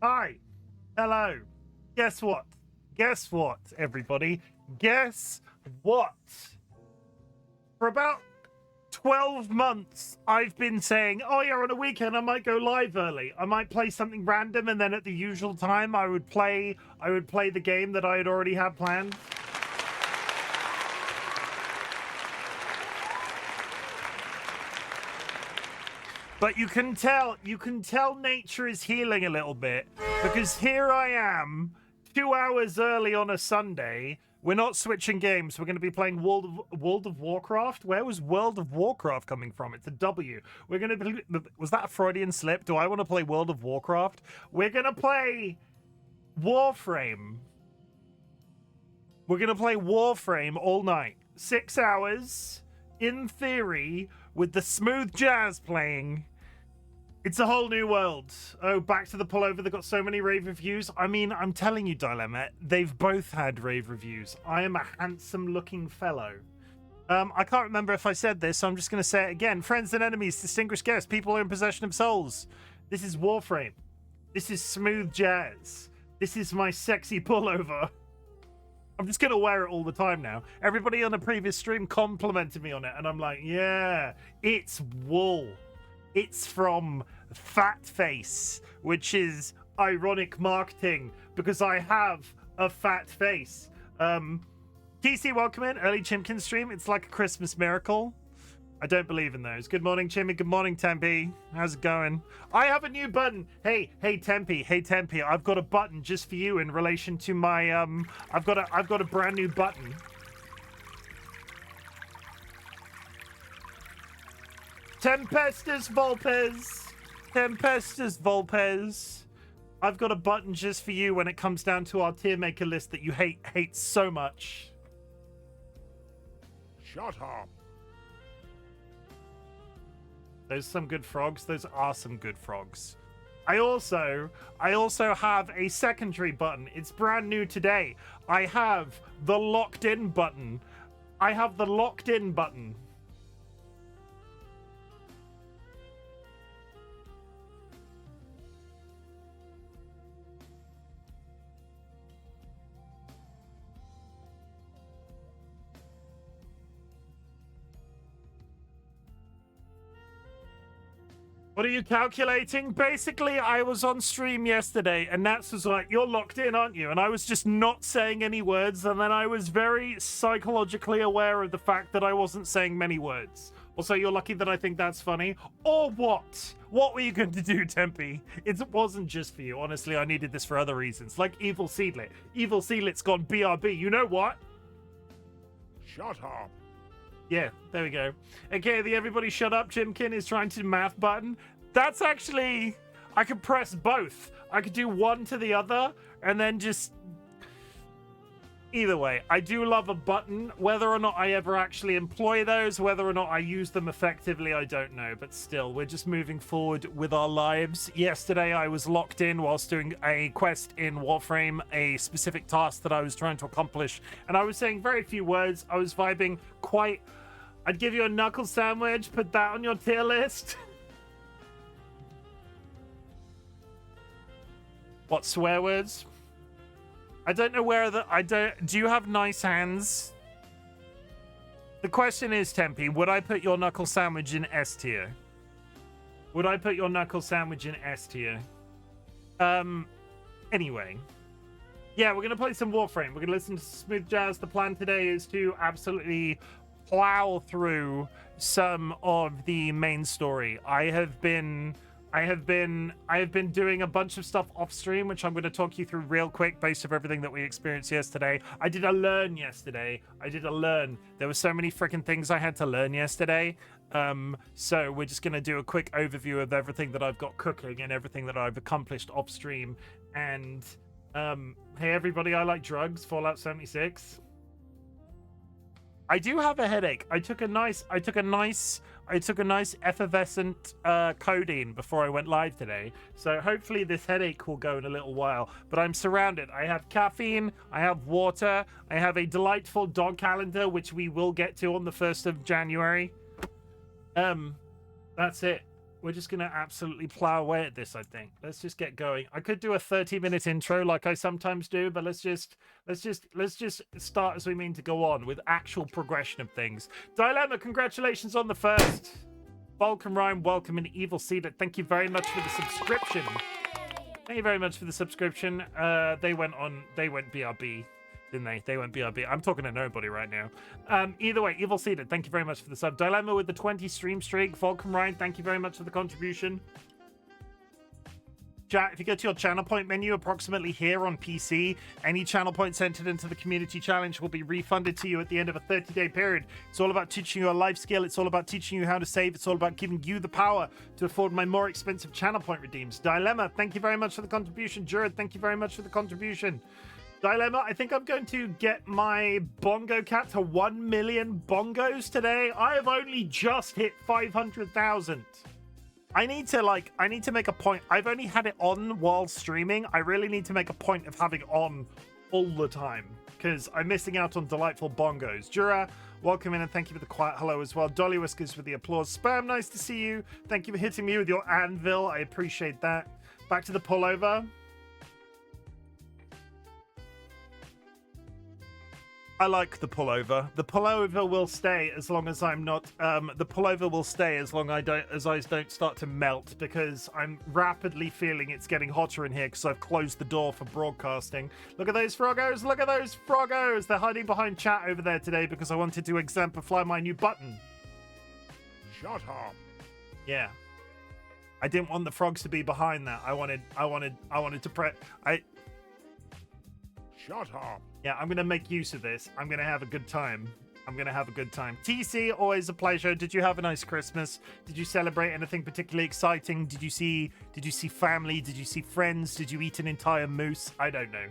Hi. Hello. Guess what? Guess what, everybody? Guess what? For about 12 months, I've been saying, oh yeah, on a weekend, I might go live early. I might play something random, and then at the usual time, I would play the game that I had already had planned. But you can tell nature is healing a little bit, because here I am, 2 hours early on a Sunday. We're not switching games. We're going to be playing World of Warcraft. Where was World of Warcraft coming from? It's a W. We're going to be... Was that a Freudian slip? Do I want to play World of Warcraft? We're going to play Warframe. We're going to play Warframe all night. 6 hours, in theory, with the smooth jazz playing. It's a whole new world. Oh, back to the pullover that got so many rave reviews. I mean, I'm telling you, Dilemma, they've both had rave reviews. I am a handsome-looking fellow. I can't remember if I said this, so I'm just going to say it again. Friends and enemies, distinguished guests, people in possession of souls. This is Warframe. This is smooth jazz. This is my sexy pullover. I'm just going to wear it all the time now. Everybody on a previous stream complimented me on it, and I'm like, yeah, it's wool. It's from Fat Face, which is ironic marketing because I have a fat face. TC, welcome in. Early Chimken stream. It's like a Christmas miracle. I don't believe in those. Good morning, Chimmy. Good morning, Tempe. How's it going? I have a new button. Hey, Tempe. Hey, Tempe. I've got a button just for you in relation to my I've got a brand new button. Tempestus Volpes. I've got a button just for you when it comes down to our tier maker list that you hate so much. Shut up. Those are some good frogs. Those are some good frogs. I also have a secondary button. It's brand new today. I have the locked in button. What are you calculating? Basically, I was on stream yesterday, and Nats was like, you're locked in, aren't you? And I was just not saying any words, and then I was very psychologically aware of the fact that I wasn't saying many words. Also, you're lucky that I think that's funny. Or what? What were you going to do, Tempe? It wasn't just for you. Honestly, I needed this for other reasons, like Evil Seedlit. Evil Seedlit's gone BRB. You know what? Shut up. Yeah, there we go. Okay, the everybody shut up Chimken is trying to math button. That's actually... I could press both. I could do one to the other, and then just... Either way, I do love a button. Whether or not I ever actually employ those, whether or not I use them effectively, I don't know. But still, we're just moving forward with our lives. Yesterday, I was locked in whilst doing a quest in Warframe, a specific task that I was trying to accomplish. And I was saying very few words. I was vibing quite... I'd give you a knuckle sandwich, put that on your tier list. What, swear words? I don't know where do you have nice hands? The question is, Tempe, would I put your knuckle sandwich in S tier? Would I put your knuckle sandwich in S tier? Anyway. Yeah, we're going to play some Warframe. We're going to listen to smooth jazz. The plan today is to absolutely plow through some of the main story. I have been doing a bunch of stuff off stream, which I'm going to talk you through real quick based on everything that we experienced yesterday. I did a learn yesterday. There were so many freaking things I had to learn yesterday. So we're just going to do a quick overview of everything that I've got cooking and everything that I've accomplished off stream. And hey everybody, I like drugs. Fallout 76. I do have a headache. I took a nice effervescent codeine before I went live today. So hopefully this headache will go in a little while. But I'm surrounded. I have caffeine. I have water. I have a delightful dog calendar, which we will get to on the 1st of January. That's it. we're just gonna absolutely plow away at this. I think. Let's just get going. I could do a 30-minute intro like I sometimes do, but let's just start as we mean to go on with actual progression of things. Dilemma, congratulations on the first. Vulcan Rhyme, welcome in. Evil Cedar, thank you very much for the subscription. Thank you very much for the subscription. They went BRB, didn't they? They went BRB. I'm talking to nobody right now. Either way, Evil Cedar, thank you very much for the sub. Dilemma with the 20 stream streak. Vulcan Ryan, thank you very much for the contribution. Chat, if you go to your channel point menu approximately here on PC, any channel points entered into the community challenge will be refunded to you at the end of a 30-day period. It's all about teaching you a life skill. It's all about teaching you how to save. It's all about giving you the power to afford my more expensive channel point redeems. Dilemma, thank you very much for the contribution. Jared, thank you very much for the contribution. Dilemma, I think I'm going to get my bongo cat to 1 million bongos today. I have only just hit 500,000. I need to make a point. I've only had it on while streaming. I really need to make a point of having it on all the time because I'm missing out on delightful bongos. Jura, welcome in and thank you for the quiet hello as well. DollyWhiskers for the applause. Spam, nice to see you. Thank you for hitting me with your anvil. I appreciate that. Back to the pullover. I like the pullover. The pullover will stay as long as I'm not. The pullover will stay as long as I don't start to melt because I'm rapidly feeling it's getting hotter in here because I've closed the door for broadcasting. Look at those froggos! Look at those froggos! They're hiding behind chat over there today because I wanted to exemplify my new button. Shut up. Yeah. I didn't want the frogs to be behind that. I wanted to press. Shut up. Yeah, I'm going to make use of this. I'm going to have a good time. TC, always a pleasure. Did you have a nice Christmas? Did you celebrate anything particularly exciting? Did you see family? Did you see friends? Did you eat an entire moose? I don't know.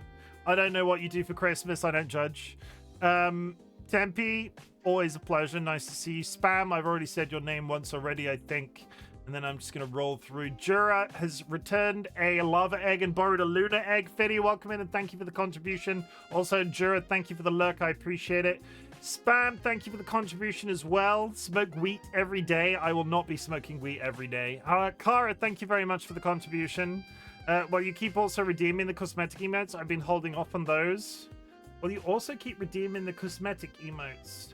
I don't know what you do for Christmas. I don't judge. Tempe, always a pleasure. Nice to see you. Spam, I've already said your name once already, I think. And then I'm just going to roll through. Jura has returned a lava egg and borrowed a lunar egg. Fiddy, welcome in and thank you for the contribution. Also, Jura, thank you for the lurk. I appreciate it. Spam, thank you for the contribution as well. Smoke wheat every day. I will not be smoking wheat every day. Kara, thank you very much for the contribution. Well, you keep also redeeming the cosmetic emotes. I've been holding off on those. Well, you also keep redeeming the cosmetic emotes.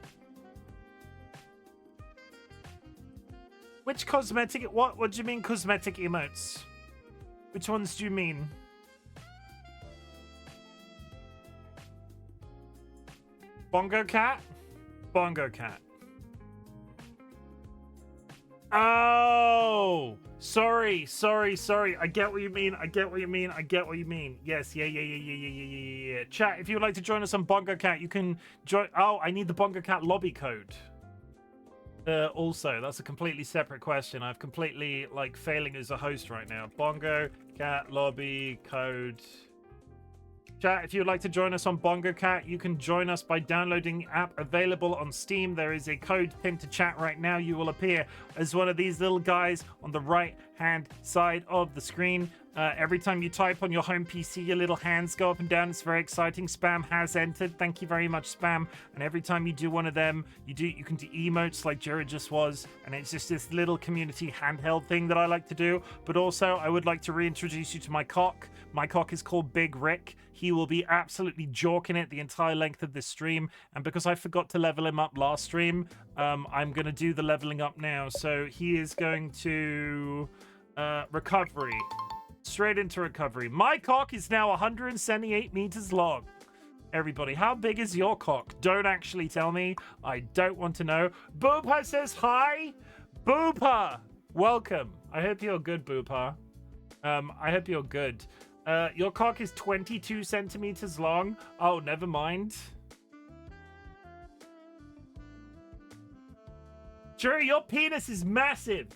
Which cosmetic? What do you mean cosmetic emotes? Which ones do you mean? Bongo cat? Bongo cat. Oh! Sorry. I get what you mean. Yes, yeah. Chat, if you would like to join us on Bongo Cat, you can join. Oh, I need the Bongo Cat lobby code. Also, that's a completely separate question. I've completely, failing as a host right now. Bongo Cat lobby code. Chat, if you would like to join us on Bongo Cat, you can join us by downloading the app available on Steam. There is a code pinned to chat right now. You will appear as one of these little guys on the right-hand side of the screen. Every time you type on your home PC, your little hands go up and down. It's very exciting. Spam has entered. Thank you very much, Spam. And every time you do one of them, you can do emotes like Jared just was. And it's just this little community handheld thing that I like to do. But also, I would like to reintroduce you to my cock. My cock is called Big Rick. He will be absolutely jorking it the entire length of this stream. And because I forgot to level him up last stream, I'm going to do the leveling up now. So he is going to recovery. Straight into recovery. My cock is now 178 meters long. Everybody, how big is your cock? Don't actually tell me. I don't want to know. Boopa says hi. Boopa, welcome. I hope you're good, Boopa. I hope you're good. Your cock is 22 centimeters long. Oh, never mind. Sure, your penis is massive.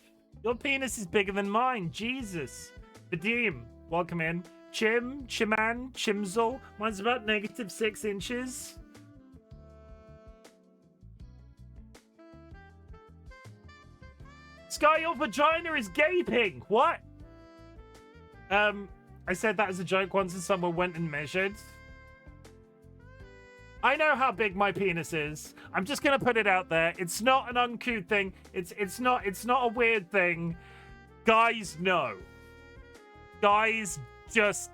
Your penis is bigger than mine. Jesus. Vadim, welcome in. Chim, Chiman, Chimzel. Mine's about -6 inches. Sky, your vagina is gaping. What? I said that as a joke once and someone went and measured. I know how big my penis is. I'm just gonna put it out there. It's not an uncouth thing. It's not a weird thing. Guys, no. Guys just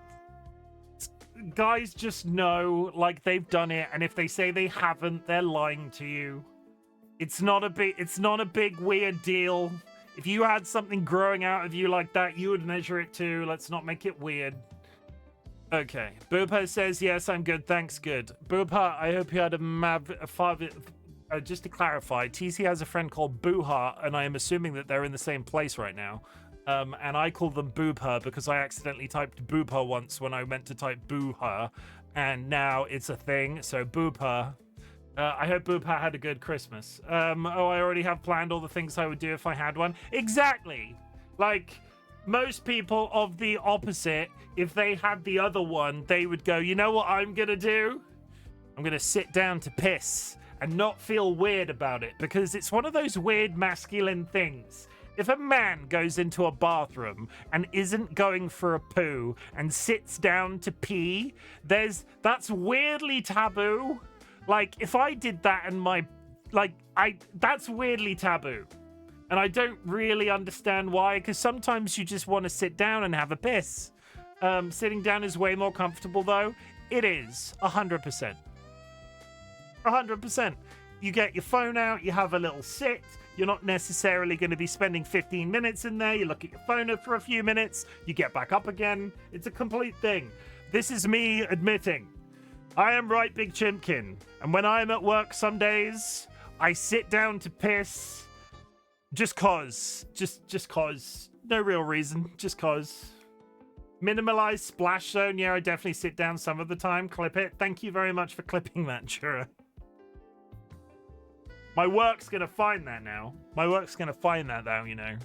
know, like, they've done it, and if they say they haven't, they're lying to you. It's not a big weird deal. If you had something growing out of you like that, you would measure it too. Let's not make it weird. Okay. Boopa says, yes, I'm good. Thanks, good. Boopa, I hope you had just to clarify, TC has a friend called Booha, and I am assuming that they're in the same place right now. And I call them Boopa because I accidentally typed Boopa once when I meant to type Booha, and now it's a thing. So Boopa, I hope Boopa had a good Christmas. I already have planned all the things I would do if I had one. Exactly. Like, most people of the opposite, if they had the other one, they would go, you know what I'm gonna do? I'm gonna sit down to piss and not feel weird about it, because it's one of those weird masculine things. If a man goes into a bathroom and isn't going for a poo and sits down to pee, that's weirdly taboo. Like, if I did that and that's weirdly taboo. And I don't really understand why, because sometimes you just want to sit down and have a piss. Sitting down is way more comfortable, though. It is, 100%. 100%. You get your phone out, you have a little sit. You're not necessarily going to be spending 15 minutes in there. You look at your phone for a few minutes. You get back up again. It's a complete thing. This is me admitting. I am RightBigChimken. And when I am at work some days, I sit down to piss just cause. Just cause. No real reason. Just cause. Minimalize splash zone. Yeah, I definitely sit down some of the time. Clip it. Thank you very much for clipping that, Jura. My work's gonna find that now. My work's gonna find that though, you know.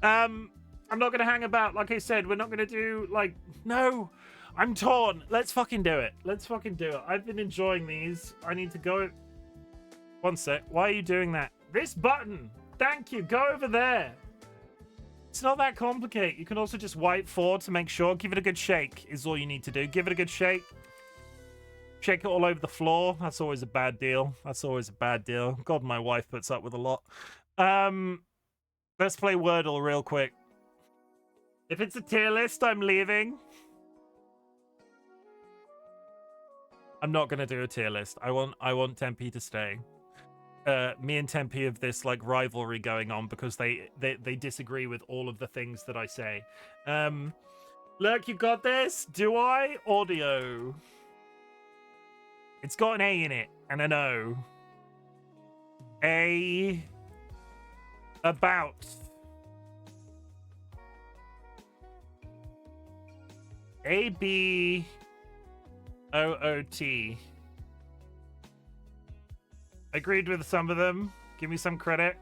I'm not gonna hang about. Like I said, we're not gonna do, like, no. I'm torn. Let's fucking do it. Let's fucking do it. I've been enjoying these. I need to go. One sec. Why are you doing that? This button. Thank you. Go over there. It's not that complicated. You can also just wipe forward to make sure. Give it a good shake is all you need to do. Give it a good shake. Shake it all over the floor. That's always a bad deal. That's always a bad deal. God, my wife puts up with a lot. Let's play Wordle real quick. If it's a tier list, I'm leaving. I'm not gonna do a tier list. I want Tempe to stay. Me and Tempe have this like rivalry going on because they disagree with all of the things that I say. Look, you got this. Do I? Audio. It's got an A in it and an O. A. About. A-B. O-O-T. Agreed with some of them. Give me some credit.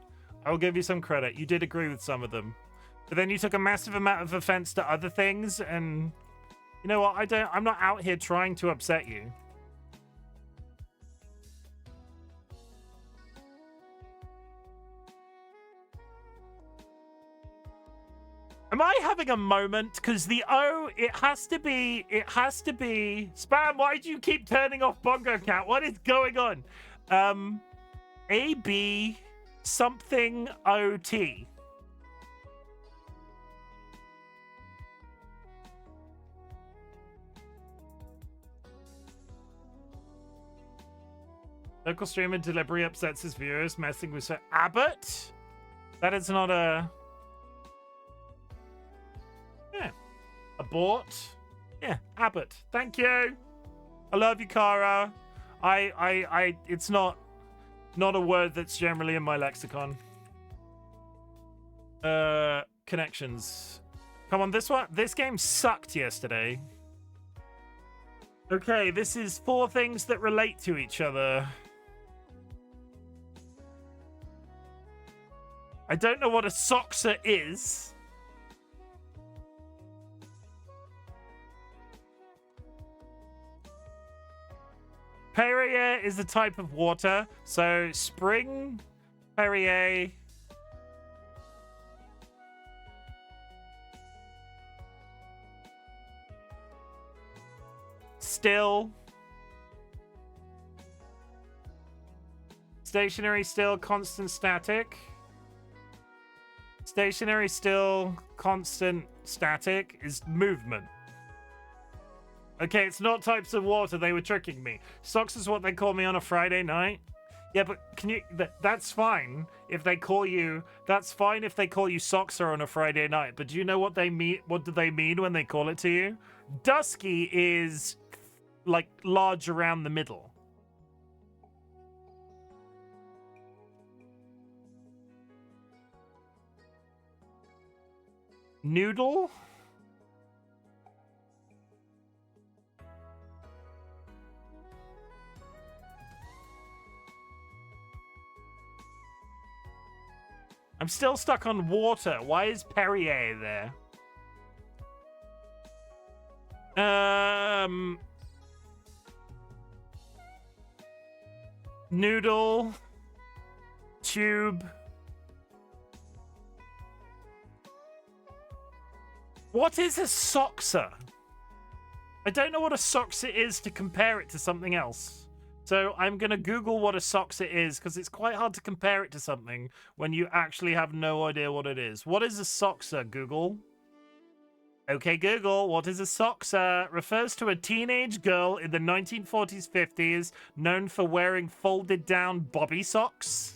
I'll give you some credit. You did agree with some of them. But then you took a massive amount of offense to other things, and you know what? I'm not out here trying to upset you. Am I having a moment? Because the O, it has to be... Spam, why do you keep turning off Bongo Cat? What is going on? A-B something O-T. Local streamer deliberately upsets his viewers, messing with Sir Abbott? That is not a... Yeah. Abort? Yeah, Abbott. Thank you. I love you, Kara. It's not a word that's generally in my lexicon. Connections. Come on, this game sucked yesterday. Okay, this is 4 things that relate to each other. I don't know what a soxa is. Perrier is a type of water. So, spring, Perrier. Still. Stationary, still, constant, static. Stationary, still, constant static is movement. Okay, it's not types of water. They were tricking me. Socks is what they call me on a Friday night. Yeah, but can you... That's fine if they call you... That's fine if they call you Soxer on a Friday night. But do you know what they mean? What do they mean when they call it to you? Dusky is, like, large around the middle. Noodle? I'm still stuck on water. Why is Perrier there? Noodle. Tube. What is a Soxer? I don't know what a Soxer is to compare it to something else. So I'm going to Google what a Soxer is, because it's quite hard to compare it to something when you actually have no idea what it is. What is a Soxer, Google? Okay, Google, what is a Soxer? Refers to a teenage girl in the 1940s, 50s, known for wearing folded down bobby socks.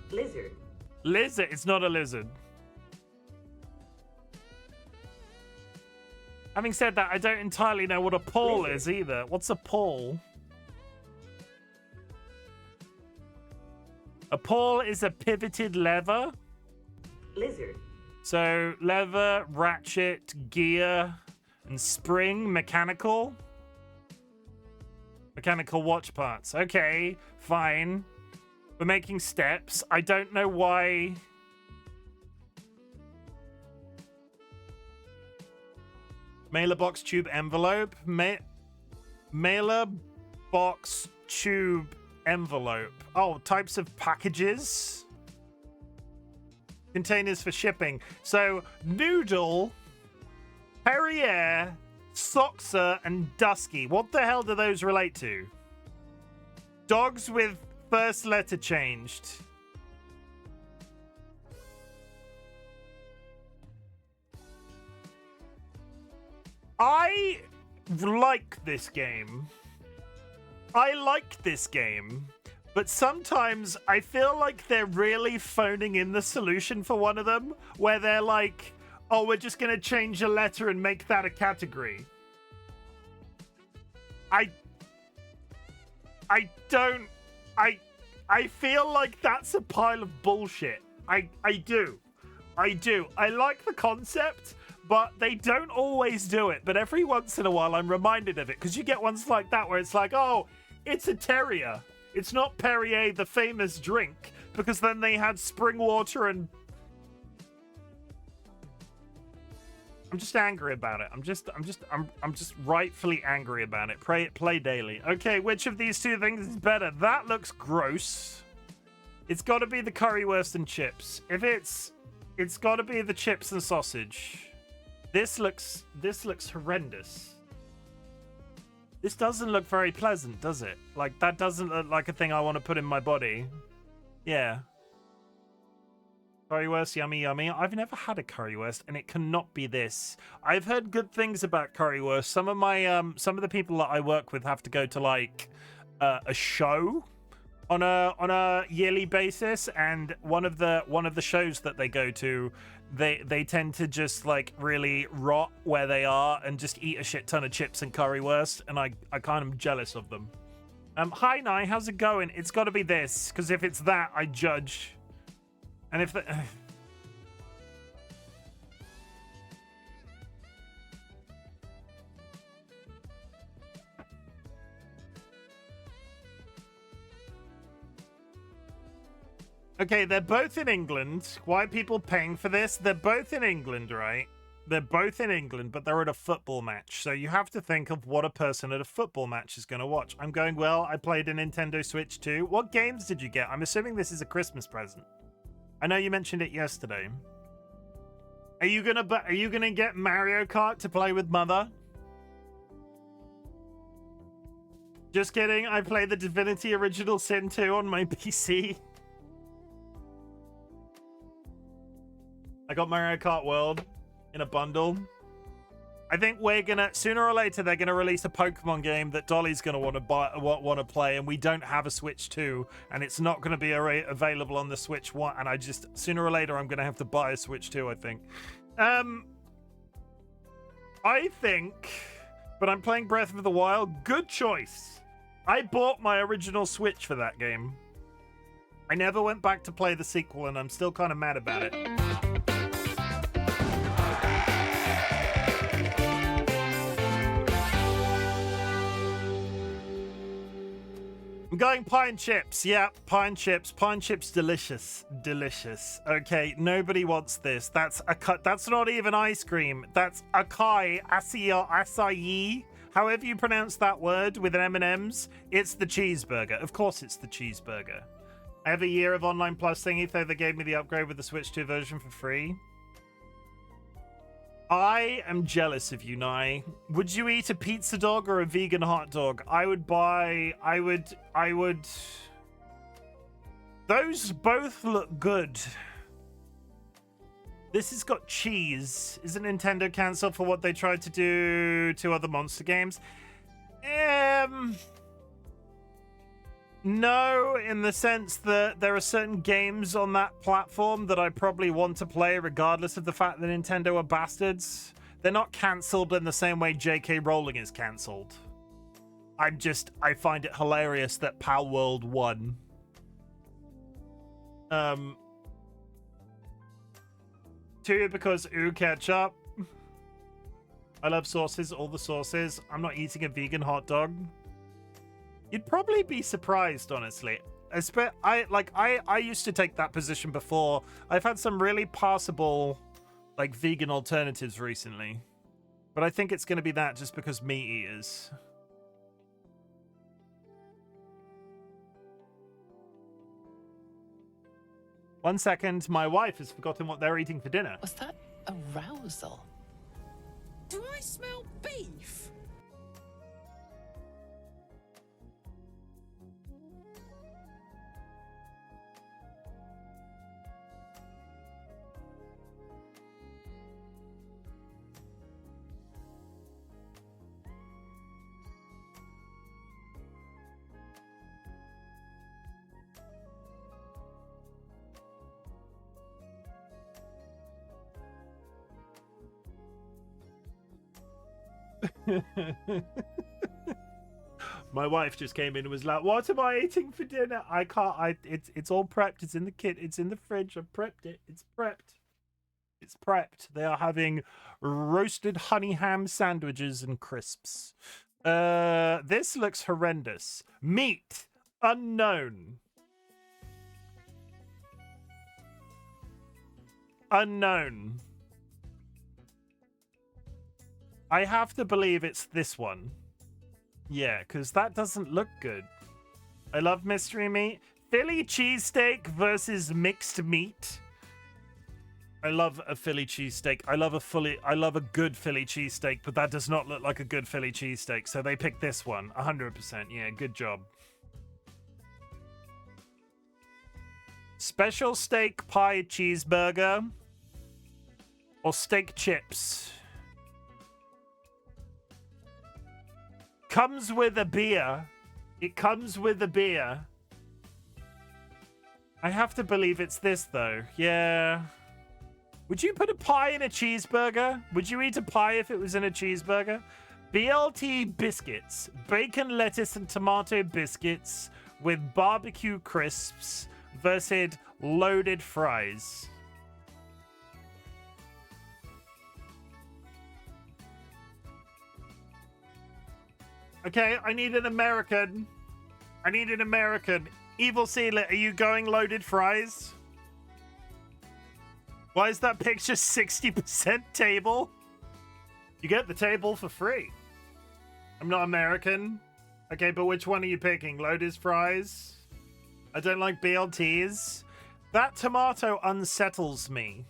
Lizard. Lizard, it's not a lizard. Having said that, I don't entirely know what a pawl is either. What's a pawl? A pawl is a pivoted lever. Lizard. So lever, ratchet, gear, and spring, mechanical. Mechanical watch parts. Okay, fine. We're making steps. I don't know why... Mailer box tube envelope. Mailer box tube envelope. Oh, types of packages. Containers for shipping. So, Noodle, Perrier, Soxer, and Dusky. What the hell do those relate to? Dogs with first letter changed. I like this game. I like this game. But sometimes I feel like they're really phoning in the solution for one of them, where they're like, oh, we're just going to change a letter and make that a category. I feel like that's a pile of bullshit. I do. I like the concept, but they don't always do it. But every once in a while, I'm reminded of it, because you get ones like that where it's like, oh, it's a terrier. It's not Perrier, the famous drink, because then they had spring water and... I'm just angry about it. I'm just rightfully angry about it. Play daily. Okay, which of these two things is better? That looks gross. It's got to be the currywurst and chips. If it's got to be the chips and sausage. This looks horrendous. This doesn't look very pleasant, does it? Like, that doesn't look like a thing I want to put in my body. Yeah. Currywurst, yummy, yummy. I've never had a currywurst, and it cannot be this. I've heard good things about currywurst. Some of the people that I work with have to go to like a show on a yearly basis, and one of the shows that they go to, they tend to just like really rot where they are and just eat a shit ton of chips and currywurst, and I kind of jealous of them. Hi Nye, how's it going? It's got to be this, because if it's that, I judge. And if the... Okay, they're both in England. Why are people paying for this? They're both in England, right? They're both in England, but they're at a football match. So you have to think of what a person at a football match is going to watch. I'm going, well, I played a Nintendo Switch too. What games did you get? I'm assuming this is a Christmas present. I know you mentioned it yesterday. Are you gonna get Mario Kart to play with Mother? Just kidding. I play the Divinity Original Sin 2 on my PC. I got Mario Kart World in a bundle. I think we're gonna, sooner or later, they're gonna release a Pokemon game that Dolly's gonna want to play, and we don't have a Switch 2, and it's not gonna be available on the Switch 1. And I just, sooner or later, I'm gonna have to buy a Switch 2. I think. I think, but I'm playing Breath of the Wild. Good choice. I bought my original Switch for that game. I never went back to play the sequel, and I'm still kind of mad about it. I'm going pine chips. Yeah, pine chips. Pine chips, delicious. Delicious. Okay, nobody wants this. That's not even ice cream. That's acai. However you pronounce that word with an M&M's, it's the cheeseburger. Of course it's the cheeseburger. I have a year of Online Plus thingy, though they gave me the upgrade with the Switch 2 version for free. I am jealous of you, Nye. Would you eat a pizza dog or a vegan hot dog? I would. Those both look good. This has got cheese. Isn't Nintendo cancelled for what they tried to do to other monster games? No, in the sense that there are certain games on that platform that I probably want to play regardless of the fact that Nintendo are bastards. They're not cancelled in the same way J.K. Rowling is cancelled. I find it hilarious that Pal World won. Two, because ketchup. I love sauces, all the sauces. I'm not eating a vegan hot dog. You'd probably be surprised, honestly. I used to take that position before. I've had some really passable, vegan alternatives recently. But I think it's going to be that just because meat eaters. One second, my wife has forgotten what they're eating for dinner. Was that arousal? Do I smell beef? My wife just came in and was like, "What am I eating for dinner? I can't. It's all prepped. It's in the kit. It's in the fridge. I've prepped it. It's prepped. It's prepped." They are having roasted honey ham sandwiches and crisps. This looks horrendous. Meat unknown. Unknown. I have to believe it's this one. Yeah, because that doesn't look good. I love mystery meat. Philly cheesesteak versus mixed meat. I love a Philly cheesesteak. I love a good Philly cheesesteak, but that does not look like a good Philly cheesesteak. So they picked this one. 100%. Yeah, good job. Special steak pie cheeseburger or steak chips. Comes with a beer. It comes with a beer. I have to believe it's this, though. Yeah. Would you put a pie in a cheeseburger? Would you eat a pie if it was in a cheeseburger? BLT biscuits. Bacon, lettuce, and tomato biscuits with barbecue crisps versus loaded fries. Okay, I need an American. I need an American. Evil Sealer, are you going loaded fries? Why is that picture 60% table? You get the table for free. I'm not American. Okay, but which one are you picking? Loaded fries? I don't like BLTs. That tomato unsettles me.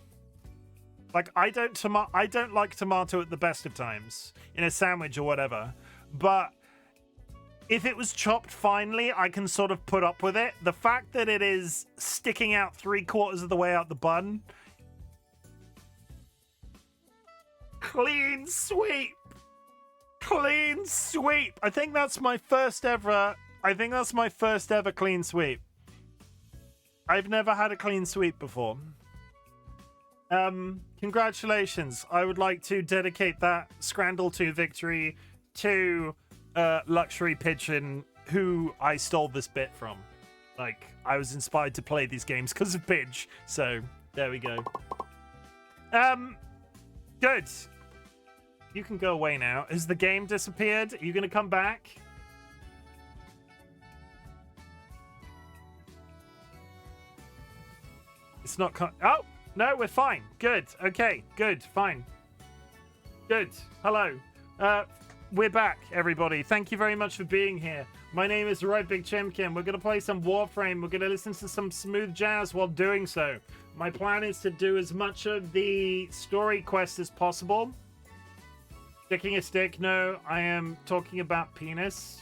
I don't like tomato at the best of times in a sandwich or whatever. But If it was chopped finely, I can sort of put up with it. The fact that it is sticking out 3/4 of the way out the bun. Clean sweep. Clean sweep. I think that's my first ever clean sweep. I've never had a clean sweep before. Congratulations. I would like to dedicate that Scrandle 2 victory to Luxury Pigeon, who I stole this bit from. Like, I was inspired to play these games because of Pidge. So, there we go. Good. You can go away now. Has the game disappeared? Are you going to come back? It's not... Oh! No, we're fine. Good. Okay. Good. Fine. Good. Hello. We're back, everybody. Thank you very much for being here. My name is RightBigChimken. We're going to play some Warframe. We're going to listen to some smooth jazz while doing so. My plan is to do as much of the story quest as possible. Sticking a stick? No, I am talking about penis.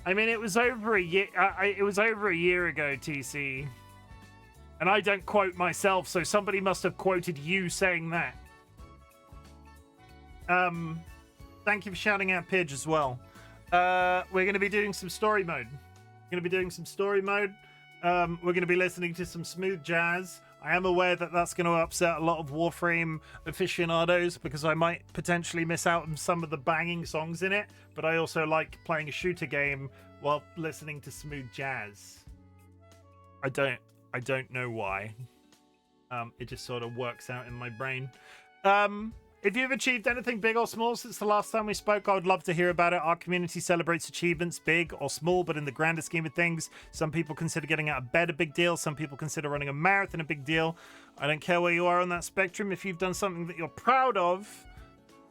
I mean, it was over a year. It was over a year ago, TC. And I don't quote myself, so somebody must have quoted you saying that. Thank you for shouting out Pidge as well. We're going to be doing some story mode. We're going to be listening to some smooth jazz. I am aware that that's going to upset a lot of Warframe aficionados because I might potentially miss out on some of the banging songs in it, but I also like playing a shooter game while listening to smooth jazz. I don't know why. It just sort of works out in my brain. If you've achieved anything big or small since the last time we spoke, I would love to hear about it. Our community celebrates achievements, big or small, but in the grander scheme of things, some people consider getting out of bed a big deal. Some people consider running a marathon a big deal. I don't care where you are on that spectrum. If you've done something that you're proud of,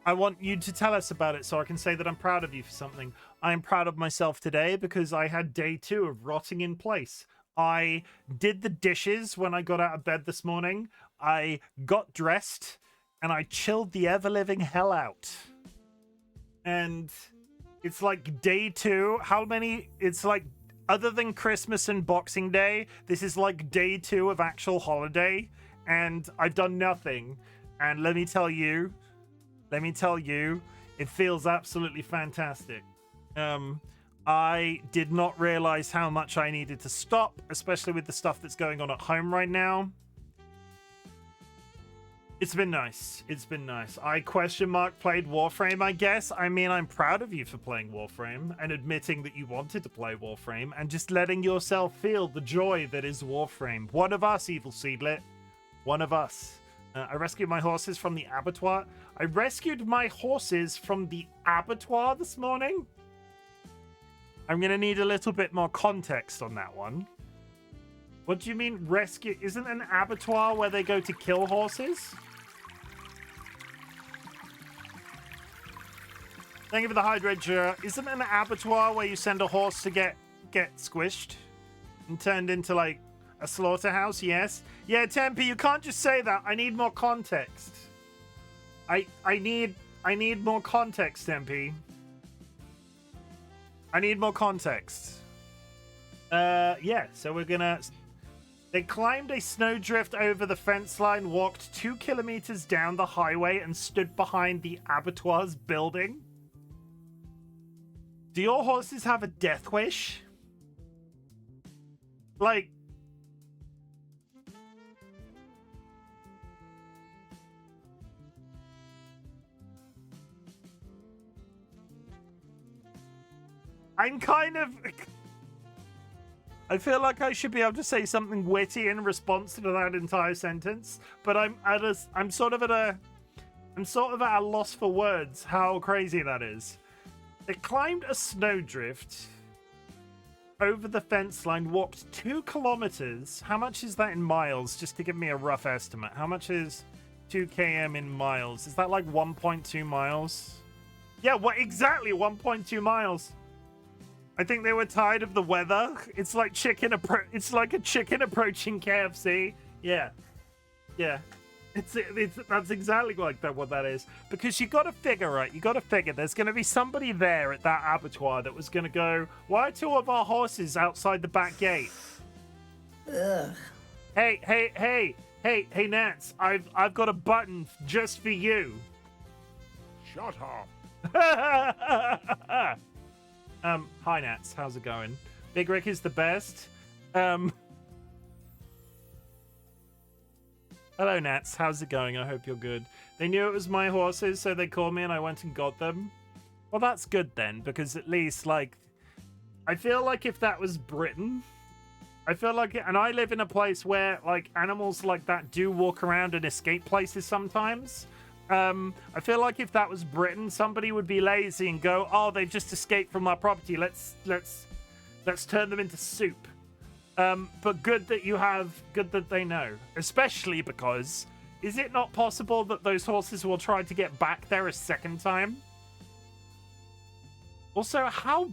I want you to tell us about it so I can say that I'm proud of you for something. I am proud of myself today because I had day 2 of rotting in place. I did the dishes when I got out of bed this morning. I got dressed. And I chilled the ever-living hell out. And it's like day 2. How many? It's like, other than Christmas and Boxing Day, this is like day 2 of actual holiday. And I've done nothing. And let me tell you, it feels absolutely fantastic. I did not realize how much I needed to stop, especially with the stuff that's going on at home right now. It's been nice. I played Warframe, I guess. I mean, I'm proud of you for playing Warframe and admitting that you wanted to play Warframe and just letting yourself feel the joy that is Warframe. One of us, Evil Seedlet. One of us. I rescued my horses from the abattoir. This morning? I'm going to need a little bit more context on that one. What do you mean rescue? Isn't an abattoir where they go to kill horses? Thank you for the hydrate. Isn't an abattoir where you send a horse to get squished and turned into like a slaughterhouse? Yes. Yeah, Tempe, you can't just say that. I need more context. I need more context, Tempe. I need more context. Yeah, so we're gonna... They climbed a snowdrift over the fence line, walked 2 kilometers down the highway, and stood behind the abattoir's building. Do your horses have a death wish? Like... I'm kind of... I feel like I should be able to say something witty in response to that entire sentence, but I'm sort of at a loss for words how crazy that is. They climbed a snowdrift over the fence line, walked 2 kilometers. How much is that in miles? Just to give me a rough estimate. How much is 2 km in miles? Is that like 1.2 miles? Yeah, what exactly 1.2 miles? I think they were tired of the weather. It's like a chicken approaching KFC. Yeah. It's that's exactly like that. What that is, because you got to figure, right? You got to figure there's going to be somebody there at that abattoir that was going to go, "Why are two of our horses outside the back gate?" Ugh. Hey, Nats! I've got a button just for you. Shut up. Hi Nats, how's it going? Big Rick is the best. Hello, Nats. How's it going? I hope you're good. They knew it was my horses, so they called me and I went and got them. Well, that's good then, because at least, like, I feel like if that was Britain, I feel like, and I live in a place where, like, animals like that do walk around and escape places sometimes. I feel like if that was Britain, somebody would be lazy and go, "Oh, they've just escaped from our property. Let's turn them into soup." But good that they know, especially because is it not possible that those horses will try to get back there a second time? Also, how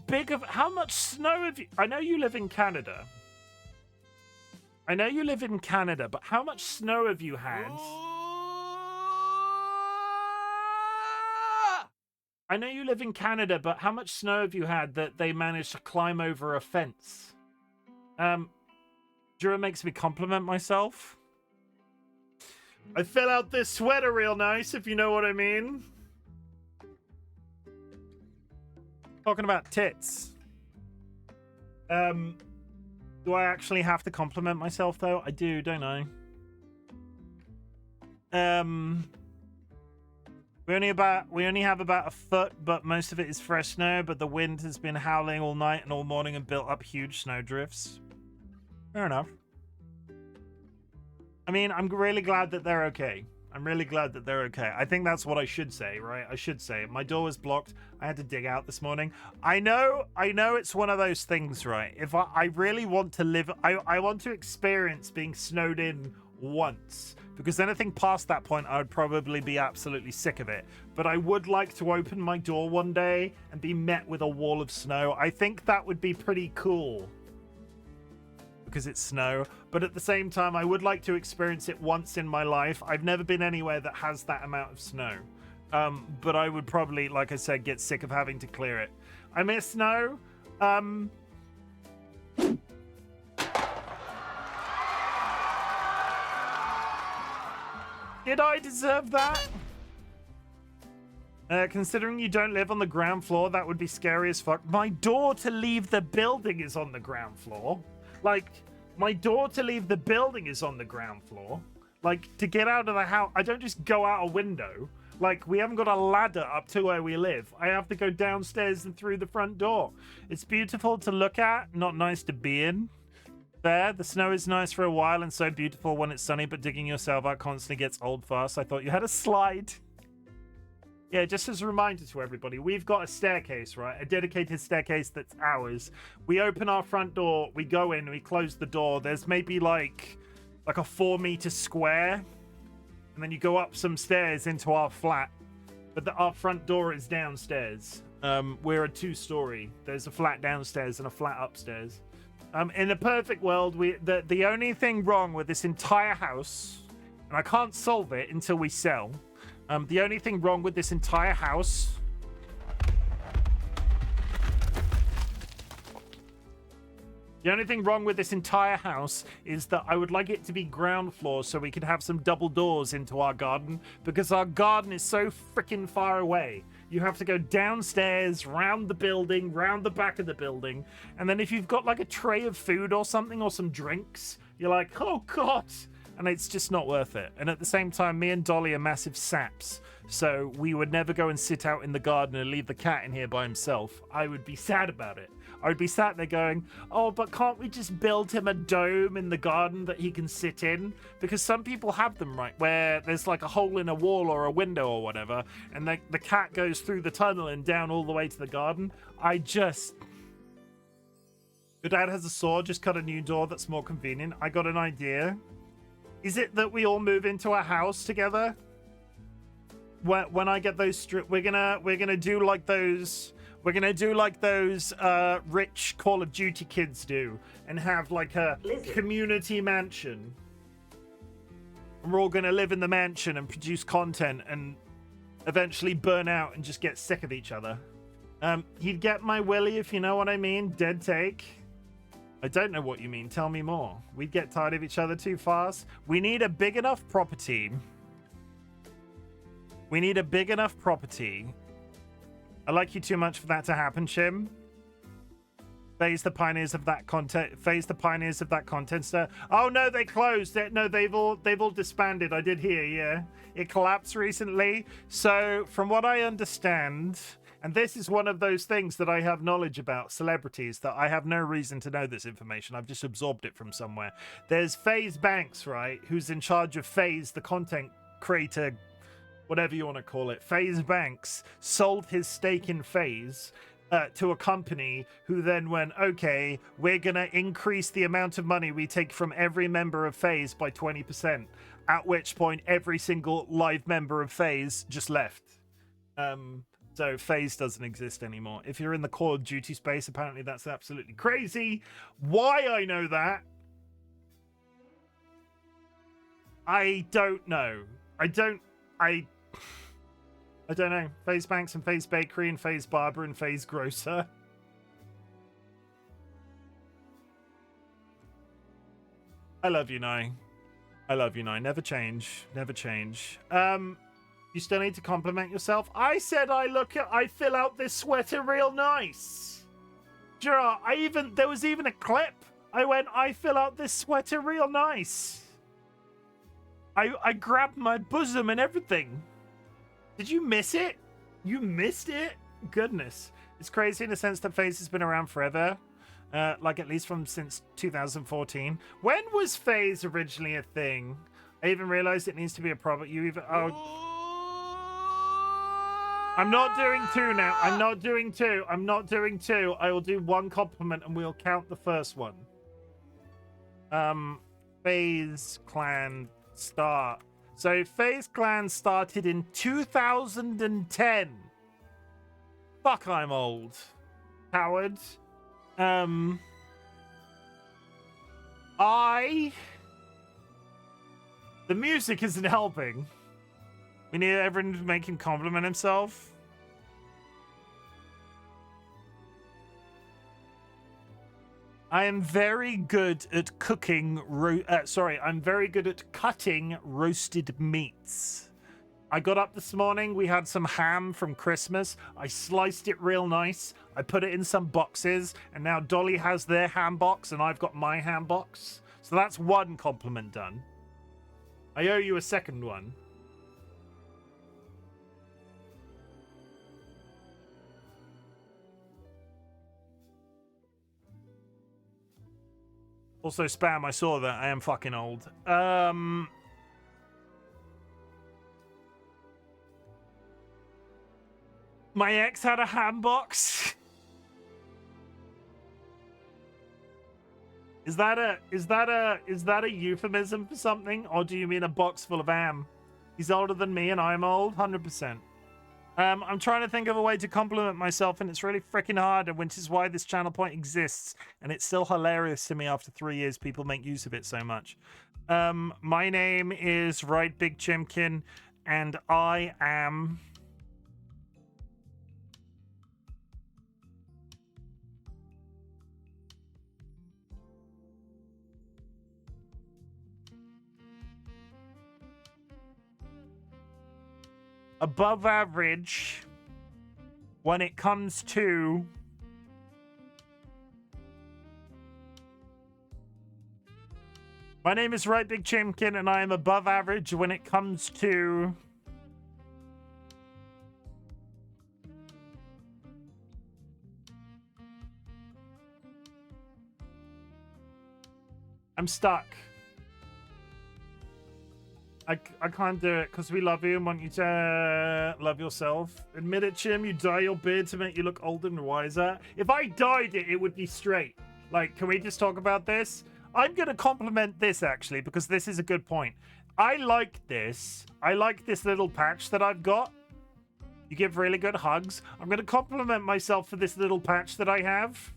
much snow have you? I know you live in Canada. But how much snow have you had? I know you live in Canada, but how much snow have you had that they managed to climb over a fence? Jura makes me compliment myself. I fill out this sweater real nice, if you know what I mean. Talking about tits. Do I actually have to compliment myself, though? I do, don't I? We only have about a foot, but most of it is fresh snow, but the wind has been howling all night and all morning and built up huge snow drifts. Fair enough. I mean, I'm really glad that they're okay. I think that's what I should say, right? I should say my door was blocked. I had to dig out this morning. I know it's one of those things, right? If I really want to live, I want to experience being snowed in once, because anything past that point, I would probably be absolutely sick of it. But I would like to open my door one day and be met with a wall of snow. I think that would be pretty cool. Because it's snow, but at the same time, I would like to experience it once in my life. I've never been anywhere that has that amount of snow, but I would probably, like I said, get sick of having to clear it. I miss snow. Did I deserve that? Considering you don't live on the ground floor, that would be scary as fuck. My door to leave the building is on the ground floor. Like, my door to leave the building is on the ground floor. Like, to get out of the house, I don't just go out a window. Like, we haven't got a ladder up to where we live. I have to go downstairs and through the front door. It's beautiful to look at, not nice to be in. There, the snow is nice for a while and so beautiful when it's sunny, but digging yourself out constantly gets old fast. I thought you had a slide. Yeah, just as a reminder to everybody, we've got a staircase, right? A dedicated staircase that's ours. We open our front door, we go in, we close the door. There's maybe like a 4-meter square. And then you go up some stairs into our flat. But our front door is downstairs. We're a 2-story. There's a flat downstairs and a flat upstairs. In a perfect world, the only thing wrong with this entire house, and I can't solve it until we sell. The only thing wrong with this entire house is that I would like it to be ground floor so we could have some double doors into our garden, because our garden is so freaking far away. You have to go downstairs, round the building, round the back of the building, and then if you've got like a tray of food or something or some drinks, you're like, oh god, and it's just not worth it. And at the same time, me and Dolly are massive saps, so we would never go and sit out in the garden and leave the cat in here by himself. I would be sad about it. I would be sat there going, oh, but can't we just build him a dome in the garden that he can sit in? Because some people have them, right, where there's like a hole in a wall or a window or whatever, and the cat goes through the tunnel and down all the way to the garden. Your dad has a saw, just cut a new door that's more convenient. I got an idea. Is it that we all move into a house together? When I get those we're gonna do like those rich Call of Duty kids do, and have like a community mansion. and we're all going to live in the mansion and produce content and eventually burn out and just get sick of each other. He'd get my willy, if you know what I mean. Dead take. I don't know what you mean. Tell me more. We'd get tired of each other too fast. We need a big enough property. We need a big enough property. I like you too much for that to happen, Chim. Phase the pioneers of that content. Phase the pioneers of that content star. Oh no, they closed. No, they've all disbanded. I did hear. Yeah, it collapsed recently. So from what I understand, and this is one of those things that I have knowledge about celebrities that I have no reason to know this information. I've just absorbed it from somewhere. There's FaZe Banks, right? Who's in charge of FaZe, the content creator, whatever you want to call it. FaZe Banks sold his stake in FaZe to a company who then went, okay, we're going to increase the amount of money we take from every member of FaZe by 20%. At which point, every single live member of FaZe just left. So FaZe doesn't exist anymore. If you're in the Call of Duty space, apparently that's absolutely crazy. Why I know that, I don't know. I don't know. FaZe Banks and FaZe Bakery and FaZe Barber and FaZe Grocer. I love you, Nye. I love you, Nye. Never change. Never change. You still need to compliment yourself. I said I fill out this sweater real nice. Gerard, there was even a clip. I went, I fill out this sweater real nice. I grabbed my bosom and everything. Did you miss it? You missed it? Goodness. It's crazy in the sense that FaZe has been around forever. Like at least since 2014. When was FaZe originally a thing? I even realized it needs to be a product. I'm not doing two now. I'm not doing two. I will do one compliment and we'll count the first one. FaZe Clan start. So FaZe Clan started in 2010. Fuck, I'm old. Howard. The music isn't helping. We need everyone to make him compliment himself. I am very good at cooking. I'm very good at cutting roasted meats. I got up this morning. We had some ham from Christmas. I sliced it real nice. I put it in some boxes, and now Dolly has their ham box, and I've got my ham box. So that's one compliment done. I owe you a second one. Also, spam, I saw that. I am fucking old. My ex had a ham box. Is that a euphemism for something? Or do you mean a box full of ham? He's older than me and I'm old? 100%. I'm trying to think of a way to compliment myself, and it's really freaking hard, which is why this channel point exists, and it's still hilarious to me after 3 years people make use of it so much. My name is RightBigChimken, and I am... above average when it comes to my name is RightBigChimken, and I am above average when it comes to I'm stuck. I can't do it because we love you and want you to love yourself. Admit it, Chim, you dye your beard to make you look older and wiser. If I dyed it, it would be straight. Like, can we just talk about this? I'm going to compliment this, actually, because this is a good point. I like this. I like this little patch that I've got. You give really good hugs. I'm going to compliment myself for this little patch that I have.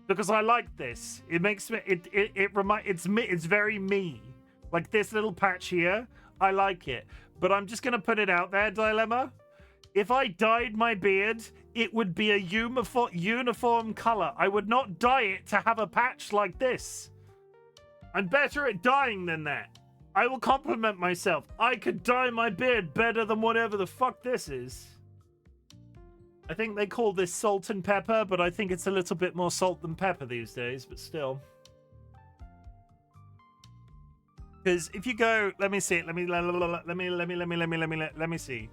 Because I like this. It makes me... It's very me. Like this little patch here, I like it. But I'm just going to put it out there, Dilemma. If I dyed my beard, it would be a uniform color. I would not dye it to have a patch like this. I'm better at dyeing than that. I will compliment myself. I could dye my beard better than whatever the fuck this is. I think they call this salt and pepper, but I think it's a little bit more salt than pepper these days, but still. Because if you go, let me see. Let me see.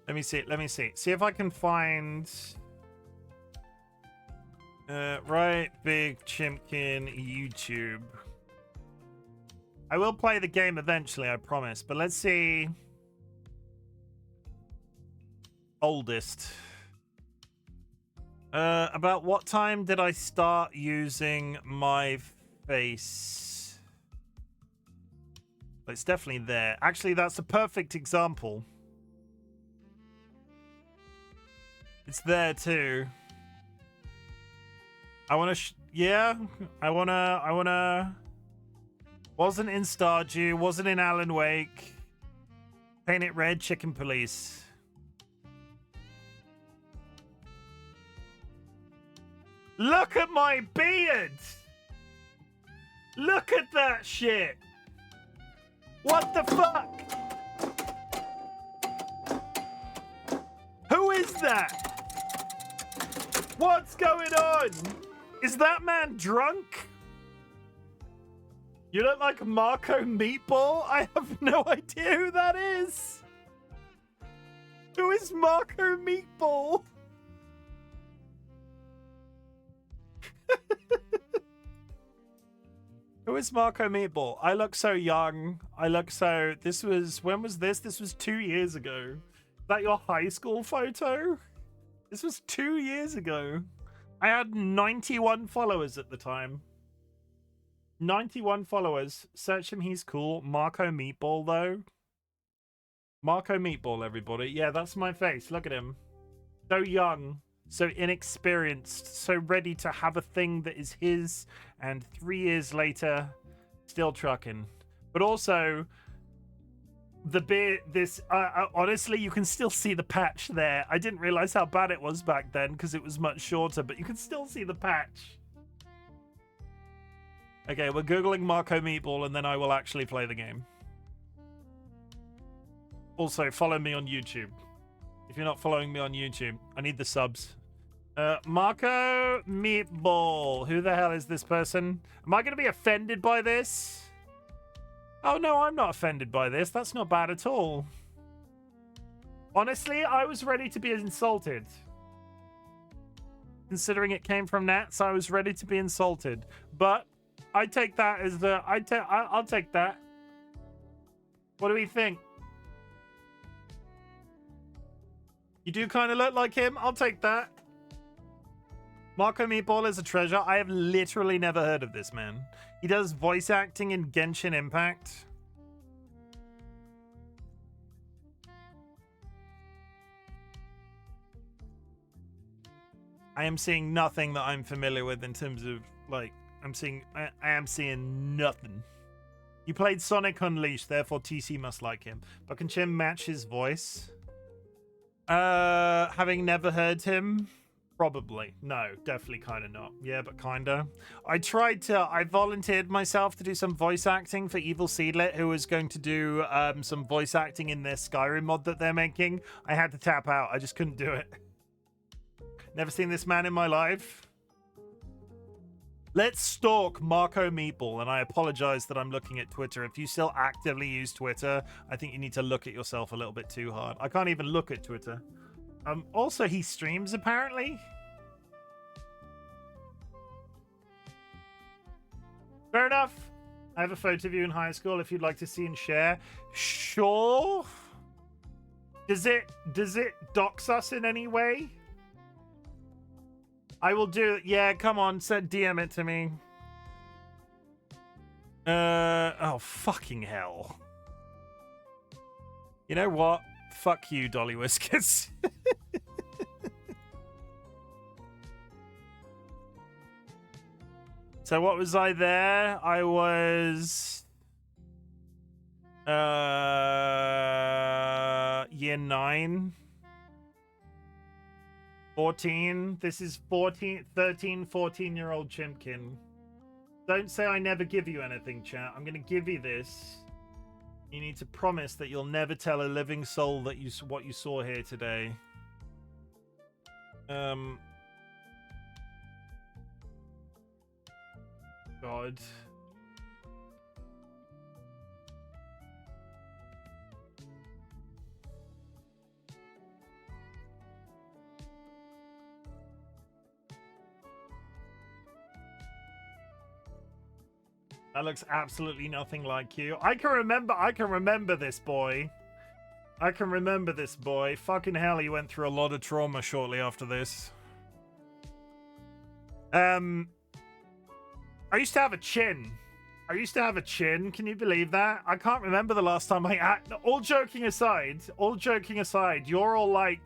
Let me see. See if I can find RightBigChimken YouTube. I will play the game eventually, I promise. But let's see. Oldest. About what time did I start using my face? It's definitely there. Actually, that's a perfect example. It's there too. I want to. Yeah, I wanna. Wasn't in Stardew. Wasn't in Alan Wake. Paint it red. Chicken Police. Look at my beard. Look at that shit. What the fuck? Who is that? What's going on? Is that man drunk? You look like Marco Meatball? I have no idea who that is. Who is Marco Meatball? Who is Marco Meatball? I look so young. I look so... This was... When was this? This was 2 years ago. Is that your high school photo? This was 2 years ago. I had 91 followers at the time. 91 followers. Search him, he's cool. Marco Meatball, though. Marco Meatball, everybody. Yeah, that's my face. Look at him. So young. So inexperienced. So ready to have a thing that is his. And 3 years later, still trucking. But also... The beard, this, honestly, you can still see the patch there. I didn't realize how bad it was back then because it was much shorter, but you can still see the patch. Okay, we're Googling Marco Meatball and then I will actually play the game. Also, follow me on YouTube. If you're not following me on YouTube, I need the subs. Marco Meatball. Who the hell is this person? Am I going to be offended by this? Oh, no, I'm not offended by this. That's not bad at all. Honestly, I was ready to be insulted. Considering it came from Nats, I was ready to be insulted. But I take that as the... I'll take that. What do we think? You do kind of look like him. I'll take that. Marco Meatball is a treasure. I have literally never heard of this man. He does voice acting in Genshin Impact. I am seeing nothing that I'm familiar with in terms of, like, I am seeing nothing. He played Sonic Unleashed, therefore TC must like him. But can Chim match his voice? Having never heard him... Probably. No, definitely kind of not. Yeah, but kind of. I volunteered myself to do some voice acting for Evil Seedlet, who was going to do some voice acting in their Skyrim mod that they're making. I had to tap out. I just couldn't do it. Never seen this man in my life. Let's stalk Marco Meatball, and I apologize that I'm looking at Twitter. If you still actively use Twitter, I think you need to look at yourself a little bit too hard. I can't even look at Twitter. Also, he streams, apparently. Fair enough. I have a photo of you in high school if you'd like to see and share. Sure. Does it dox us in any way? I will do it. Yeah, come on, DM it to me. Oh, fucking hell. You know what? Fuck you, DollyWhiskers. So what was I there? I was Year 9. 14. This is 13, 14-year-old Chimken. Don't say I never give you anything, chat. I'm going to give you this. You need to promise that you'll never tell a living soul that what you saw here today. God. That looks absolutely nothing like you. I can remember this boy. I can remember this boy. Fucking hell, he went through a lot of trauma shortly after this. I used to have a chin. Can you believe that? I can't remember the last time all joking aside, you're all like,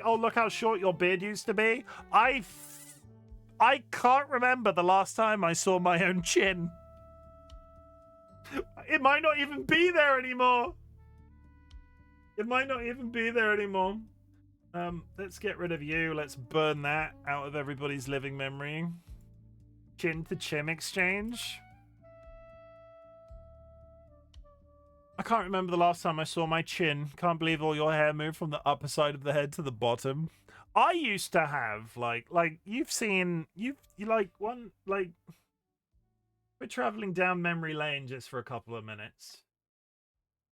oh, look how short your beard used to be. I can't remember the last time I saw my own chin. It might not even be there anymore. Let's get rid of you. Let's burn that out of everybody's living memory. Chin to Chim exchange. I can't remember the last time I saw my chin. Can't believe all your hair moved from the upper side of the head to the bottom. I used to have like you've seen we're traveling down memory lane just for a couple of minutes.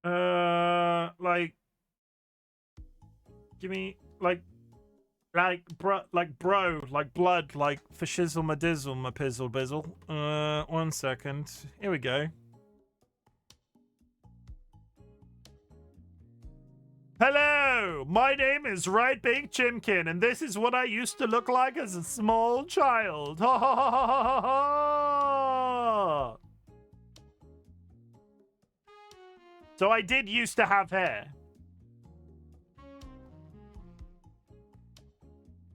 Give me bro, blood, like for shizzle ma dizzle ma pizzle bizzle. 1 second. Here we go. Hello, my name is RightBigChimken, and this is what I used to look like as a small child. Ha ha ha ha ha ha. So I did used to have hair.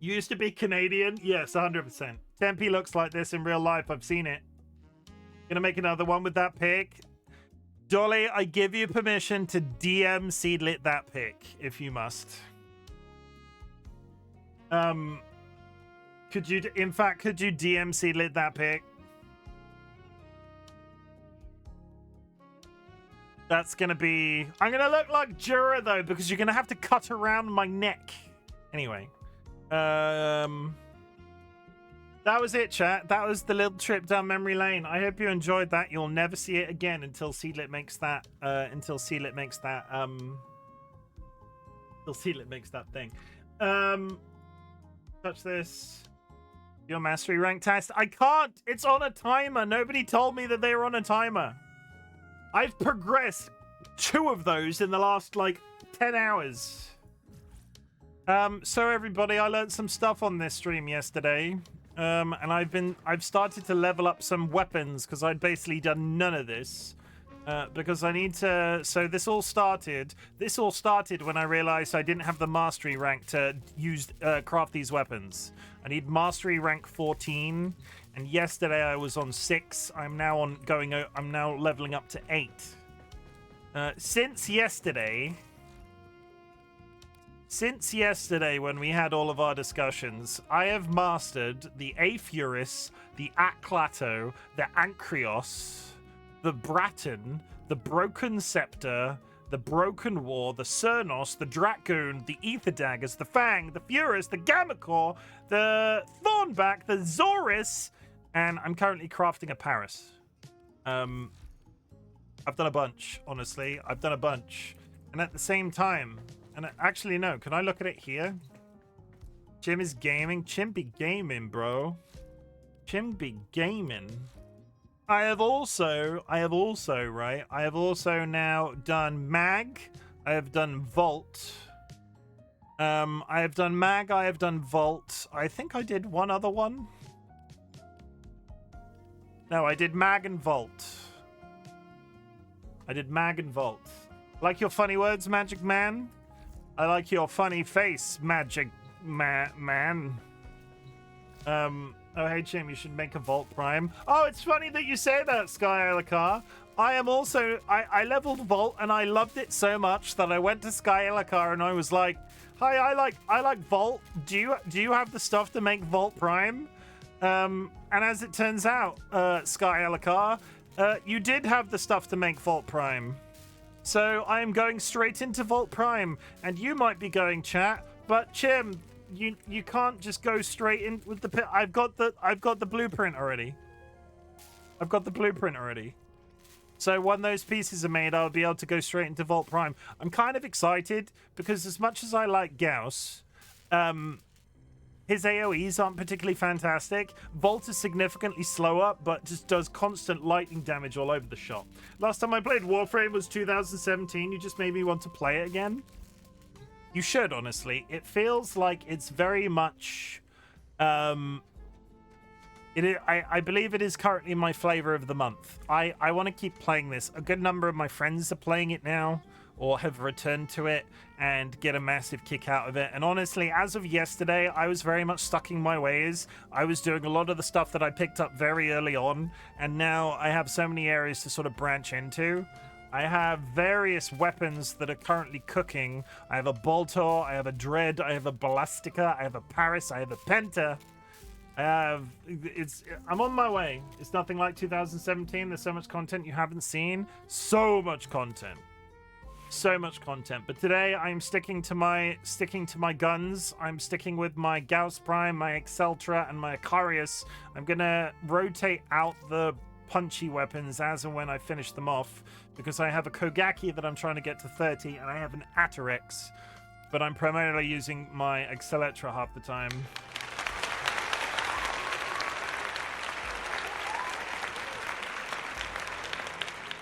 You used to be Canadian? Yes, 100%. Tempe looks like this in real life. I've seen it. Gonna make another one with that pic. Dolly, I give you permission to DM Seedlit that pic, if you must. Could you DM Seedlit that pic? That's gonna be... I'm gonna look like Jura, though, because you're gonna have to cut around my neck. Anyway. That was it, chat. That was the little trip down memory lane. I hope you enjoyed that. You'll never see it again until Seedlit makes that. Until Seedlit makes that thing. Touch this. Your mastery rank test. I can't. It's on a timer. Nobody told me that they were on a timer. I've progressed 2 of those in the last 10 hours. So everybody, I learned some stuff on this stream yesterday. And I've started to level up some weapons because I'd basically done none of this. Because I need to, so this all started when I realized I didn't have the mastery rank to craft these weapons. I need mastery rank 14, and yesterday I was on 6. I'm now leveling up to 8. Since yesterday when we had all of our discussions, I have mastered the Aephuris, the Aclato, the Ankrios, the Bratton, the Broken Scepter, the Broken War, the Cernos, the Dracoon, the Ether Daggers, the Fang, the Furus, the Gammacore, the Thornback, the Zoris, and I'm currently crafting a Paris. I've done a bunch, honestly. I've done a bunch. And at the same time, actually, no, can I look at it here? Chim is gaming. Chim be gaming, bro. Chim be gaming. I have also now done Mag. I have done Vault. I have done Mag. I have done Vault. I think I did one other one. No, I did Mag and Vault. Like your funny words, Magic Man? I like your funny face, Magic Man. Oh, hey, Chim, you should make a Vault Prime. Oh, it's funny that you say that, Sky Alakar. I am also, I leveled Vault and I loved it so much that I went to Sky Elakar and I was like, hi, I like Vault. Do you have the stuff to make Vault Prime? And as it turns out, Sky Elakar, you did have the stuff to make Vault Prime. So I am going straight into Vault Prime, and you might be going, chat, but Chim, you can't just go straight in with the pit. I've got the blueprint already. I've got the blueprint already. So when those pieces are made, I'll be able to go straight into Vault Prime. I'm kind of excited because as much as I like Gauss, his AoEs aren't particularly fantastic. Vault is significantly slower, but just does constant lightning damage all over the shop. Last time I played Warframe was 2017. You just made me want to play it again. You should, honestly. It feels like it's very much... I believe it is currently my flavor of the month. I want to keep playing this. A good number of my friends are playing it now or have returned to it and get a massive kick out of it. And honestly, as of yesterday, I was very much stuck in my ways. I was doing a lot of the stuff that I picked up very early on, and now I have so many areas to sort of branch into. I have various weapons that are currently cooking. I have a Boltor, I have a Dread, I have a Ballistica, I have a Paris, I have a Penta. I'm on my way. It's nothing like 2017. There's so much content you haven't seen. So much content. So much content. But today I'm sticking to my guns. I'm sticking with my Gauss Prime, my Exceltra, and my Icarius. I'm gonna rotate out the punchy weapons as and when I finish them off, because I have a Kogaki that I'm trying to get to 30, and I have an Atarex, but I'm primarily using my Exceltra half the time.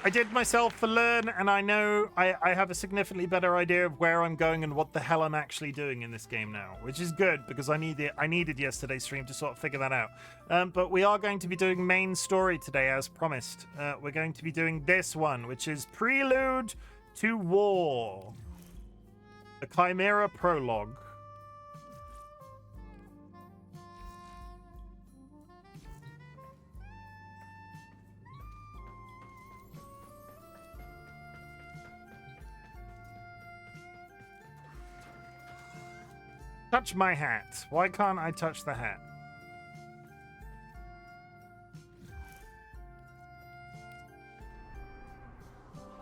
I did myself for Learn, and I know I have a significantly better idea of where I'm going and what the hell I'm actually doing in this game now, which is good because I needed yesterday's stream to sort of figure that out. But we are going to be doing main story today, as promised. We're going to be doing this one, which is Prelude to War, the Chimera Prologue. Touch my hat. Why can't I touch the hat?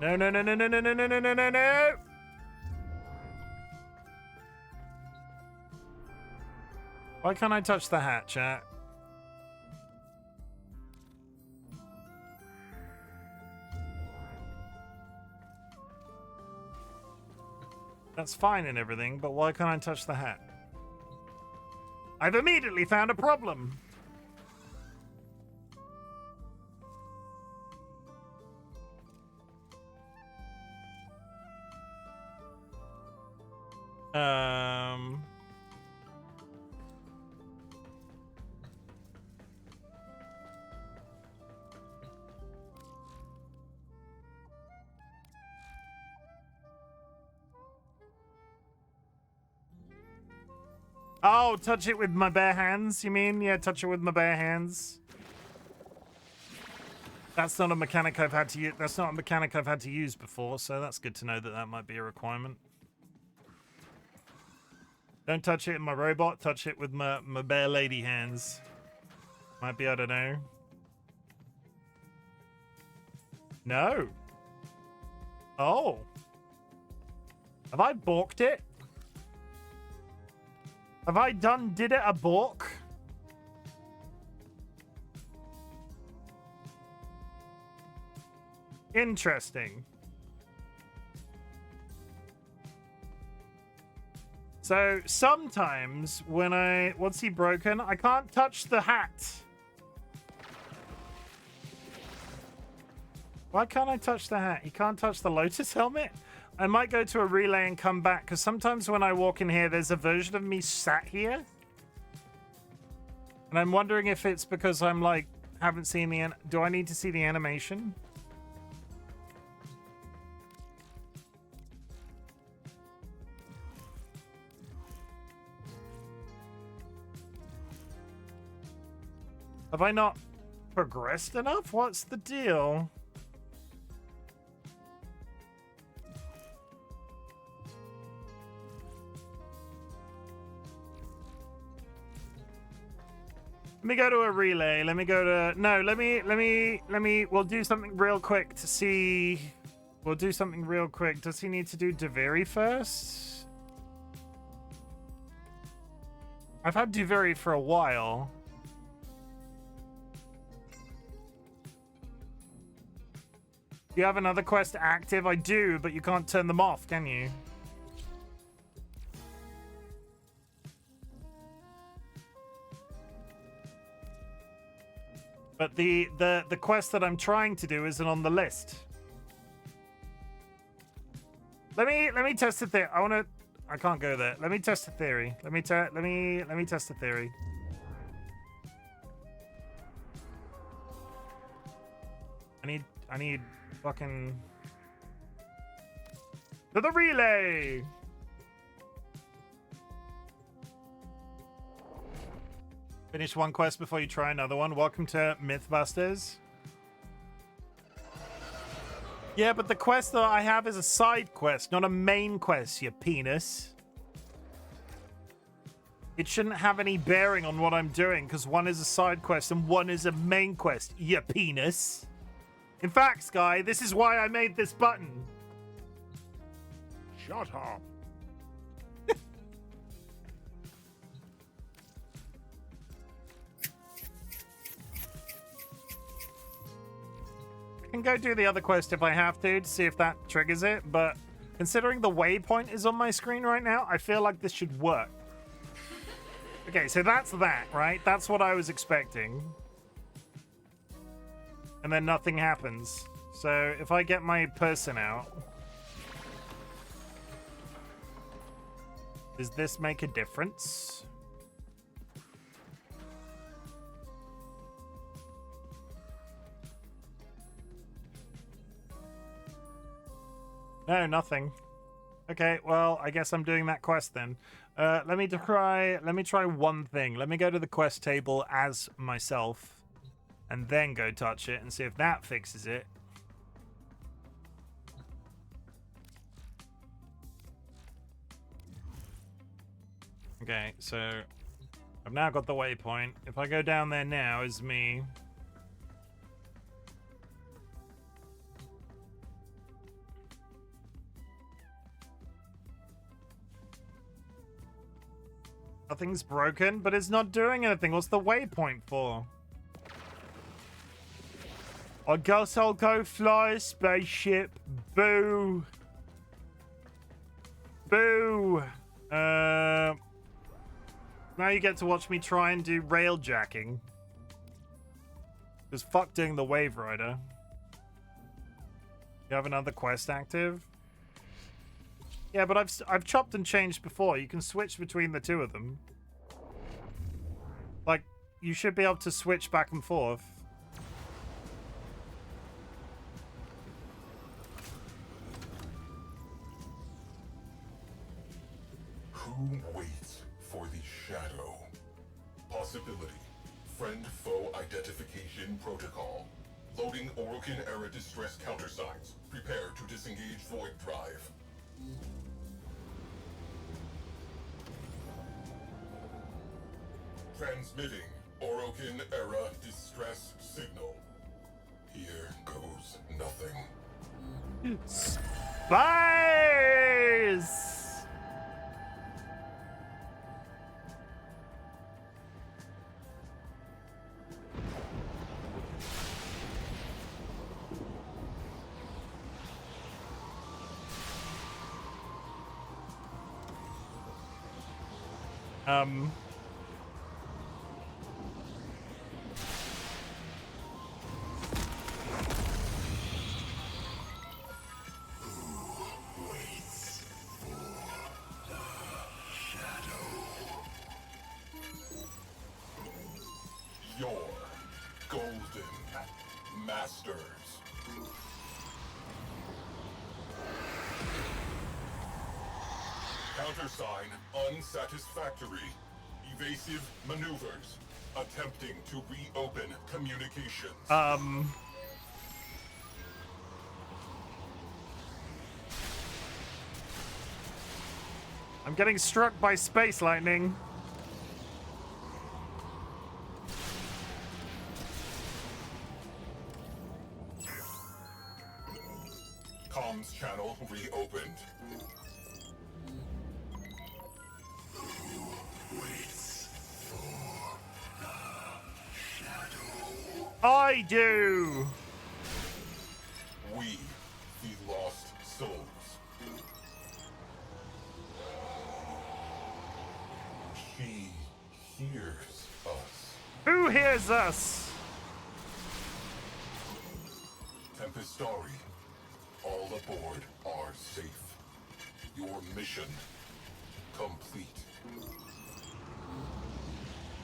No, no, no, no, no, no, no, no, no, no, no, no! Why can't I touch the hat, chat? That's fine and everything, but why can't I touch the hat? I've immediately found a problem. Oh, touch it with my bare hands, you mean? Yeah, touch it with my bare hands. That's not a mechanic I've had to use. That's not a mechanic I've had to use before, so that's good to know that that might be a requirement. Don't touch it in my robot. Touch it with my bare lady hands. Might be, I don't know. No. Oh. Have I balked it? Have I did it a balk? Interesting. So sometimes when what's he broken? I can't touch the hat. Why can't I touch the hat? You can't touch the Lotus helmet? I might go to a relay and come back, because sometimes when I walk in here, there's a version of me sat here. And I'm wondering if it's because I'm like, haven't seen the, do I need to see the animation? Have I not progressed enough? What's the deal? Let me go to a relay. Let me go to... No, let me... We'll do something real quick to see... We'll do something real quick. Does he need to do Duviri first? I've had Duviri for a while. Do you have another quest active? I do, but you can't turn them off, can you? But the quest that I'm trying to do isn't on the list. Let me test the theory. I can't go there. Let me test the theory. Let me test the theory. I need fucking to the relay. Finish one quest before you try another one. Welcome to Mythbusters. Yeah, but the quest that I have is a side quest, not a main quest, you penis. It shouldn't have any bearing on what I'm doing, because one is a side quest and one is a main quest, you penis. In fact, Sky, this is why I made this button. Shut up. I can go do the other quest if I have to see if that triggers it, but considering the waypoint is on my screen right now, I feel like this should work. Okay, so that's that, right? That's what I was expecting. And then nothing happens. So if I get my person out, does this make a difference? No, nothing. Okay, well, I guess I'm doing that quest then. Let me try one thing. Let me go to the quest table as myself and then go touch it and see if that fixes it. Okay, so I've now got the waypoint. If I go down there now as me, nothing's broken, but it's not doing anything. What's the waypoint for? I guess I'll go fly a spaceship. Boo. Boo. Now you get to watch me try and do railjacking. Because fuck doing the Wave Rider. You have another quest active? Yeah, but I've chopped and changed before. You can switch between the two of them. Like, you should be able to switch back and forth. Who waits for the shadow? Possibility. Friend-foe identification protocol. Loading Orokin-era distress countersigns. Prepare to disengage void drive. Transmitting Orokin-era distress signal. Here goes nothing. Spies! Your golden masters. Countersign unsatisfactory. Evasive maneuvers. Attempting to reopen communications. I'm getting struck by space lightning. I do. We, the lost souls. She hears us. Who hears us? Tempestari, all aboard are safe. Your mission complete.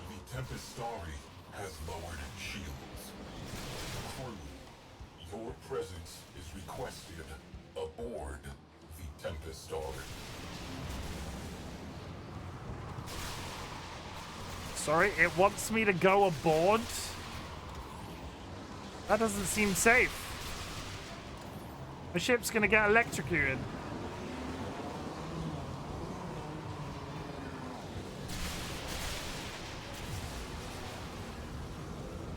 The Tempestari has lowered shields. Crew, your presence is requested aboard the Tempestari. Sorry, it wants me to go aboard? That doesn't seem safe. The ship's gonna get electrocuted.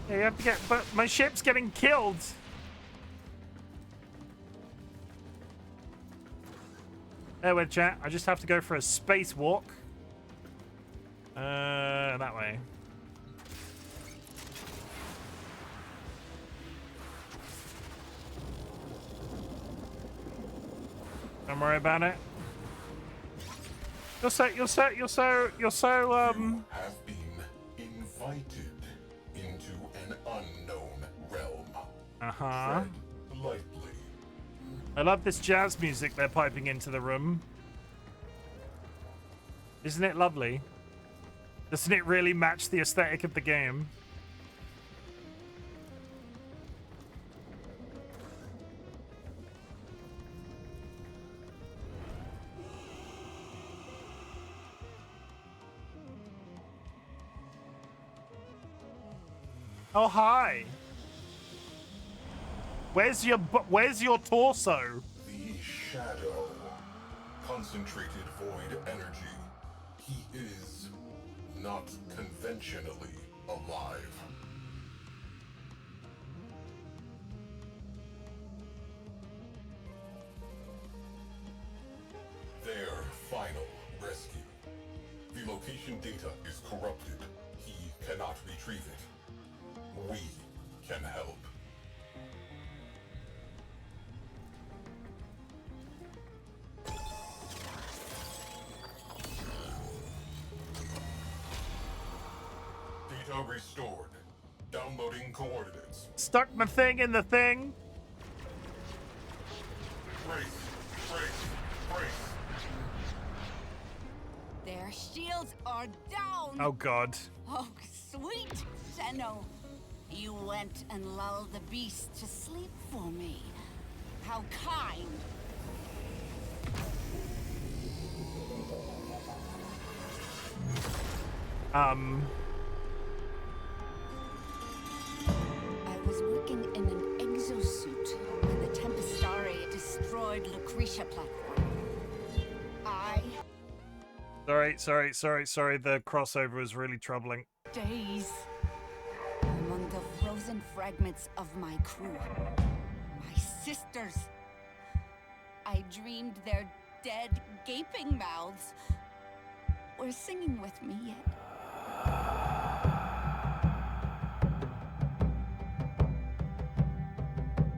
Yeah, you have to get, but my ship's getting killed. There with chat. I just have to go for a spacewalk. That way. Don't worry about it. You're so You have been invited into an unknown realm. Uh-huh. Tread lightly. I love this jazz music they're piping into the room. Isn't it lovely? Doesn't it really match the aesthetic of the game? Oh, hi. Where's your torso? The shadow. Concentrated void energy. He is not conventionally alive. Their final rescue. The location data is corrupted. He cannot retrieve it. We can help. Data restored. Downloading coordinates. Stuck my thing in the thing. Brace, brace, brace. Their shields are down. Oh, God. Oh, sweet Zeno. You went and lulled the beast to sleep for me. How kind. I was working in an exosuit when the Tempestari destroyed Lucretia platform. Sorry. The crossover was really troubling. Days among the frozen fragments of my crew, my sisters. I dreamed their dead, gaping mouths were singing with me yet.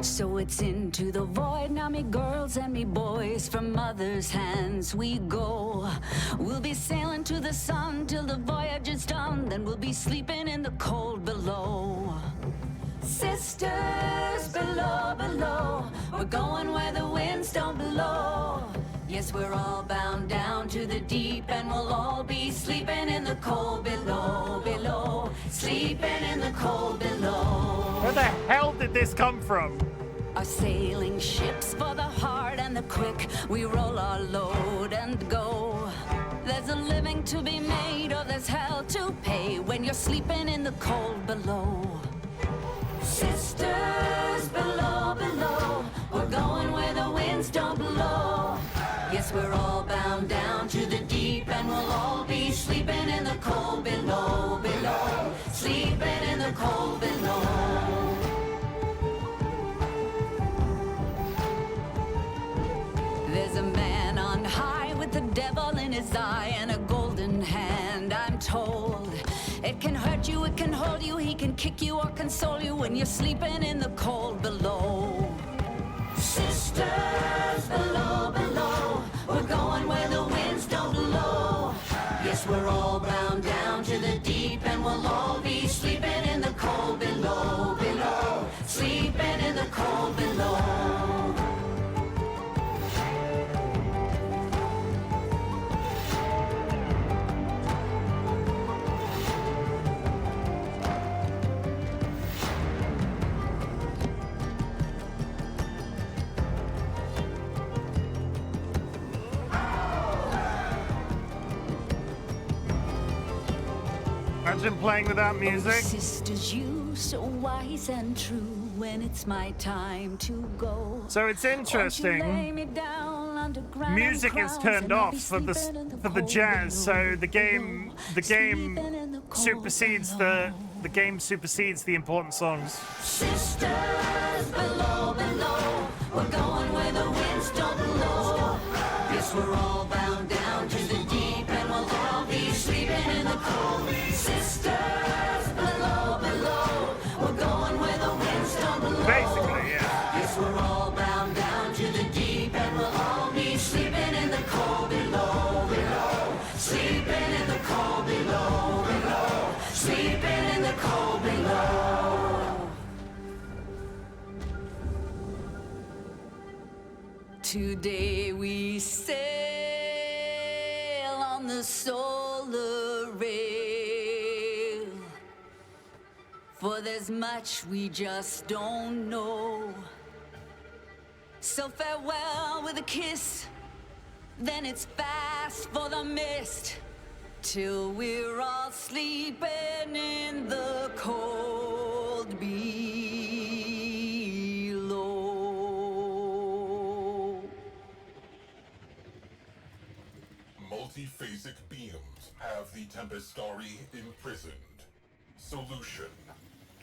So it's into the void now, me girls and me boys. From mother's hands we go. We'll be sailing to the sun till the voyage is done. Then we'll be sleeping in the cold below. Sisters below, below. We're going where the winds don't blow. Yes, we're all bound down to the deep, and we'll all be sleeping in the cold below, below. Sleeping in the cold below. Where the hell did this come from? Our sailing ships for the hard and the quick. We roll our load and go. There's a living to be made, or there's hell to pay when you're sleeping in the cold below. Sisters below, below. We're going where the winds don't blow. Yes, we're all bound down to the deep, and we'll all be sleeping in the cold below, below. Sleeping in the cold below. There's a man on high with the devil in his eye and a golden hand, I'm told. It can hurt hurt you, it can hold you, he can kick you or console you when you're sleeping in the cold below. Sisters below, below, we're going where the winds don't blow. Yes, we're all bound down to the deep, and we'll all be sleeping in the cold below, below, sleeping in the cold below. Imagine playing without music. Oh, sisters, you so wise and true. When it's my time to go. So it's interesting. Music is turned off for the jazz, so the game supersedes the important songs. Sisters below, below, we're going where the winds don't blow. Yes, we're all bound down to the deep, and we'll all be sleeping in the cold. Sisters below, below, we're going where the winds don't blow. Basically, yeah. Yes, we're all bound down to the deep, and we'll all be sleeping in the cold below, below. Sleeping in the cold below, below. Sleeping in the cold below. Today we sail on the solar rail, for there's much we just don't know. So farewell with a kiss, then it's fast for the mist, till we're all sleeping in the cold below. Multiphasic beams have the Tempestari imprisoned. Solution: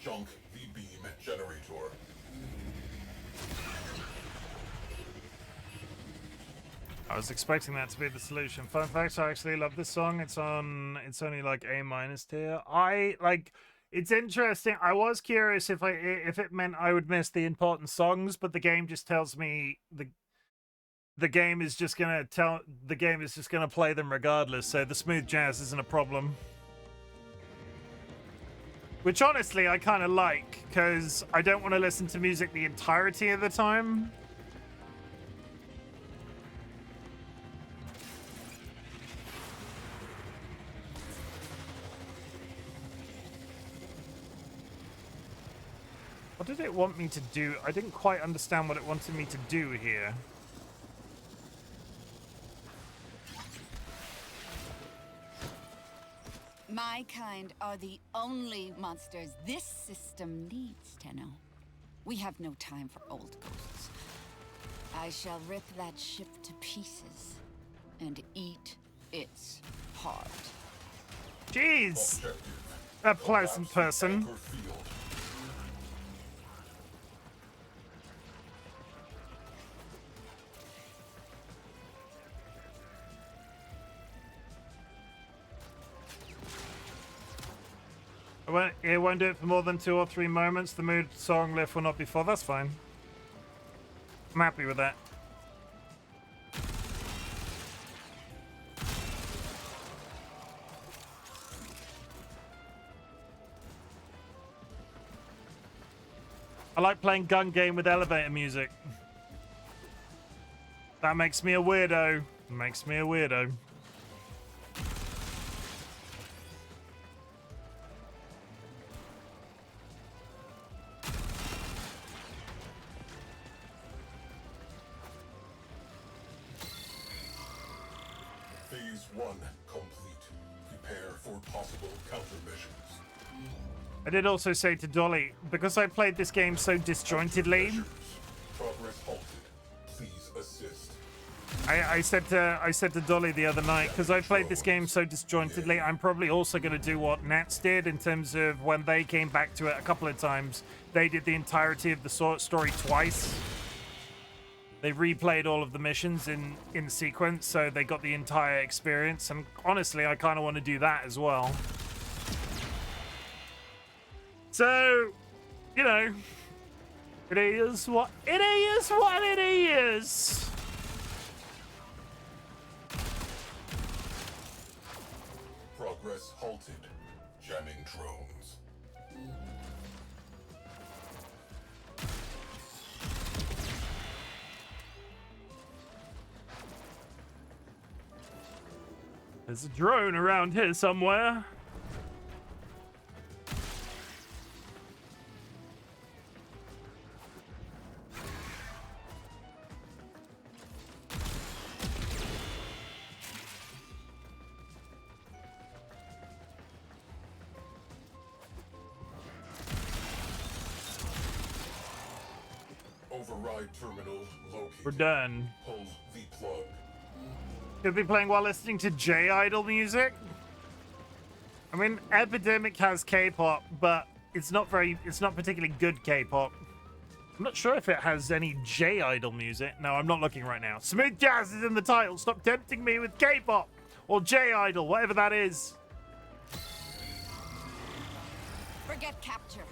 junk the beam generator. I was expecting that to be the solution. Fun fact, I actually love this song. It's only like A- tier. It's interesting. I was curious if it meant I would miss the important songs, but the game just tells me the game is just gonna play them regardless, so the smooth jazz isn't a problem. Which honestly I kinda like, because I don't want to listen to music the entirety of the time. What did it want me to do? I didn't quite understand what it wanted me to do here. My kind are the only monsters this system needs, Tenno. We have no time for old ghosts. I shall rip that ship to pieces and eat its heart. Jeez! Objective: A pleasant collapse person. anchor field. It won't do it for more than 2 or 3 moments. The mood song lift will not be full. That's fine. I'm happy with that. I like playing gun game with elevator music. That makes me a weirdo. Makes me a weirdo. Phase 1 complete. Prepare for possible countermeasures. I did also say to Dolly, because I played this game so disjointedly, Measures. Progress halted. Please assist. I said to Dolly the other night, because I played this game so disjointedly, I'm probably also going to do what Nats did in terms of when they came back to it a couple of times. They did the entirety of the story twice. They replayed all of the missions in sequence, so they got the entire experience. And honestly, I kind of want to do that as well. So, you know, it is what it is. What it is. Progress halted. Jamming drones. There's a drone around here somewhere. Override terminal located. We're done. Pull the plug. Could be playing while listening to J-Idol music. I mean, Epidemic has K-pop, but it's not particularly good K-pop. I'm not sure if it has any J-Idol music. No, I'm not looking right now. Smooth Jazz is in the title. Stop tempting me with K-pop or J-Idol, whatever that is. Forget capture.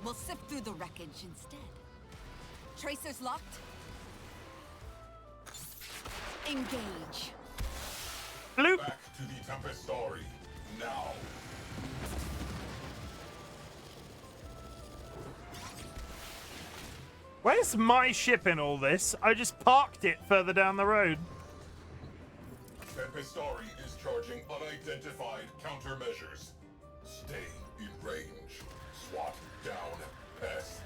We'll sift through the wreckage instead. Tracers locked. Engage. Bloop. Back to the Tempestari. Now. Where's my ship in all this? I just parked it further down the road. Tempestari is charging unidentified countermeasures. Stay in range. SWAT down pests.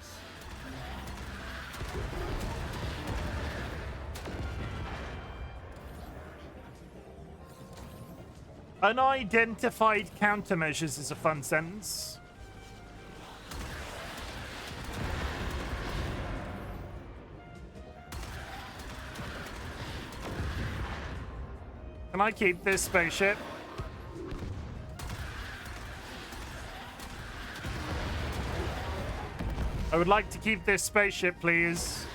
Unidentified countermeasures is a fun sentence. Can I keep this spaceship? I would like to keep this spaceship, please.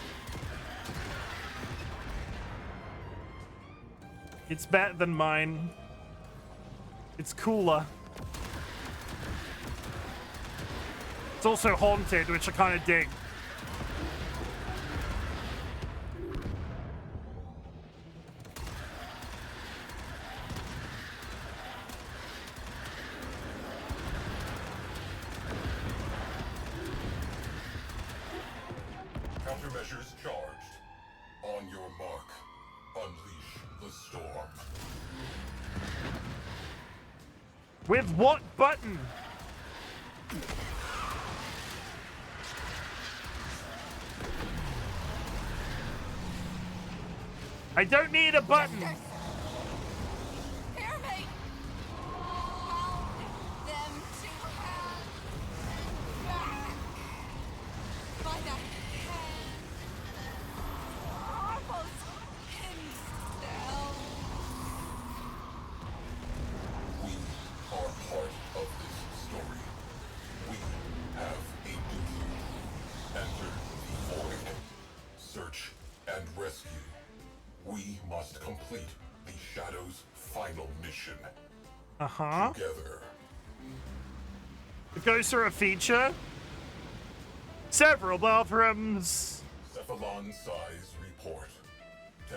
It's better than mine. It's cooler. It's also haunted, which I kind of dig. Countermeasures charged. On your mark. Unleash the storm. With what button? I don't need a button. Hear me. Help them to have back by the hand. Almost himself. We are part of this story. We have a duty. Enter the void. Search and rescue. We must complete the Shadow's final mission. Uh-huh. Together. The ghosts are a feature. Several bathrooms. Cephalon size report.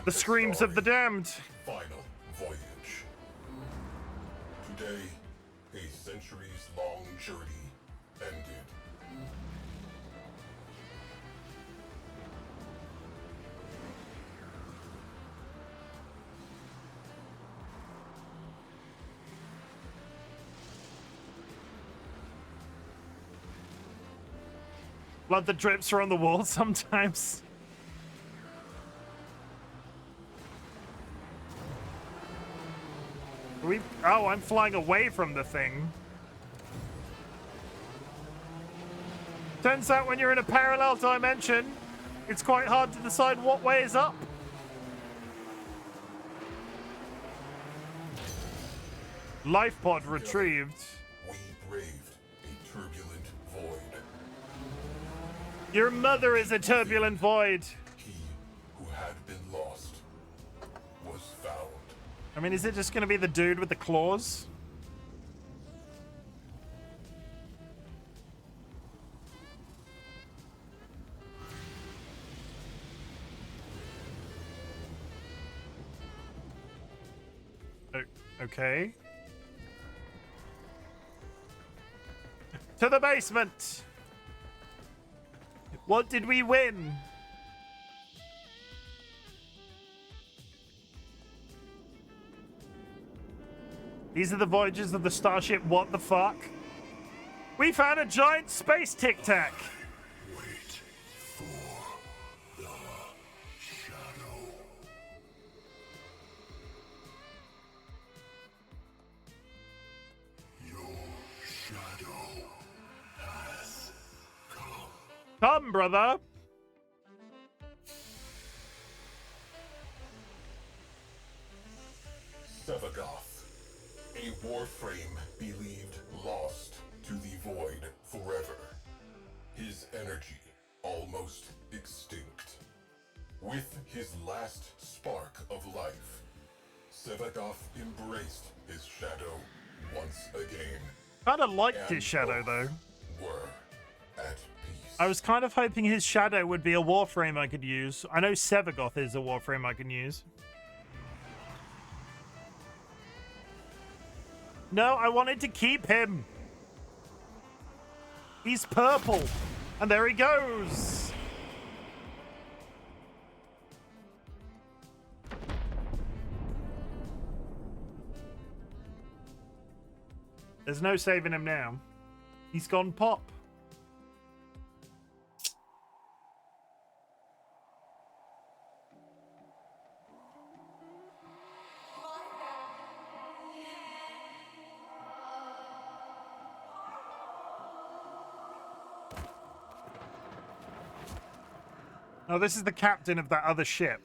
The screams of the damned. Final voyage. Today, a centuries-long journey ended. Blood that drips are on the wall sometimes. Oh, I'm flying away from the thing. Turns out when you're in a parallel dimension, it's quite hard to decide what way is up. Life pod retrieved. We braved a turbulent void. Your mother is a turbulent void. He who had been lost was found. I mean, is it just going to be the dude with the claws? Okay. To the basement. What did we win? These are the voyages of the starship. What the fuck? We found a giant space tic tac. Wait for the shadow. Your shadow has come. Come, brother. Sevagoth, a Warframe believed lost to the void forever. His energy almost extinct. With his last spark of life, Sevagoth embraced his shadow once again. Kind of liked and his shadow, both though. Were at peace. I was kind of hoping his shadow would be a Warframe I could use. I know Sevagoth is a Warframe I can use. No, I wanted to keep him. He's purple. And there he goes. There's no saving him now. He's gone pop. Oh, this is the captain of that other ship.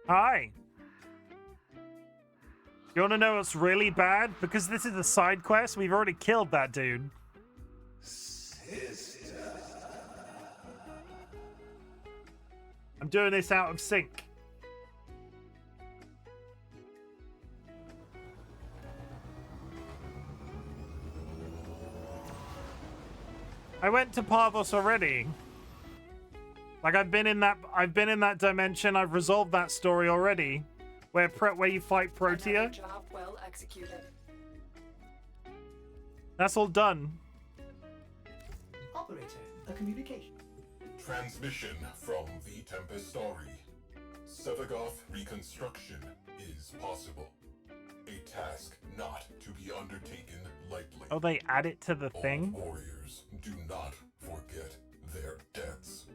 Hi. You want to know what's really bad? Because this is a side quest, we've already killed that dude. I'm doing this out of sync. I went to Parvos already. Like I've been in that dimension. I've resolved that story already, where you fight Protea. Job well executed. That's all done. Operator, a communication. Transmission from the Tempest story. Sevagoth reconstruction is possible. A task not to be undertaken lightly. Oh, they add it to the thing? All warriors do not forget their debts.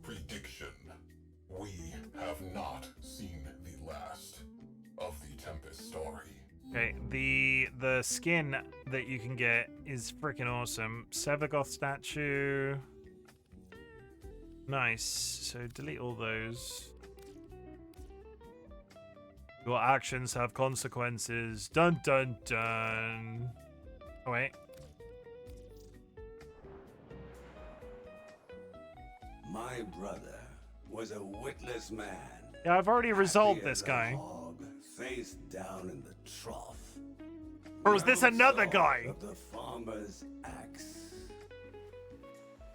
Prediction. We have not seen the last of the Tempest story. Okay, the skin that you can get is freaking awesome. Sevagoth statue. Nice. So delete all those. Your actions have consequences. Dun dun dun. Oh wait. My brother was a witless man. Yeah, I've already resolved Happy this as a guy. hog, face down in the trough. Or is this No another sword guy? of the farmer's axe.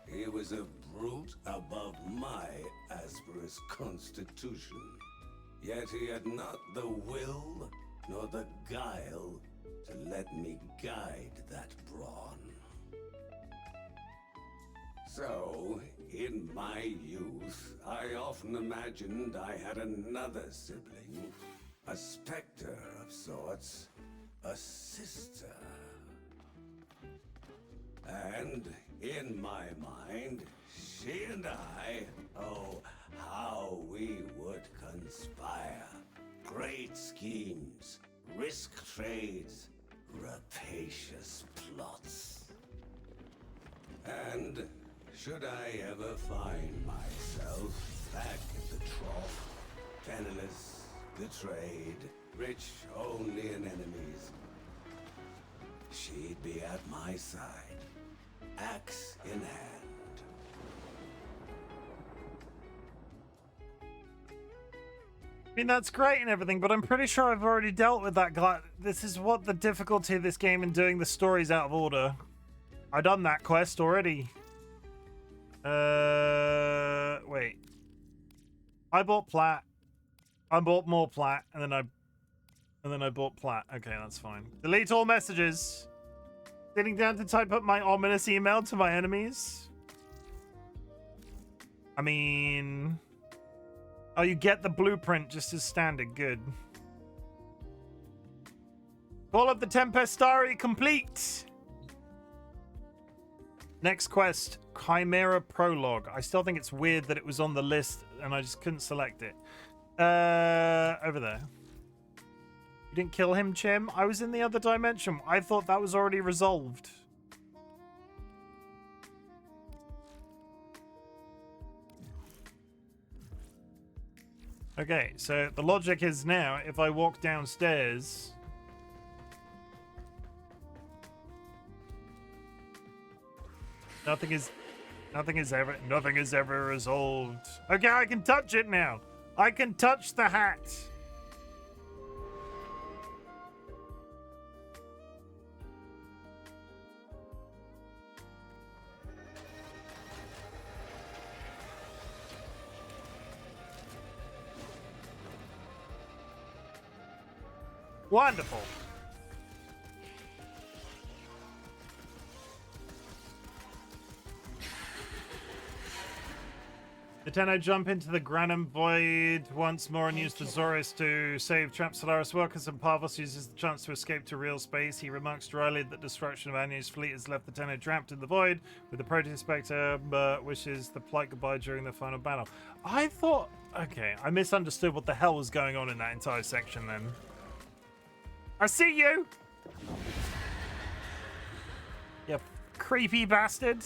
He was a brute above my Asper's constitution. Yet he had not the will nor the guile to let me guide that brawn. So, in my youth, I often imagined I had another sibling, a specter of sorts, a sister. And in my mind, she and I, oh, how we would conspire. Great schemes, risk trades, rapacious plots. And should I ever find myself back at the trough, penniless, betrayed, rich only in enemies, she'd be at my side, axe in hand. I mean, that's great and everything, but I'm pretty sure I've already dealt with that guy. This is what the difficulty of this game in doing the stories out of order. I done that quest already. Wait. I bought plat. I bought more plat, and then I bought plat. Okay, that's fine. Delete all messages. Sitting down to type up my ominous email to my enemies. I mean, oh, you get the blueprint just as standard. Good. Call of the Tempestari complete. Next quest, Chimera Prologue. I still think it's weird that it was on the list and I just couldn't select it. Over there. You didn't kill him, Chim? I was in the other dimension. I thought that was already resolved. Okay, so the logic is now, if I walk downstairs... Nothing is ever resolved. Okay, I can touch it now. I can touch the hat. Wonderful. The Tenno jump into the Granum Void once more and use the Zorus to save trapped Solaris workers, and Parvos uses the chance to escape to real space. He remarks dryly that destruction of Anya's fleet has left the Tenno trapped in the Void with the Proteus Spectre, but wishes the polite goodbye during the final battle. I thought... Okay, I misunderstood what the hell was going on in that entire section then. I see you! You creepy bastard.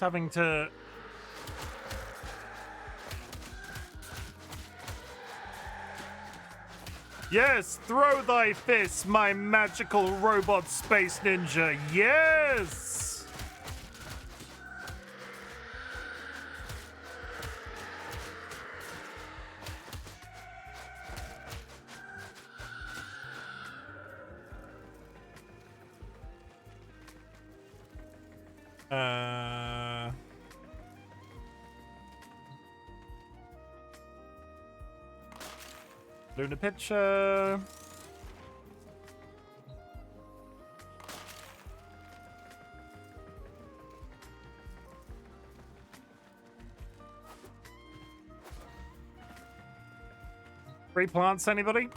Having to yes, throw thy fists, my magical robot space ninja. Yes. Luna picture. Free plants, anybody?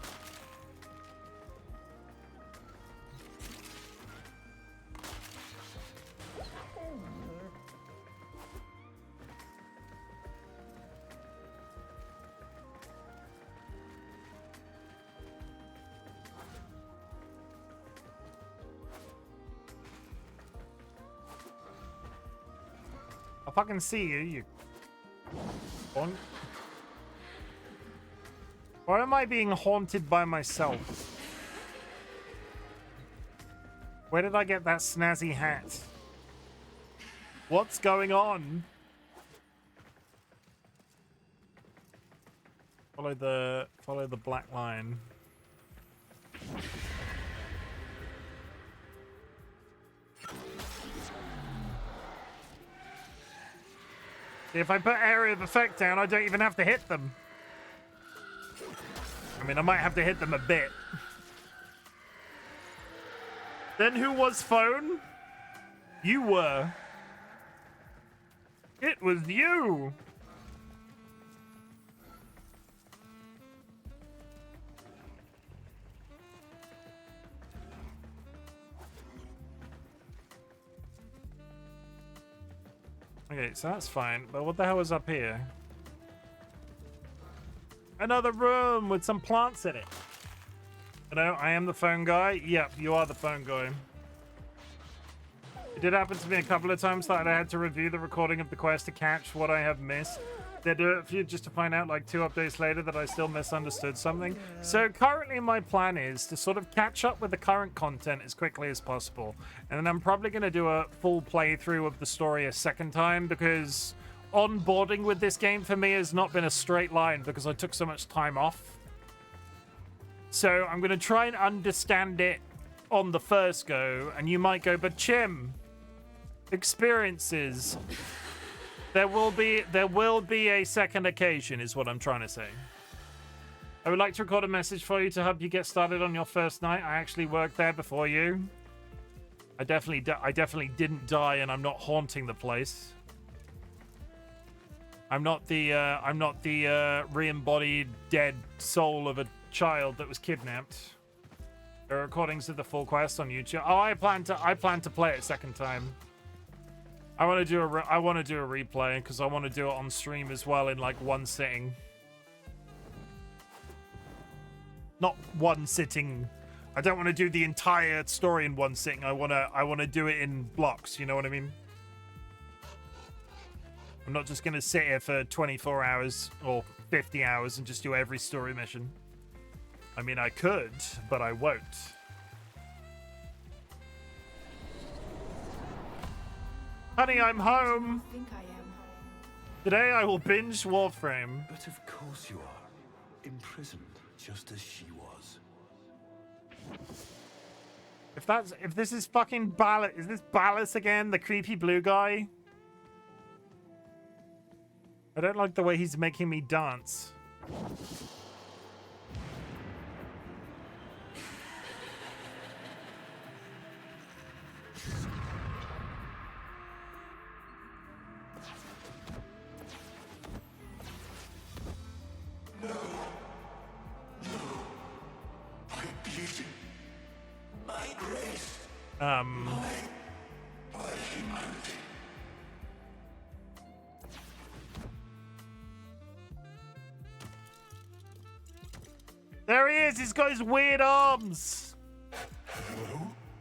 I fucking see you, you... Why am I being haunted by myself? Where did I get that snazzy hat? What's going on? Follow the black line. If I put area of effect down, I don't even have to hit them. I mean, I might have to hit them a bit. Then who was phone? You were. It was you! Okay, so that's fine, but what the hell is up here? Another room with some plants in it. Hello, I am the phone guy. Yep, you are the phone guy. It did happen to me a couple of times that I had to review the recording of the quest to catch what I have missed. They do it for you just to find out like 2 updates later that I still misunderstood something. So currently my plan is to sort of catch up with the current content as quickly as possible. And then I'm probably going to do a full playthrough of the story a second time, because onboarding with this game for me has not been a straight line because I took so much time off. So I'm going to try and understand it on the first go, and you might go, but Chim, experiences. There will be a second occasion, is what I'm trying to say. I would like to record a message for you to help you get started on your first night. I actually worked there before you. I definitely didn't die, and I'm not haunting the place. I'm not the re-embodied dead soul of a child that was kidnapped. There are recordings of the full quest on YouTube. Oh, I plan to play it a second time. I want to do a replay because I want to do it on stream as well in like one sitting. Not one sitting. I don't want to do the entire story in one sitting. I want to do it in blocks, you know what I mean? I'm not just going to sit here for 24 hours or 50 hours and just do every story mission. I mean, I could, but I won't. Honey, I'm home. Today I will binge Warframe. But of course you are. Imprisoned, just as she was. If this is fucking Ballas, is this Ballas again? The creepy blue guy? I don't like the way he's making me dance. There he is. He's got his weird arms.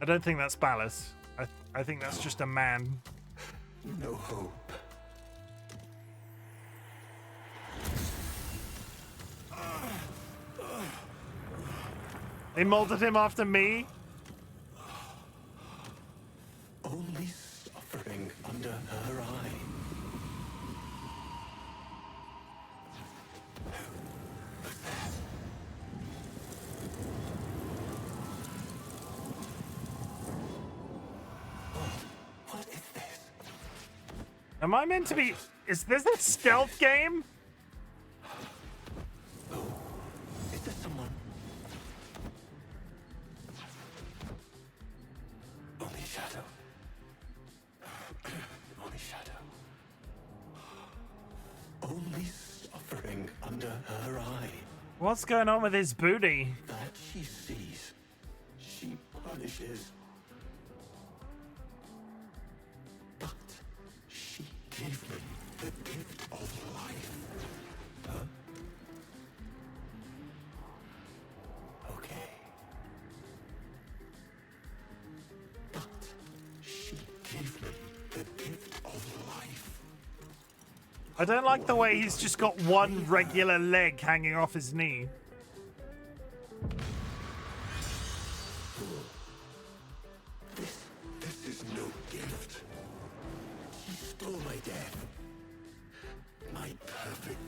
I don't think that's Ballas. I think that's just a man. No hope. They molded him after me. Only suffering under her eye. What is this? Am I meant to be... Is this a stealth game? Is there someone? Only shadow. Only shadow. Only suffering under her eye. What's going on with his booty? That she sees, she punishes. But she gave me the gift of life. Huh? Okay. But she gave me the gift of life. I don't like the way he's just got one regular leg hanging off his knee. This is no gift. She stole my death. My perfect.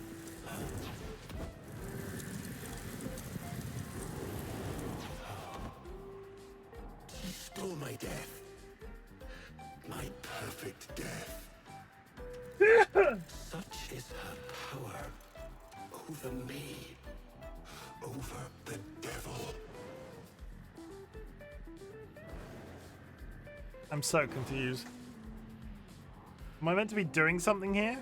She stole my death. My perfect death. Such is her power over me, over the devil. I'm so confused. Am I meant to be doing something here?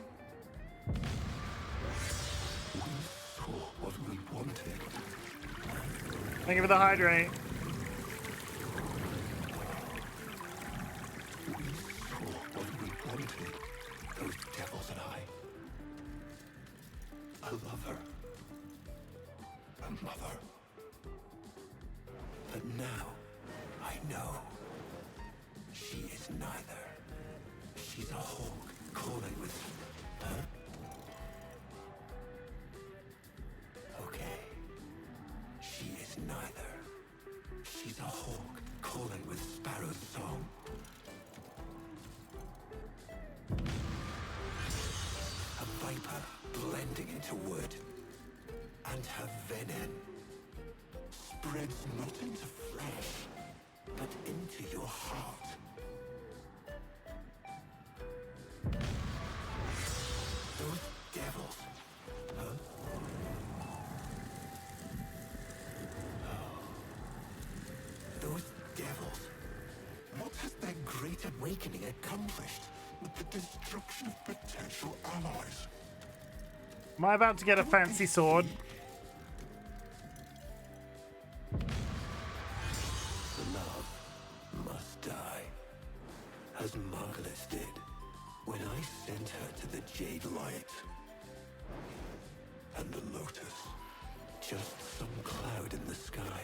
We saw what we wanted. Thank you for the hydrate. We saw what we wanted. Those devils and I. A lover. A mother. But now, I know. She is neither. She's a hawk calling with... Huh? Okay. She is neither. She's a hawk calling with sparrow's song. A viper blending into wood. And her venom spreads not into flesh, but into your heart. Those devils, huh? Those devils. What has their great awakening accomplished with the destruction of potential allies? Am I about to get a fancy sword? Love must die, as Margulis did when I sent her to the Jade Light. And the Lotus, just some cloud in the sky,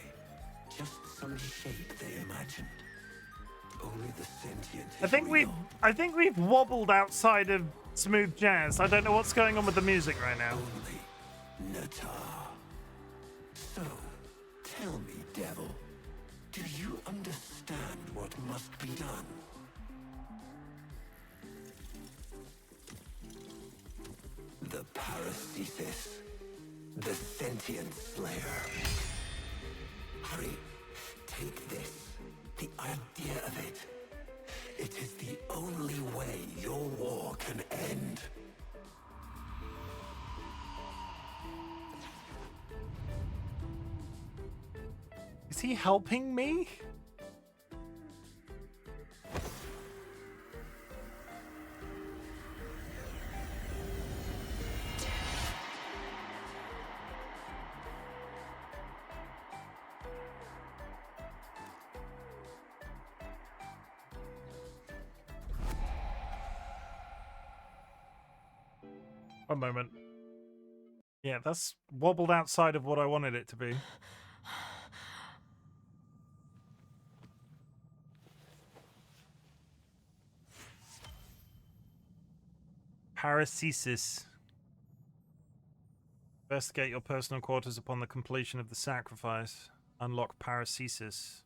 just some shape they imagined. Only the sentient is real. I think we've wobbled outside of smooth jazz. I don't know what's going on with the music right now. Only Natar. So, tell me, devil, do you understand what must be done? The Paracesis, the sentient slayer. Hurry, take this, the idea of it. It is the only way your war can end. Is he helping me? One moment. Yeah, that's wobbled outside of what I wanted it to be. Paracesis. Investigate your personal quarters upon the completion of the sacrifice. Unlock Paracesis.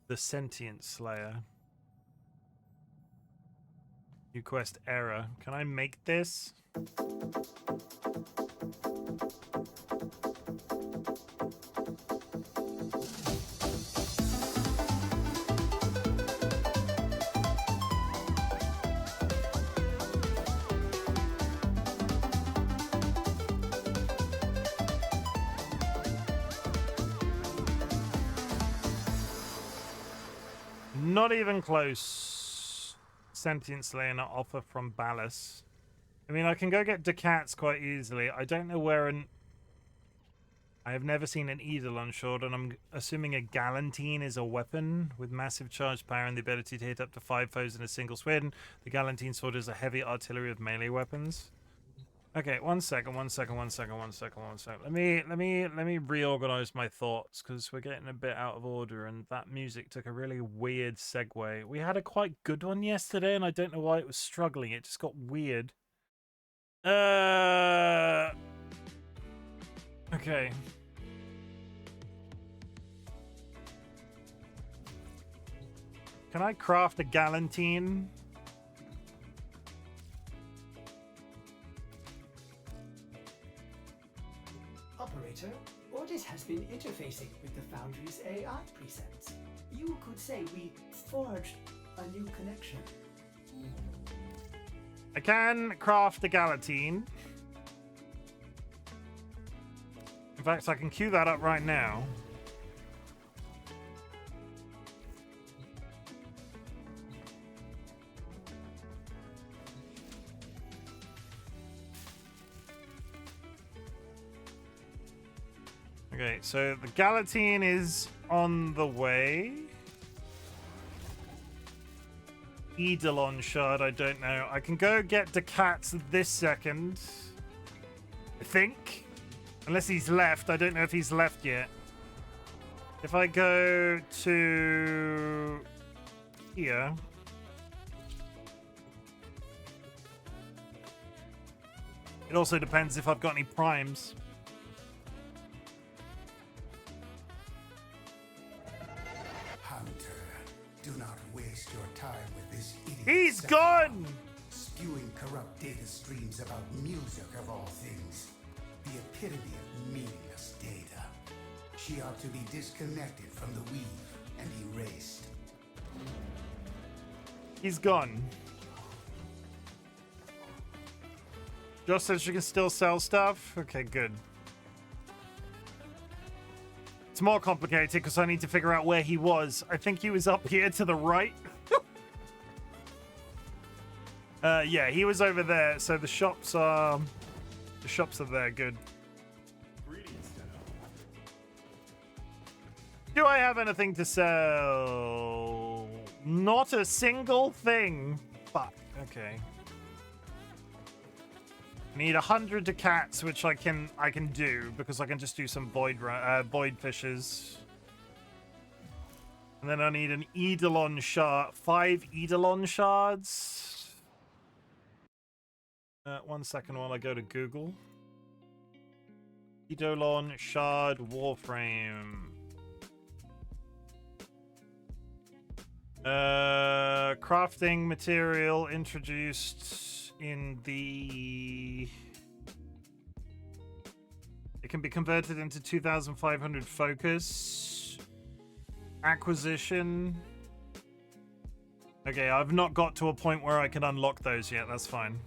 The Sentient Slayer. New quest error. Can I make this? Not even close. Sentient Slayer not offer from Ballas. I mean, I can go get Decats quite easily. I don't know where an... I have never seen an Eidolon sword, and I'm assuming a Galantine is a weapon with massive charge power and the ability to hit up to 5 foes in a single swing. The Galantine sword is a heavy artillery of melee weapons. Okay, one second. Let me reorganize my thoughts, because we're getting a bit out of order, and that music took a really weird segue. We had a quite good one yesterday, and I don't know why it was struggling. It just got weird. Okay. Can I craft a Galantine? Operator, Ordis has been interfacing with the Foundry's AI presets. You could say we forged a new connection. I can craft a Galantine. In fact, I can queue that up right now. Okay, so the Galatine is on the way. Eidolon shard, I don't know. I can go get Decats this second. I think. Unless he's left. I don't know if he's left yet. If I go to here. It also depends if I've got any primes. Do not waste your time with this idiot. He's gone! Spewing corrupt data streams about music of all things. The epitome of meaningless data. She ought to be disconnected from the weave and erased. He's gone. Josh says she can still sell stuff? Okay, good. It's more complicated because I need to figure out where he was. I think he was up here to the right. Yeah, he was over there. So the shops are there. Good. Do I have anything to sell? Not a single thing. Fuck. Okay. I need 100 Decats, which I can do because I can just do some void fishes. And then I need an Eidolon shard, 5 Eidolon shards. 1 second while I go to Google. Eidolon shard Warframe. Crafting material introduced in the... It can be converted into 2,500 focus. Acquisition. Okay, I've not got to a point where I can unlock those yet. That's fine.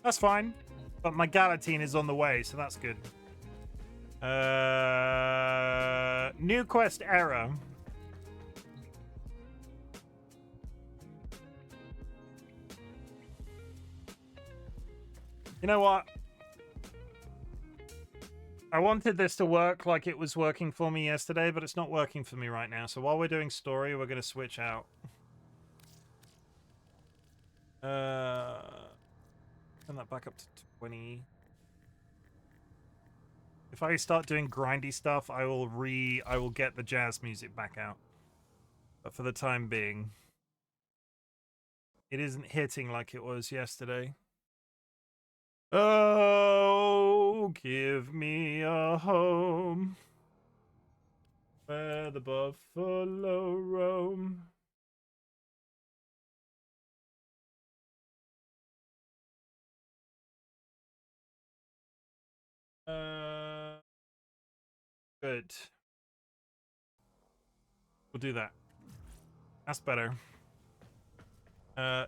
That's fine. But my Galatine is on the way, so that's good. New quest error. You know what? I wanted this to work like it was working for me yesterday, but it's not working for me right now. So while we're doing story, we're going to switch out. Turn that back up to 20. If I start doing grindy stuff, I will get the jazz music back out. But for the time being, it isn't hitting like it was yesterday. Oh, give me a home where the buffalo roam. Good. We'll do that. That's better.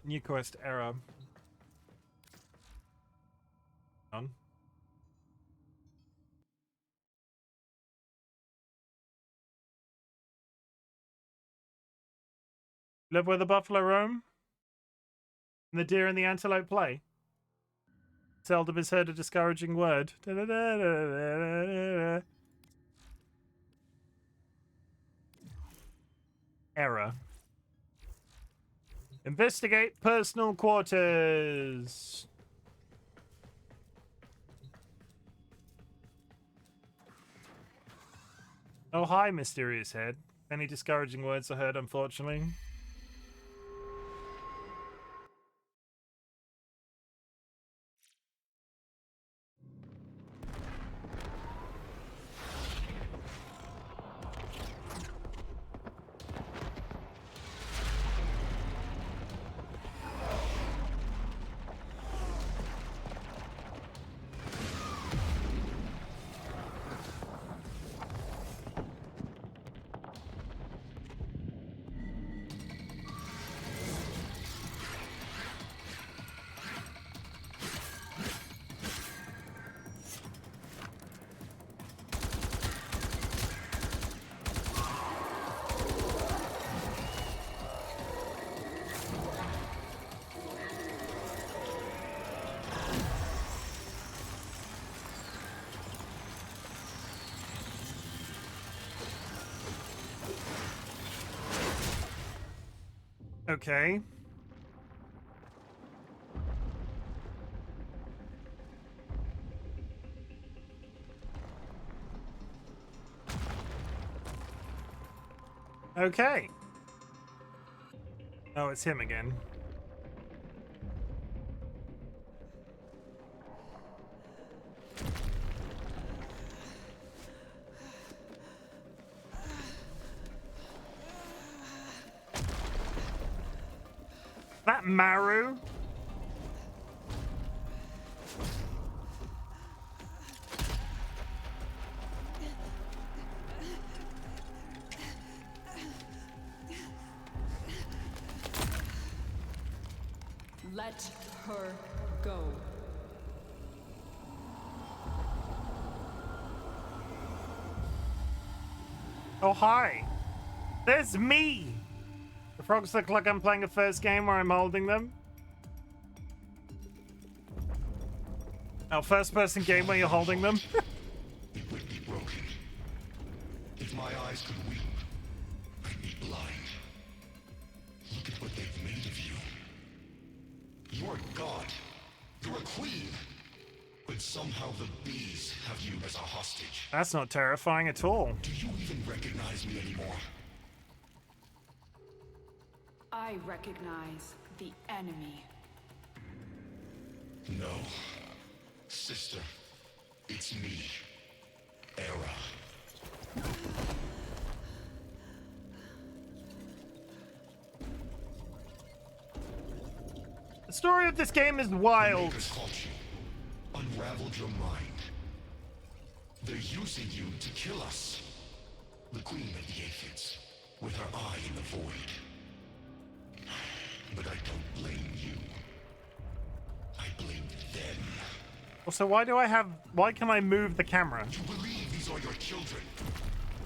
New quest error. On. Live where the buffalo roam? And the deer and the antelope play? Seldom is heard a discouraging word. Error. Investigate personal quarters. Oh, hi, mysterious head. Any discouraging words I heard, unfortunately? Okay. Okay. Oh, it's him again. That Maru? Let her go. Oh, hi. There's me. The frogs look like I'm playing a first game where I'm holding them. Oh, first person game where you're holding them. It would be broken. If my eyes could weep, I'd be blind. Look at what they've made of you. You're a god. You're a queen. But somehow the bees have you as a hostage. That's not terrifying at all. Do you even recognize me anymore? I recognize the enemy. No. Sister, it's me. Era. The story of this game is wild. Makers caught you. Unraveled your mind. They're using you to kill us. The queen of the aphids, with her eye in the void. But I don't blame you. I blame them. Also, why can I move the camera? You believe these are your children.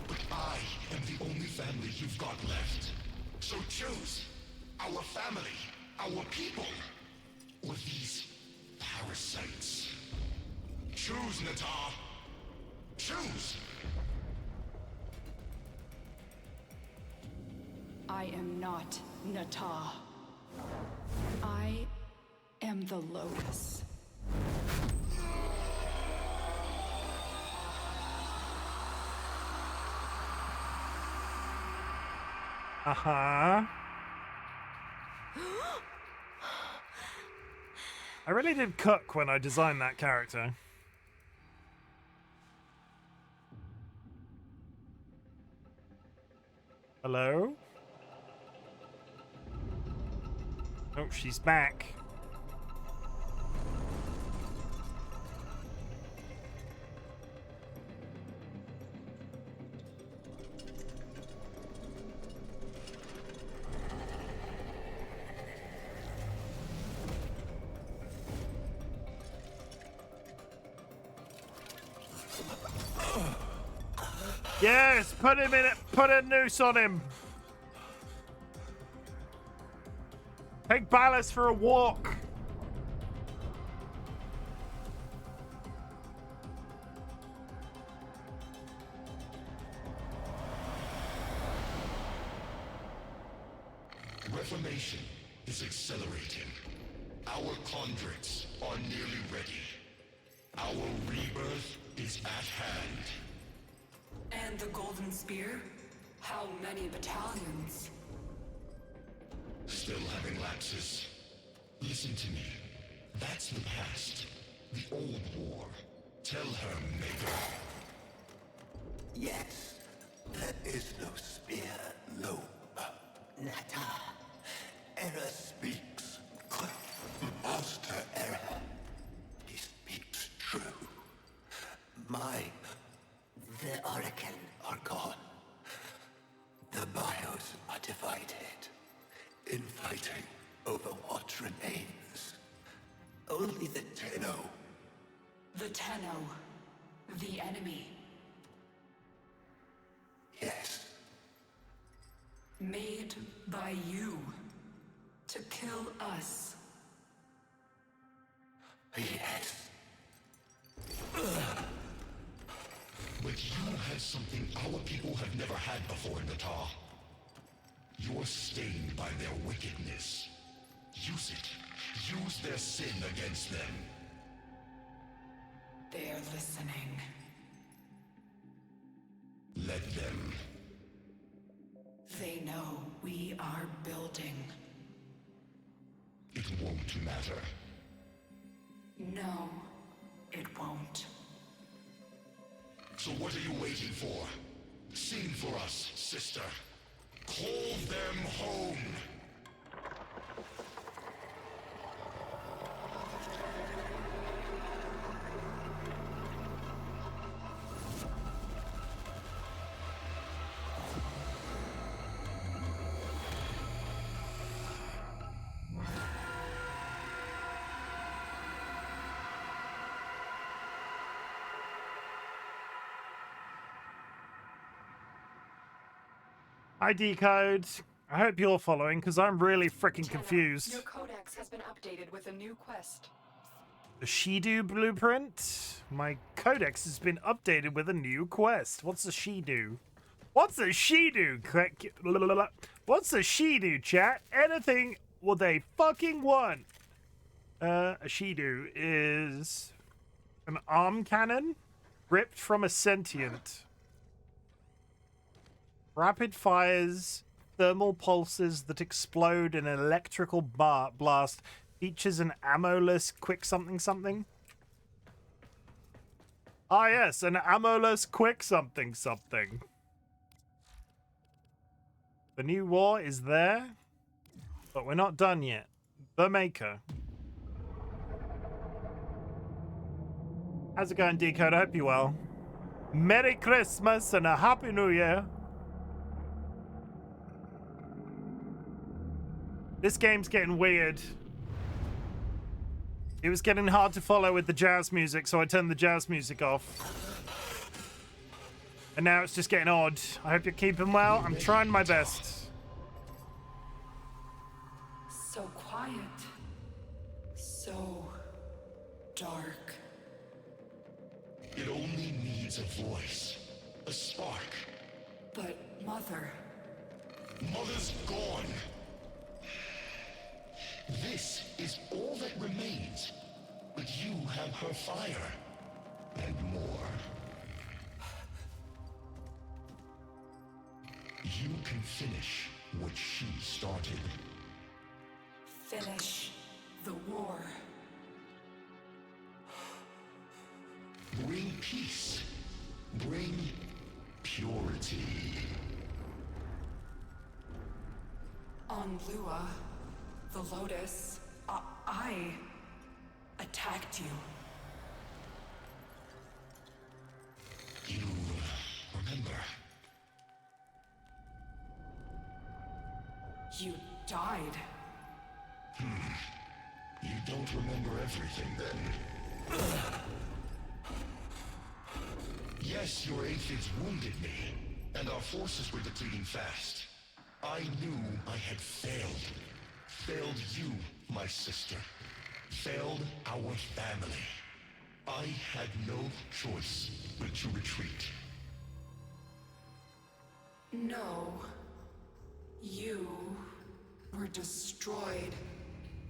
But I am the only family you've got left. So choose our family, our people, or these parasites. Choose, Natar. Choose. I am not Natar. I am the Lotus. Uh-huh. I really did cook when I designed that character. Hello? Oh, she's back. Yes, put him in it. Put a noose on him. Take Ballas for a walk. Reformation is accelerating. Our conduits are nearly ready. Our rebirth is at hand. And the Golden Spear? How many battalions? Still having lapses. Listen to me. That's the past. The old war. Tell her, Maker. Yes, there is no spear, no. Nata. Era speaks. Master Era. He speaks true. The Oracle are gone. The bios are divided. Infighting over what remains. Only the Tenno. The Tenno. The enemy. Yes. Made by you. To kill us. Yes. But you had something our people have never had before, Natar. You're stained by their wickedness. Use it. Use their sin against them. They're listening. Let them. They know we are building. It won't matter. No, it won't. So what are you waiting for? Sing for us, sister. Call them home. Hi, Decode. I hope you're following, because I'm really freaking confused. Your codex has been updated with a new quest. The Shidu blueprint? My codex has been updated with a new quest. What's a Shidu? What's a Shidu? What's a Shidu, chat? Anything what they fucking want. A Shidu is an arm cannon ripped from a sentient. Rapid fires, thermal pulses that explode in an electrical blast. Features an ammoless quick something something. Ah yes, an ammoless quick something something. The new war is there, but we're not done yet. The Maker. How's it going, Decode? I hope you're well. Merry Christmas and a Happy New Year. This game's getting weird. It was getting hard to follow with the jazz music, so I turned the jazz music off. And now it's just getting odd. I hope you're keeping well. I'm trying my best. So quiet. So dark. It only needs a voice. A spark. But Mother... Mother's gone. This is all that remains. But you have her fire. And more. You can finish what she started. Finish the war. Bring peace. Bring purity. On Lua, the Lotus, I attacked you. You remember? You died. You don't remember everything then. Yes, your aphids wounded me, and our forces were depleting fast. I knew I had failed. Failed you, my sister. Failed our family. I had no choice but to retreat. No. You were destroyed.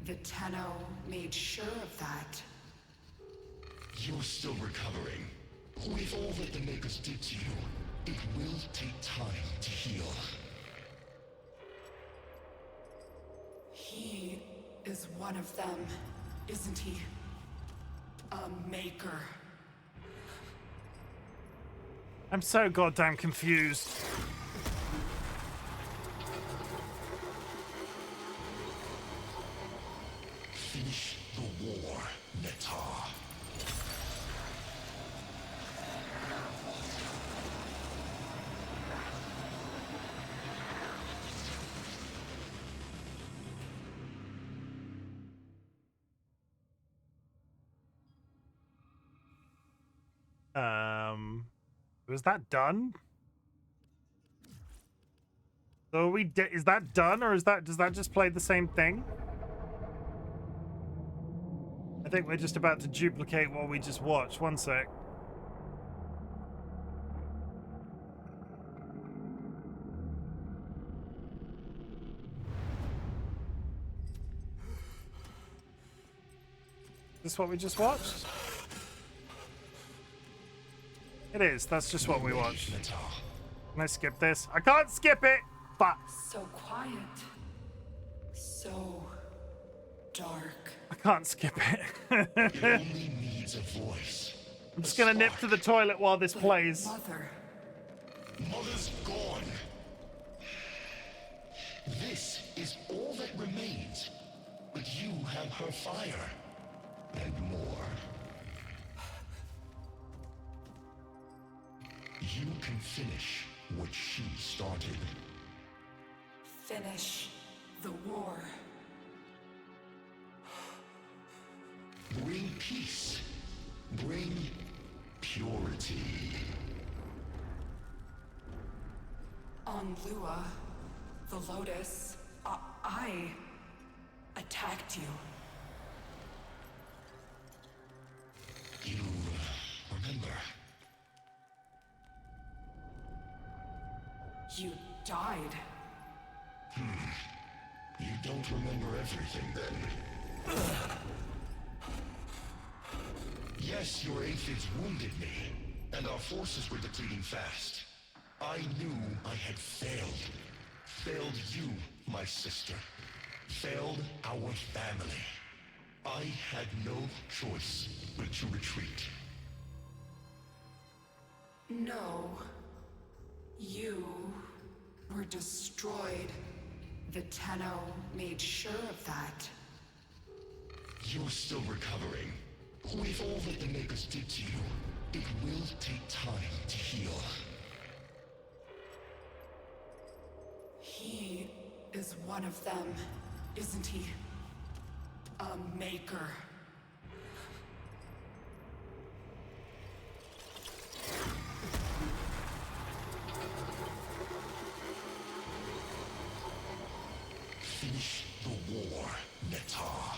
The Tenno made sure of that. You're still recovering. With all that the Makers did to you, it will take time to heal. He is one of them, isn't he? A Maker. I'm so goddamn confused. Finish the war, Netar. Was that done? So are we is that done, or does that just play the same thing? I think we're just about to duplicate what we just watched. One sec. Is this what we just watched? It is. That's just what we watched. Can I skip this? I can't skip it! But So quiet. So dark. I can't skip it. It only needs a voice. I'm just gonna nip to the toilet while this plays. Mother. Mother's gone. This is all that remains. But you have her fire. And more. You can finish what she started. Finish the war. Bring peace. Bring purity. On Lua, the Lotus, I attacked you. You remember? You died. You don't remember everything then. Yes, your aphids wounded me, and our forces were depleting fast. I knew I had failed. Failed you, my sister. Failed our family. I had no choice but to retreat. No. You were destroyed. The Tenno made sure of that. You're still recovering. With all that the Makers did to you, it will take time to heal. He is one of them, isn't he? A Maker. Finish the war, Netar.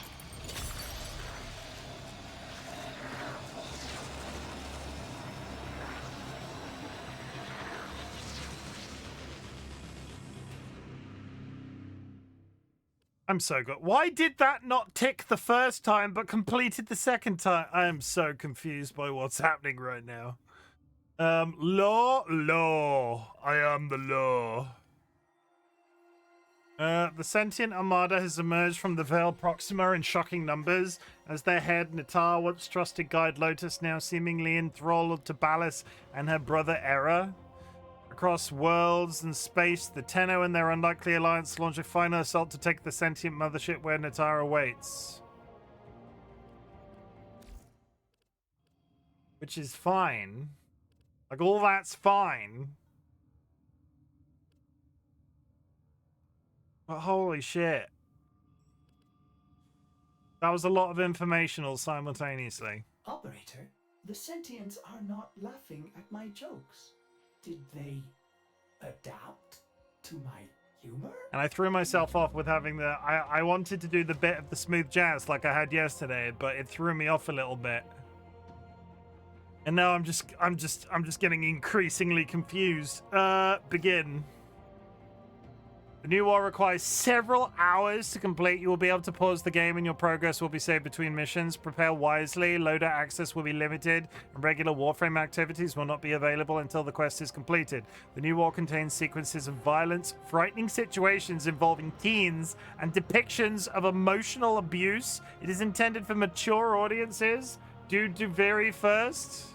I'm so good. Why did that not tick the first time but completed the second time? I am so confused by what's happening right now. Law. I am the law. The sentient armada has emerged from the Veil Proxima in shocking numbers. As their head, Natar, once trusted guide Lotus, now seemingly enthralled to Ballas and her brother Era. Across worlds and space, the Tenno and their unlikely alliance launch a final assault to take the sentient mothership where Natar awaits. Which is fine. Like, all that's fine. But holy shit. That was a lot of information all simultaneously. Operator, the sentients are not laughing at my jokes. Did they adapt to my humor? And I threw myself off with having the... I wanted to do the bit of the smooth jazz like I had yesterday, but it threw me off a little bit. And now I'm just getting increasingly confused. Begin. The new war requires several hours to complete. You will be able to pause the game and your progress will be saved between missions. Prepare wisely. Loadout access will be limited and regular Warframe activities will not be available until the quest is completed. The new war contains sequences of violence, frightening situations involving teens, and depictions of emotional abuse. It is intended for mature audiences. Do Duveri first.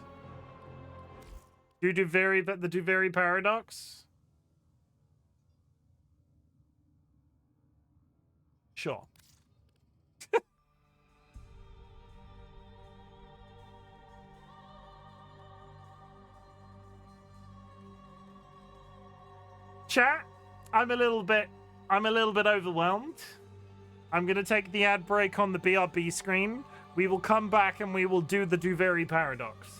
Do Duveri, but the Duveri paradox. Sure. Chat, I'm a little bit overwhelmed. I'm going to take the ad break on the BRB screen. We will come back and we will do the Duveri paradox.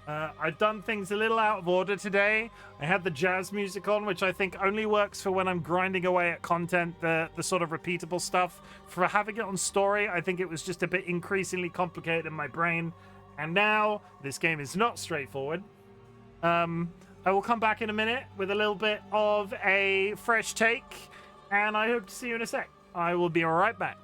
I've done things a little out of order today. I had the jazz music on, which I think only works for when I'm grinding away at content, the sort of repeatable stuff. For having it on story, I think it was just a bit increasingly complicated in my brain. And now, this game is not straightforward. I will come back in a minute with a little bit of a fresh take, and I hope to see you in a sec. I will be right back.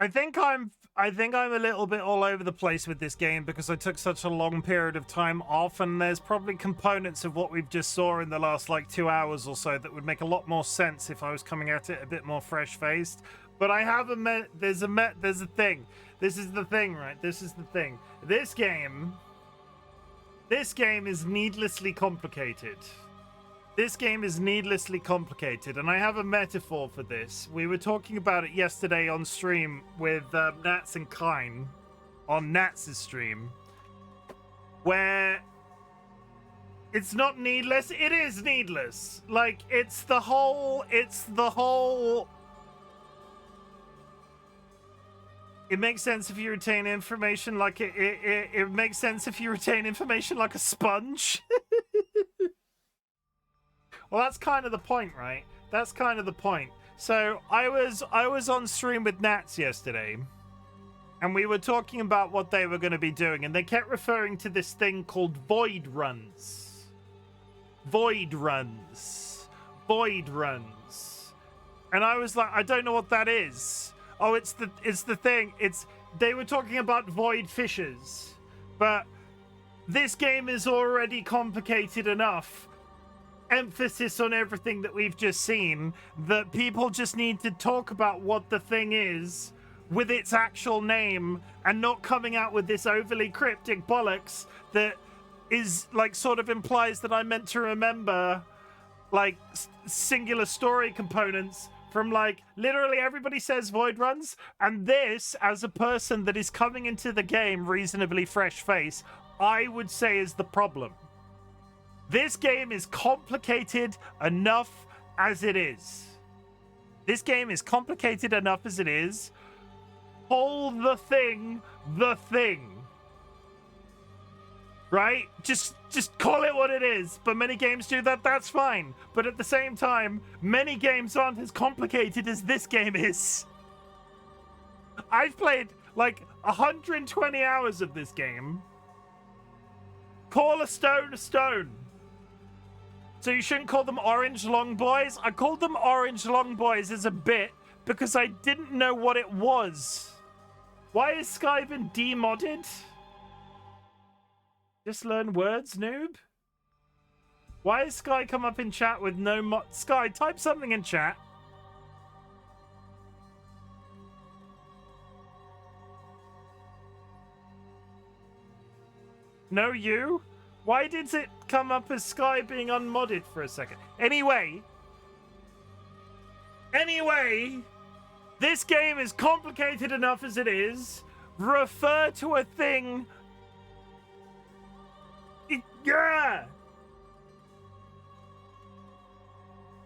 I think I'm a little bit all over the place with this game because I took such a long period of time off, and there's probably components of what we've just saw in the last like 2 hours or so that would make a lot more sense if I was coming at it a bit more fresh-faced. But I have there's a thing. This is the thing, right? This is the thing. This game is needlessly complicated. This game is needlessly complicated, and I have a metaphor for this. We were talking about it yesterday on stream with Nats and Kine on Nats' stream, where it's not needless, it is needless. Like, it's the whole... It makes sense if you retain information like it makes sense if you retain information like a sponge. Well, that's kind of the point, right? That's kind of the point. So I was on stream with Nats yesterday, and we were talking about what they were going to be doing, and they kept referring to this thing called void runs. Void runs. Void runs. And I was like, I don't know what that is. Oh, it's the thing. They were talking about void fissures, but this game is already complicated enough. Emphasis on everything that we've just seen, that people just need to talk about what the thing is with its actual name and not coming out with this overly cryptic bollocks that is like sort of implies that I'm meant to remember like singular story components from like literally everybody says void runs, and this, as a person that is coming into the game reasonably fresh face, I would say is the problem. This game is complicated enough as it is. This game is complicated enough as it is. Call the thing the thing. Right? Just call it what it is. But many games do that, that's fine. But at the same time, many games aren't as complicated as this game is. I've played like 120 hours of this game. Call a stone a stone. So you shouldn't call them orange long boys. I called them orange long boys as a bit because I didn't know what it was. Why is Sky been demodded? Just learn words, noob. Why has Sky come up in chat with no mod? Sky, type something in chat. No, you? Why did it come up as Sky being unmodded for a second? Anyway, this game is complicated enough as it is. Refer to a thing. Yeah.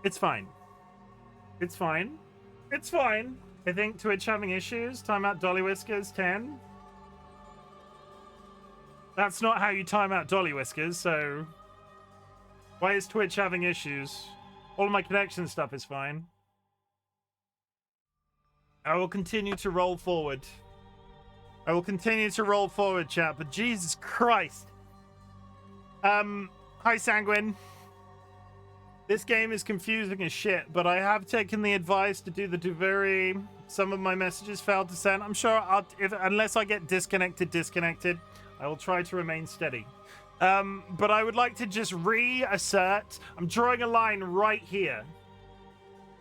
It's fine. It's fine. It's fine. I think Twitch having issues. Time out DollyWhiskers 10. That's not how you time out DollyWhiskers, so... Why is Twitch having issues? All of my connection stuff is fine. I will continue to roll forward. I will continue to roll forward, chat, but Jesus Christ. Hi, Sanguine. This game is confusing as shit, but I have taken the advice to do the Duveri. Some of my messages failed to send. I'm sure unless I get disconnected, I will try to remain steady. But I would like to just reassert. I'm drawing a line right here.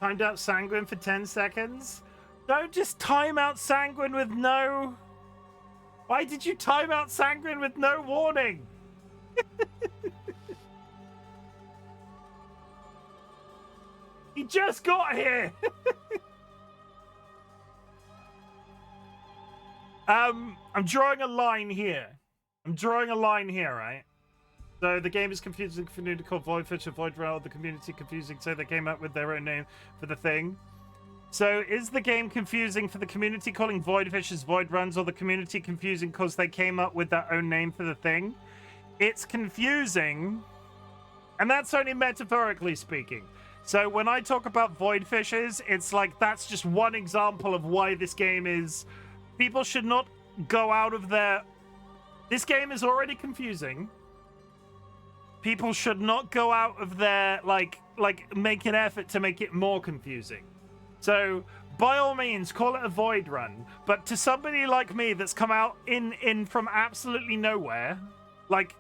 Timed out Sanguine for 10 seconds. Don't just time out Sanguine with no... Why did you time out Sanguine with no warning? He just got here. I'm drawing a line here. Right? So the game is confusing for new to call Voidfish or Void Realm. The community confusing, so they came up with their own name for the thing. So is the game confusing for the community calling Voidfish as Void Runs, or the community confusing because they came up with their own name for the thing? It's confusing, and that's only metaphorically speaking. So when I talk about void fishes, it's like that's just one example of why this game is... People should not go out of their... This game is already confusing. People should not go out of their, like make an effort to make it more confusing. So by all means, call it a void run. But to somebody like me that's come out in from absolutely nowhere, like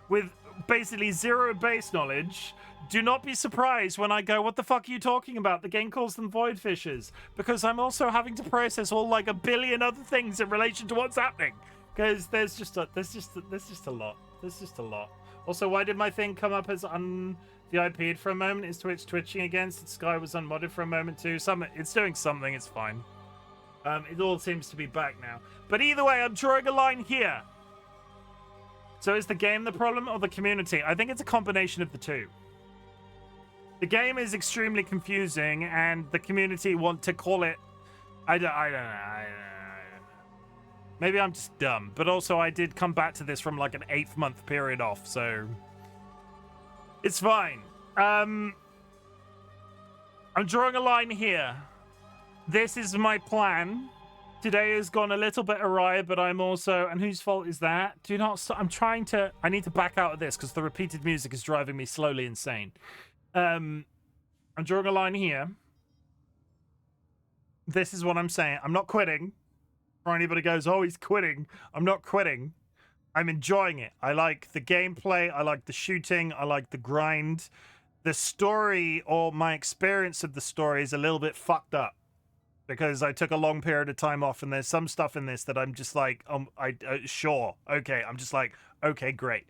with basically zero base knowledge, do not be surprised when I go, what the fuck are you talking about? The game calls them void fissures. Because I'm also having to process all like a billion other things in relation to what's happening. Because there's just a lot. There's just a lot. Also, why did my thing come up as VIP'd for a moment? Is Twitch twitching again? Since Sky was unmodded for a moment too. It's doing something, it's fine. It all seems to be back now. But either way, I'm drawing a line here. So is the game the problem or the community? I think it's a combination of the two. The game is extremely confusing and the community want to call it... I don't know. Maybe I'm just dumb. But also I did come back to this from like an 8-month period off, so... It's fine. I'm drawing a line here. This is my plan. Today has gone a little bit awry, but I'm also... And whose fault is that? Do not stop. I'm trying to... I need to back out of this because the repeated music is driving me slowly insane. I'm drawing a line here. This is what I'm saying. I'm not quitting. Or anybody goes, oh, he's quitting. I'm not quitting. I'm enjoying it. I like the gameplay. I like the shooting. I like the grind. The story, or my experience of the story, is a little bit fucked up. Because I took a long period of time off, and there's some stuff in this that I'm just like, sure, okay. I'm just like, okay, great.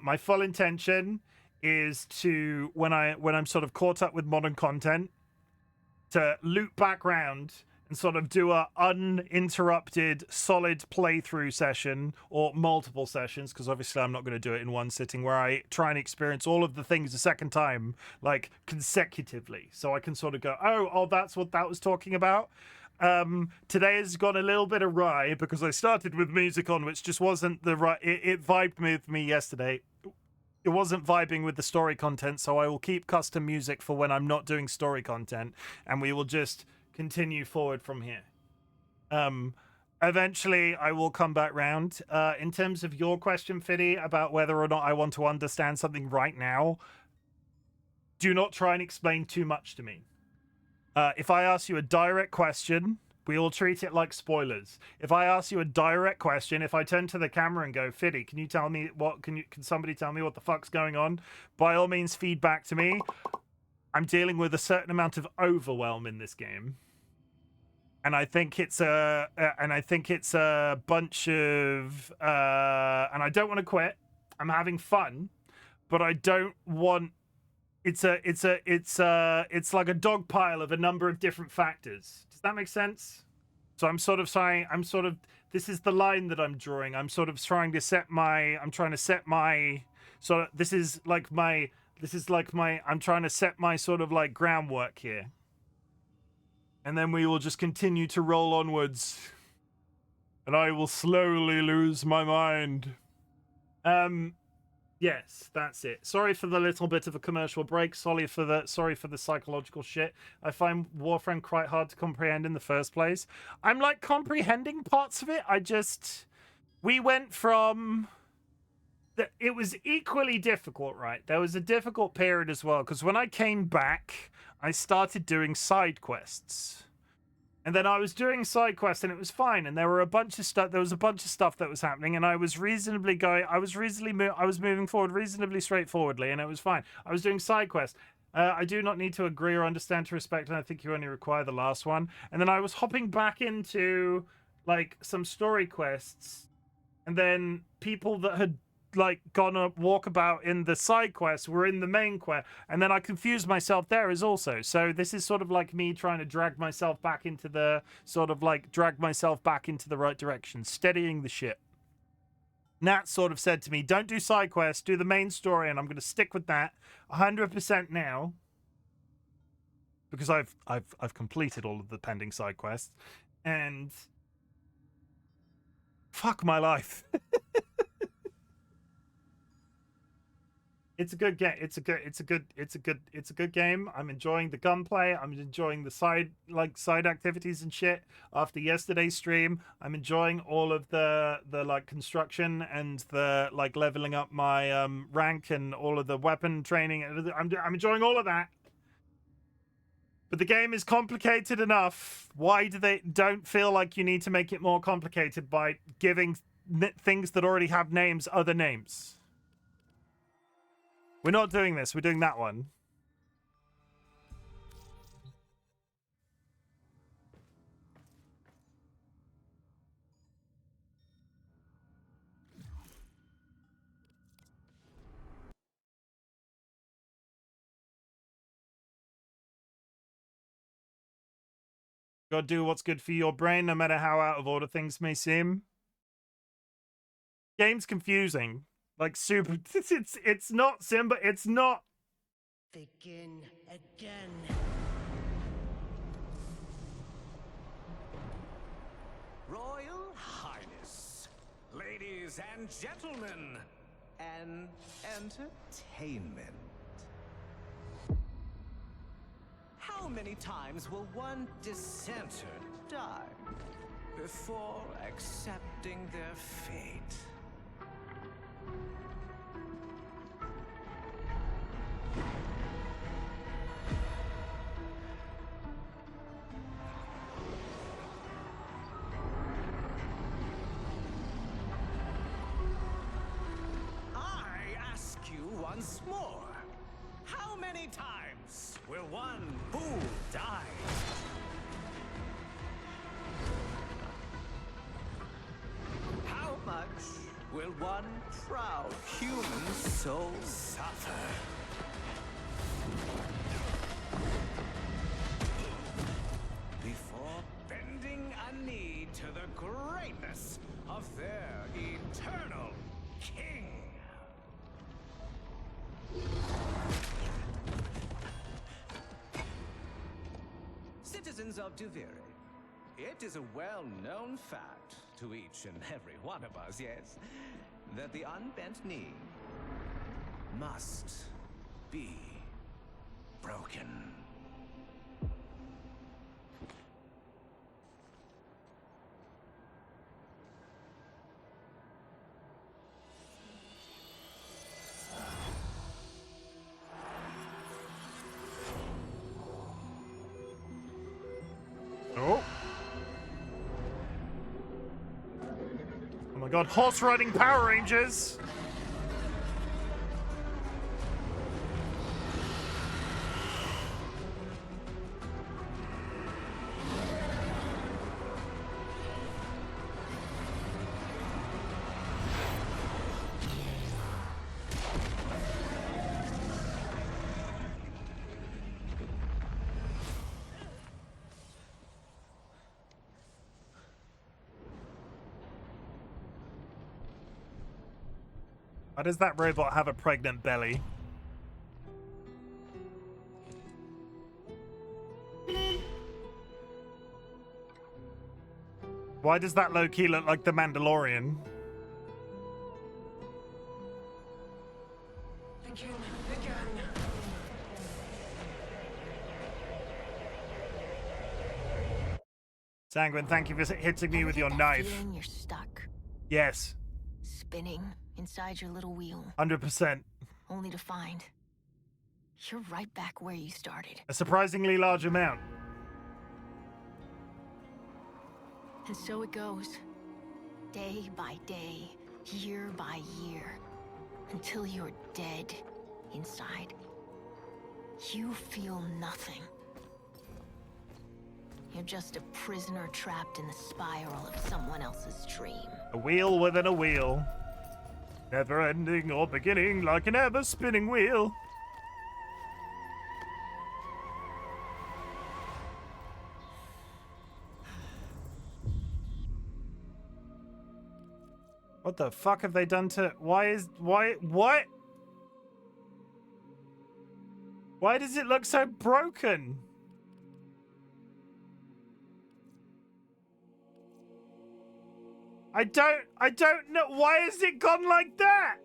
My full intention is to, when I'm sort of caught up with modern content, to loop back round and sort of do a uninterrupted, solid playthrough session, or multiple sessions, because obviously I'm not going to do it in one sitting, where I try and experience all of the things a second time, like consecutively, so I can sort of go, oh, that's what that was talking about. Today has gone a little bit awry because I started with music on, which just wasn't the right. It vibed with me yesterday. It wasn't vibing with the story content, so I will keep custom music for when I'm not doing story content, and we will just continue forward from here. Eventually I will come back round. In terms of your question, Fiddy, about whether or not I want to understand something right now, do not try and explain too much to me. If I ask you a direct question, we all treat it like spoilers. If I ask you a direct question, if I turn to the camera and go, Fiddy, can you tell me can somebody tell me what the fuck's going on? By all means, feedback to me. I'm dealing with a certain amount of overwhelm in this game. And I think it's a bunch of and I don't want to quit. I'm having fun, but I don't want it's like a dog pile of a number of different factors. Does that make sense? So I'm sort of saying, this is the line that I'm drawing. I'm sort of trying to set my I'm trying to set my sort of I'm trying to set my sort of like groundwork here. And then we will just continue to roll onwards. And I will slowly lose my mind. Yes, that's it. Sorry for the little bit of a commercial break. Sorry for the psychological shit. I find Warframe quite hard to comprehend in the first place. I'm like comprehending parts of it. We went from... It was equally difficult, right? There was a difficult period as well, because when I came back, I started doing side quests. And then I was doing side quests and it was fine. And there was a bunch of stuff that was happening, and I was moving forward reasonably straightforwardly, and it was fine. I was doing side quests. I do not need to agree or understand to respect, and I think you only require the last one. And then I was hopping back into like some story quests, and then people that had like gone a walkabout in the side quest were in the main quest, and then I confused myself there as also. So this is sort of like me trying to drag myself back into the right direction, steadying the ship. Nat sort of said to me, don't do side quests, do the main story, and I'm going to stick with that 100% now, because I've completed all of the pending side quests, and fuck my life. It's a good game. It's a good game. I'm enjoying the gunplay. I'm enjoying the side activities and shit. After yesterday's stream, I'm enjoying all of the like construction and the like leveling up my rank and all of the weapon training. I'm enjoying all of that. But the game is complicated enough. Why do they don't feel like you need to make it more complicated by giving things that already have names other names? We're not doing this. We're doing that one. Gotta do what's good for your brain, no matter how out of order things may seem. Game's confusing. Like, super... It's not Simba. It's not... Begin again. Royal Highness, ladies and gentlemen, and entertainment. How many times will one dissenter die before accepting their fate? I ask you once more. How many times will one fool die? How much will one proud human soul suffer? Before bending a knee to the greatness of their eternal king. Citizens of Duviri, it is a well-known fact to each and every one of us, yes, that the unbent knee must be broken. Oh. Oh my god, horse riding Power Rangers! Why does that robot have a pregnant belly? Why does that low-key look like the Mandalorian? Sanguine, thank you for hitting me with your knife. Feeling you're stuck, Yes, spinning inside your little wheel, 100%. only to find you're right back where you started. A surprisingly large amount. And so it goes, day by day, year by year, until you're dead inside. You feel nothing. You're just a prisoner trapped in the spiral of someone else's dream. A wheel within a wheel. Never ending or beginning like an ever spinning wheel. What the fuck have they done to... What? Why does it look so broken? I don't know. Why has it gone like that?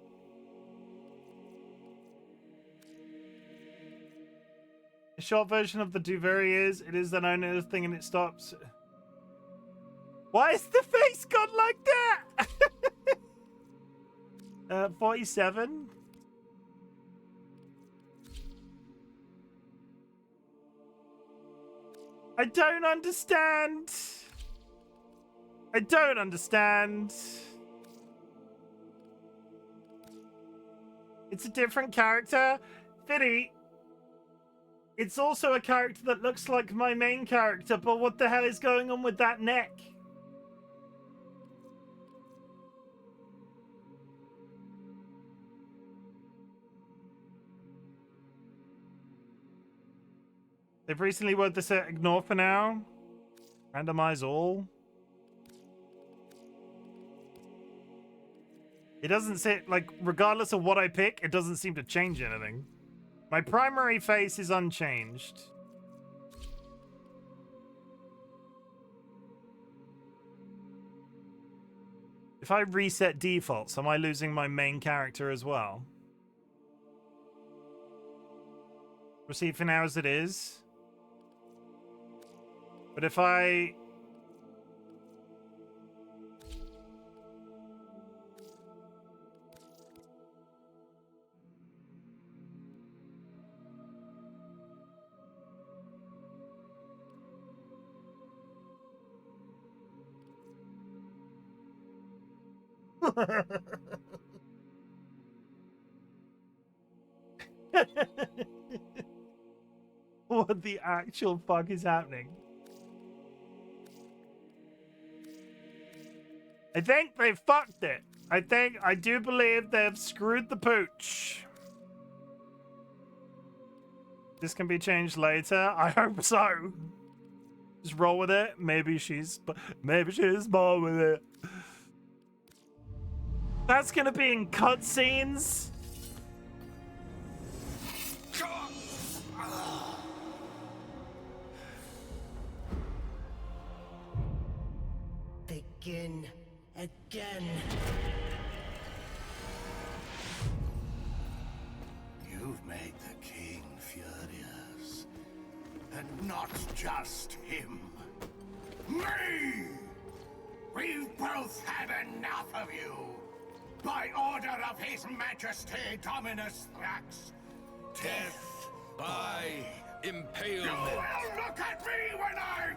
A short version of the Duviri is, it is an owner thing and it stops. Why is the face gone like that? 47? I don't understand. I don't understand. It's a different character. Fiddy, it's also a character that looks like my main character, but what the hell is going on with that neck? They've recently worked this at ignore for now. Randomize all. It doesn't say, like, regardless of what I pick, it doesn't seem to change anything. My primary face is unchanged. If I reset defaults, am I losing my main character as well? Proceed for now as it is. But if I... What the actual fuck is happening? I think they fucked it. I do believe they've screwed the pooch. This can be changed later. I hope so. Just roll with it. Maybe she's born with it. That's gonna be in cutscenes. Begin again. You've made the king furious. And not just him. Me! We've both had enough of you. By order of His Majesty Dominus Thrax. Death by impalement. You will look at me when I...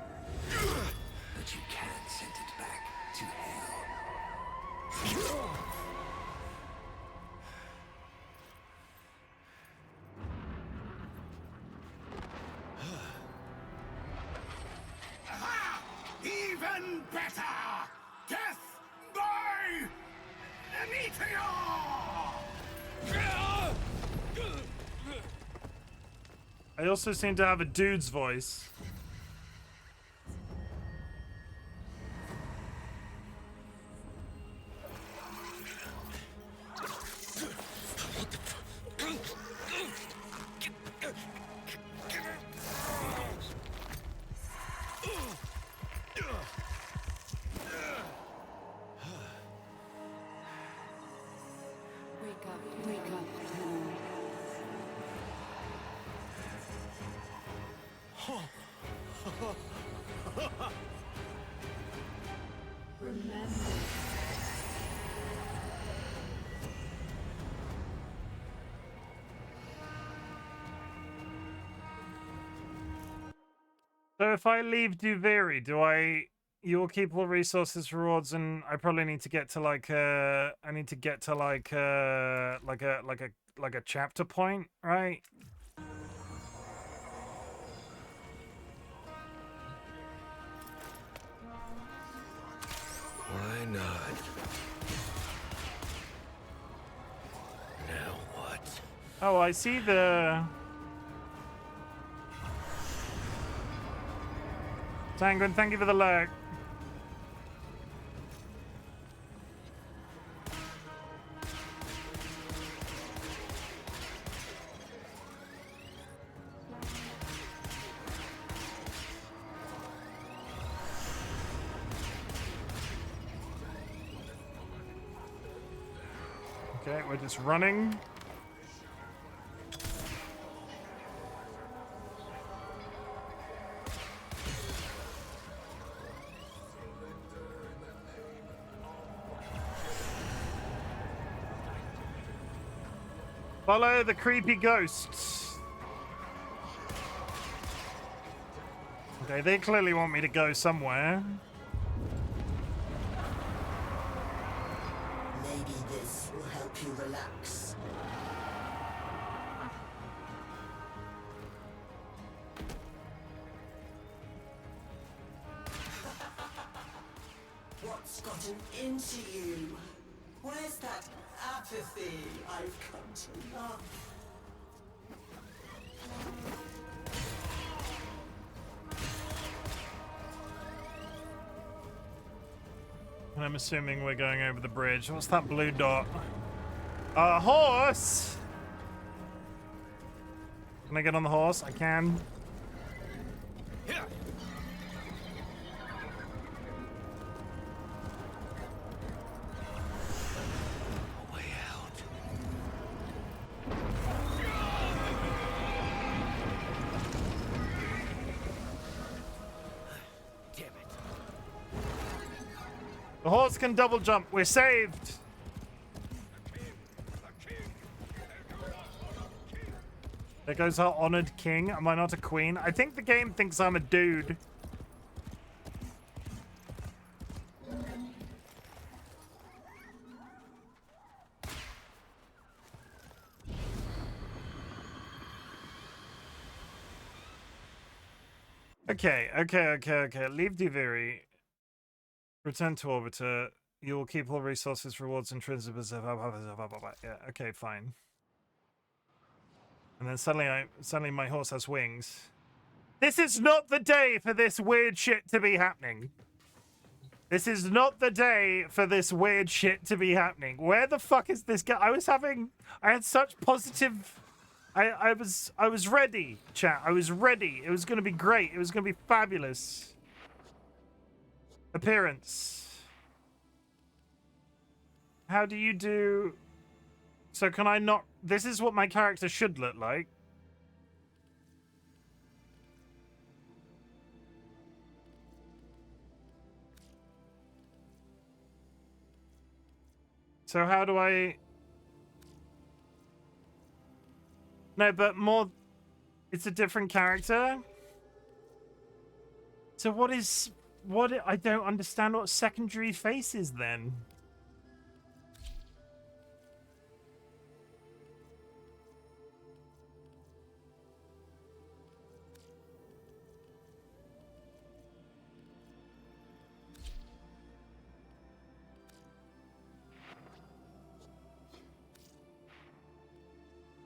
But you can't send it back to hell. Aha! Even better! Death by meteor! I also seem to have a dude's voice. Wake up, Remember. So if I leave Duviri, you'll keep all resources, rewards, and I probably need to get to like a chapter point, right? Why not? Now what? Oh, I see the... Sanguine, thank you for the lurk. Okay, we're just running. Follow the creepy ghosts. Okay, they clearly want me to go somewhere. Maybe this will help you relax. What's gotten into you? Where's that apathy I've come to love? And I'm assuming we're going over the bridge. What's that blue dot? A horse! Can I get on the horse? I can. Way out. Damn it. The horse can double jump. We're saved. There goes our honored king. Am I not a queen? I think the game thinks I'm a dude. Okay. Leave Duviri. Return to Orbiter. You will keep all resources, rewards, intrinsic. Yeah, okay, fine. And then suddenly my horse has wings. This is not the day for this weird shit to be happening. This is not the day for this weird shit to be happening. Where the fuck is this guy? I had such positive... I was ready, chat. I was ready. It was going to be great. It was going to be fabulous. Appearance. How do you do... So can I not... This is what my character should look like. So how do I... No, but more... It's a different character? So what is... What... I don't understand what secondary face is then.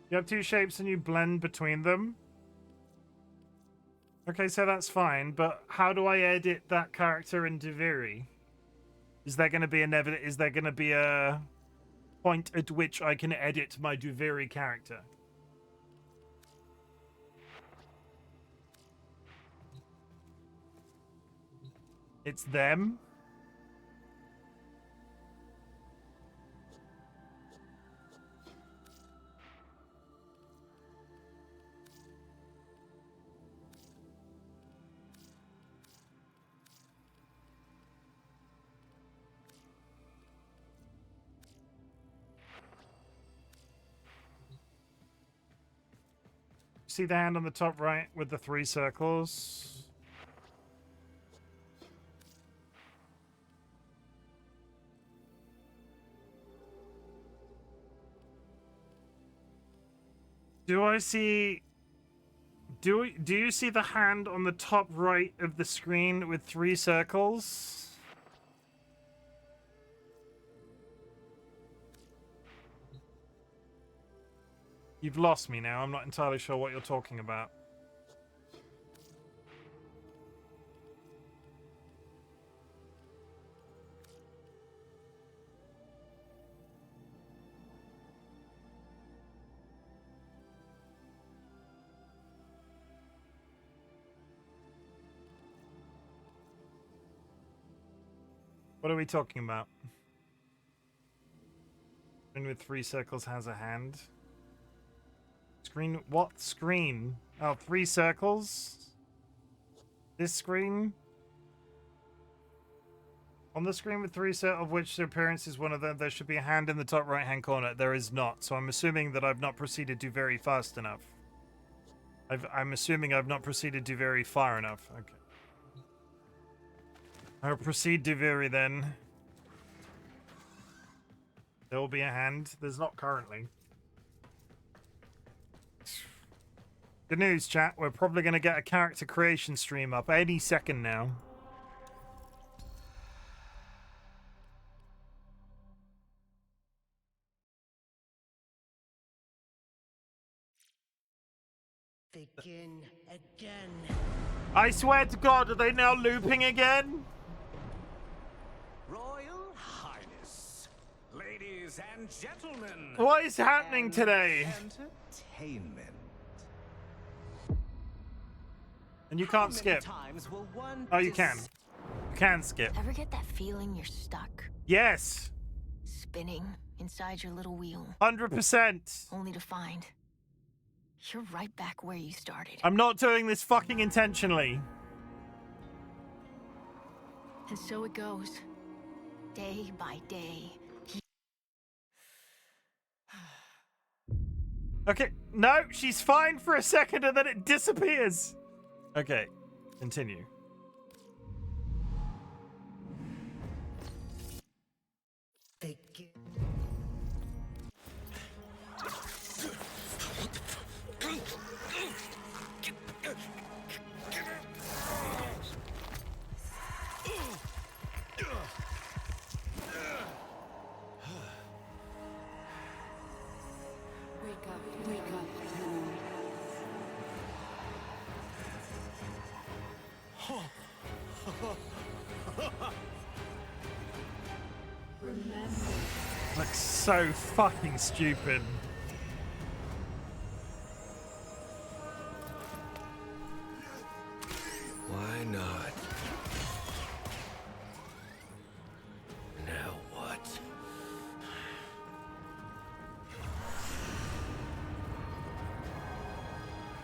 You have two shapes and you blend between them. Okay, so that's fine, but how do I edit that character in Duviri? Is there going to be a point at which I can edit my Duviri character? It's them? See the hand on the top right with the 3 circles? Do I see... Do you see the hand on the top right of the screen with 3 circles? You've lost me now. I'm not entirely sure what you're talking about. What are we talking about? Screen with 3 circles has a hand. Screen? What screen? Oh, 3 circles? This screen? On the screen with 3 circles, of which the appearance is one of them, there should be a hand in the top right-hand corner. There is not, so I'm assuming that I've not proceeded to very fast enough. I'm assuming I've not proceeded to very far enough. Okay. I'll proceed to Viri then. There will be a hand. There's not currently. Good news, chat. We're probably going to get a character creation stream up any second now. Begin again. I swear to God, are they now looping again? Royal Highness, ladies and gentlemen. What is happening today? Entertainment. And you can't skip. Oh, you can. You can skip. Ever get that feeling you're stuck? Yes. Spinning inside your little wheel. 100%. Only to find you're right back where you started. I'm not doing this fucking intentionally. And so it goes. Day by day. Okay, no, she's fine for a second and then it disappears. Okay, continue. Begin. Wake up, Tenno. Remember. Looks so fucking stupid. Why not? Now what?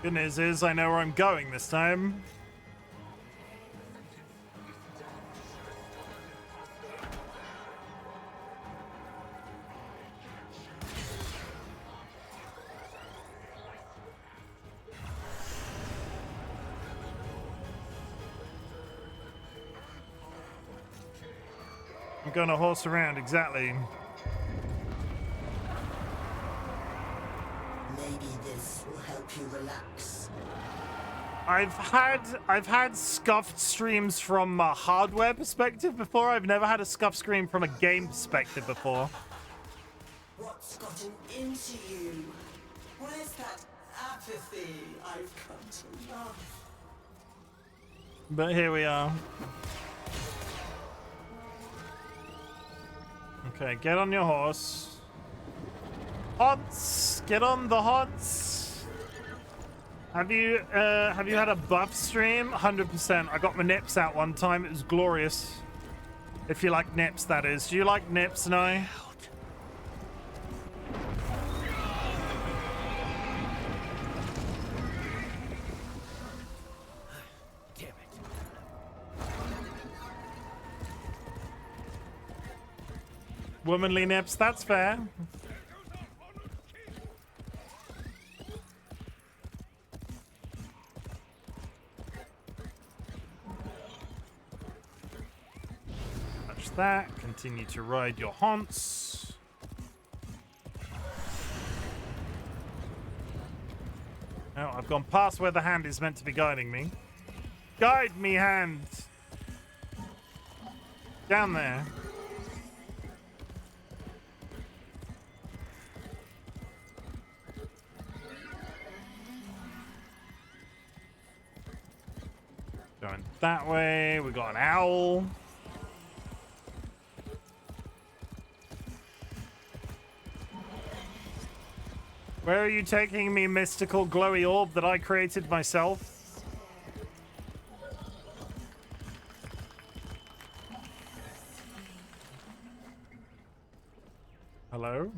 Good news is I know where I'm going this time. I'm gonna horse around, exactly. Maybe this will help you relax. I've had scuffed streams from a hardware perspective before. I've never had a scuffed stream from a game perspective before. What's gotten into you? Where's that apathy I've come to love? But here we are. Okay, get on your horse. Hots! Get on the hots! Have you had a buff stream? 100%. I got my nips out one time. It was glorious. If you like nips, that is. Do you like nips, no? Womanly nips, that's fair. Touch that. Continue to ride your haunts. Oh, I've gone past where the hand is meant to be guiding me. Guide me, hand. Down there. Going that way. We got an owl. Where are you taking me, mystical glowy orb that I created myself? Hello?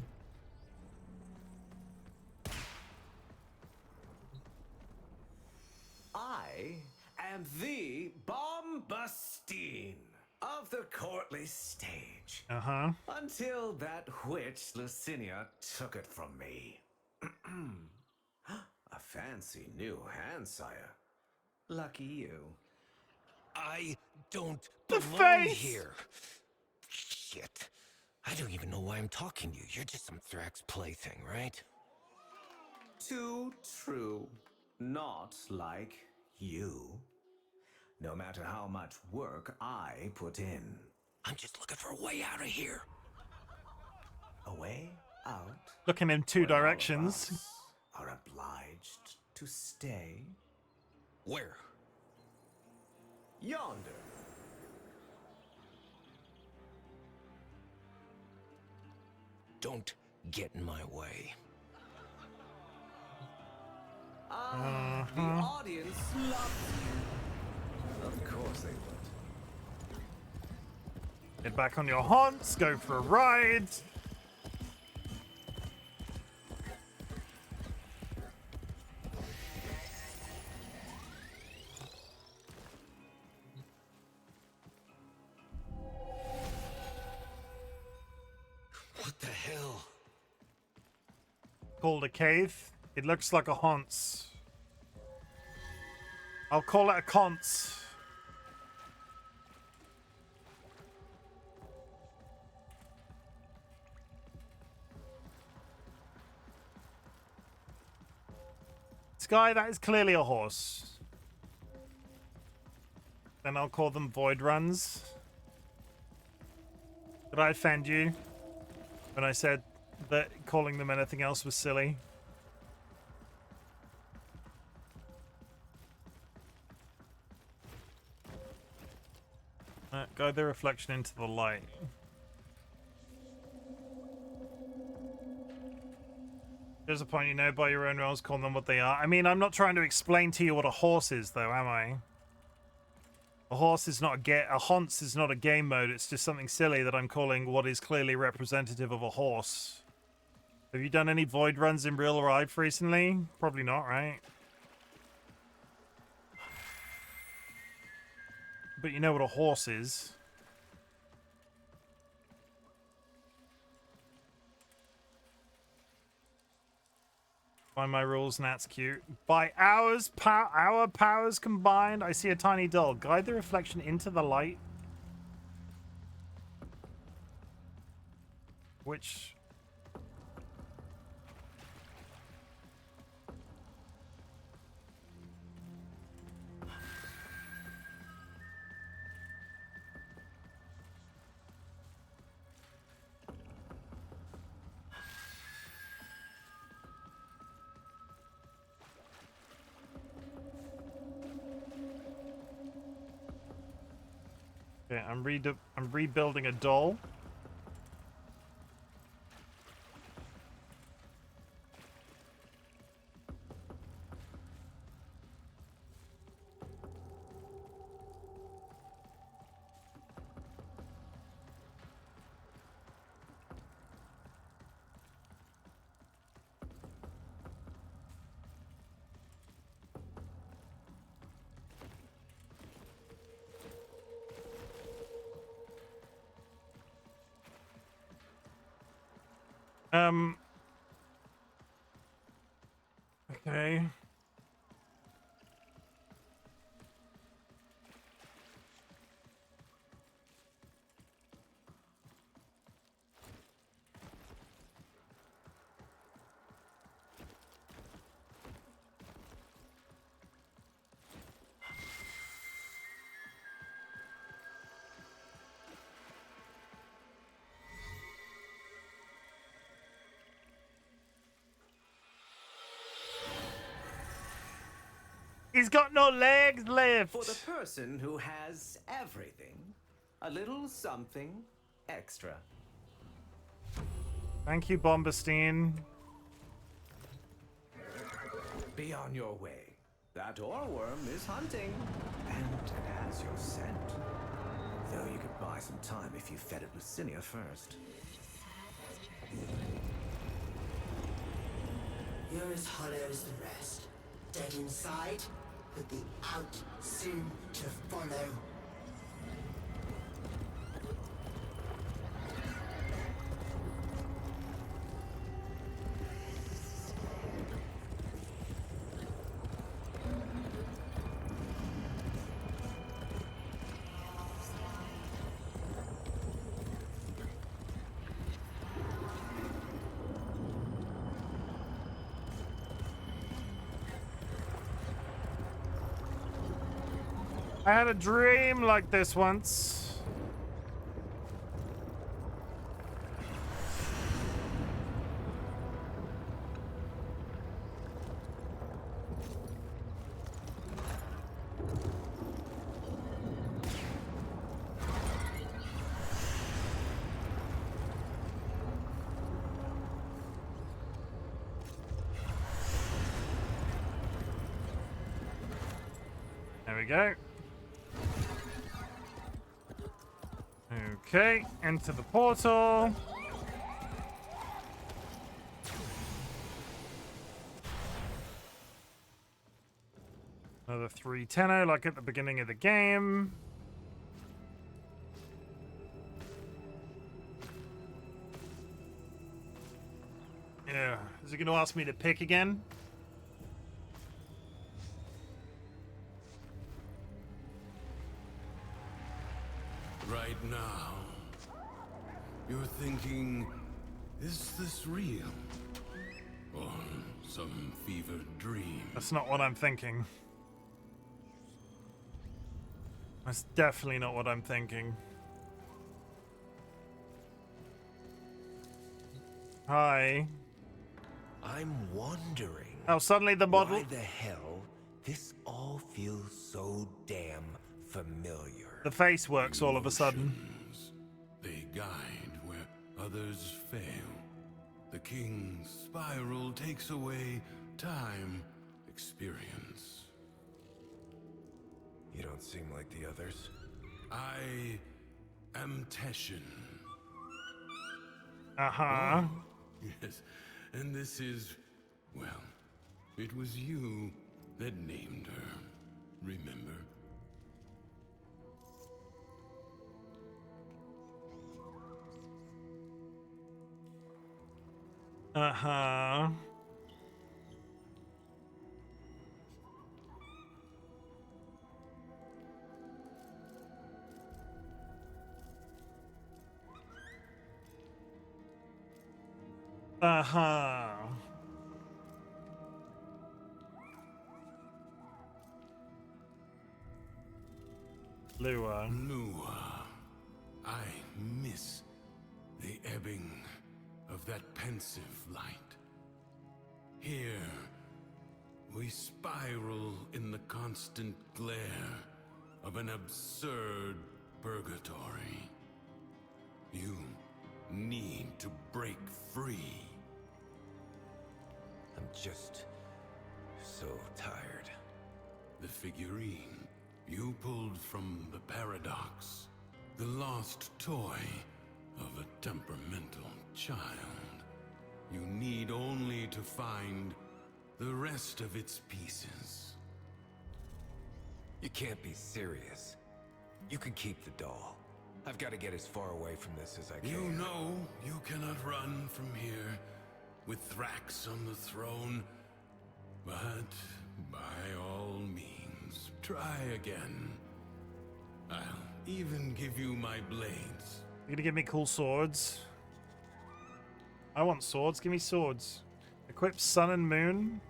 I am the Bombastine of the courtly stage. Uh-huh. Until that witch Lucinia took it from me. A fancy new hand, sire. Lucky you. I don't The belong face! here. Shit. I don't even know why I'm talking to you. You're just some Thrax plaything, right? Too true. Not like you. No matter how much work I put in. I'm just looking for a way out of here. A way out? Looking in two where all of directions. us are obliged to stay. Where? Yonder. Don't get in my way. The audience loves you. Of course they would. Get back on your haunts, go for a ride. What the hell? Called a cave. It looks like a haunts. I'll call it a conce. Sky, that is clearly a horse. Then I'll call them void runs. Did I offend you when I said that calling them anything else was silly? Guide the reflection into the light. There's a point, you know, by your own rules, call them what they are. I mean, I'm not trying to explain to you what a horse is, though, am I? A horse is not a haunts is not a game mode. It's just something silly that I'm calling what is clearly representative of a horse. Have you done any void runs in real life recently? Probably not, right? But you know what a horse is. By my rules, and that's cute. By our powers combined, I see a tiny doll. Guide the reflection into the light. Which... Okay, I'm rebuilding a doll. Okay. He's got no legs left. For the person who has everything, a little something extra. Thank you, Bombastine. Be on your way. That oreworm is hunting, and it has your scent. Though you could buy some time if you fed it Lucinia first. You're as hollow as the rest. Dead inside, with the out soon to follow. I had a dream like this once. There we go. Okay, enter the portal. Another 310 like at the beginning of the game. Yeah, is it going to ask me to pick again? Right now, you're thinking, is this real? Or some fevered dream? That's not what I'm thinking. That's definitely not what I'm thinking. Hi. I'm wondering. Oh, suddenly the model. Why the hell this all feels so damn familiar? The face works all of a sudden. They guide where others fail. The king's spiral takes away time, experience. You don't seem like the others. I am Teshin. Uh-huh. Oh, yes, and this is, well, it was you that named her, remember? Uh-huh. Uh-huh. Lua. Lua. I miss the ebbing of that pensive light. Here, we spiral in the constant glare of an absurd purgatory. You need to break free. I'm just so tired. The figurine you pulled from the paradox, the lost toy of a temperamental child. You need only to find the rest of its pieces. You can't be serious. You can keep the doll. I've got to get as far away from this as I can. You know you cannot run from here with Thrax on the throne, but by all means, try again. I'll even give you my blades. You're gonna give me cool swords? I want swords. Give me swords. Equip Sun and Moon.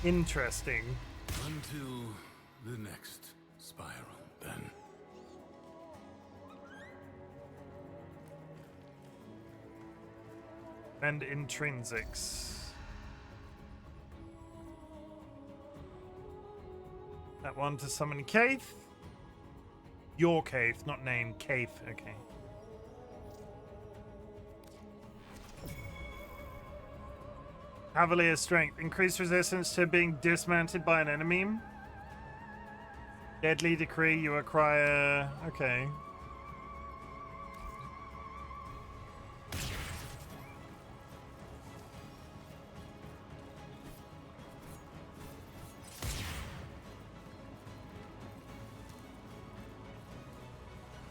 Interesting. Until the next spiral, then. And intrinsics. That one to summon Kaith. Your Kaith, not named Kaith. Okay. Cavalier Strength. Increased resistance to being dismounted by an enemy. Deadly Decree. You acquire... Okay.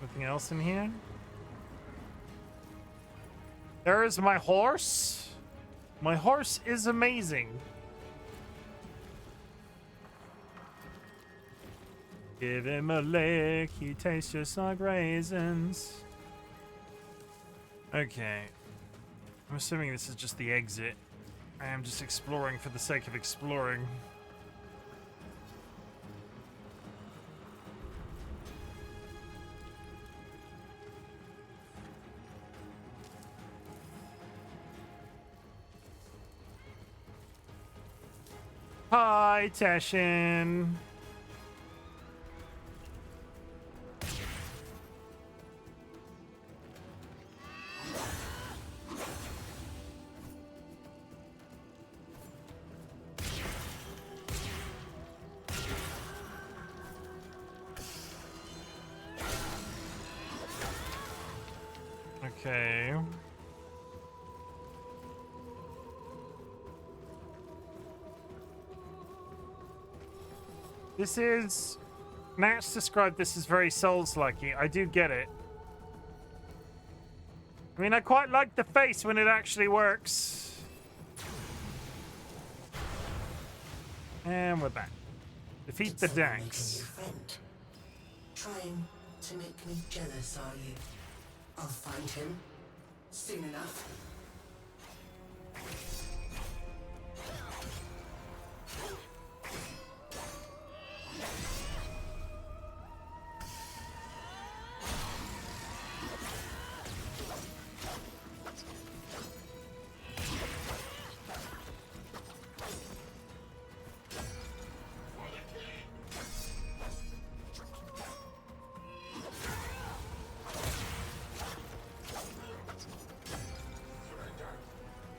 Anything else in here? There is my horse. My horse is amazing. Give him a lick, he tastes just like raisins. Okay. I'm assuming this is just the exit. I am just exploring for the sake of exploring. Hi, Tashin. Okay. This is... Nats described this as very Souls-like. I do get it. I mean, I quite like the face when it actually works. And we're back. Defeat the Dax. Trying to make me jealous, are you? I'll find him soon enough.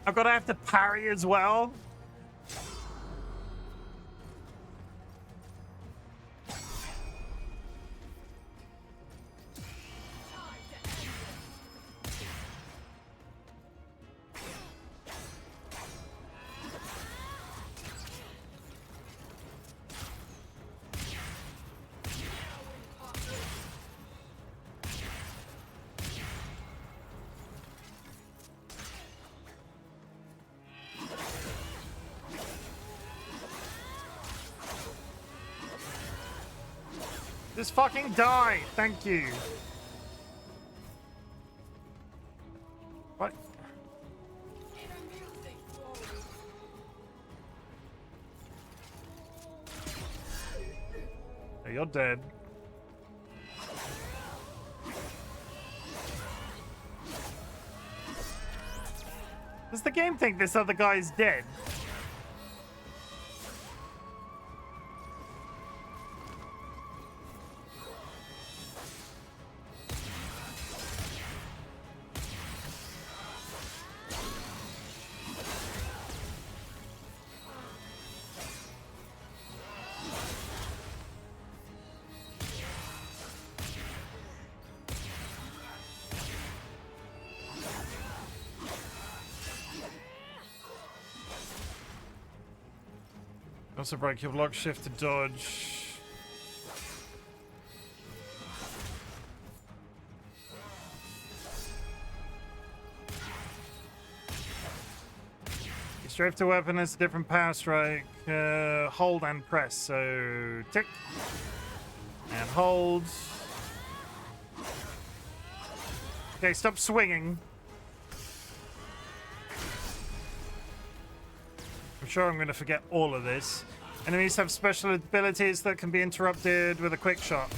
I've got to have to parry as well. Just fucking die. Thank you. What? Oh, you're dead. Does the game think this other guy's dead? Also break your block, shift to dodge. Your strafe to weapon has a different power strike. Hold and press. So tick and hold. Okay, stop swinging. I'm sure I'm going to forget all of this. Enemies have special abilities that can be interrupted with a quick shot.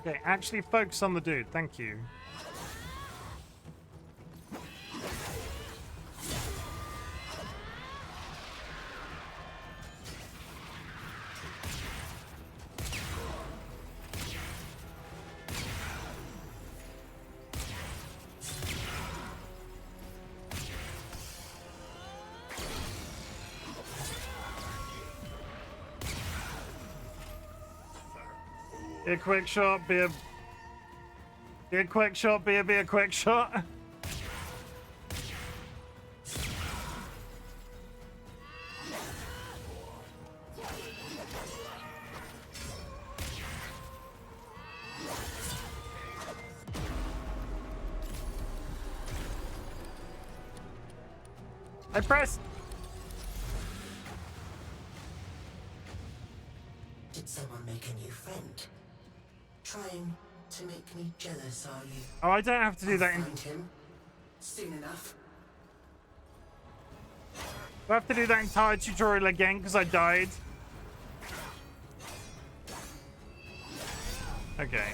Okay, actually focus on the dude. Thank you. Be a quick shot, be a quick shot, be a quick shot. I pressed. Did someone make a new friend? Trying to make me jealous, are you? Oh, I don't have to do that. I'll find him soon enough. I have to do that entire tutorial again because I died. Okay.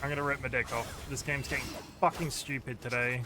I'm gonna rip my dick off. This game's getting fucking stupid today.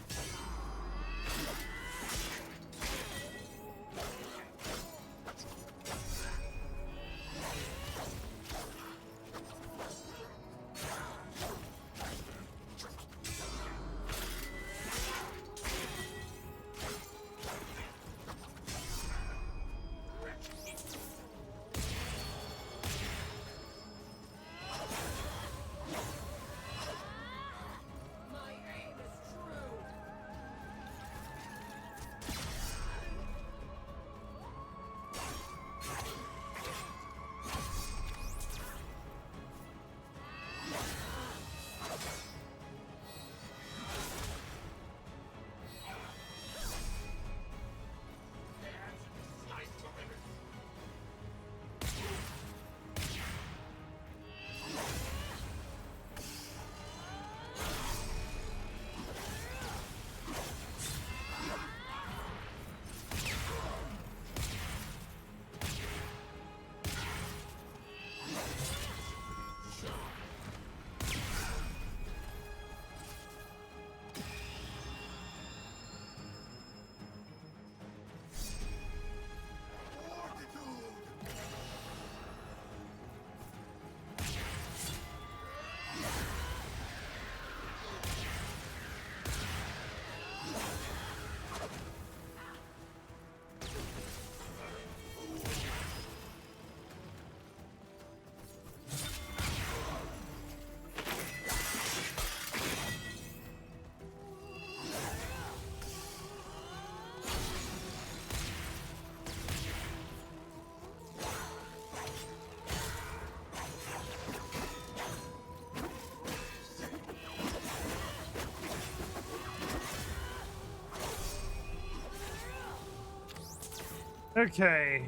Okay.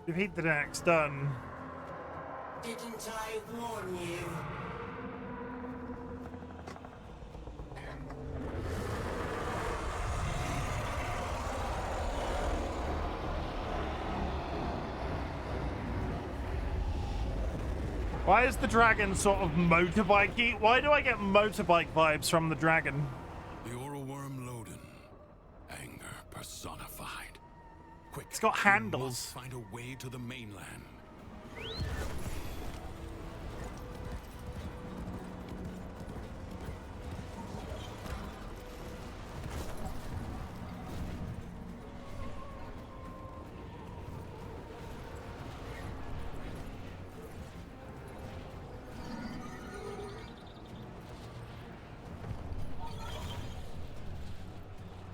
Defeat the next. Done. Didn't I warn you? Why is the dragon sort of motorbikey? Why do I get motorbike vibes from the dragon? The oral worm Loden. Anger personified. Quick, it's got handles. We must find a way to the mainland.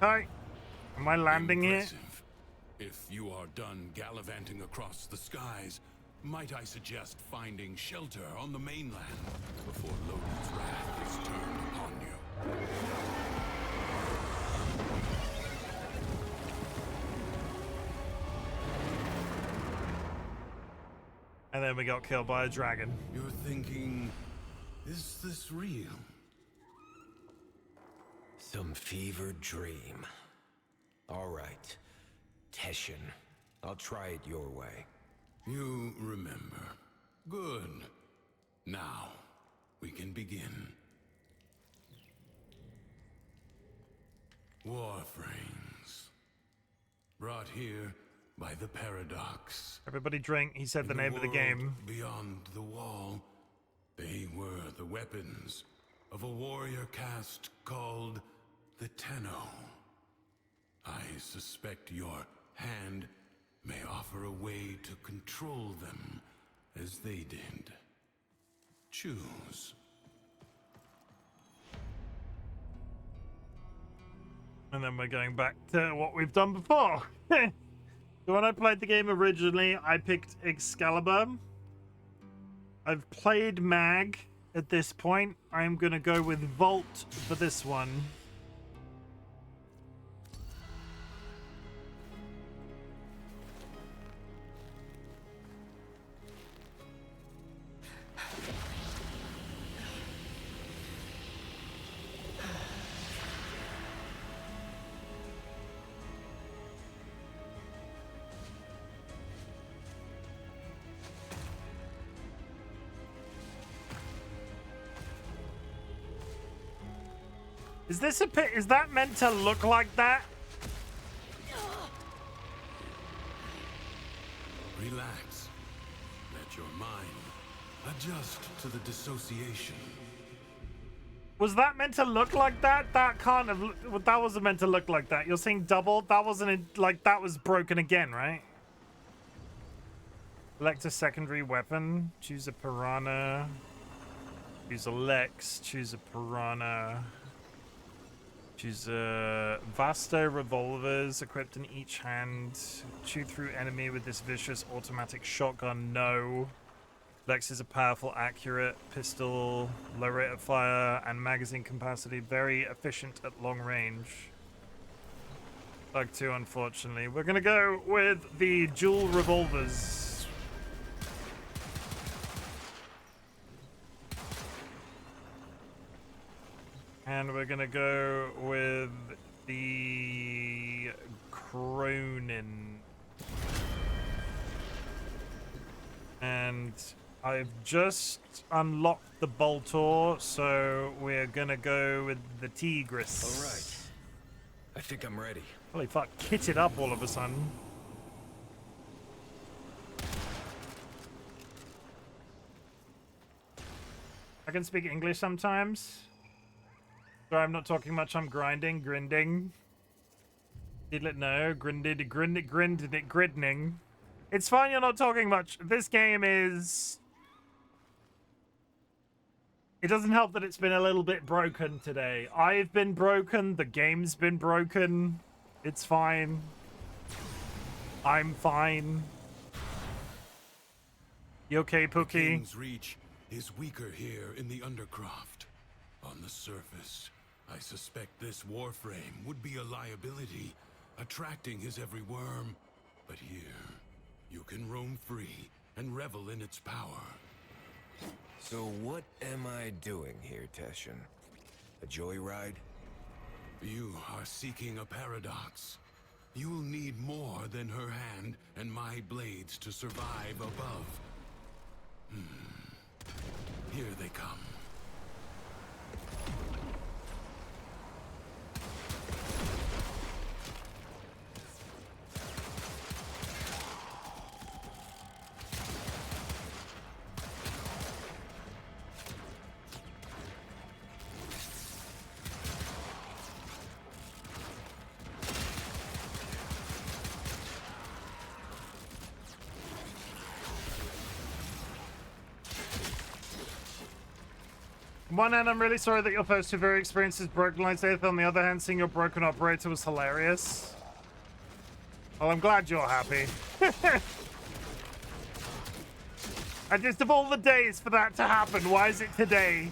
Hi. Am I landing here? If you are done gallivanting across the skies, might I suggest finding shelter on the mainland before Loden's wrath is turned upon you? And then we got killed by a dragon. You're thinking, is this real? Some fevered dream. All right. Teshin, I'll try it your way. You remember. Good. Now, we can begin. Warframes. Brought here by the Paradox. Everybody drink. He said the name of the game. Beyond the wall, they were the weapons of a warrior caste called the Tenno. I suspect your hand may offer a way to control them as they did. Choose. And then we're going back to what we've done before. So when I played the game originally, I picked Excalibur. I've played Mag at this point. I'm going to go with Volt for this one. Is this a pit? Is that meant to look like that? Relax. Let your mind adjust to the dissociation. Was that meant to look like that? That can't have. That wasn't meant to look like that. You're saying double? That wasn't like that was broken again, right? Select a secondary weapon. Choose a piranha. Choose a Lex. Choose a piranha. Choose a Vasto revolvers equipped in each hand. Chew through enemy with this vicious automatic shotgun. No. Lex is a powerful, accurate pistol, low rate of fire and magazine capacity. Very efficient at long range. Bug 2, unfortunately. We're gonna go with the dual revolvers. And we're gonna go with the Cronin. And I've just unlocked the Boltor, so we're gonna go with the Tigris. All right. I think I'm ready. Holy fuck, kitted up all of a sudden. I can speak English sometimes. Sorry, I'm not talking much. I'm grinding. Did it no? Grinning. It's fine you're not talking much. This game is... It doesn't help that it's been a little bit broken today. I've been broken. The game's been broken. It's fine. I'm fine. You okay, Pookie? The King's Reach is weaker here in the Undercroft. On the surface, I suspect this Warframe would be a liability, attracting his every worm. But here, you can roam free and revel in its power. So what am I doing here, Teshin? A joyride? You are seeking a paradox. You'll need more than her hand and my blades to survive above. Here they come. On one hand, I'm really sorry that your first two very experiences broke lines there. On the other hand, seeing your broken operator was hilarious. Well, I'm glad you're happy. And just of all the days for that to happen, why is it today?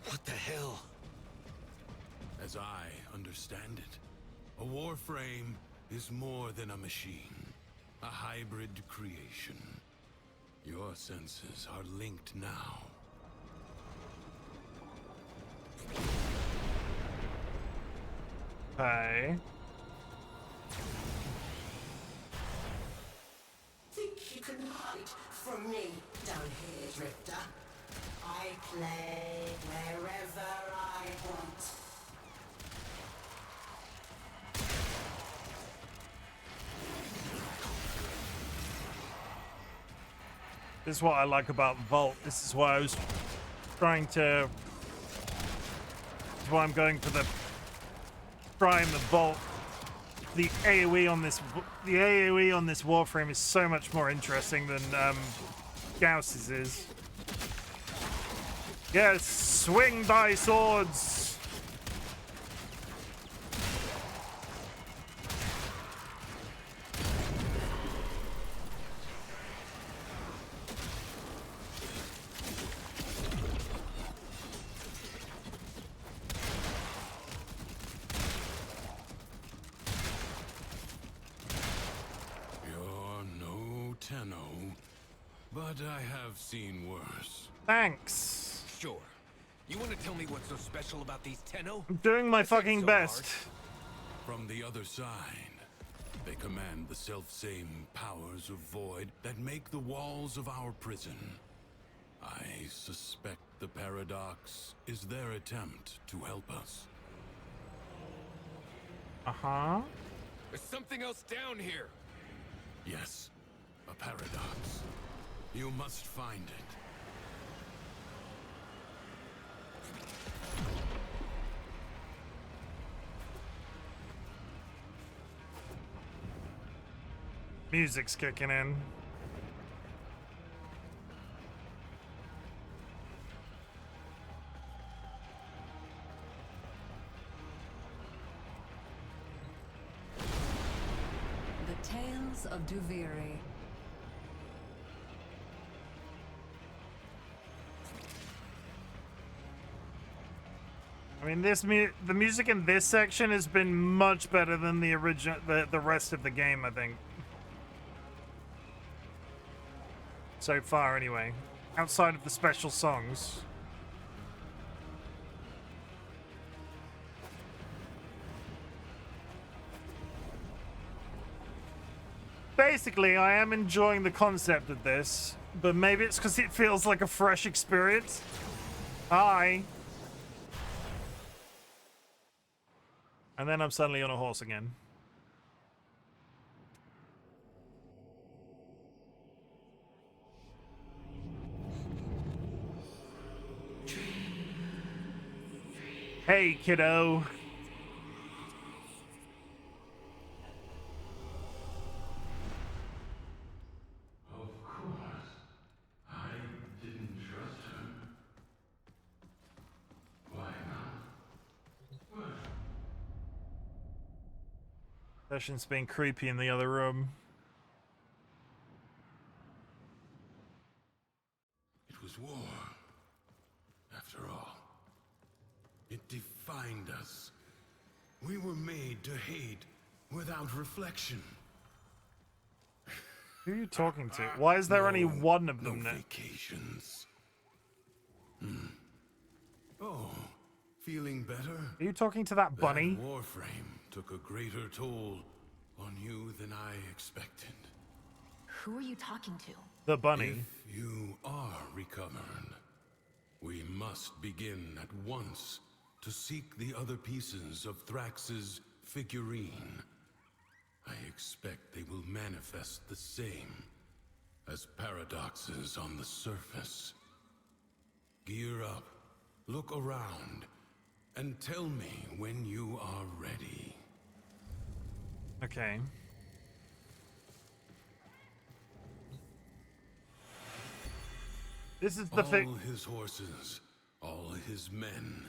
What the hell? As I understand it, a Warframe is more than a machine, a hybrid creation. Your senses are linked now. Okay. Think you can hide from me down here, Drifter? I play wherever I want. This is what I like about Vault. This is why I was trying to... This is why I'm going for the... Try and the Vault. The AoE on this... The AoE on this Warframe is so much more interesting than Gauss's is. Yes, swing thy swords! But I have seen worse. Thanks. Sure. You want to tell me what's so special about these Tenno? I'm doing my fucking best. From the other side, They command the self-same powers of void that make the walls of our prison. I suspect the paradox is their attempt to help us. Uh-huh. There's something else down here. Yes, a paradox. You must find it. Music's kicking in. The Tales of Duviri. I mean, the music in this section has been much better than the original, the rest of the game, I think. So far, anyway. Outside of the special songs. Basically, I am enjoying the concept of this, but maybe it's because it feels like a fresh experience. Hi. And then I'm suddenly on a horse again. Hey, kiddo. Of course. I didn't trust her. Why not? What? Session's being creepy in the other room. It was war. After all, it defined us. We were made to hate without reflection. Who are you talking to? Why is there only one of them now? Vacations. Oh, feeling better? Are you talking to that bunny? That Warframe took a greater toll on you than I expected. Who are you talking to? The bunny. If you are recovered, we must begin at once to seek the other pieces of Thrax's figurine. I expect they will manifest the same as paradoxes on the surface. Gear up, look around, and tell me when you are ready. Okay. This is the thing. All his horses, all his men.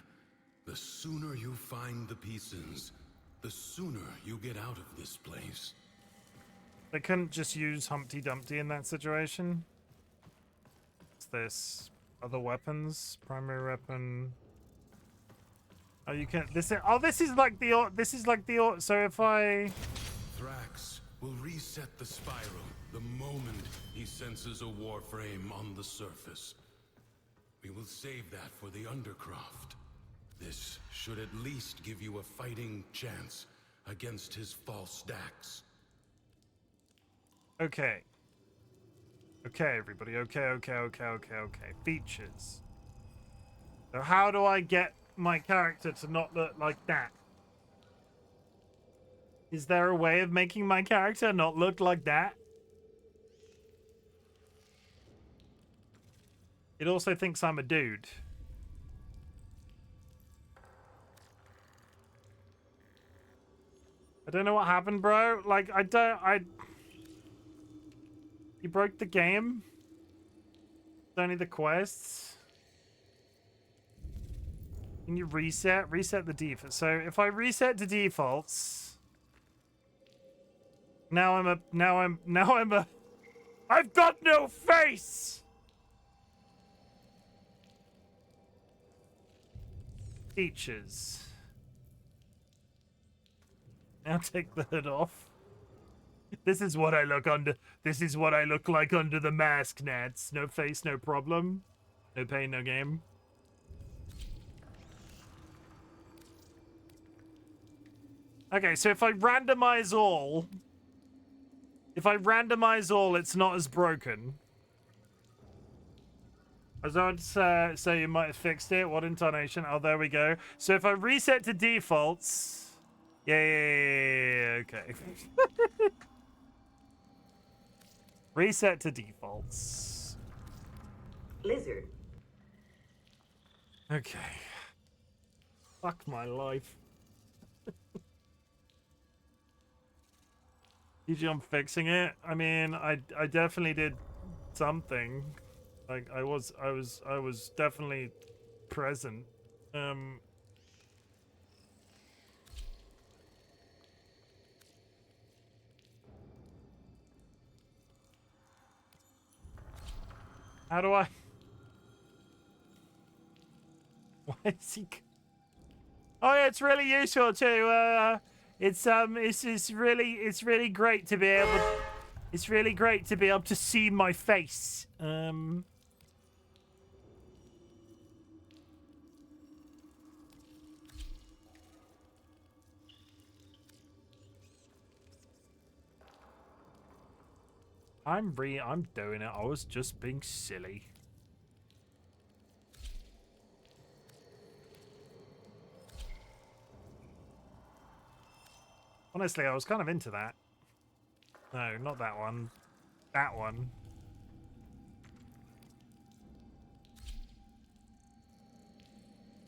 The sooner you find the pieces, the sooner you get out of this place. They couldn't just use Humpty Dumpty in that situation. What's this? Other weapons? Primary weapon. Oh, you can. This is. Oh, this is like the. This is like the. So if I. Thrax will reset the spiral the moment he senses a Warframe on the surface. We will save that for the Undercroft. This should at least give you a fighting chance against his false Dax. Okay. Okay, everybody. Okay. Features. So how do I get my character to not look like that? Is there a way of making my character not look like that? It also thinks I'm a dude. I don't know what happened, bro. Like, You broke the game? It's only the quests? Can you reset? Reset the default. So if I reset to defaults... Now I'm a... I've got no face! Features. Now take the hood off. This is what I look under. This is what I look like under the mask, Nats. No face, no problem. No pain, no game. Okay, so if I randomize all, If I randomize all, it's not as broken. I was about to say you might have fixed it. What intonation? Oh, there we go. So if I reset to defaults... Yeah, okay. Reset to defaults. Lizard. Okay. Fuck my life. Usually I'm fixing it. I mean, I definitely did something. Like I was definitely present. How do I? Why is he? Oh yeah, it's really useful to. It's really great to be able. It's really great to be able to see my face. I'm doing it. I was just being silly. Honestly, I was kind of into that. No, not that one. That one.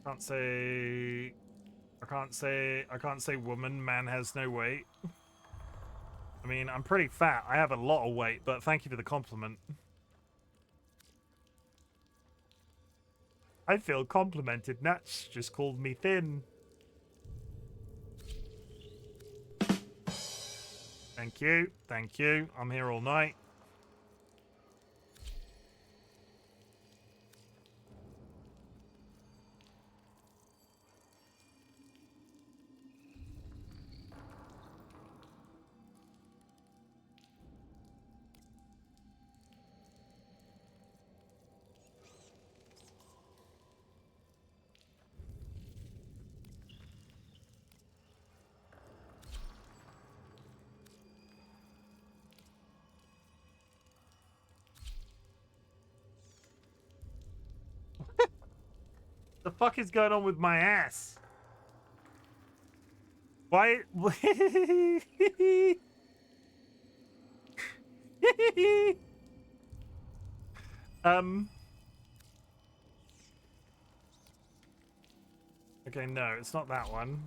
I can't say woman, man has no weight. I mean, I'm pretty fat. I have a lot of weight, but thank you for the compliment. I feel complimented. Natch just called me thin. Thank you. Thank you. I'm here all night. The fuck is going on with my ass? Why? Okay, no, it's not that one.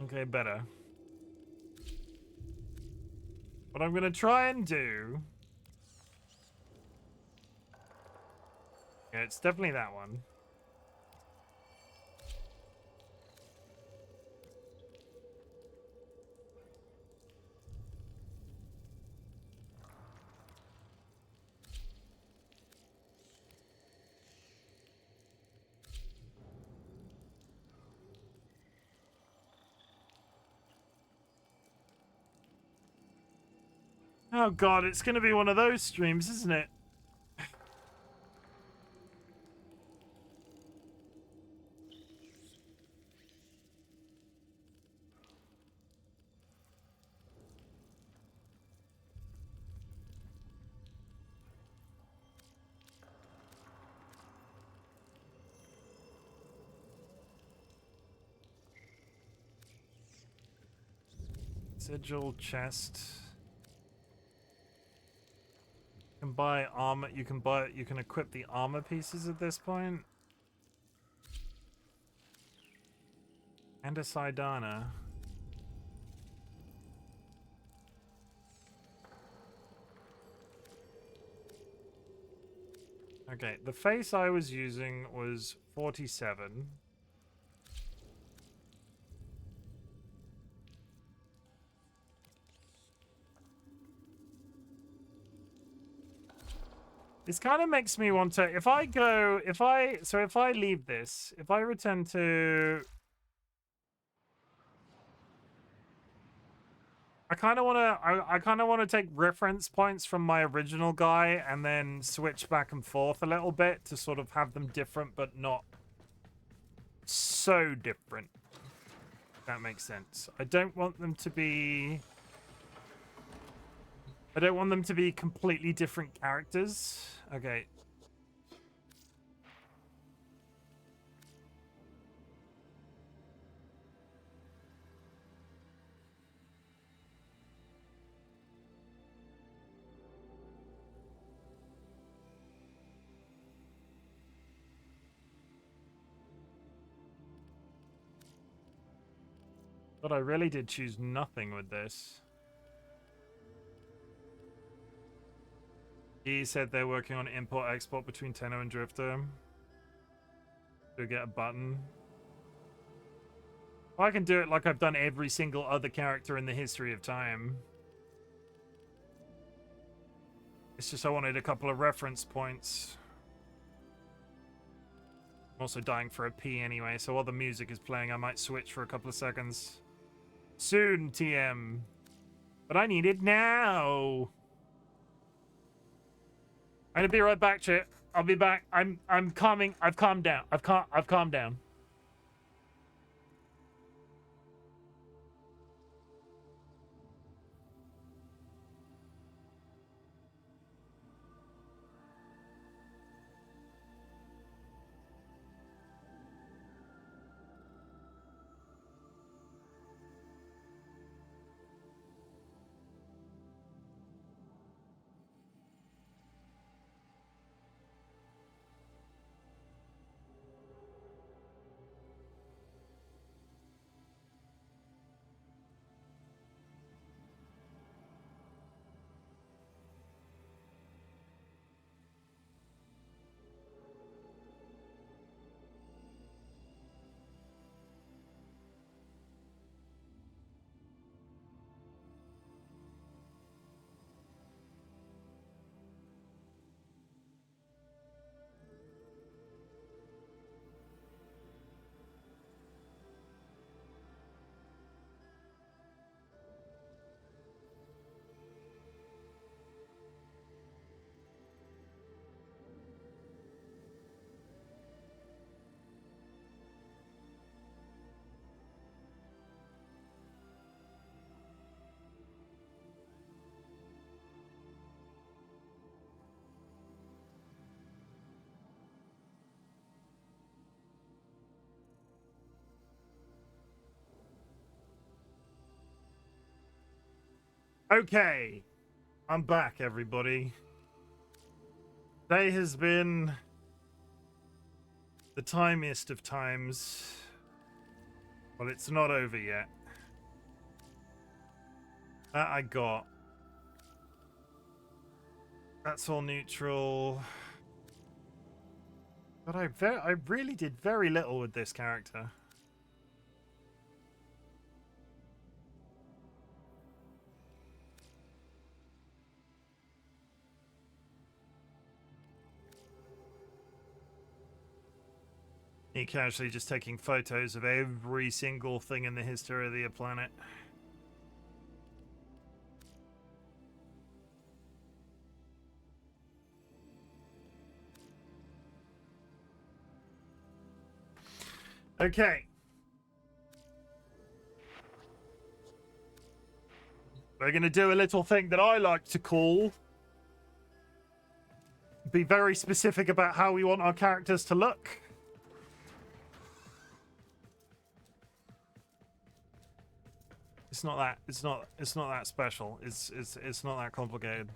Okay, better. What I'm gonna try and do... Yeah, it's definitely that one. Oh god, it's gonna be one of those streams, isn't it? Sigil chest. You can buy armor. You can equip the armor pieces at this point. And a Sidana. Okay, the face I was using was 47. This kind of makes me want to, if I leave this, if I return to, I kind of want to take reference points from my original guy and then switch back and forth a little bit to sort of have them different, but not so different. That makes sense. I don't want them to be... I don't want them to be completely different characters. Okay. But I really did choose nothing with this. He said they're working on import-export between Tenno and Drifter. To get a button. I can do it like I've done every single other character in the history of time. It's just I wanted a couple of reference points. I'm also dying for a pee anyway, so while the music is playing, I might switch for a couple of seconds. Soon, TM. But I need it now. I'm gonna be right back, chat. I'll be back. I'm calming. I've calmed down. I've calmed down. Okay, I'm back, everybody. Today has been the timiest of times. Well, it's not over yet. That I got. That's all neutral. But I really did very little with this character. Me casually just taking photos of every single thing in the history of the planet. Okay. We're going to do a little thing that I like to call... be very specific about how we want our characters to look. It's not that special. It's not that complicated.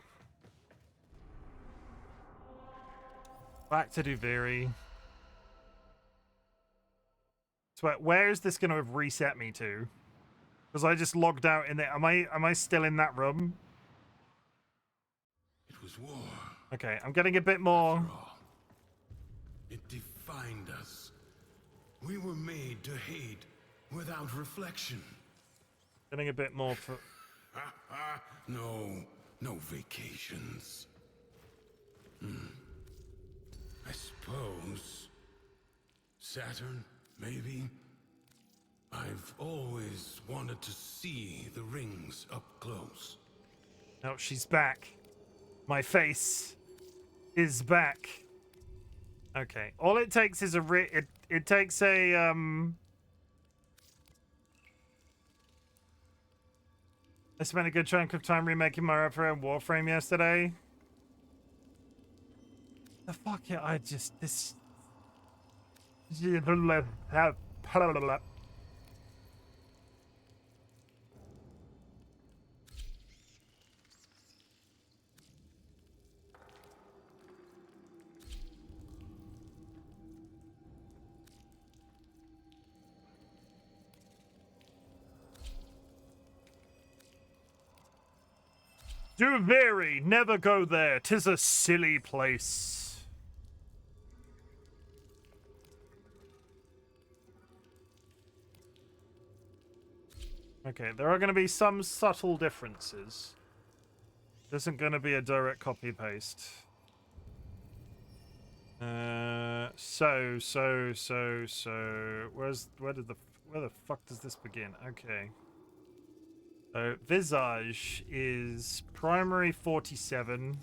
Back to Duviri. So where is this going to have reset me to? Because I just logged out in there. Am I still in that room? It was war. Okay, I'm getting a bit more. It defined us. We were made to hate without reflection. Getting a bit more for... No vacations. I suppose... Saturn, maybe? I've always wanted to see the rings up close. Oh, she's back. My face is back. Okay, all it takes is a... It takes a, I spent a good chunk of time remaking my Warframe Warframe yesterday. The fuck yeah, I just this. Duveri, never go there. 'Tis a silly place. Okay, there are going to be some subtle differences. There isn't going to be a direct copy paste. So where the fuck does this begin? Okay. So Visage is primary 47,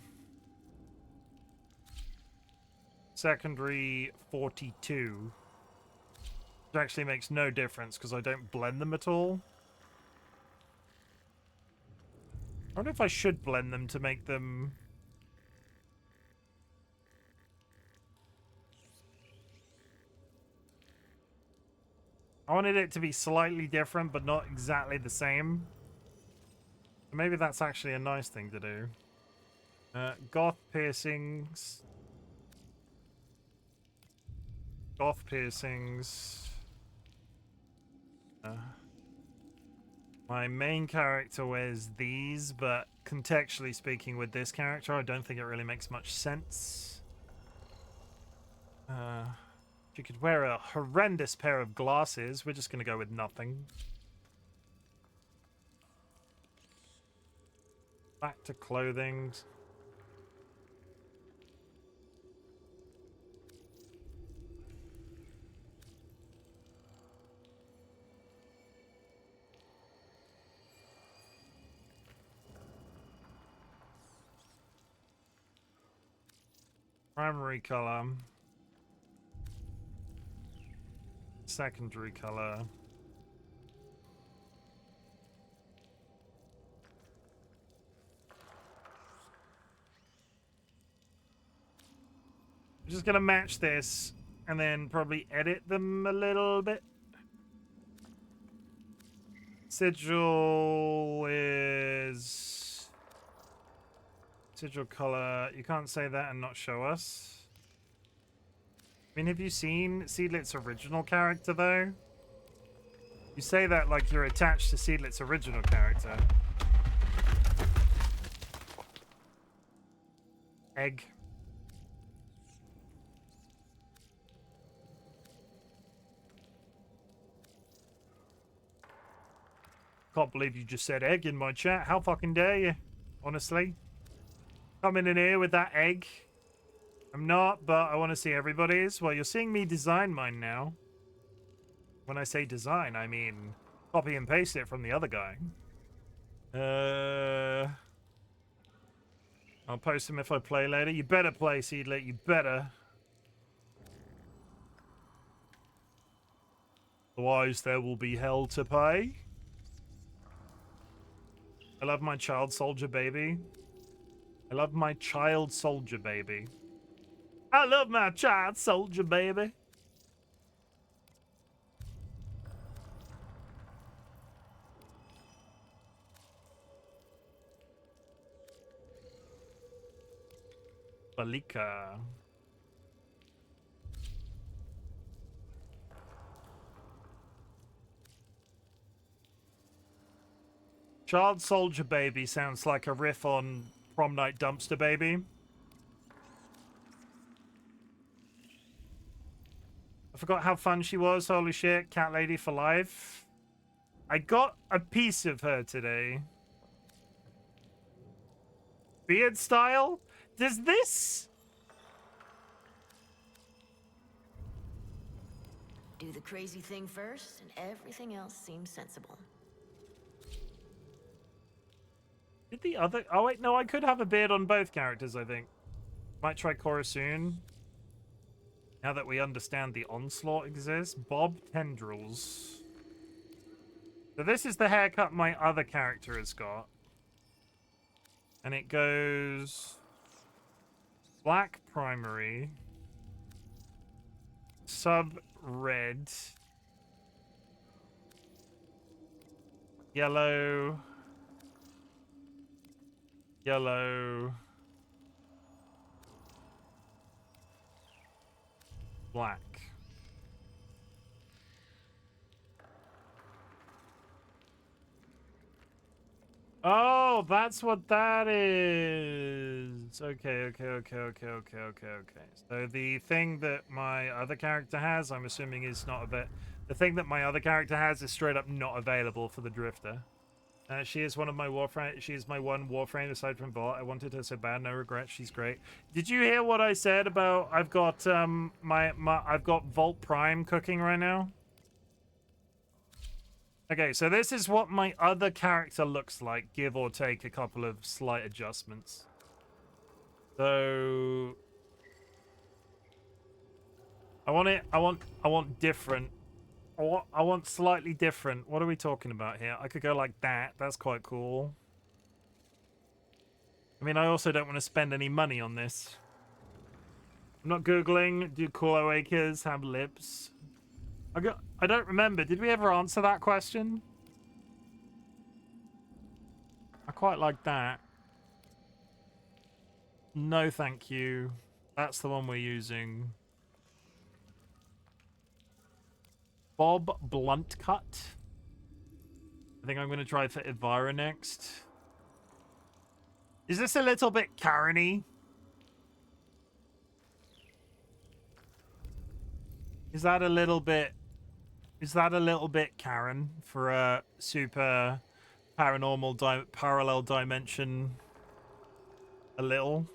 secondary 42. Which actually makes no difference because I don't blend them at all. I wonder if I should blend them to make them... I wanted it to be slightly different, but not exactly the same. Maybe that's actually a nice thing to do. Goth piercings. Goth piercings. My main character wears these, but contextually speaking with this character, I don't think it really makes much sense. She could wear a horrendous pair of glasses. We're just going to go with nothing. Back to clothing. Primary color. Secondary color. I'm just gonna match this and then probably edit them a little bit. Sigil is sigil color. You can't say that and not show us. I mean, have you seen Seedlit's original character though? You say that like you're attached to Seedlit's original character. Egg. Can't believe you just said egg in my chat. How fucking dare you? Honestly. Coming in here with that egg. I'm not, but I want to see everybody's. Well, you're seeing me design mine now. When I say design, I mean copy and paste it from the other guy. I'll post him if I play later. You better play, Seedlit. You better. Otherwise, there will be hell to pay. I love my child soldier baby. I love my child soldier baby. I love my child soldier baby. Balika. Child soldier baby sounds like a riff on Prom Night Dumpster Baby. I forgot how fun she was. Holy shit. Cat lady for life. I got a piece of her today. Beard style? Does this... Do the crazy thing first, and everything else seems sensible. Did the other... Oh, wait, no, I could have a beard on both characters, I think. Might try Cora soon. Now that we understand the Onslaught exists. Bob Tendrils. So this is the haircut my other character has got. And it goes black primary, sub red, yellow, yellow, black. Oh, that's what that is. Okay. So the thing that my other character has, I'm assuming is not a bit. The thing that my other character has is straight up not available for the Drifter. She is one of my Warframe. She is my one Warframe aside from Bot. I wanted her so bad, no regrets. She's great. Did you hear what I said about I've got I've got Vault Prime cooking right now? Okay, so this is what my other character looks like, give or take a couple of slight adjustments. So I want different. I want slightly different. What are we talking about here? I could go like that. That's quite cool. I mean, I also don't want to spend any money on this. I'm not Googling. Do cloacas have lips? I don't remember. Did we ever answer that question? I quite like that. No, thank you. That's the one we're using. Bob Bluntcut. I think I'm going to try for Elvira next. Is this a little bit Karen-y? Is that a little bit Karen for a super paranormal parallel dimension? A little.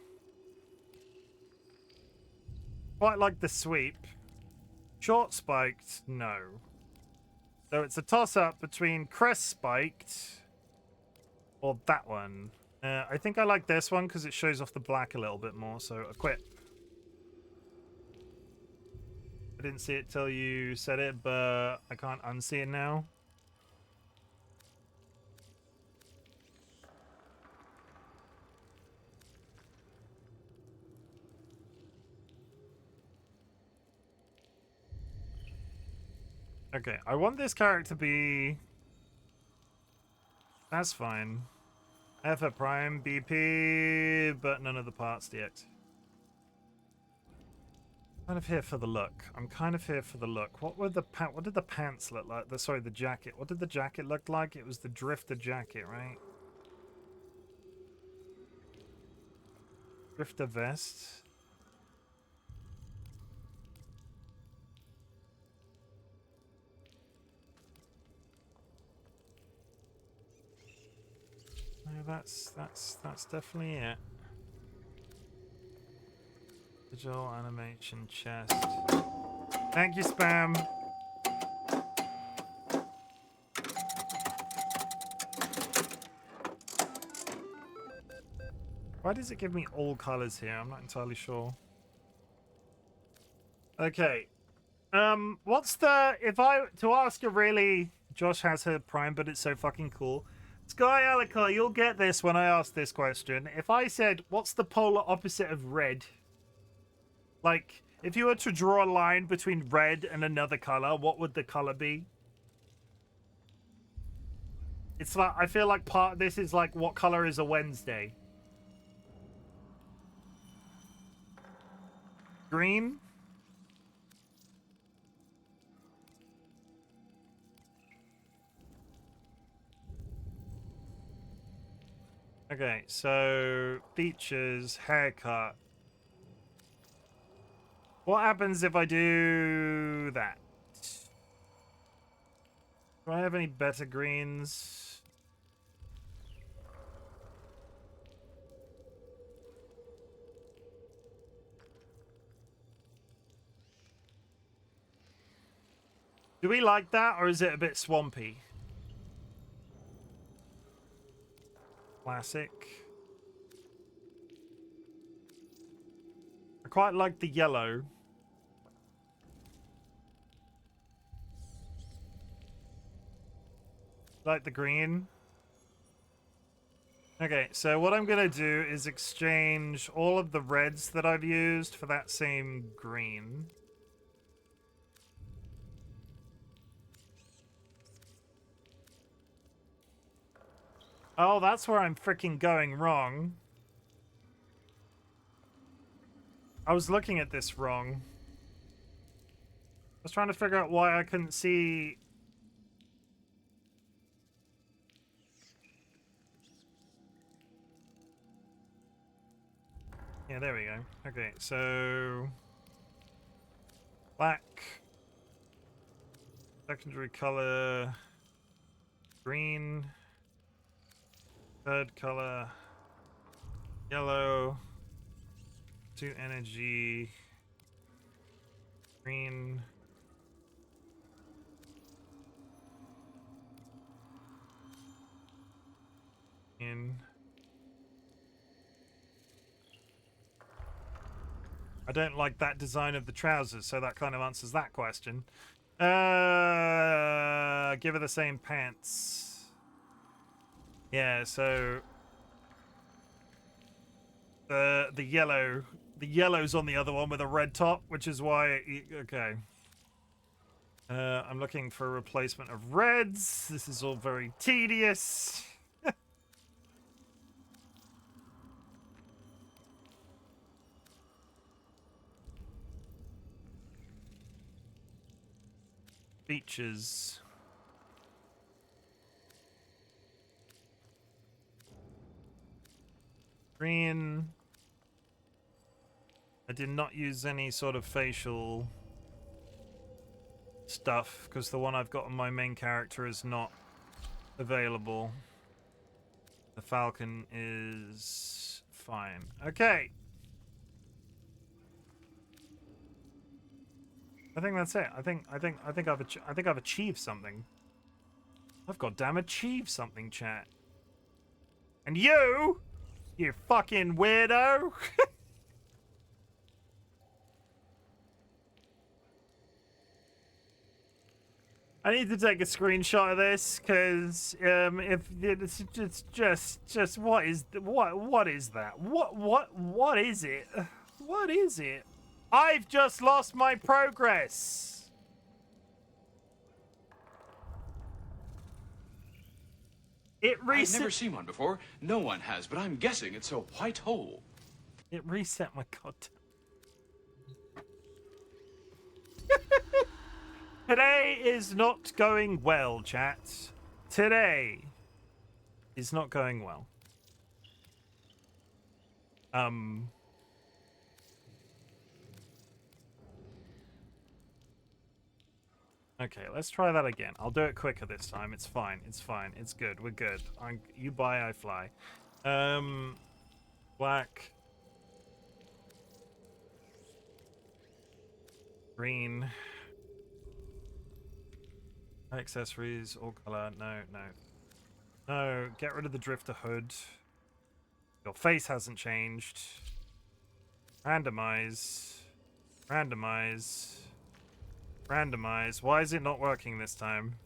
Quite like the sweep. Short spiked, no. So it's a toss-up between crest spiked or that one. I think I like this one because it shows off the black a little bit more, so equip. I didn't see it till you said it, but I can't unsee it now. Okay, I want this character to be... That's fine. F Prime, BP, but none of the parts yet. Kind of here for the look. I'm kind of here for the look. What did the pants look like? Sorry, the jacket. What did the jacket look like? It was the Drifter jacket, right? Drifter vest. No, that's definitely it. Digital animation chest. Thank you, Spam. Why does it give me all colors here? I'm not entirely sure. Okay. What's the... If I... To ask a really... Josh has her Prime, but it's so fucking cool. Sky Alaka, you'll get this when I ask this question. If I said, what's the polar opposite of red? Like, if you were to draw a line between red and another color, what would the color be? It's like, I feel like part of this is like, what color is a Wednesday? Green? Okay, so features, haircut. What happens if I do that? Do I have any better greens? Do we like that, or is it a bit swampy? Classic. I quite like the yellow. like the green. Okay, so what I'm gonna do is exchange all of the reds that I've used for that same green. Oh, that's where I'm freaking going wrong. I was looking at this wrong. I was trying to figure out why I couldn't see... Yeah, there we go. Okay, so... Black. Secondary color. Green. Third color. Yellow. 2 energy. Green. I don't like that design of the trousers, so that kind of answers that question. Give her the same pants. Yeah, so the yellow's on the other one with a red top, which is why okay. I'm looking for a replacement of reds. This is all very tedious. Features. Green. I did not use any sort of facial stuff because the one I've got on my main character is not available. The Falcon is fine. Okay. I think that's it. I think I've achieved something. I've goddamn achieved something, chat. And you fucking weirdo. I need to take a screenshot of this because if it's just what is that? What is it? What is it? I've just lost my progress. It reset. I've never seen one before. No one has, but I'm guessing it's a white hole. It reset my goddamn. Today is not going well, chat. Today is not going well. Okay, let's try that again. I'll do it quicker this time. It's fine. It's fine. It's good. We're good. You buy, I fly. Black. Green. Accessories, all color. No, no. No, get rid of the drifter hood. Your face hasn't changed. Randomize. Randomize. Randomize. Why is it not working this time?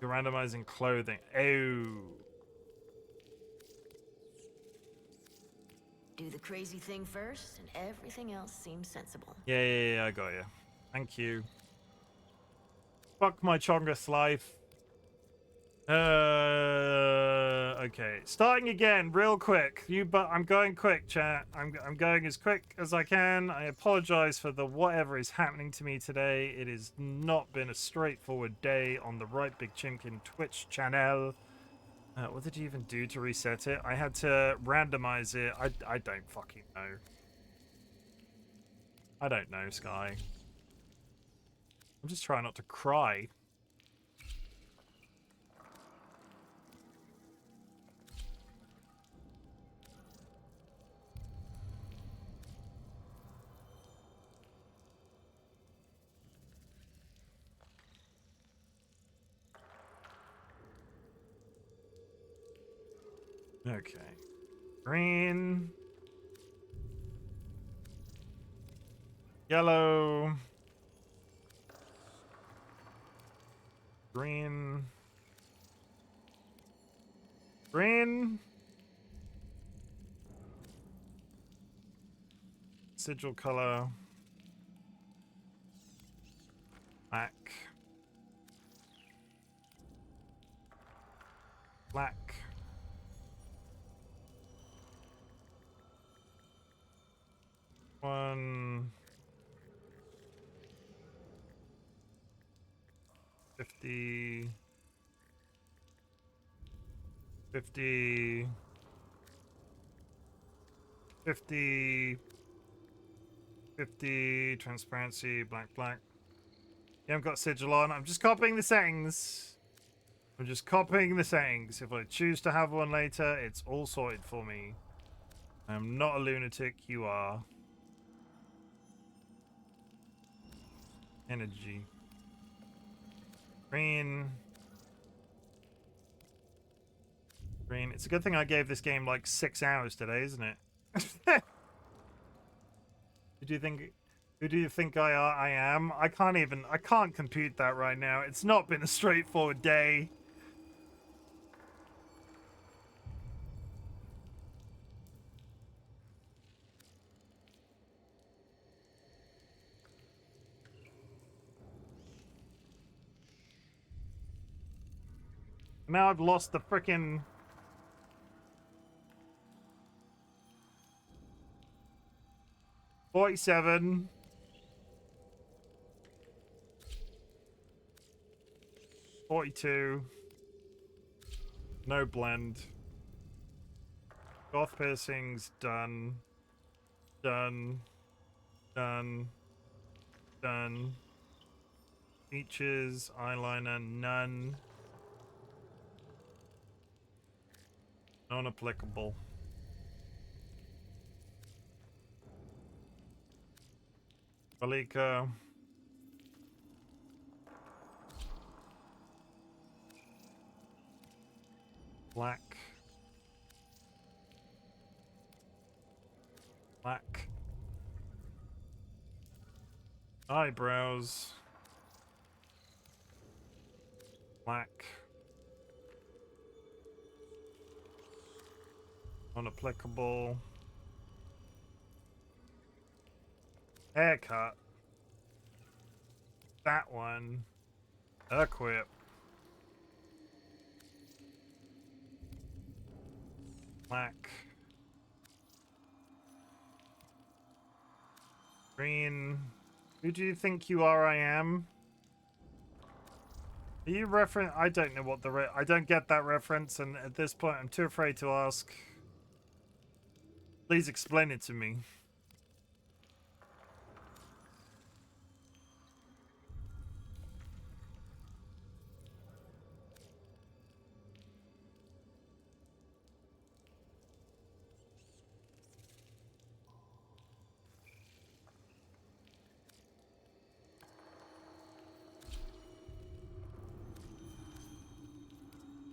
You're randomizing clothing. Oh. Do the crazy thing first, and everything else seems sensible. Yeah, I got you. Thank you. Fuck my Chongus life. Okay. Starting again, real quick. I'm going quick, chat. I'm going as quick as I can. I apologize for the whatever is happening to me today. It has not been a straightforward day on the RightBigChimken Twitch channel. What did you even do to reset it? I had to randomize it. I don't fucking know. I don't know, Sky. I'm just trying not to cry. Okay. Green. Yellow. Green. Green. Sigil color. Black. Black. One. 50. 50. 50. 50. Transparency. Black, black. Yeah, I've got sigil on. I'm just copying the settings. I'm just copying the settings. If I choose to have one later, it's all sorted for me. I'm not a lunatic. You are. Energy. Green. Green. It's a good thing I gave this game like 6 hours today, isn't it? Who do you think I am? I can't compute that right now. It's not been a straightforward day. Now I've lost the frickin' 47. 42. No blend. Goth piercings done. Done. Done. Done. Features, eyeliner, none. Non-applicable. Balika. Black. Black. Eyebrows. Black. Unapplicable. Haircut. That one. Equip. Black. Green. Who do you think you are? I am. Are you reference? I don't know what the I don't get that reference, and at this point, I'm too afraid to ask. Please explain it to me.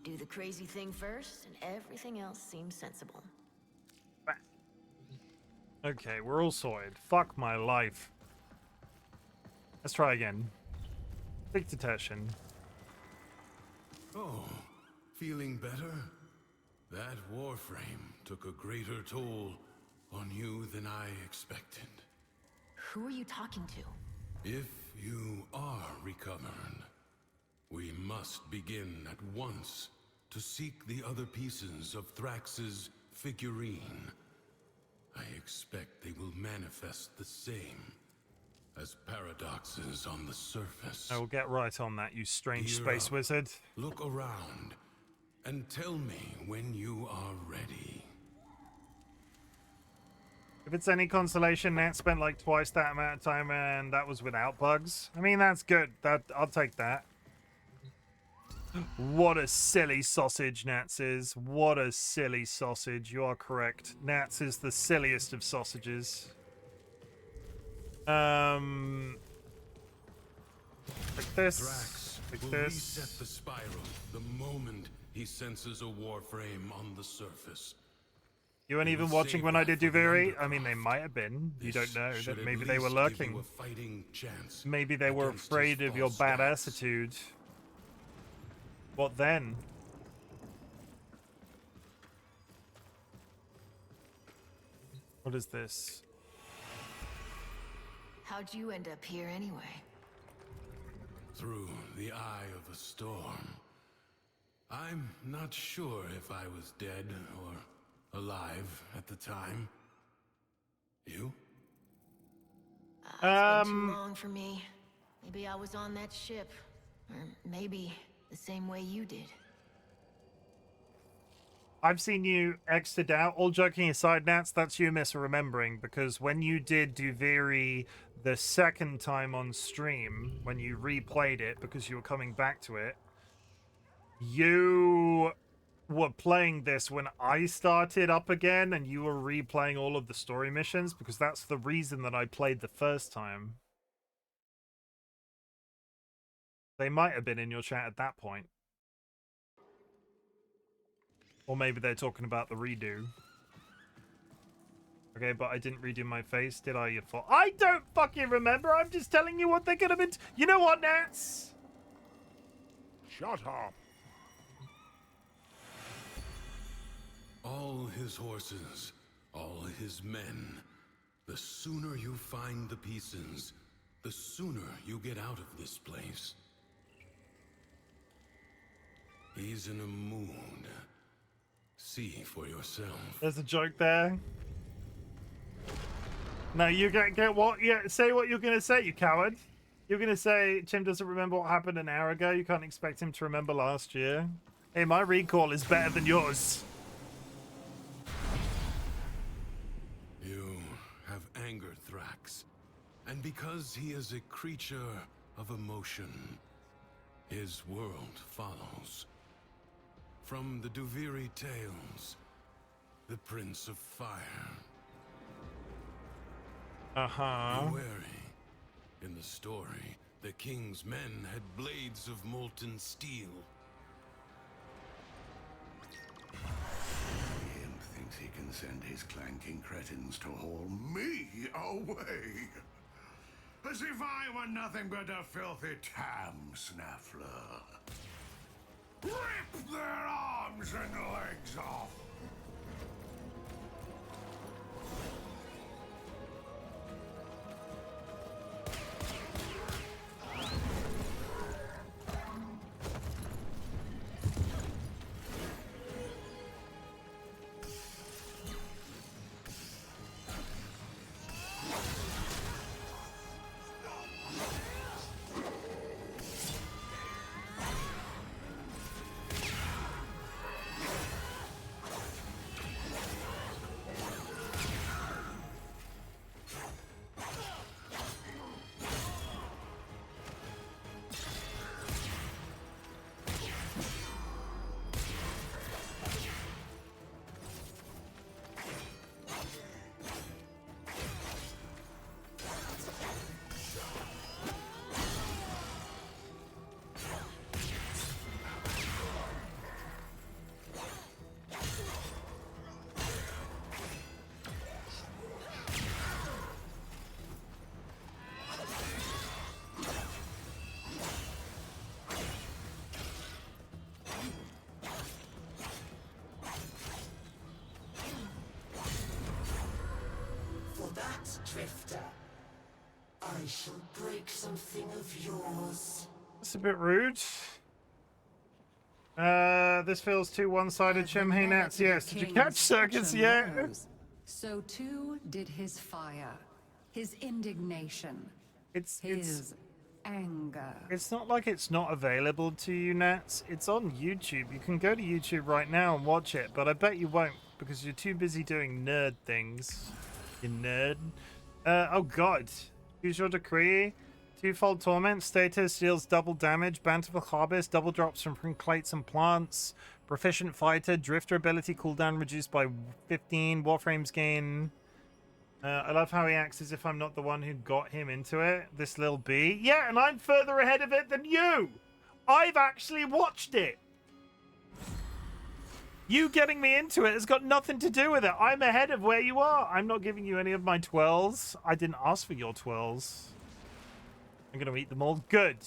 Do the crazy thing first, and everything else seems sensible. Okay, we're all sorted. Fuck my life. Let's try again. Big detection. Oh, feeling better? That Warframe took a greater toll on you than I expected. Who are you talking to? If you are recovered, we must begin at once to seek the other pieces of Thrax's figurine. I expect they will manifest the same as paradoxes on the surface. I will get right on that, you strange Gear space up, wizard. Look around and tell me when you are ready. If it's any consolation, Nat spent like twice that amount of time, and that was without bugs. I mean, that's good. I'll take that. What a silly sausage Nats is. What a silly sausage. You are correct. Nats is the silliest of sausages. Like this. Thrax Like will this. reset the spiral the moment he senses a Warframe on the surface. You weren't even watching when I did Duviri? I mean, they might have been. You don't know. That maybe they were lurking. Maybe they were afraid of your bad attitude. What then? What is this? How'd you end up here anyway? Through the eye of a storm. I'm not sure if I was dead or alive at the time. You? It's been too long for me. Maybe I was on that ship. Or maybe the same way you did. I've seen you exited out. All joking aside, Nats, that's you misremembering, because when you did Duviri the second time on stream, when you replayed it because you were coming back to it, you were playing this when I started up again, and you were replaying all of the story missions, because that's the reason that I played the first time. They might have been in your chat at that point. Or maybe they're talking about the redo. Okay, but I didn't redo my face, did I? You fool? I don't fucking remember. I'm just telling you what they could have been. You know what, Nats? Shut up. All his horses, all his men. The sooner you find the pieces, the sooner you get out of this place. He's in a mood. See for yourself. There's a joke there. No, you get what? Yeah, say what you're gonna say, you coward. You're gonna say Chim doesn't remember what happened an hour ago. You can't expect him to remember last year. Hey, my recall is better than yours. You have anger, Thrax. And because he is a creature of emotion, his world follows. From the Duviri tales, the Prince of Fire. Uh-huh. Be wary. In the story, the king's men had blades of molten steel. The imp thinks he can send his clanking cretins to haul me away. As if I were nothing but a filthy tam snaffler. Rip their arms and legs off! Drifter, I shall break something of yours. That's a bit rude. This feels too one-sided, Chim. Hey, Nats, yes. Did you catch Circus yet? So too did his fire, his indignation, his anger. It's not like it's not available to you, Nats. It's on YouTube. You can go to YouTube right now and watch it, but I bet you won't because you're too busy doing nerd things. You nerd. Oh god. Use your decree. Twofold torment. Status deals double damage. Bountiful harvest. Double drops from plates and plants. Proficient fighter. Drifter ability cooldown reduced by 15. Warframes gain. I love how he acts as if I'm not the one who got him into it. This little bee. Yeah, and I'm further ahead of it than you. I've actually watched it. You getting me into it has got nothing to do with it. I'm ahead of where you are. I'm not giving you any of my twirls. I didn't ask for your twirls. I'm going to eat them all. Good.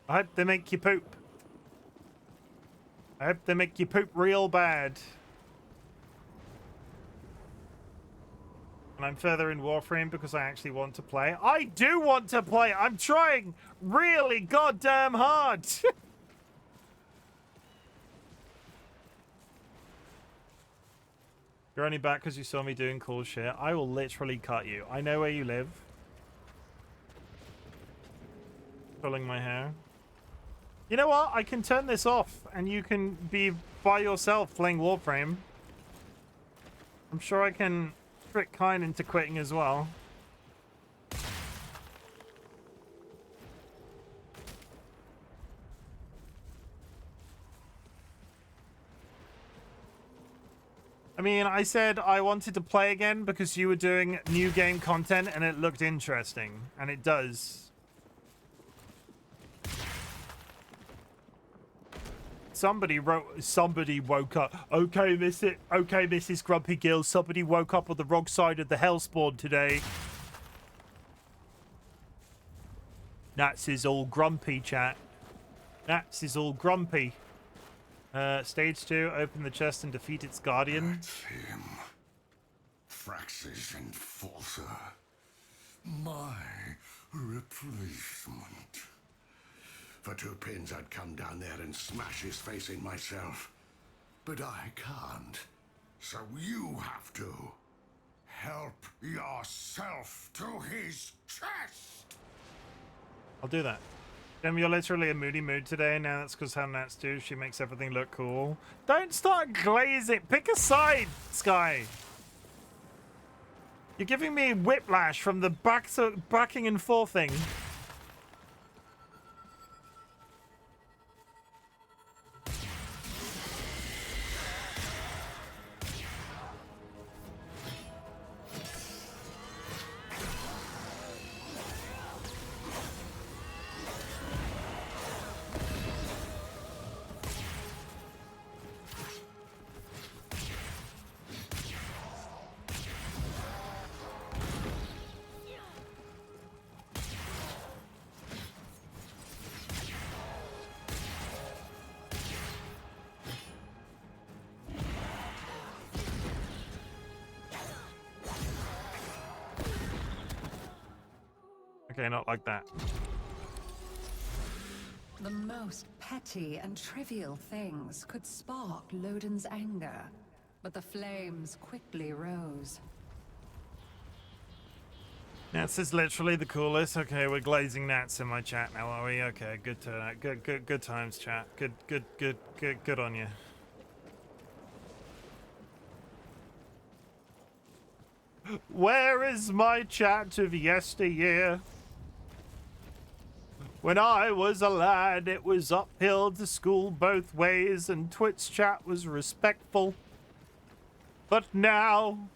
I hope they make you poop. I hope they make you poop real bad. And I'm further in Warframe because I actually want to play. I do want to play. I'm trying really goddamn hard. You're only back because you saw me doing cool shit. I will literally cut you. I know where you live. Pulling my hair. You know what? I can turn this off and you can be by yourself playing Warframe. I'm sure I can trick Kine into quitting as well. I mean, I said I wanted to play again because you were doing new game content and it looked interesting. And it does. Somebody woke up. Okay, Mrs. Grumpy Gill. Somebody woke up on the wrong side of the hellspawn today. Nats is all grumpy, chat. Nats is all grumpy. Stage 2, open the chest and defeat its guardian. That's him. Frax's enforcer. My replacement. For 2 pins, I'd come down there and smash his face in myself. But I can't. So you have to. Help yourself to his chest! I'll do that. Jim, you're literally a moody mood today. Now that's because how Nats do. She makes everything look cool. Don't start glazing. Pick a side, Sky. You're giving me whiplash from the backing and forthing. Okay, not like that. The most petty and trivial things could spark Loden's anger, but the flames quickly rose. Nats is literally the coolest. Okay, we're glazing Nats in my chat now, are we? Okay, good turnout. Good times, chat. Good on you. Where is my chat of yesteryear? When I was a lad, it was uphill to school both ways, and Twit's chat was respectful. But now,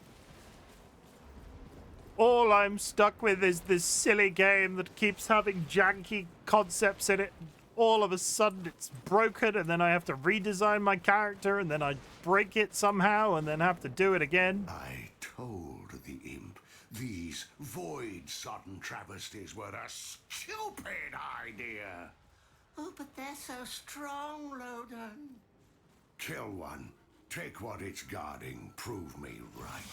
all I'm stuck with is this silly game that keeps having janky concepts in it. All of a sudden it's broken, and then I have to redesign my character, and then I break it somehow, and then have to do it again. I told the imp these void-sodden travesties were a stupid idea. Oh, but they're so strong, Loden. Kill one, take what it's guarding, prove me right.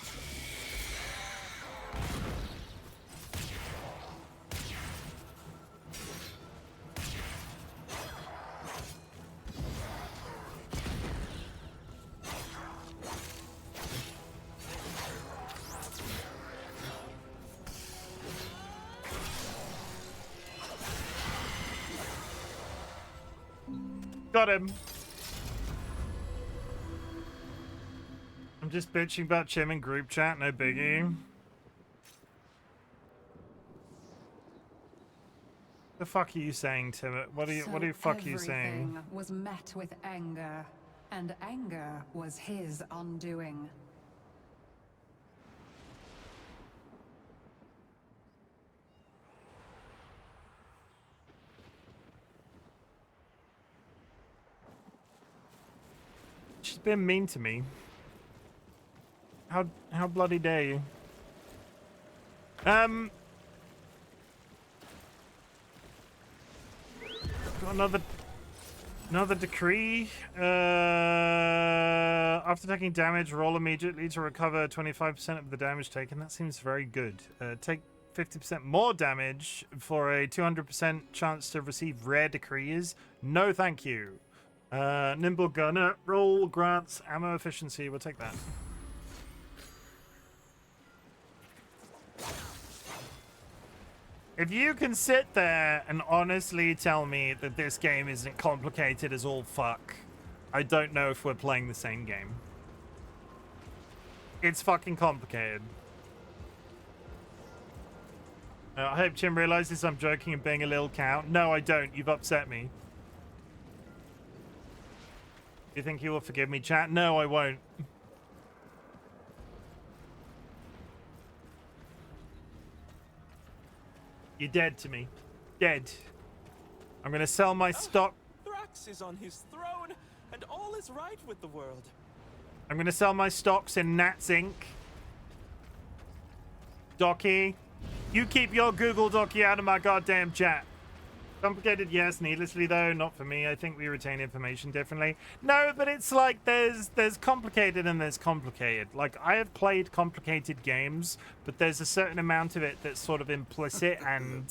Got him. I'm just bitching about Chim in group chat, no biggie. The fuck are you saying, Tim? What the fuck are you saying? Everything was met with anger, and anger was his undoing. She's been mean to me. How bloody dare you? Got another decree. After taking damage, roll immediately to recover 25% of the damage taken. That seems very good. Take 50% more damage for a 200% chance to receive rare decrees. No, thank you. Nimble gunner, roll grants ammo efficiency. We'll take that. If you can sit there and honestly tell me that this game isn't complicated as all fuck, I don't know if we're playing the same game. It's fucking complicated. I hope Chim realizes I'm joking and being a little cow. No, I don't. You've upset me. You think you will forgive me, chat? No, I won't. You're dead to me. Dead. I'm gonna sell my stock. Thrax is on his throne, and all is right with the world. I'm gonna sell my stocks in Nats Inc. Docky, you keep your Google Docky out of my goddamn chat. Complicated, yes. Needlessly, though, not for me. I think we retain information differently. No, but it's like there's complicated and there's complicated. Like, I have played complicated games, but there's a certain amount of it that's sort of implicit, and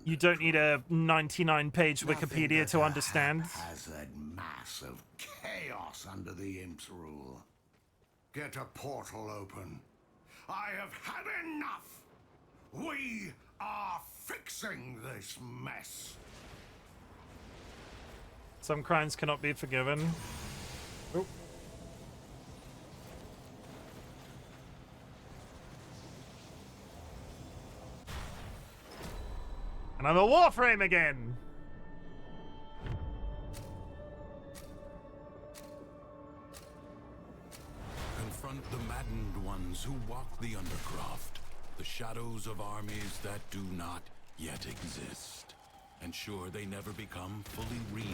you don't need a 99-page Wikipedia to understand. Haphazard mass of chaos under the Imp's rule. Get a portal open. I have had enough. We are fixing this mess. Some crimes cannot be forgiven. Oh. And I'm a Warframe again. Confront the maddened ones who walk the Undercroft, the shadows of armies that do not yet exist. Ensure they never become fully real.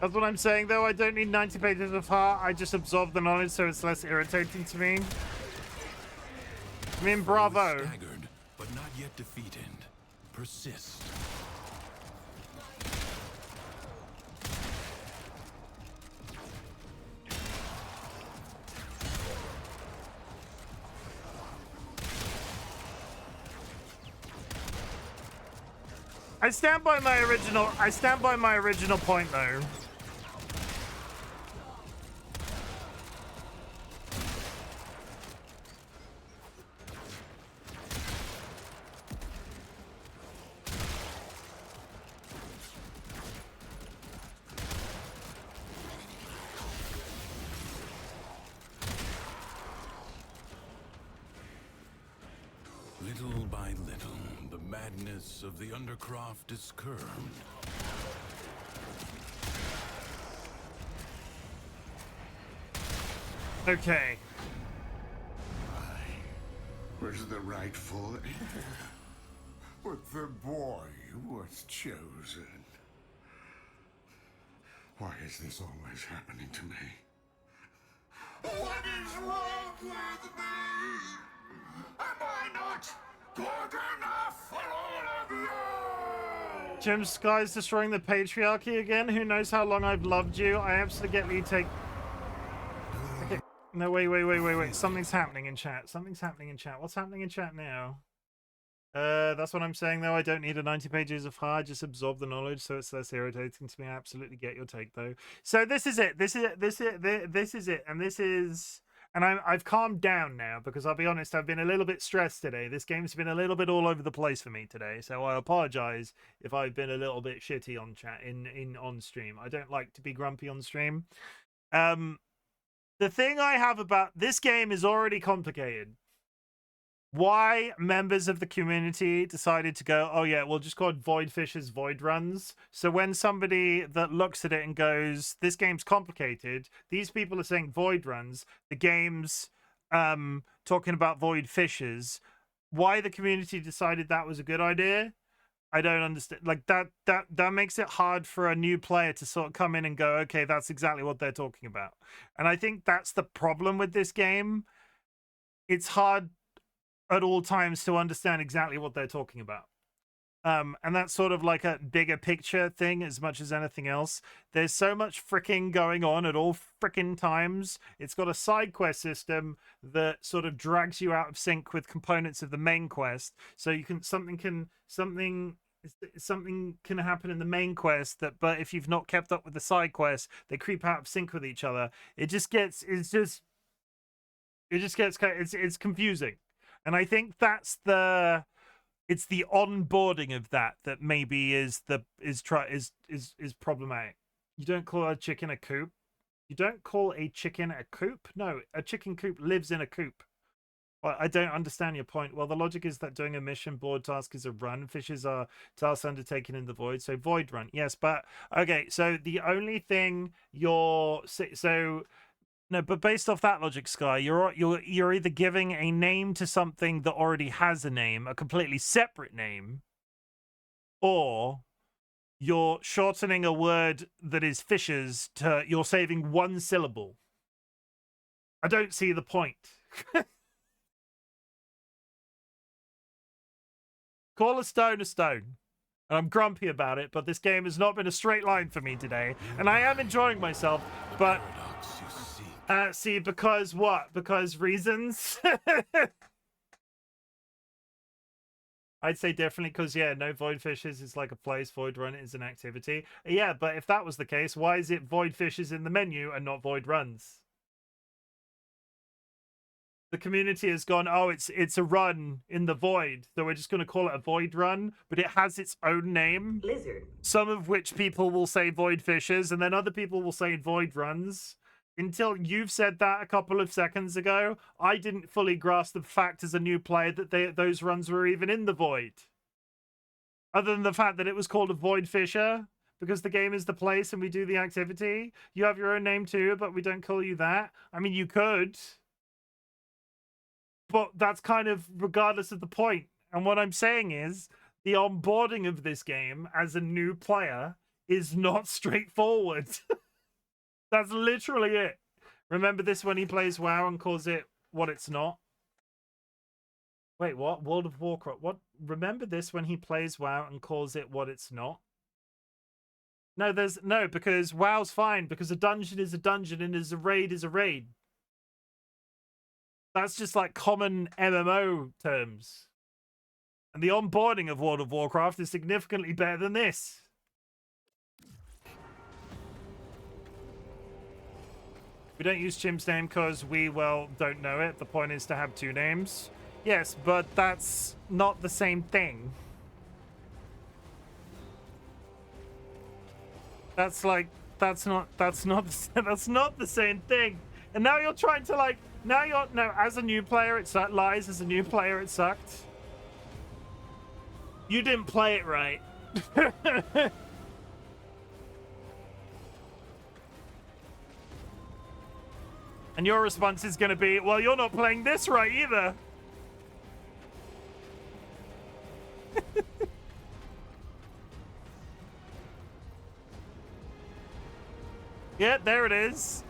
That's what I'm saying, though. I don't need 90 pages of heart. I just absorb the knowledge so it's less irritating to me. I mean, bravo. Staggered, but not yet defeated. Persist. I stand by my original point, though. Little by little, the madness of the Undercroft is curbed. Okay. I was the rightful heir, but the boy was chosen. Why is this always happening to me? What is wrong with me? Am I not good enough for all of you? Jim Sky's destroying the patriarchy again. Who knows how long I've loved you? I absolutely take... Okay. No, wait. Something's happening in chat. Something's happening in chat. What's happening in chat now? That's what I'm saying, though. I don't need a 90 pages of hard. Just absorb the knowledge so it's less irritating to me. I absolutely get your take, though. So this is it. This is it. And this is... And I've calmed down now, because I'll be honest, I've been a little bit stressed today. This game's been a little bit all over the place for me today, so I apologize if I've been a little bit shitty on chat on stream. I don't like to be grumpy on stream. The thing I have about this game is already complicated. Why members of the community decided to go, oh yeah, we'll just call it Void Fishers Void Runs. So when somebody that looks at it and goes, this game's complicated, these people are saying Void Runs, the game's talking about Void Fishers. Why the community decided that was a good idea, I don't understand. Like that makes it hard for a new player to sort of come in and go, okay, that's exactly what they're talking about. And I think that's the problem with this game. It's hard at all times to understand exactly what they're talking about. And that's sort of like a bigger picture thing as much as anything else. There's so much fricking going on at all fricking times. It's got a side quest system that sort of drags you out of sync with components of the main quest. So you can something can happen in the main quest but if you've not kept up with the side quest, they creep out of sync with each other. It's confusing. And I think that's it's the onboarding of that maybe is problematic. You don't call a chicken a coop. You don't call a chicken a coop. No, a chicken coop lives in a coop. Well, I don't understand your point. Well, the logic is that doing a mission board task is a run. Fishes are tasks undertaken in the void. So void run. Yes, but okay. So the only thing no, but based off that logic, Sky, you're either giving a name to something that already has a name, a completely separate name, or you're shortening a word that is fishers to you're saving one syllable. I don't see the point. Call a stone a stone. And I'm grumpy about it, but this game has not been a straight line for me today. And I am enjoying myself, but see, because what? Because reasons? I'd say definitely because, yeah, no Void Fishers is like a place, Void Run is an activity. Yeah, but if that was the case, why is it Void Fishers in the menu and not Void Runs? The community has gone, oh, it's a run in the void, so we're just going to call it a void run, but it has its own name. Lizard. Some of which people will say Void Fishers, and then other people will say Void Runs. Until you've said that a couple of seconds ago, I didn't fully grasp the fact as a new player that those runs were even in the void. Other than the fact that it was called a Void Fisher, because the game is the place and we do the activity. You have your own name too, but we don't call you that. I mean, you could. But that's kind of regardless of the point. And what I'm saying is the onboarding of this game as a new player is not straightforward. That's literally it. Remember this when he plays WoW and calls it what it's not? Wait, what? World of Warcraft. What? Remember this when he plays WoW and calls it what it's not? No, because WoW's fine, because a dungeon is a dungeon and a raid is a raid. That's just like common MMO terms. And the onboarding of World of Warcraft is significantly better than this. We don't use Chim's name because we, well, don't know it. The point is to have two names. Yes, but that's not the same thing. That's not the same thing. And now you're trying to no, as a new player it sucked. Lies, as a new player it sucked. You didn't play it right. And your response is going to be, well, you're not playing this right either. Yeah, there it is.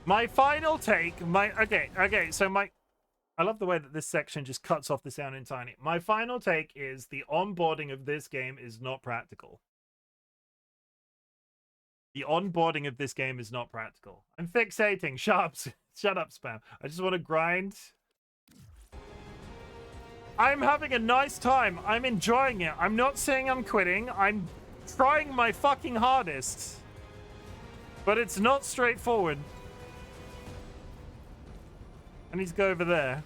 My final take, I love the way that this section just cuts off the sound entirely. My final take is the onboarding of this game is not practical. The onboarding of this game is not practical. I'm fixating. Shut up, spam. I just want to grind. I'm having a nice time. I'm enjoying it. I'm not saying I'm quitting. I'm trying my fucking hardest. But it's not straightforward. I need to go over there.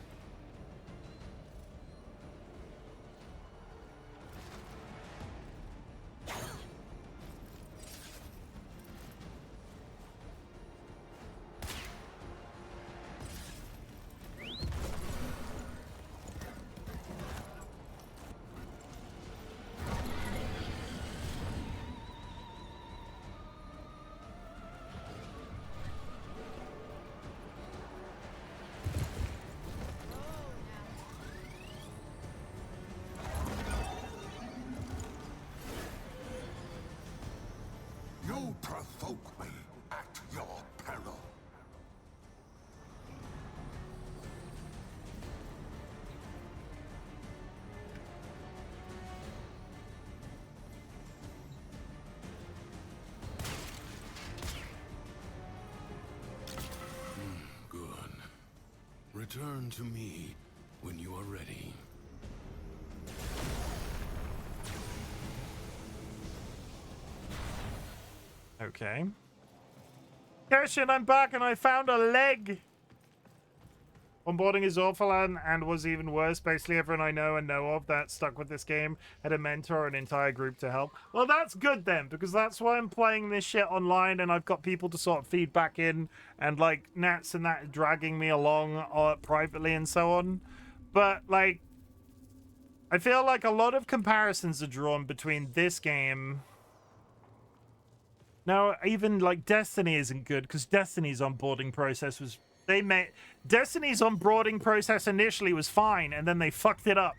You provoke me at your peril. Good. Return to me when you are ready. Okay. Kirshen, I'm back and I found a leg. Onboarding is awful and was even worse. Basically, everyone I know and know of that stuck with this game had a mentor or an entire group to help. Well, that's good then, because that's why I'm playing this shit online and I've got people to sort of feed back in and like Nats and that dragging me along privately and so on. But like, I feel like a lot of comparisons are drawn between this game. Now, even like Destiny isn't good because Destiny's onboarding process was Destiny's onboarding process initially was fine, and then they fucked it up.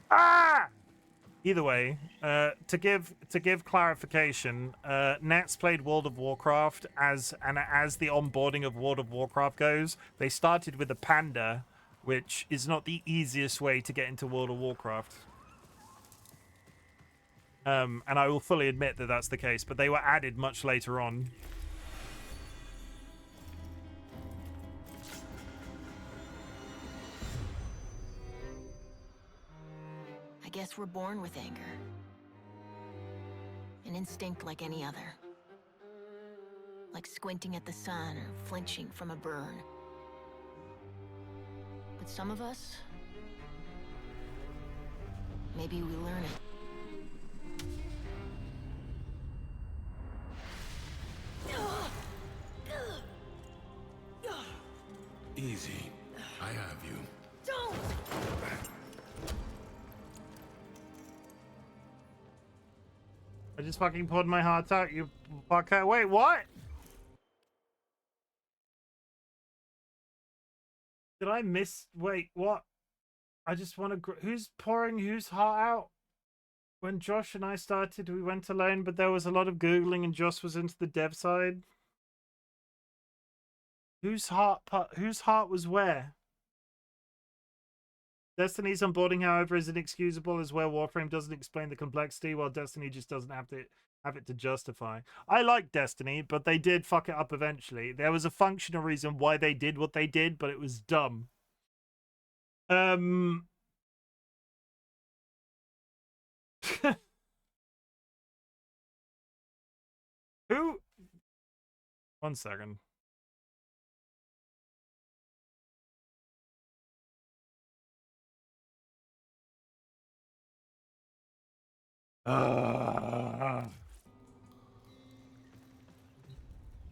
Ah! Either way, to give clarification, Nats played World of Warcraft as the onboarding of World of Warcraft goes. They started with a panda, which is not the easiest way to get into World of Warcraft. And I will fully admit that that's the case, but they were added much later on. I guess we're born with anger. An instinct like any other. Like squinting at the sun or flinching from a burn. But some of us, maybe we learn it. Easy. I have you. Don't! I just fucking poured my heart out, you fucker. Wait, what? Did I miss? Wait, what? I just want to... Who's pouring whose heart out? When Josh and I started, we went alone, but there was a lot of Googling and Josh was into the dev side. Whose heart was where? Destiny's onboarding, however, is inexcusable as where Warframe doesn't explain the complexity, while Destiny just doesn't have it to justify. I like Destiny, but they did fuck it up eventually. There was a functional reason why they did what they did, but it was dumb. Who? 1 second.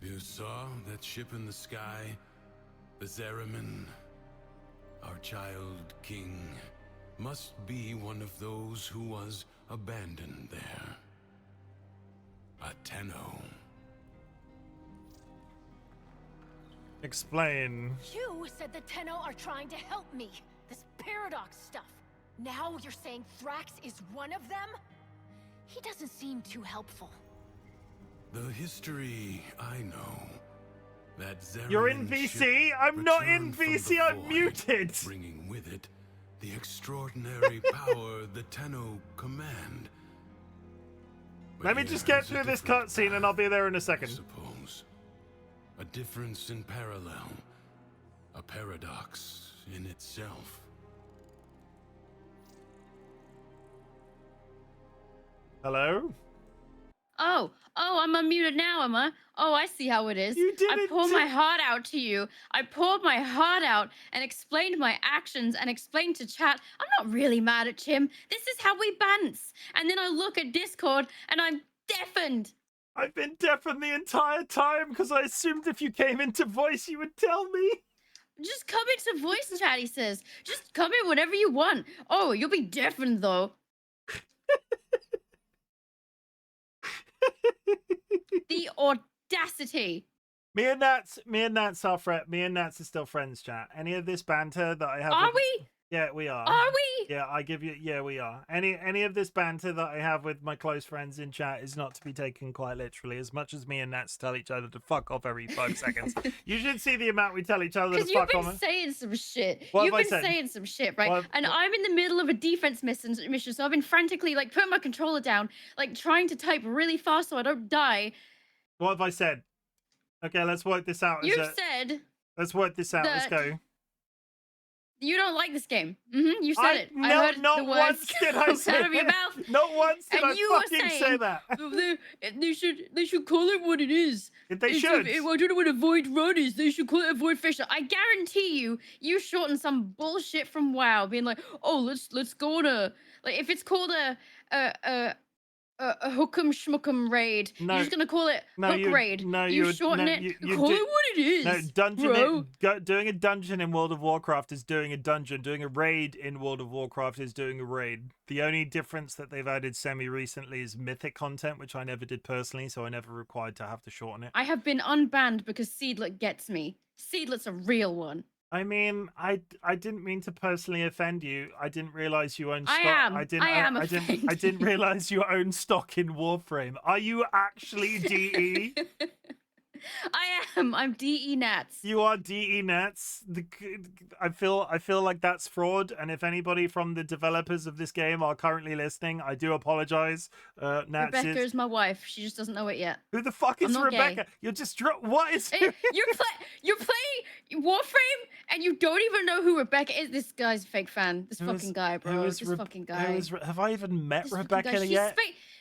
You saw that ship in the sky? The Zeramin? Our child king must be one of those who was abandoned there. A Tenno. Explain. You said the Tenno are trying to help me. This paradox stuff. Now you're saying Thrax is one of them? He doesn't seem too helpful. The history I know. That Zeramin You're in VC? I'm not in VC, I'm muted! Bringing with it the extraordinary power the Tenno command. Let me just get through this cutscene and I'll be there in a second. I suppose. A difference in parallel. A paradox in itself. Hello? Oh, I'm unmuted now, am I? Oh, I see how it is. You didn't I poured my heart out to you. I poured my heart out and explained my actions and explained to chat. I'm not really mad at Chim. This is how we bants. And then I look at Discord and I'm deafened. I've been deafened the entire time because I assumed if you came into voice you would tell me. Just come into voice chat, he says. Just come in whenever you want. Oh, you'll be deafened though. The audacity. Me and Nats are still friends, chat. Any of this banter that I have Are we? Yeah, we are. Are we? Yeah, I give you. Yeah, we are. Any of this banter that I have with my close friends in chat is not to be taken quite literally. As much as me and Nats tell each other to fuck off every 5 seconds, you should see the amount we tell each other to Because you've fuck off. been saying some shit. What You've have I been said? saying some shit, right? What- And I'm in the middle of a defense mission, so I've been frantically like putting my controller down, like trying to type really fast so I don't die. What have I said? Okay, let's work this out. You've said Let's work this out. Let's that go. you don't like this game. You said it. I No, heard not the words once did I come say out of your it. mouth. Not once did And I you were fucking say saying, that. They should call it what it is. They should. I don't know what a void run is. They should call it a void fisher. I guarantee you shortened some bullshit from WoW, being like, oh, let's go on a like if it's called a hookum schmookum raid. No. You're just gonna call it hook raid. No, you shorten it. Call it what it is. No, bro. doing a dungeon in World of Warcraft is doing a dungeon. Doing a raid in World of Warcraft is doing a raid. The only difference that they've added semi-recently is mythic content, which I never did personally, so I never required to have to shorten it. I have been unbanned because Seedlet gets me. Seedlet's a real one. I mean, I didn't mean to personally offend you. I didn't realize you own stock. I am I didn't realize you own stock in Warframe. Are you actually DE? I am. I'm DE Nats. You are DE Nats. I feel like that's fraud. And if anybody from the developers of this game are currently listening, I do apologize. Nats Rebecca is my wife. She just doesn't know it yet. Who the fuck is I'm not Rebecca? gay. You're just what is? You're playing Warframe and you don't even know who Rebecca is. This guy's a fake fan. This fucking guy, bro. This fucking guy. Have I even met This fucking Rebecca guy. yet?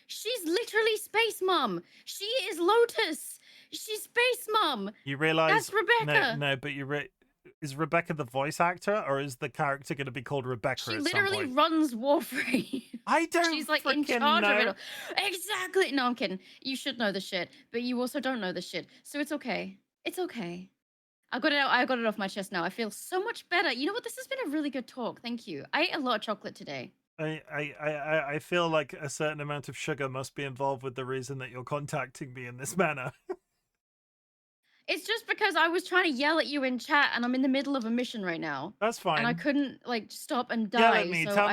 She's literally Space Mom. She is Lotus. She's Space Mom. You realize That's Rebecca. No, but is Rebecca the voice actor, or is the character going to be called Rebecca? She at literally some point? runs Warframe. I don't. She's like in frickin' charge of it know. all. Exactly. No, I'm kidding. You should know the shit, but you also don't know the shit. So it's okay. It's okay. I got it out. I got it off my chest now. I feel so much better. You know what? This has been a really good talk. Thank you. I ate a lot of chocolate today. I feel like a certain amount of sugar must be involved with the reason that you're contacting me in this manner. It's just because I was trying to yell at you in chat, and I'm in the middle of a mission right now. That's fine. And I couldn't like stop and die. Yell at me. So Tell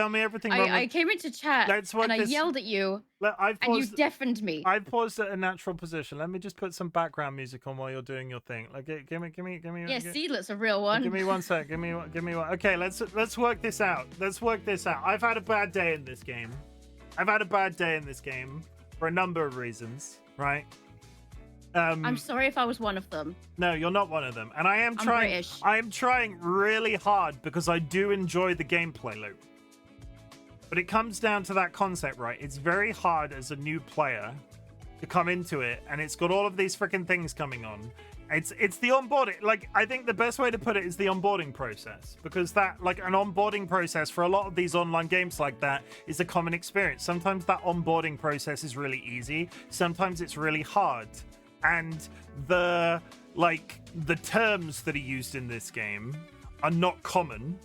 me everything. wrong I with- came into chat and I yelled at you, and you deafened me. I paused at a natural position. Let me just put some background music on while you're doing your thing. Like, give me. Yeah, Seedlet's a real one. Give me one sec. Give me one. Okay, let's work this out. I've had a bad day in this game. For a number of reasons, right? I'm sorry if I was one of them. No, you're not one of them. And I am trying. British. I am trying really hard because I do enjoy the gameplay loop. But it comes down to that concept, right? It's very hard as a new player to come into it, and it's got all of these freaking things coming on. It's the onboarding. Like, I think the best way to put it is the onboarding process, because that, like, an onboarding process for a lot of these online games like that is a common experience. Sometimes that onboarding process is really easy. Sometimes it's really hard. And the terms that are used in this game are not common.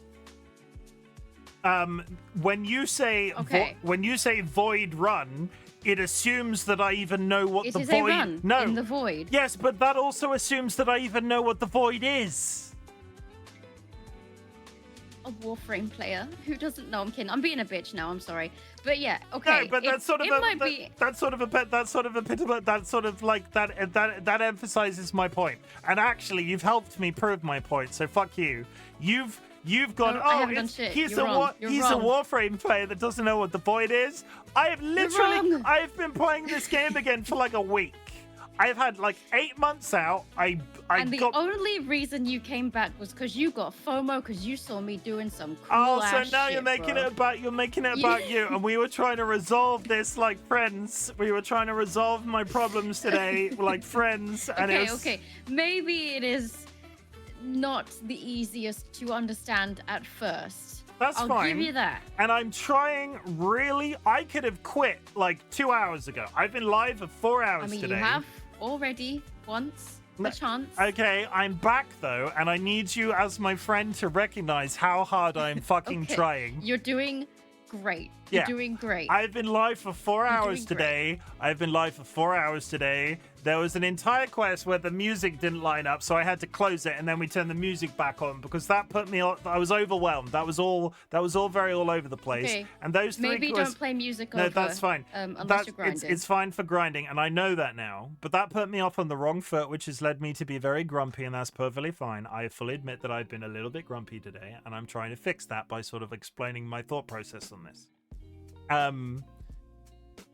When you say void run, it assumes that I even know what It the is void. a run No, in the void. yes, but that also assumes that I even know what the void is. A Warframe player who doesn't know. I'm kidding. I'm being a bitch now. I'm sorry, but yeah, okay. No, but that's sort of that emphasizes my point. And actually, you've helped me prove my point. So fuck you. You've gone. I haven't done shit. He's You're wrong. he's a Warframe player that doesn't know what the void is. I have literally. I've been playing this game again for like a week. I've had like 8 months out. And the only reason you came back was because you got FOMO because you saw me doing some cool Oh, so ass now shit, you're making bro. it about you, and we were trying to resolve this like friends. We were trying to resolve my problems today like friends, and Okay. Maybe it is not the easiest to understand at first. That's I'll fine. give you that. And I'm trying really. I could have quit like 2 hours ago. I've been live for 4 hours I mean, today. you have already once a chance. Okay, I'm back though, and I need you as my friend to recognize how hard I'm fucking Okay. trying. You're doing great. You're doing great. I've been live for 4 hours today. I've been live for 4 hours today. There was an entire quest where the music didn't line up, so I had to close it, and then we turned the music back on because that put me on. I was overwhelmed. That was all very all over the place. Okay. And those three Maybe quests, don't play music no, over. that's fine. Unless you're grinding. It's fine for grinding, and I know that now. But that put me off on the wrong foot, which has led me to be very grumpy, and that's perfectly fine. I fully admit that I've been a little bit grumpy today, and I'm trying to fix that by sort of explaining my thought process on this.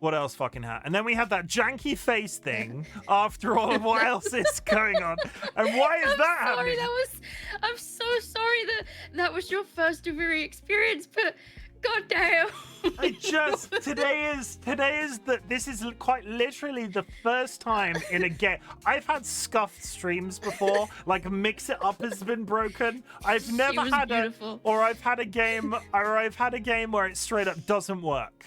What else fucking happened? And then we had that janky face thing after all of what else is going on. And why is that happening? I'm so sorry that was your first Duviri experience, but goddamn. This is quite literally the first time in a game. I've had scuffed streams before, like Mix It Up has been broken. I've never had I've had a game where it straight up doesn't work.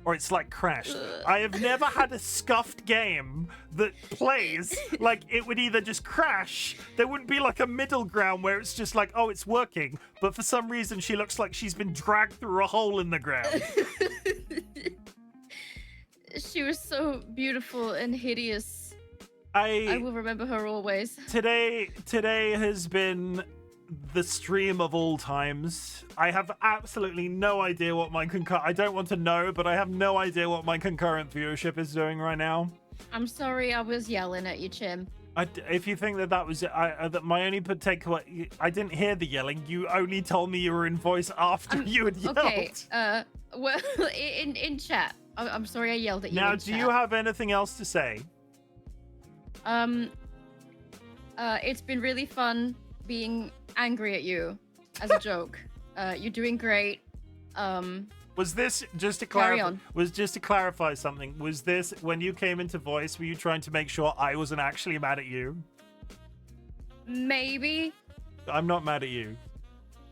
Or it's like crashed. I have never had a scuffed game that plays like it would either just crash. There wouldn't be like a middle ground where it's just like, oh, it's working. But for some reason, she looks like she's been dragged through a hole in the ground. She was so beautiful and hideous. I will remember her always. Today has been the stream of all times. I have absolutely no idea what my I don't want to know, but I have no idea what my concurrent viewership is doing right now. I'm sorry I was yelling at you, Chim. If you think that was that my only takeaway, I didn't hear the yelling. You only told me you were in voice after you had yelled. Okay. Well, in chat. I'm sorry I yelled at you. Now, do you have anything else to say? It's been really fun being angry at you as a joke. You're doing great. Was this just to clarify something? Was this when you came into voice? Were you trying to make sure I wasn't actually mad at you? Maybe. I'm not mad at you.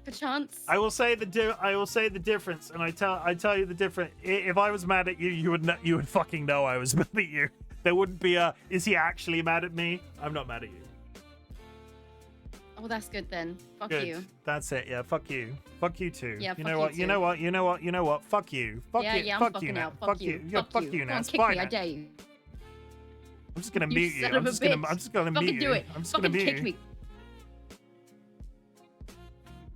Perchance. I will say the difference, and I tell you the difference. If I was mad at you, you would fucking know I was mad at you. There wouldn't be a. Is he actually mad at me? I'm not mad at you. Oh, that's good then. Fuck Good. you. That's it. Yeah. Fuck you. Fuck you too. Yeah. You know what? You know what? You know what? You know what? Fuck you. Fuck you. Yeah. Fuck I'm you fucking now. out. Fuck you. Yeah. Fuck you now. Come on, It's kick fine me. I now. dare you. I'm just gonna You mute you. son I'm of a just gonna bitch. mute Fucking you. do it. I'm just gonna Fucking mute kick you. me.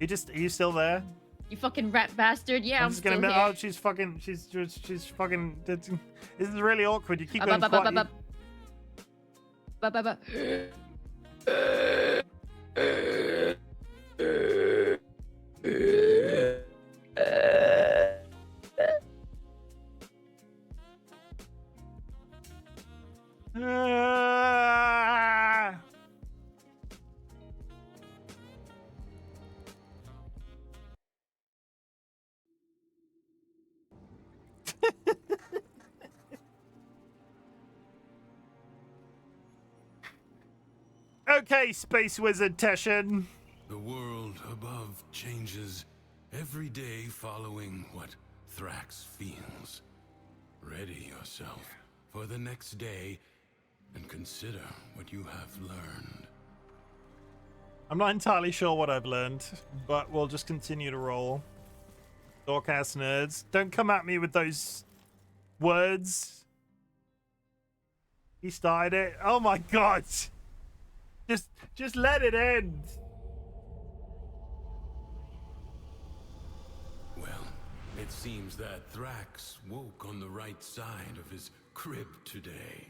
Are you still there? You fucking rat bastard. Yeah, I'm just gonna still mute. here. Oh, she's fucking. This is really awkward. You keep going quiet. Okay, Space Wizard Teshin. The world above changes every day following what Thrax feels. Ready yourself for the next day and consider what you have learned. I'm not entirely sure what I've learned, but we'll just continue to roll. Dork-ass nerds. Don't come at me with those words. He started it. Oh my god. Just let it end. Well, it seems that Thrax woke on the right side of his crib today.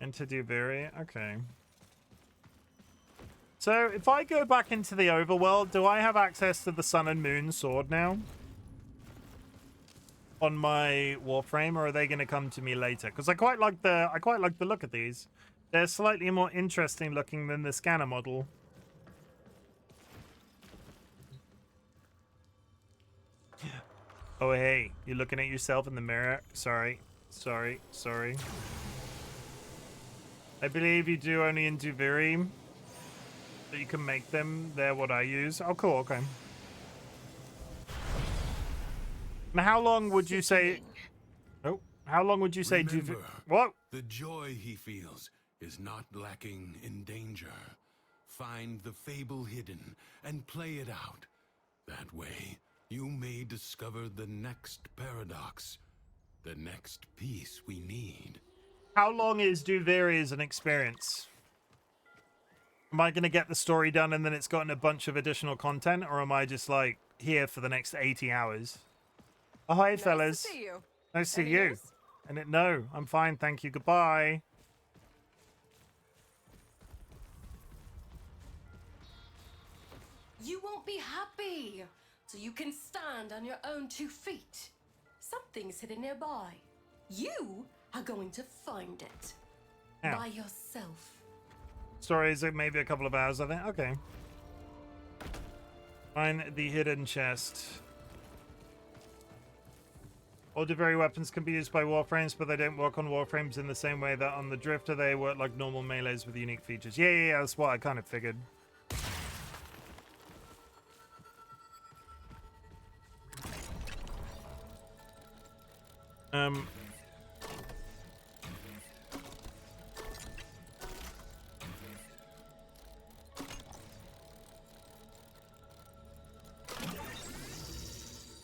Into Duviri? Okay. So, if I go back into the overworld, do I have access to the Sun and Moon sword now? On my Warframe, or are they going to come to me later? Because I quite like the look of these. They're slightly more interesting looking than the scanner model. Oh hey, you're looking at yourself in the mirror. Sorry. I believe you do only in Duviri. That you can make them. They're what I use. Oh cool, okay. Now, how long would you say? Oh, how long would you say? What? The joy he feels is not lacking in danger. find the fable hidden and play it out. That way, you may discover the next paradox, the next piece we need. How long is Duviri as an experience? Am I going to get the story done and then it's gotten a bunch of additional content, or am I just like here for the next 80 hours? Oh, hi, fellas. Nice to see you. Nice to see Any you. news? And no, I'm fine, thank you. Goodbye. You won't be happy till you can stand on your own 2 feet. Something's hidden nearby. You are going to find it. Yeah. By yourself. Story is maybe a couple of hours, I think. Okay. Find the hidden chest. All Duviri weapons can be used by Warframes, but they don't work on Warframes in the same way that on the Drifter they work like normal melees with unique features. Yeah, that's what I kind of figured.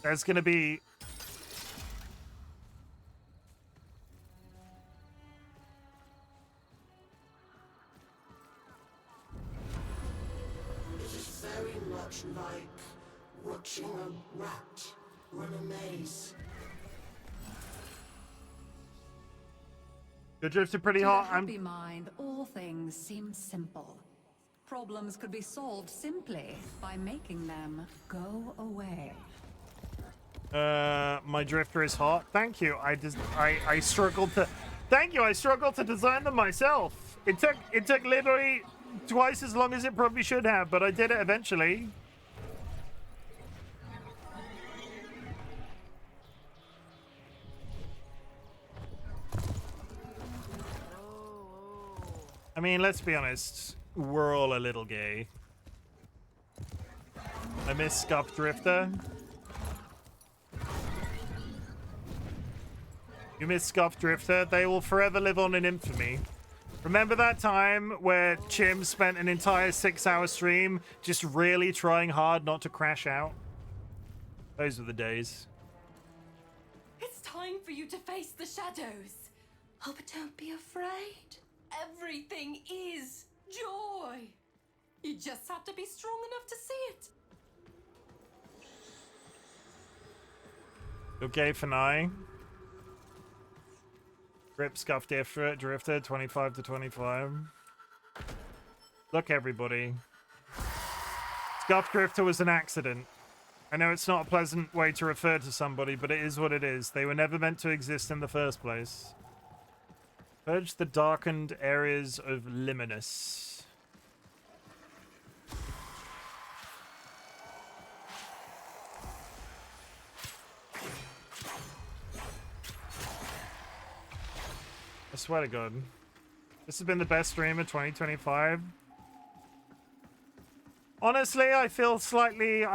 There's gonna be... It is very much like watching a rat run a maze. Your Drifter pretty To hot. a happy mind, all things seem simple. Problems could be solved simply by making them go away. My Drifter is hot. Thank you. I struggled to... Thank you. I struggled to design them myself. It took literally twice as long as it probably should have, but I did it eventually. I mean, let's be honest. We're all a little gay. I miss Scuff Drifter. You miss Scuff Drifter. They will forever live on in infamy. Remember that time where Chim spent an entire 6-hour stream just really trying hard not to crash out? Those were the days. It's time for you to face the shadows. Oh, but don't be afraid. Everything is joy. You just have to be strong enough to see it. Okay for now. Rip Scuff Drifter 25 to 25. Look, everybody. Scuff Drifter was an accident. I know it's not a pleasant way to refer to somebody, but it is what it is. They were never meant to exist in the first place. Purge the darkened areas of Liminus. I swear to God. This has been the best stream of 2025. Honestly, I feel slightly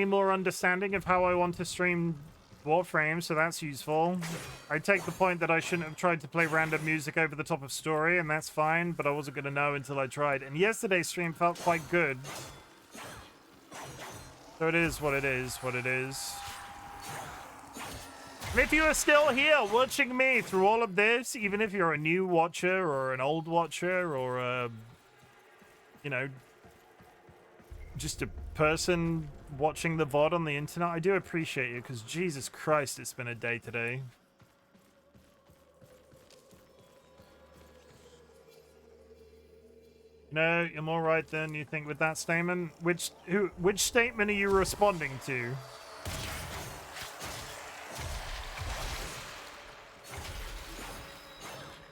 more understanding of how I want to stream Warframe, so that's useful. I take the point that I shouldn't have tried to play random music over the top of story, and that's fine, but I wasn't going to know until I tried. And yesterday's stream felt quite good. So it is what it is, what it is. And if you are still here watching me through all of this, even if you're a new watcher or an old watcher or you know, just a person watching the VOD on the internet, I do appreciate you, because Jesus Christ, it's been a day today. No, you're more right than you think with that statement. Which statement are you responding to?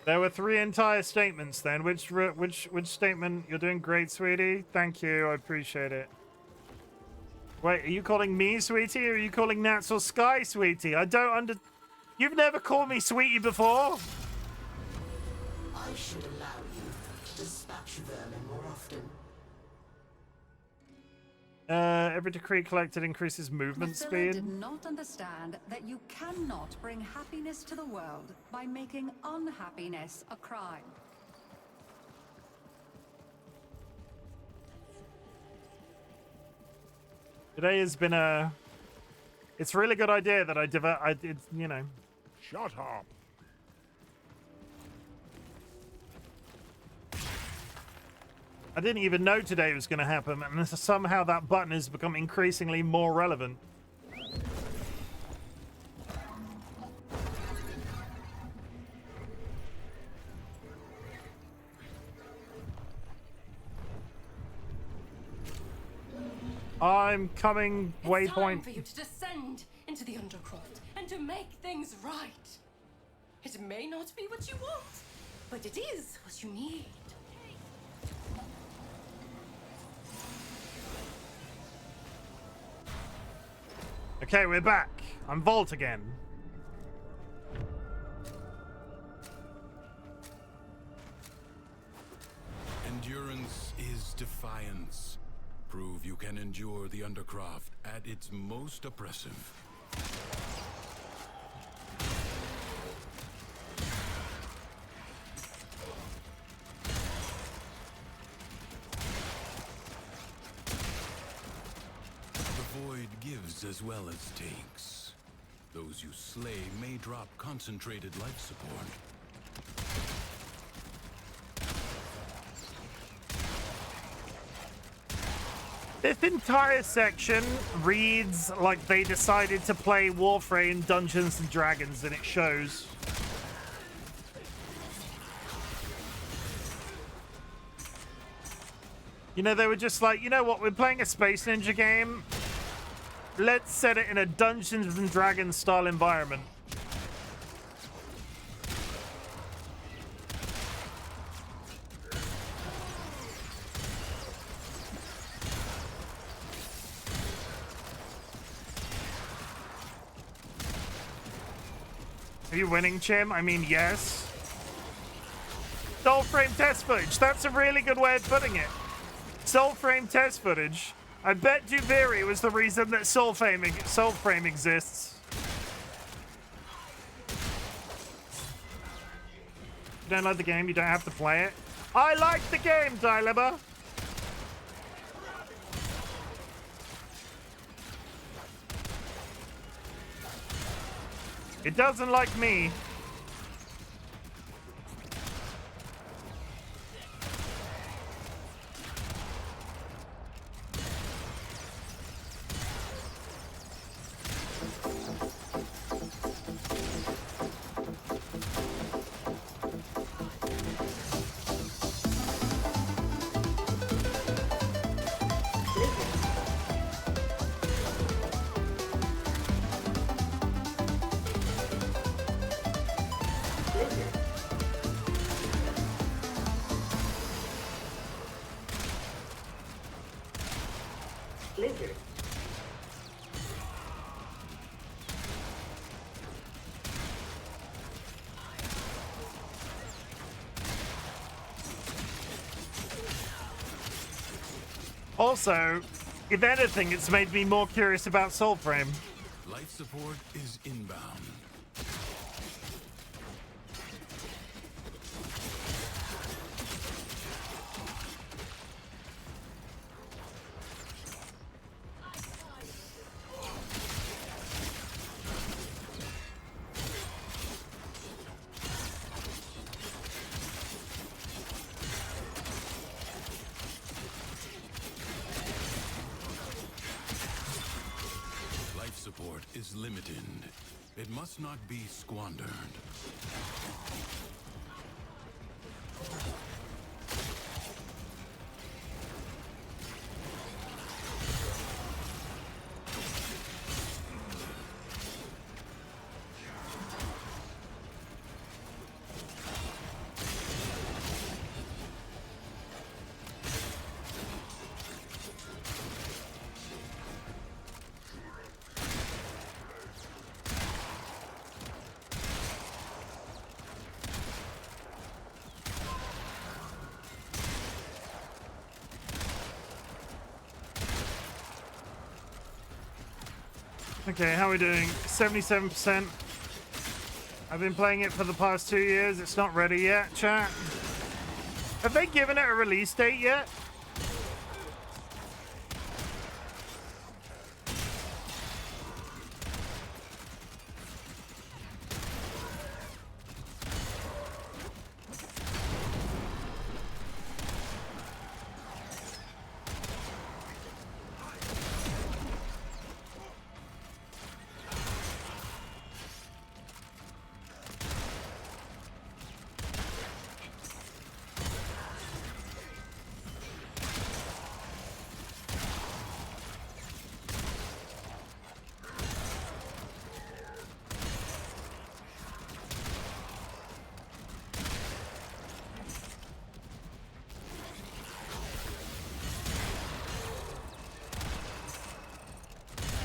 There were 3 entire statements then. Which statement? You're doing great, sweetie. Thank you. I appreciate it. Wait, are you calling me sweetie, or are you calling Nats or Sky sweetie? I don't You've never called me sweetie before. I should allow you to dispatch vermin more often. Every decree collected increases movement Priscilla speed. did not understand that you cannot bring happiness to the world by making unhappiness a crime. Today has been a... It's a really good idea that I did, you know. Shut up. I didn't even know today was going to happen, and somehow that button has become increasingly more relevant. I'm coming, waypoint. It's time for you to descend into the Undercroft and to make things right. It may not be what you want, but it is what you need. Okay, we're back. I'm Vault again. Endurance is defiance. Prove you can endure the Undercroft at its most oppressive. The void gives as well as takes. Those you slay may drop concentrated life support. This entire section reads like they decided to play Warframe Dungeons and Dragons, and it shows. You know, they were just like, you know what, we're playing a Space Ninja game. Let's set it in a Dungeons and Dragons style environment. Are you winning, Chim? I mean, yes. Soulframe test footage. That's a really good way of putting it. Soulframe test footage. I bet Duviri was the reason that Soulframe exists. You don't like the game, you don't have to play it. I like the game, Dilemma. It doesn't like me. Blizzard. Also, if anything, it's made me more curious about Soulframe. Life support is inbound. Support is limited. It must not be squandered. Okay, how are we doing? 77%. I've been playing it for the past 2 years. It's not ready yet, chat. Have they given it a release date yet?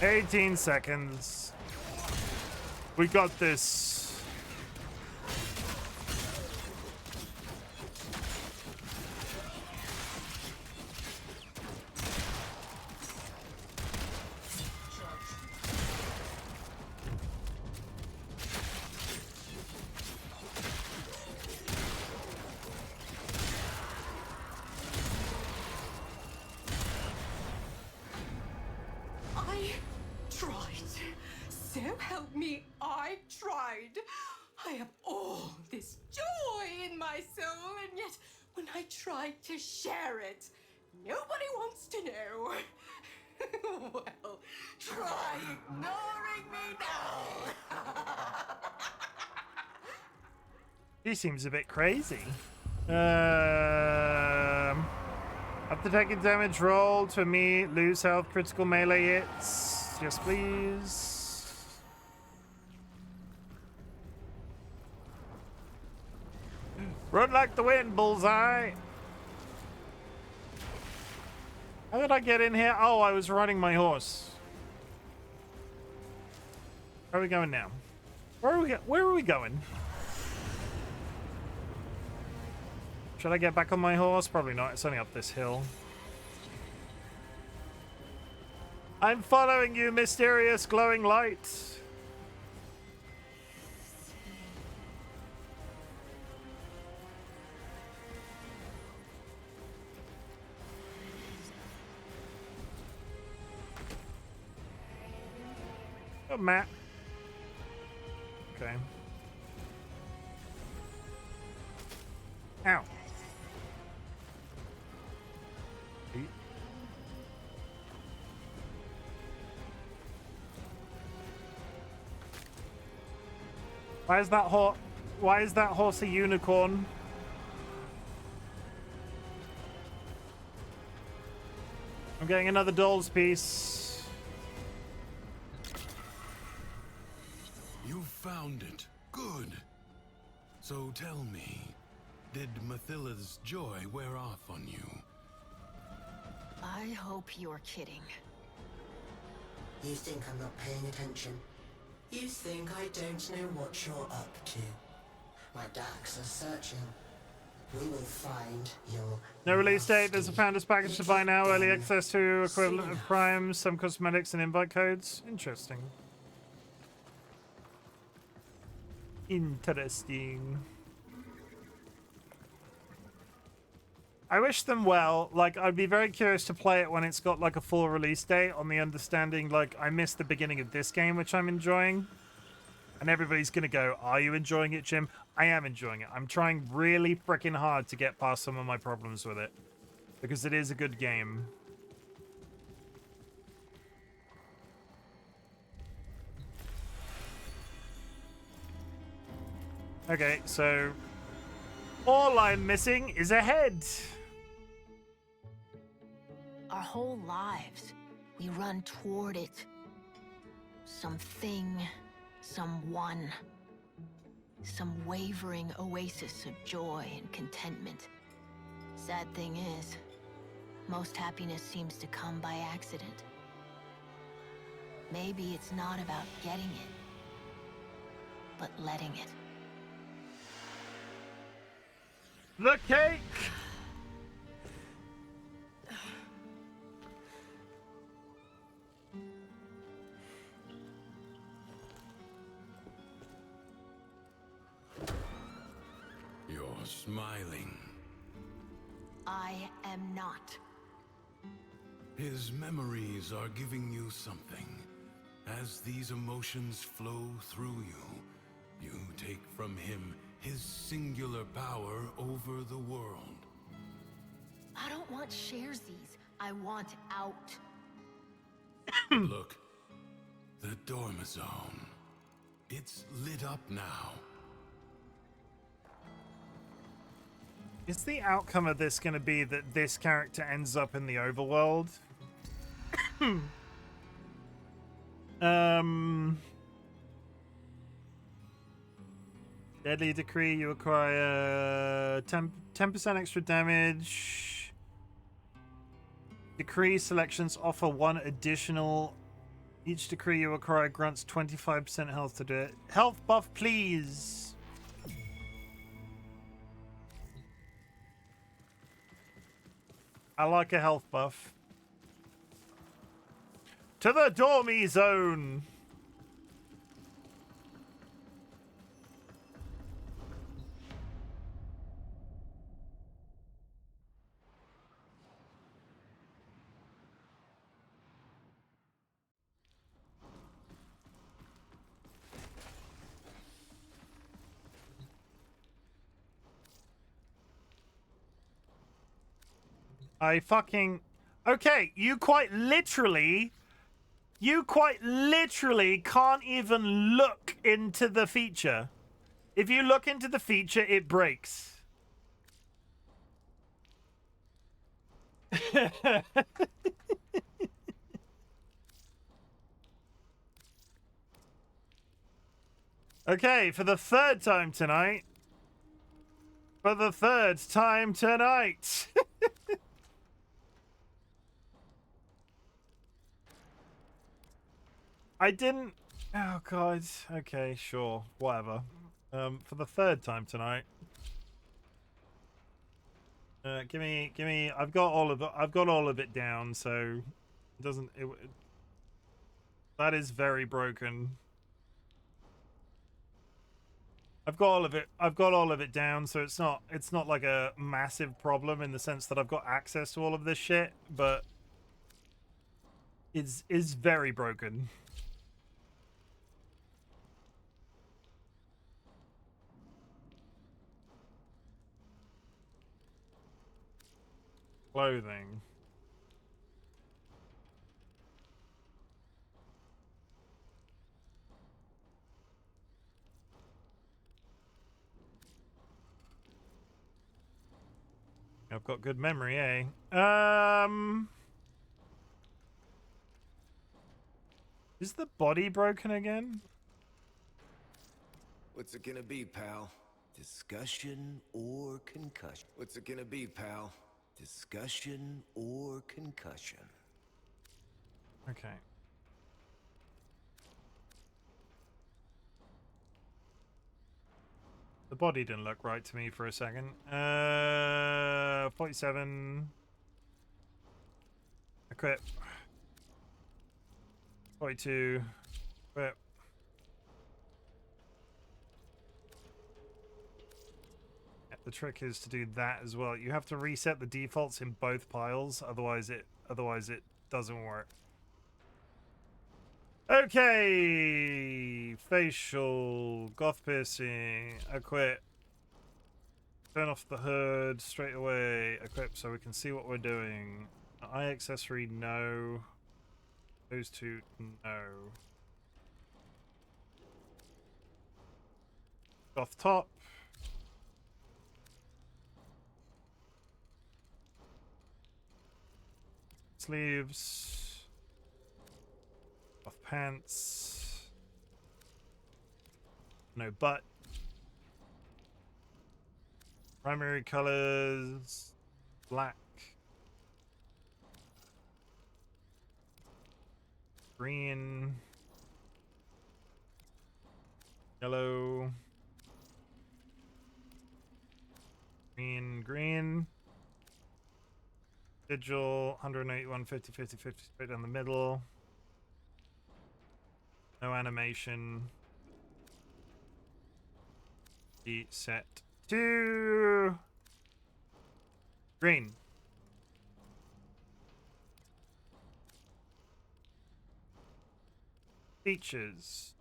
18 seconds. We got this. I tried. So help me, I tried. I have all this joy in my soul, and yet when I try to share it, nobody wants to know. Well, try ignoring me now. He seems a bit crazy. After taking damage, roll to me, lose health, critical melee hits. Yes, please. Run like the wind, bullseye. How did I get in here? Oh, I was riding my horse. Where are we going now? Where are we going? Should I get back on my horse? Probably not. It's only up this hill. I'm following you, mysterious glowing light. Oh, Matt. Okay. Ow. Why is that horse a unicorn? I'm getting another doll's piece. You found it. Good. So tell me, did Mathilla's joy wear off on you? I hope you're kidding. You think I'm not paying attention? You think I don't know what you're up to? My darks are searching. We will find your... No release date. There's a Founders package to buy now. Early access to equivalent of Prime, some cosmetics and invite codes. Interesting. Interesting. I wish them well. Like, I'd be very curious to play it when it's got like a full release date, on the understanding like I missed the beginning of this game, which I'm enjoying. And everybody's gonna go, are you enjoying it, Chim? I am enjoying it. I'm trying really freaking hard to get past some of my problems with it, because it is a good game. Okay, so all I'm missing is a head. Our whole lives, we run toward it. Something, someone. Some wavering oasis of joy and contentment. Sad thing is, most happiness seems to come by accident. Maybe it's not about getting it, but letting it. The cake! You're smiling. I am not. His memories are giving you something. As these emotions flow through you, you take from him his singular power over the world. I don't want sharesies. I want out. Look, the Dormizone. It's lit up now. Is the outcome of this going to be that this character ends up in the overworld? Deadly Decree, you acquire 10% extra damage. Decree selections offer one additional Each decree you acquire grants 25% health to do it. Health buff, please. I like a health buff. To the dormy zone. I fucking... Okay, you quite literally can't even look into the feature. If you look into the feature, it breaks. Okay, for the third time tonight. For the third time tonight. I didn't... Oh, God. Okay, sure. Whatever. For the third time tonight. Give me... I've got all of it down, so... It doesn't... that is very broken. I've got all of it down, so it's not like a massive problem in the sense that I've got access to all of this shit, but is very broken. Clothing. I've got good memory, eh? Is the body broken again? What's it gonna be, pal? Discussion or concussion? What's it gonna be, pal? Discussion or concussion? Okay. The body didn't look right to me for a second. 47. Equip. 42. Equip. The trick is to do that as well. You have to reset the defaults in both piles, otherwise it doesn't work. Okay, facial, goth piercing, equip. Turn off the hood straight away. Equip so we can see what we're doing. Eye accessory, no. Those two, no. Goth top. Sleeves. Goth pants. No butt. Primary colors. Black. Green. Yellow. Green. Digital, 181, 50, 50, 50, straight down the middle. No animation. Set to green. Features.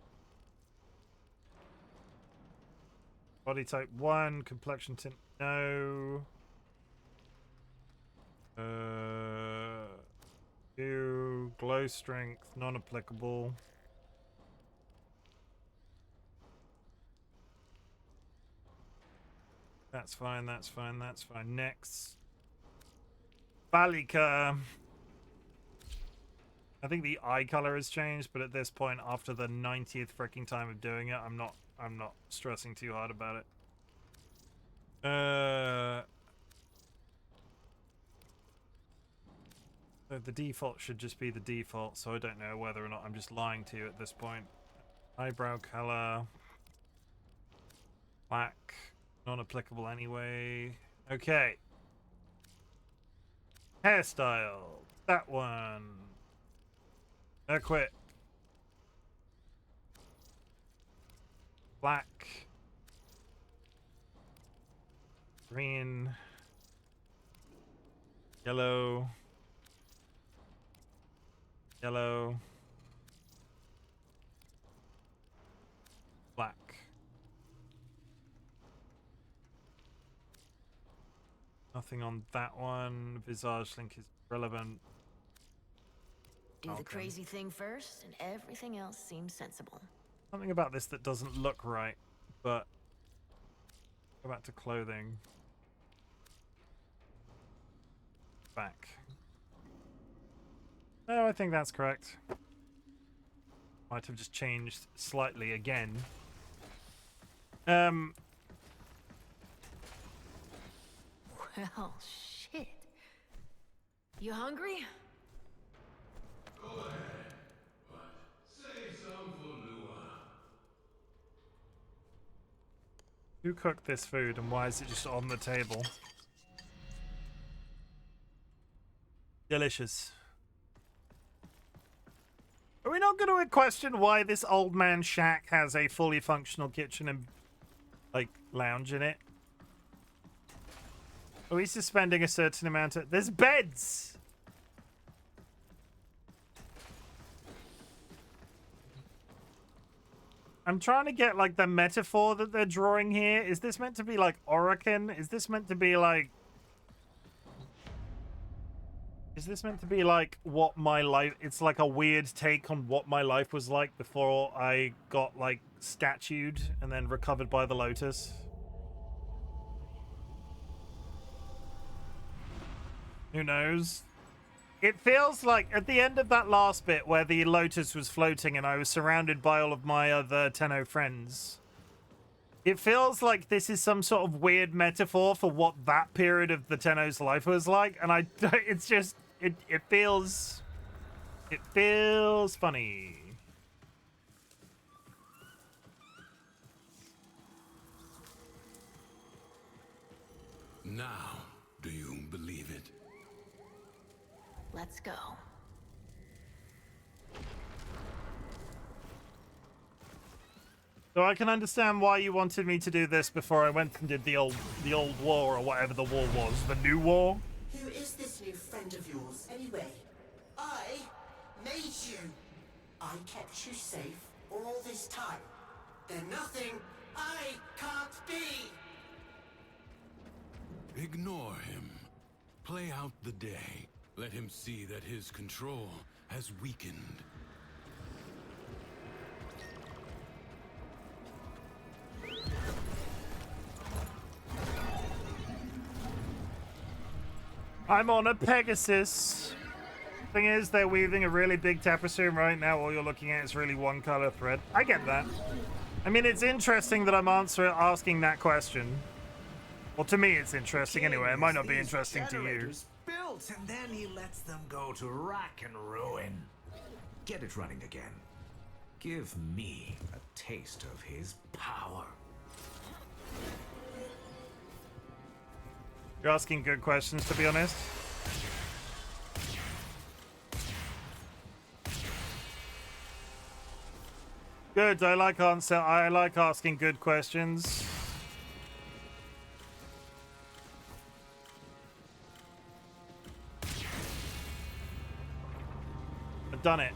Body type 1, complexion tint, no. 2, glow strength, non-applicable. That's fine, that's fine, that's fine. Next. Balika. I think the eye color has changed, but at this point, after the 90th freaking time of doing it, I'm not stressing too hard about it. So the default should just be the default, so I don't know whether or not I'm just lying to you at this point. Eyebrow color. Black. Non-applicable anyway. Okay. Hairstyle. That one. Quit. Black. Green. Yellow. Yellow. Black. Nothing on that one. Visage link is relevant. Do the crazy thing first, and everything else seems sensible. Something about this that doesn't look right, but go back to clothing. Back. No, I think that's correct. Might have just changed slightly again. Well, shit. You hungry? Go ahead, but save some for Lua. Who cooked this food and why is it just on the table? Delicious. Are we not going to question why this old man shack has a fully functional kitchen and, like, lounge in it? Are we suspending a certain amount of... There's beds! I'm trying to get, like, the metaphor that they're drawing here. Is this meant to be, like, Oregon? Is this meant to be, like... Is this meant to be, like, what my life... It's, like, a weird take on what my life was like before I got, like, statued and then recovered by the Lotus? Who knows? It feels like at the end of that last bit where the Lotus was floating and I was surrounded by all of my other Tenno friends, it feels like this is some sort of weird metaphor for what that period of the Tenno's life was like, and it's just it feels funny. Now, do you believe it? Let's go. So I can understand why you wanted me to do this before I went and did the old war or whatever the war was, the new war. Who is this new friend of yours, anyway? I made you. I kept you safe all this time. They're nothing I can't be. Ignore him. Play out the day. Let him see that his control has weakened. I'm on a Pegasus. Thing is, they're weaving a really big tapestry right now. All you're looking at is really one color thread. I get that. I mean, it's interesting that I'm asking that question. Well, to me, it's interesting anyway. It might not be interesting to you. Built, and then he lets them go to rack and ruin. Get it running again. Give me a taste of his power. You're asking good questions, to be honest. Good. I like asking good questions. I've done it.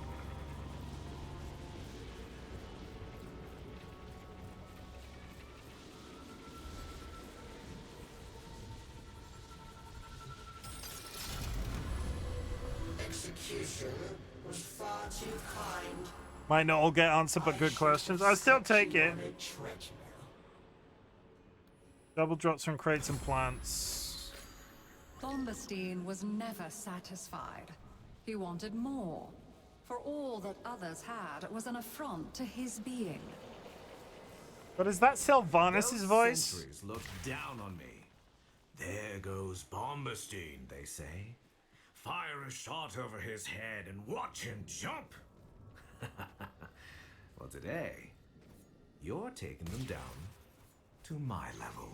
Execution was far too kind. Might not all get answered, but good questions. I'll still take it. Double drops from crates and plants. Bombastine was never satisfied. He wanted more. For all that others had was an affront to his being. But is that Sylvanas' voice? Sentries look down on me. There goes Bombastine, they say. Fire a shot over his head and watch him jump. Well, today, you're taking them down to my level.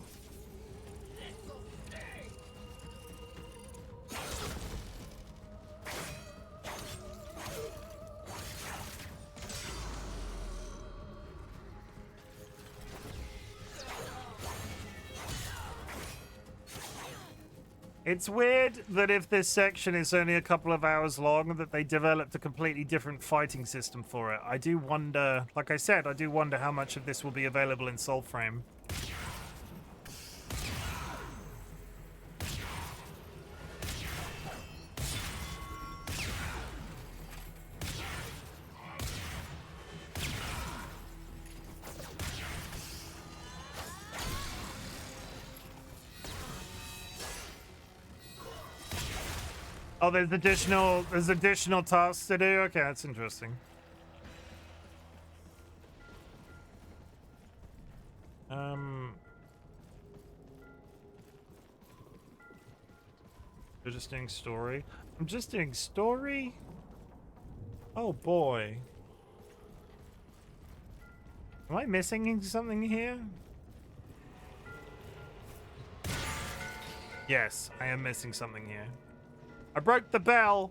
It's weird that if this section is only a couple of hours long, that they developed a completely different fighting system for it. I do wonder, like I said, I do wonder how much of this will be available in Soulframe. Oh, there's additional tasks to do? Okay, that's interesting. You're just doing story? I'm just doing story? Oh boy. Am I missing something here? Yes, I am missing something here. I broke the bell.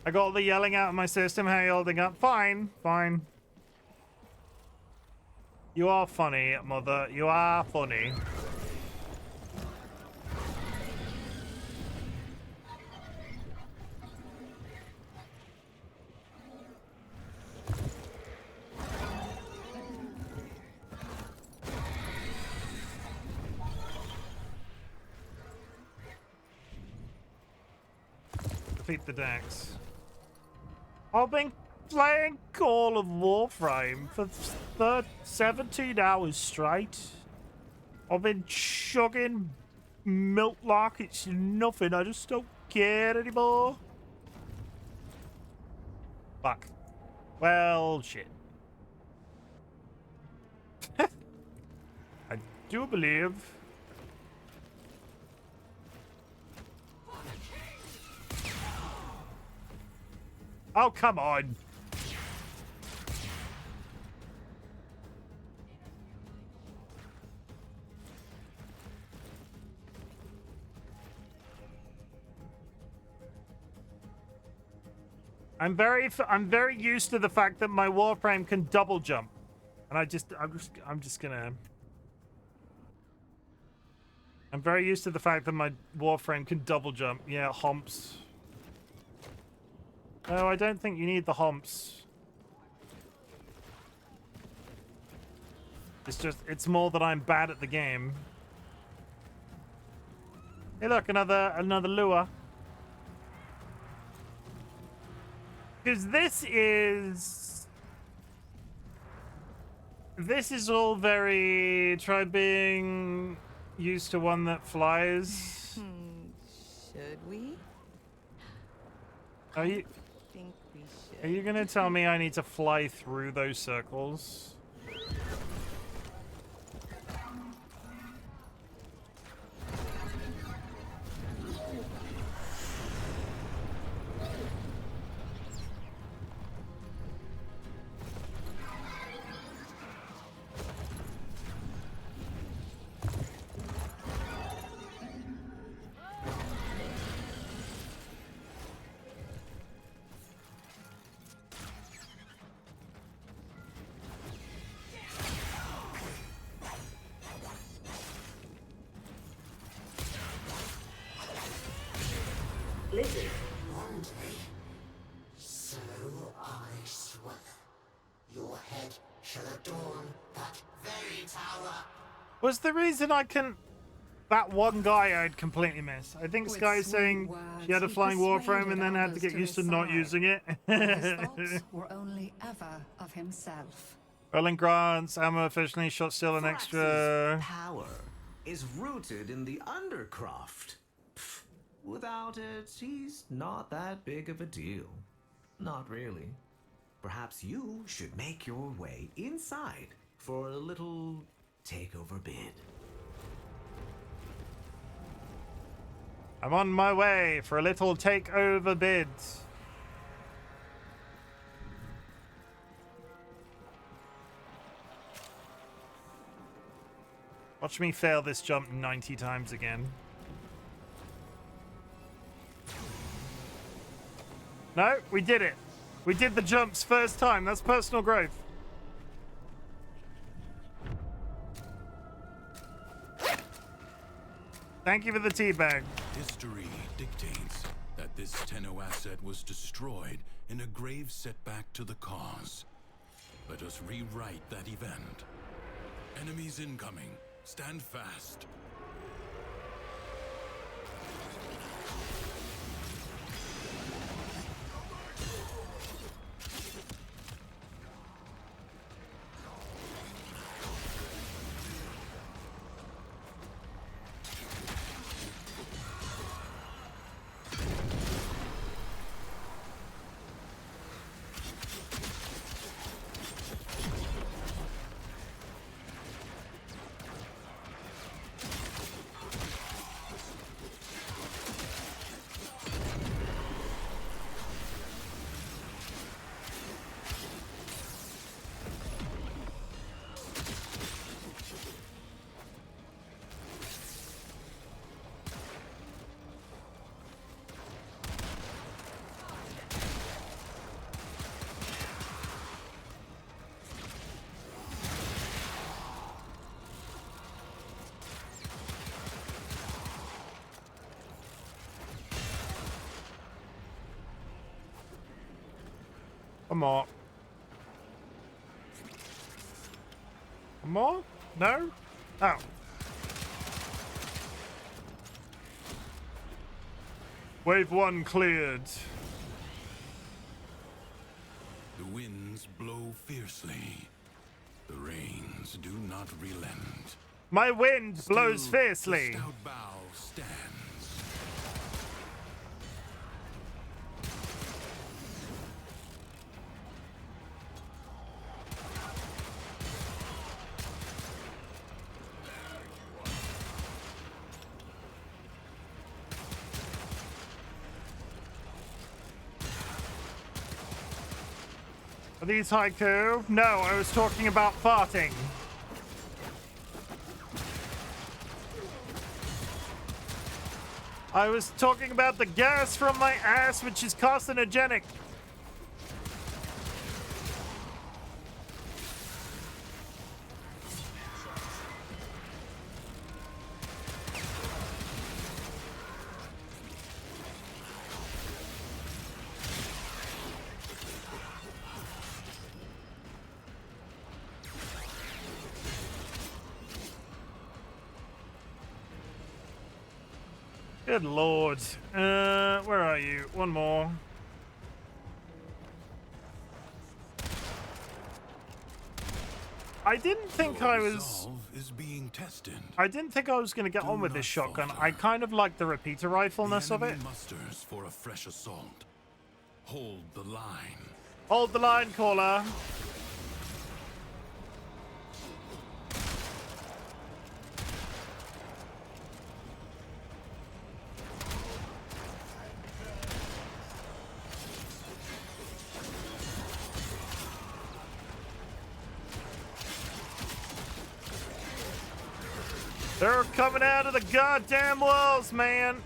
I got all the yelling out of my system. How are you holding up? Fine, fine. You are funny, mother. You are funny. Defeat the decks. I've been playing Call of Warframe for 17 hours straight. I've been chugging milk like it's nothing. I just don't care anymore. Fuck. Well, shit. I do believe... Oh, come on. I'm very used to the fact that my Warframe can double jump. And I'm very used to the fact that my Warframe can double jump. Yeah, humps. No, I don't think you need the humps. It's more that I'm bad at the game. Hey look, another lure. Because this is all very... Try being used to one that flies. Should we? Are you... Are you gonna tell me I need to fly through those circles? Lizard. One day, so I swear, your head shall adorn that very tower. Was the reason I can... That one guy I'd completely missed. I think Sky's saying she had a flying Warframe and then had to get used to not using it. His thoughts were only ever of himself. Rolling grants, ammo efficiently, shot still an extra... Power is rooted in the Undercroft. Pfft, Without it, he's not that big of a deal. Not really. Perhaps you should make your way inside for a little takeover bid. I'm on my way for a little takeover bid. Watch me fail this jump 90 times again. No, we did it. We did the jumps first time. That's personal growth. Thank you for the tea bag. History dictates that this Tenno asset was destroyed in a grave setback to the cause. Let us rewrite that event. Enemies incoming. Stand fast. One more. One more? No? Oh. Wave 1 cleared. The winds blow fiercely. The rains do not relent. My wind blows Still, fiercely. The stout bough stands. Are these haiku? No, I was talking about farting. I was talking about the gas from my ass, which is carcinogenic. Good lord. Where are you? One more. I didn't think I was... Is being tested. I didn't think I was going to get on with this shotgun. I kind of like the repeater rifleness of it. Musters for a fresh assault. Hold the line. Hold the line, caller. They're coming out of the goddamn walls, man.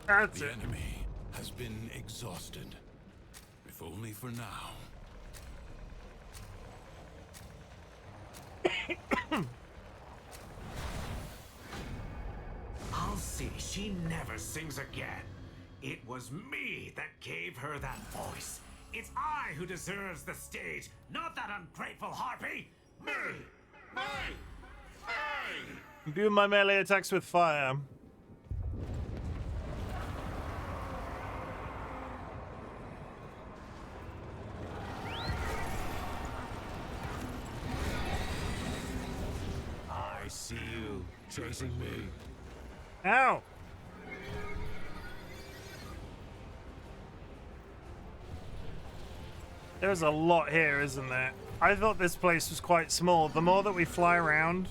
That's The it. enemy has been exhausted, if only for now. I'll see she never sings again. It was me that gave her that voice. It's I who deserves the stage, not that ungrateful harpy. Me! Me! Me! Do my melee attacks with fire. I see you chasing me. Ow! There's a lot here, isn't there? I thought this place was quite small. The more that we fly around...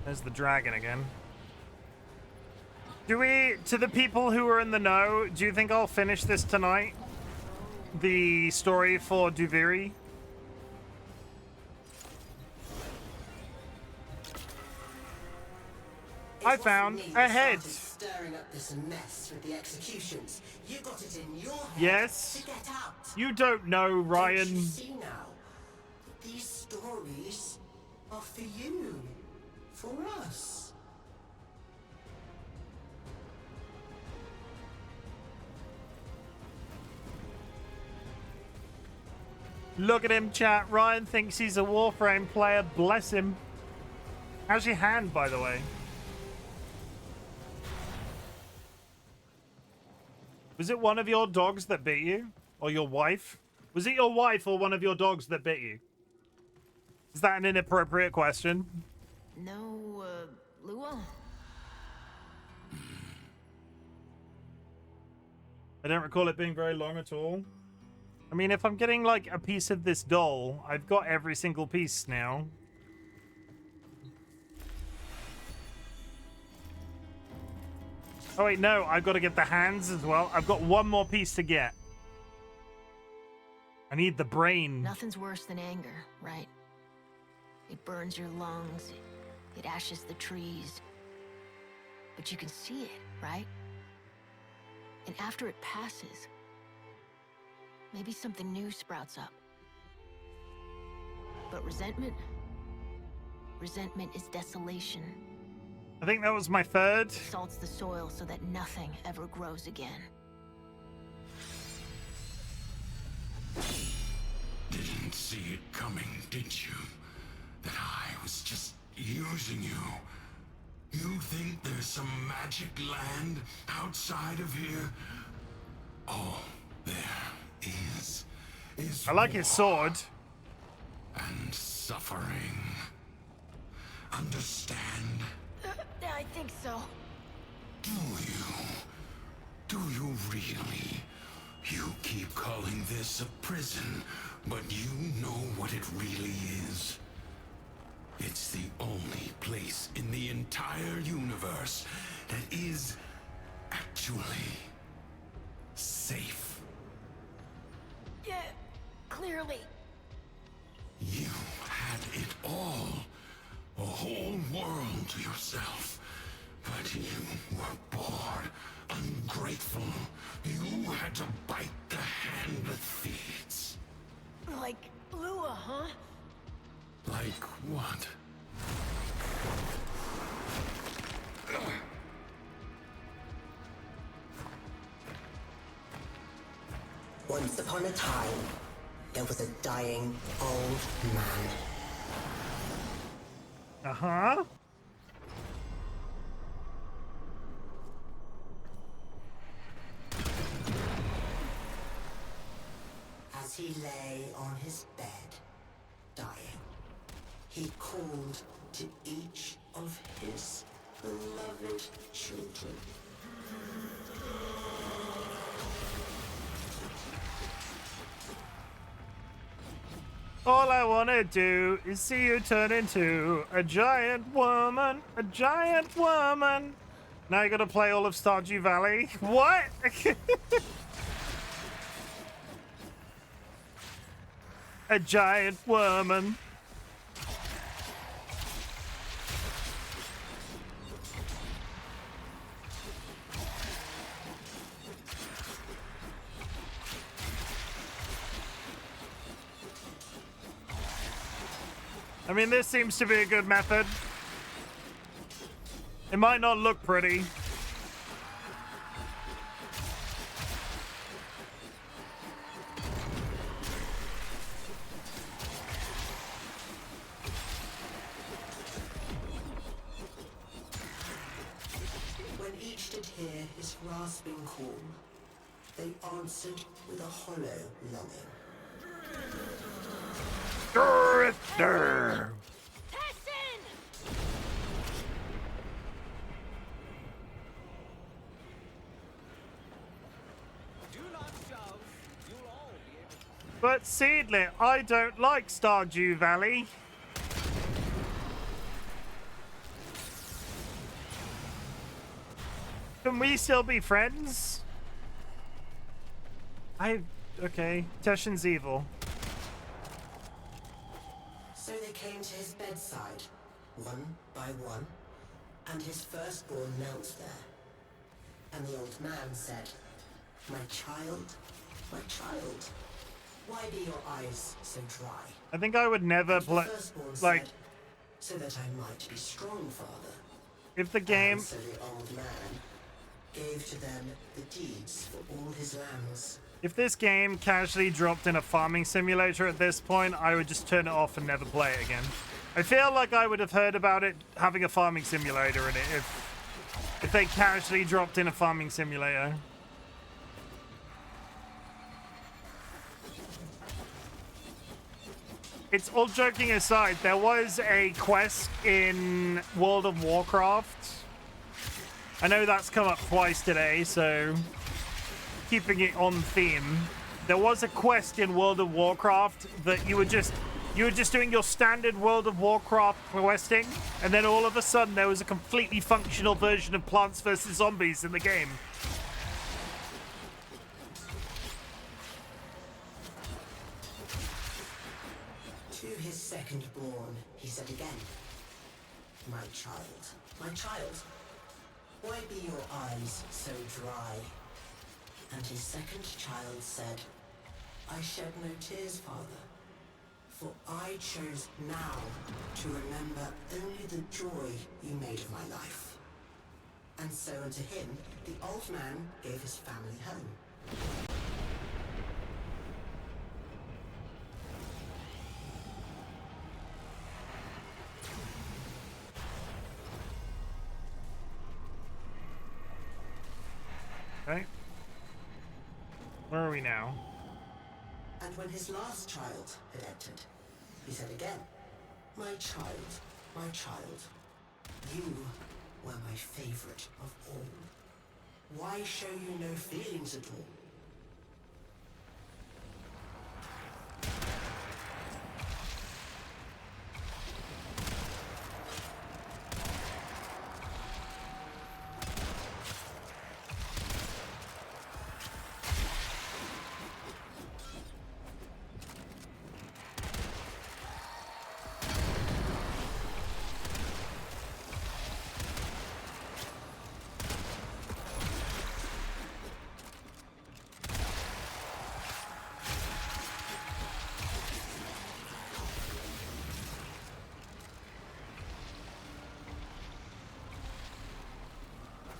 There's the dragon again. Do we, to the people who are in the know, do you think I'll finish this tonight? The story for Duviri? I found a head. Stirring up this mess with the executions. You got it in your head Yes. to get out. You don't know, Ryan. Don't you see now? These stories are for you. For us. Look at him, chat. Ryan thinks he's a Warframe player. Bless him. How's your hand, by the way? Was it one of your dogs that bit you? Or your wife? Was it your wife or one of your dogs that bit you? Is that an inappropriate question? No, Lua? I don't recall it being very long at all. I mean, if I'm getting, like, a piece of this doll, I've got every single piece now. Oh, wait, no. I've got to get the hands as well. I've got one more piece to get. I need the brain. Nothing's worse than anger, right? It burns your lungs. It ashes the trees. But you can see it, right? And after it passes, maybe something new sprouts up. But resentment? Resentment is desolation. I think that was my third. It salts the soil so that nothing ever grows again. Didn't see it coming, did you? That I was just using you. You think there's some magic land outside of here? All there is I like his sword. And suffering. Understand? I think so. Do you? Do you really? You keep calling this a prison, but you know what it really is. It's the only place in the entire universe that is actually safe. Yeah, clearly. You had it all. A whole world to yourself. But you were bored, ungrateful. You had to bite the hand that feeds. Like Lua, huh? Like what? Once upon a time, there was a dying old man. Uh-huh. As he lay on his bed, dying, he called to each of his beloved children. All I want to do is see you turn into a giant woman, a giant woman. Now you got to play all of Stardew Valley. What? A giant woman. I mean, this seems to be a good method. It might not look pretty. When each did hear his rasping call, they answered with a hollow longing. But Seedlit, I don't like Stardew Valley. Can we still be friends? Okay, Teshin's evil. So they came to his bedside, one by one, and his firstborn knelt there. And the old man said, my child, why be your eyes so dry? I think I would never play, like, so that I might be strong, father. If the game... And so the old man gave to them the deeds for all his lands. If this game casually dropped in a farming simulator at this point, I would just turn it off and never play it again. I feel like I would have heard about it having a farming simulator in it if they casually dropped in a farming simulator. It's all joking aside, there was a quest in World of Warcraft. I know that's come up twice today, so keeping it on theme. There was a quest in World of Warcraft that you were just doing your standard World of Warcraft questing, and then all of a sudden there was a completely functional version of Plants vs. Zombies in the game. To his second-born, he said again, my child, why be your eyes so dry? And his second child said, I shed no tears, father, for I chose now to remember only the joy you made of my life. And so unto him, the old man gave his family home. Okay. Where are we now? And when his last child had entered, he said again, my child, you were my favorite of all. Why show you no feelings at all?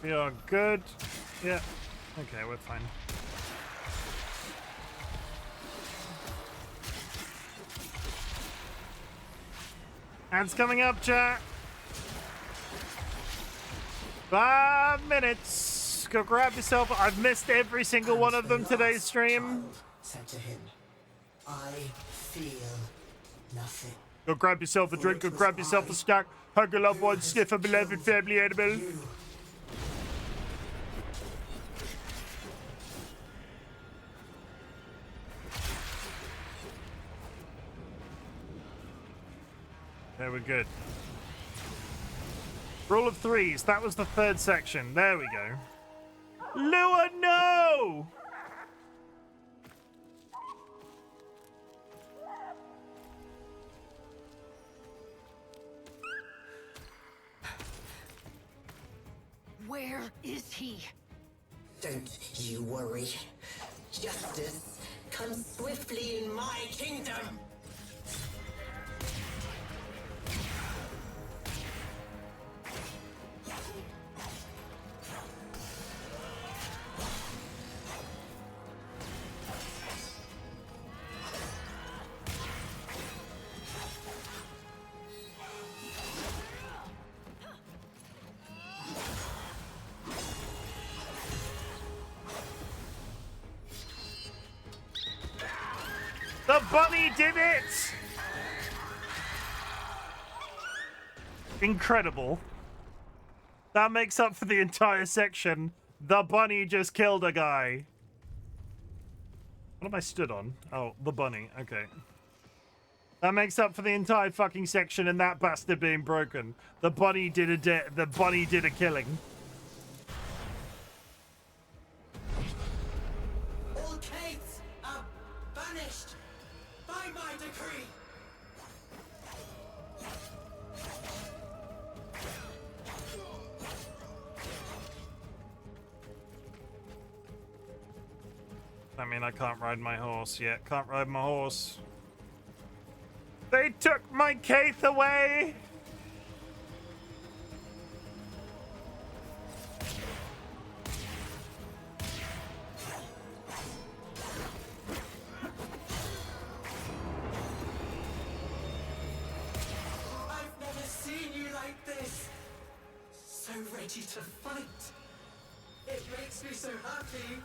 We are good. Yeah. Okay, we're fine. Ads coming up, chat. 5 minutes. Go grab yourself. I've missed every single one of them today's stream. Said to him, I feel nothing. Go grab yourself a drink. Go grab yourself a snack. Hug a loved one. Sniff a beloved family animal. There we're good. Rule of threes. That was the third section. There we go. Lua, no! Where is he? Don't you worry. Justice comes swiftly in my kingdom. The bunny did it! Incredible. That makes up for the entire section. The bunny just killed a guy. What am I stood on? Oh, the bunny. Okay. That makes up for the entire fucking section and that bastard being broken. The bunny did a killing. All caves are banished by my decree. I mean, I can't ride my horse yet. Can't ride my horse. They took my Kaith away! I've never seen you like this. So ready to fight. It makes me so happy.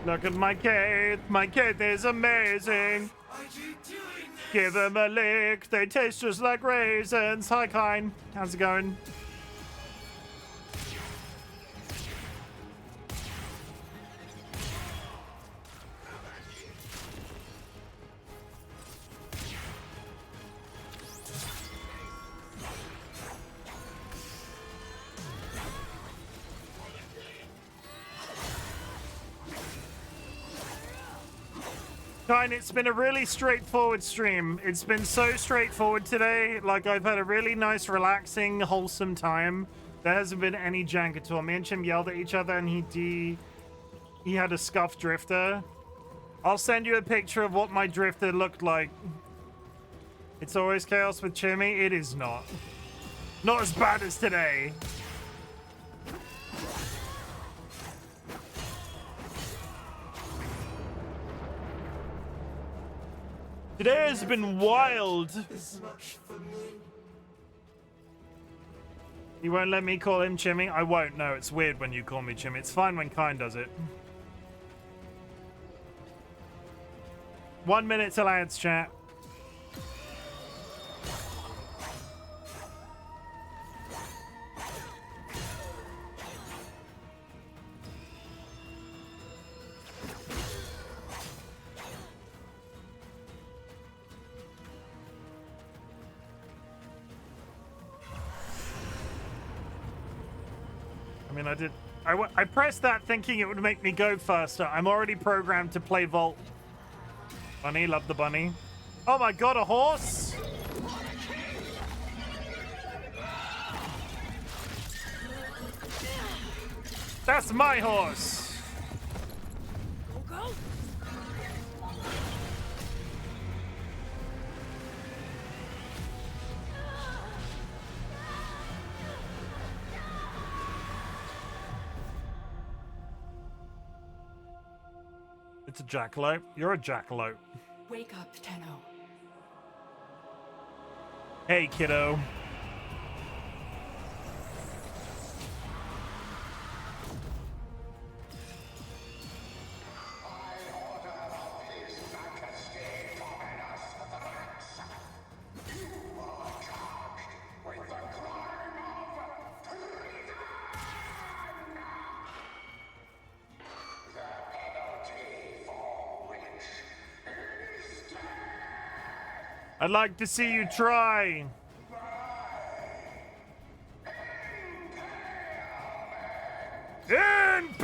Look at my Kaith. My Kaith is amazing. Give them a lick. They taste just like raisins. Hi, Kine. How's it going? Kine, it's been a really straightforward stream. It's been so straightforward today. Like, I've had a really nice, relaxing, wholesome time. There hasn't been any jank at all. Me and Chim yelled at each other, and he had a scuffed drifter. I'll send you a picture of what my drifter looked like. It's always chaos with Chimmy. It is not. Not as bad as today. Today has been wild. You won't let me call him Chimmy? I won't. No, it's weird when you call me Chimmy. It's fine when Kine does it. 1 minute till ads, chat. I mean, I pressed that thinking it would make me go faster. I'm already programmed to play Vault. Bunny, love the bunny. Oh my god, a horse? That's my horse. Go, go. It's a jackalope. You're a jackalope. Wake up, Tenno. Hey, kiddo. I'd like to see you try. Impalement!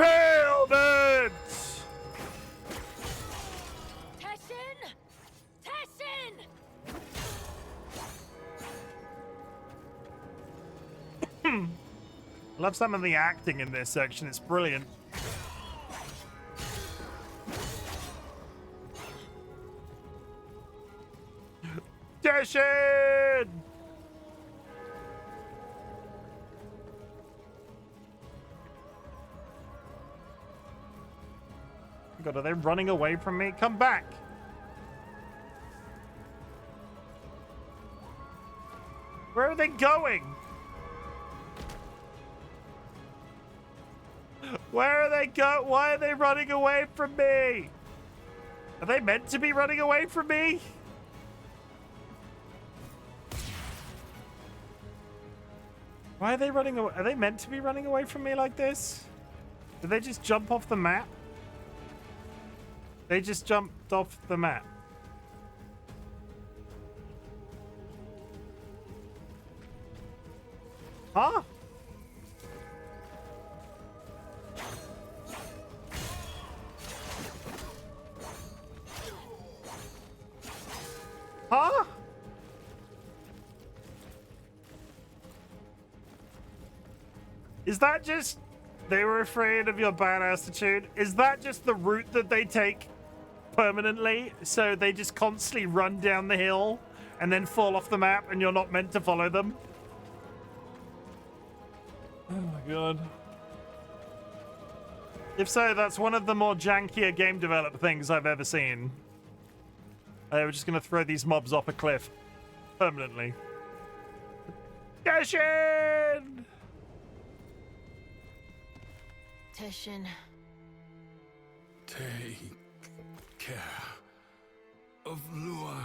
Teshin! Teshin! I love some of the acting in this section. It's brilliant. Teshin! God, are they running away from me? Come back! Where are they going? Where are they Why are they running away from me? Are they meant to be running away from me? Why are they running away? Are they meant to be running away from me like this? Did they just jump off the map? They just jumped off the map. Huh? Huh? Is that just... They were afraid of your bad attitude? Is that just the route that they take permanently? So they just constantly run down the hill and then fall off the map and you're not meant to follow them? Oh my god. If so, that's one of the more jankier game developed things I've ever seen. We're just gonna throw these mobs off a cliff. Permanently. Dashin! Tishin. Take care of Lua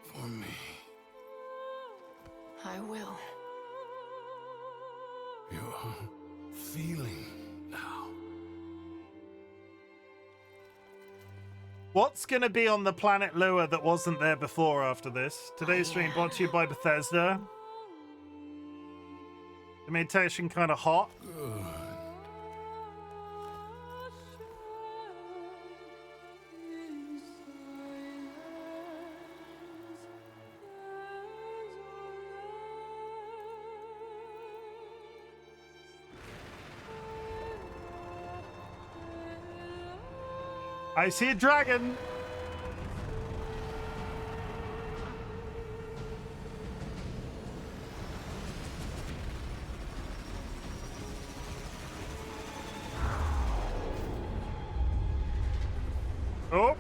for me. I will. You're feeling now. What's going to be on the planet Lua that wasn't there before after this? Today's stream brought to you by Bethesda. The meditation kind of hot. Good. I see a dragon. Oh.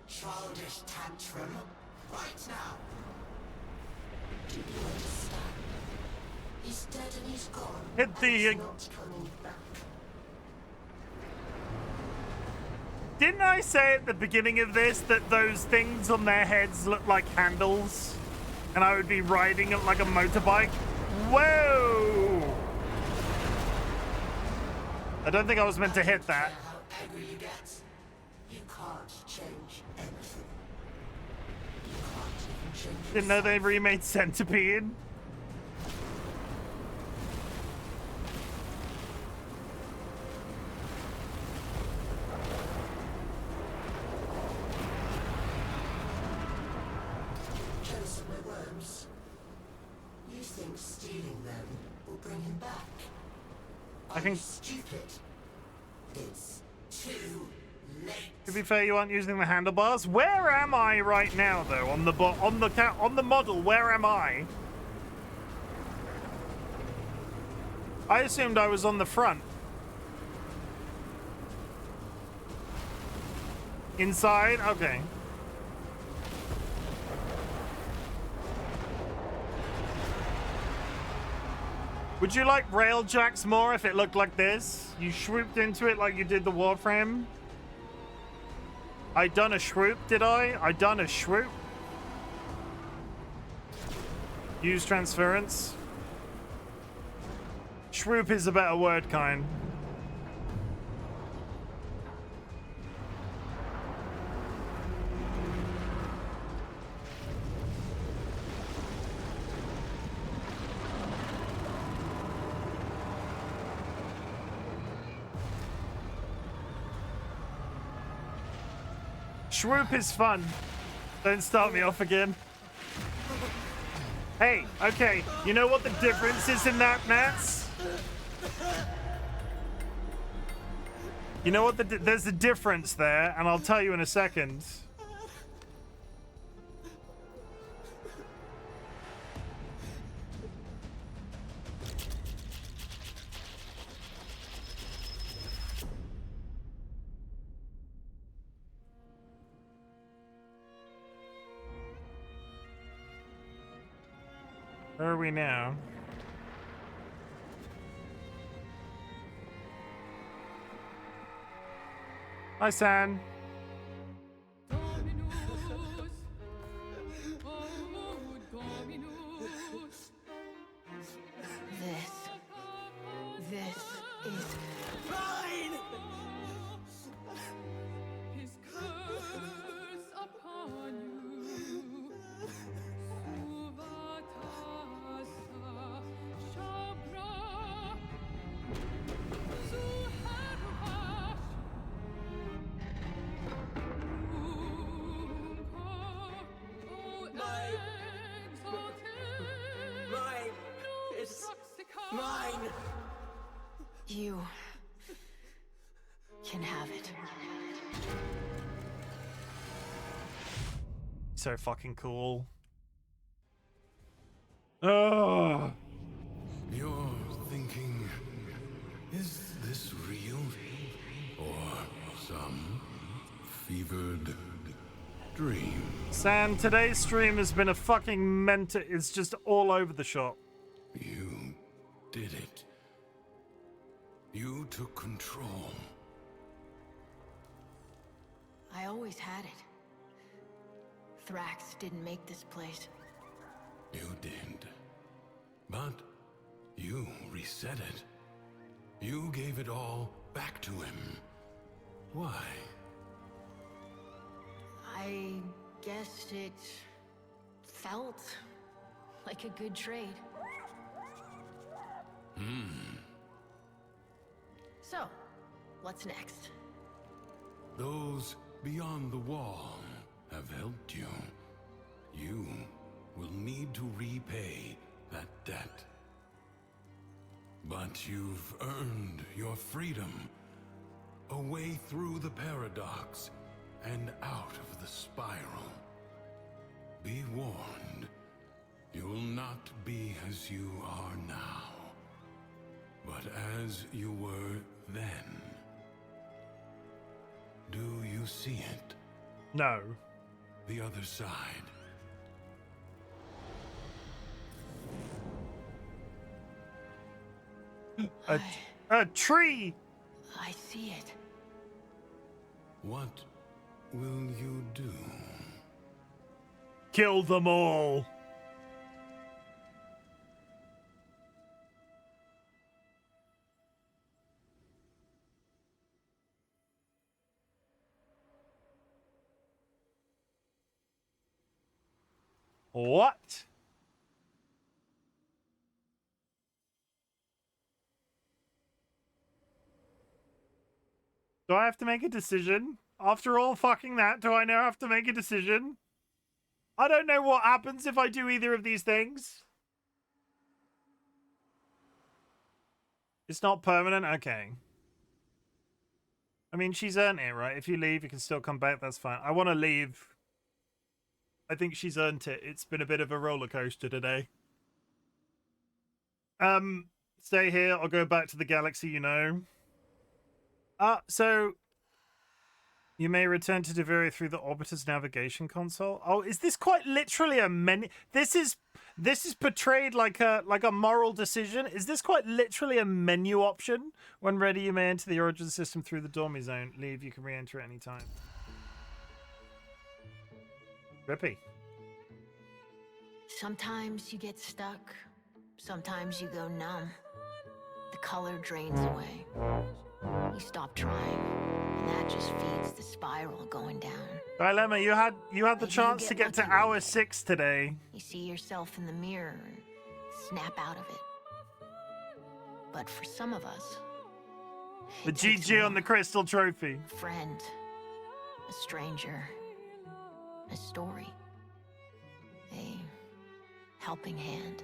Childish tantrum right now. Do you understand? He's dead and he's gone. Hit the. He's not coming back. Didn't I say at the beginning of this that those things on their heads look like handles, and I would be riding it like a motorbike? Whoa! I don't think I was meant to hit that. How angry you get. You can't change anything. You can't even change. Didn't know they remade Centipede. Jealous of my worms. You think stealing them will bring him back? I think. Stupid. It's too late. To be fair, you aren't using the handlebars. Where am I right now, though? On the model, where am I? I assumed I was on the front. Inside? Okay. Would you like railjacks more if it looked like this? You swooped into it like you did the Warframe? I done a swoop, did I? I done a swoop. Use transference. Swoop is a better word kind. Swoop is fun. Don't start me off again. Hey, okay, you know what the difference is in that, Nats? You know what? There's a difference there, and I'll tell you in a second. Where are we now? Hi, San. This is Mine! His curse upon you. Suvatasa Shabra Suharvash Mine! It's mine! You can have it. So fucking cool. Oh. You're thinking, is this real? Or some fevered dream? San, today's stream has been a fucking mental. It's just all over the shop. You did it. You took control. I always had it. Thrax didn't make this place. You did. But you reset it. You gave it all back to him. Why? I guess it felt like a good trade. So, what's next? Those beyond the wall have helped you. You will need to repay that debt. But you've earned your freedom. A way through the paradox and out of the spiral. Be warned, you'll not be as you are now, but as you were then. Do you see it? No. The other side. A tree! I see it. What will you do? Kill them all. What? Do I have to make a decision? After all fucking that, do I now have to make a decision? I don't know what happens if I do either of these things. It's not permanent? Okay. I mean, she's earned it, right? If you leave, you can still come back. That's fine. I want to leave. I think she's earned it. It's been a bit of a roller coaster today. Stay here. I'll go back to the galaxy, you know. So you may return to Deveria through the Orbiter's navigation console. Oh, is this quite literally a menu? This is portrayed like a moral decision. Is this quite literally a menu option? When ready, you may enter the origin system through the Dormy zone. Leave, you can re-enter at any time. Rippy. Sometimes you get stuck. Sometimes you go numb. The color drains away. You stop trying, and that just feeds the spiral going down. Dilemma, you had the chance to get to hour 6 today. You see yourself in the mirror and snap out of it. But for some of us, The GG on the Crystal Trophy. a friend, a stranger, a story, a helping hand.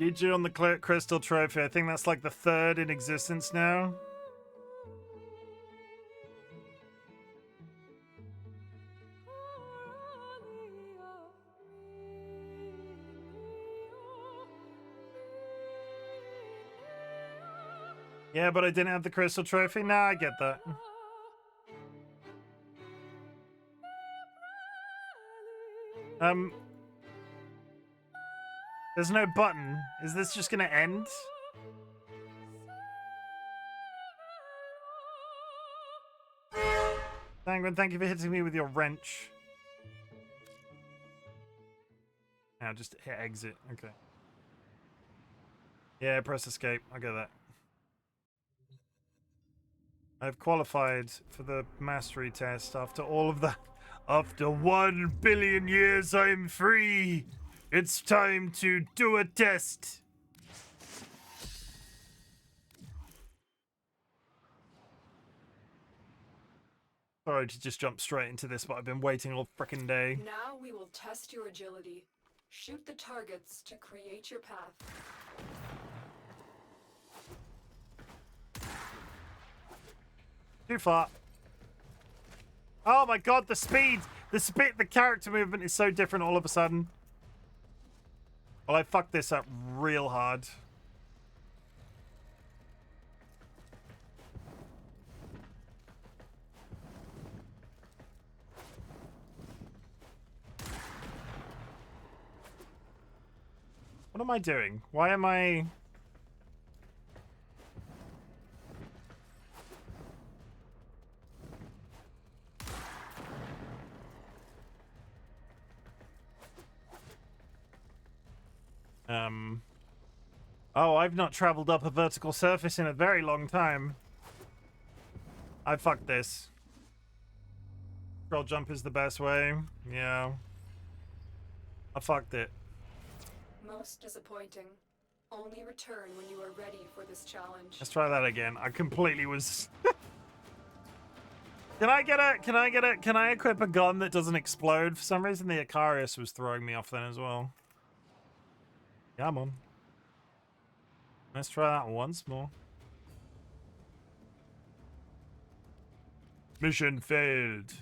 GG on the crystal trophy. I think that's like the 3rd in existence now. Yeah, but I didn't have the crystal trophy. Nah, I get that. There's no button. Is this just gonna end? Sanguine, thank you for hitting me with your wrench. Now just hit exit. Okay. Yeah, press escape. I get that. I've qualified for the mastery test after all of that. After 1 billion years, I'm free. It's time to do a test. Sorry to just jump straight into this, but I've been waiting all frickin' day. Now we will test your agility. Shoot the targets to create your path. Too far. Oh my god, the speed! The character movement is so different all of a sudden. Well, I fucked this up real hard. What am I doing? Why am I... Oh, I've not traveled up a vertical surface in a very long time. I fucked this. Scroll jump is the best way. Yeah. I fucked it. Most disappointing. Only return when you are ready for this challenge. Let's try that again. I completely was... Can I equip a gun that doesn't explode? For some reason the Icarius was throwing me off then as well. Come on. Let's try that once more. Mission failed.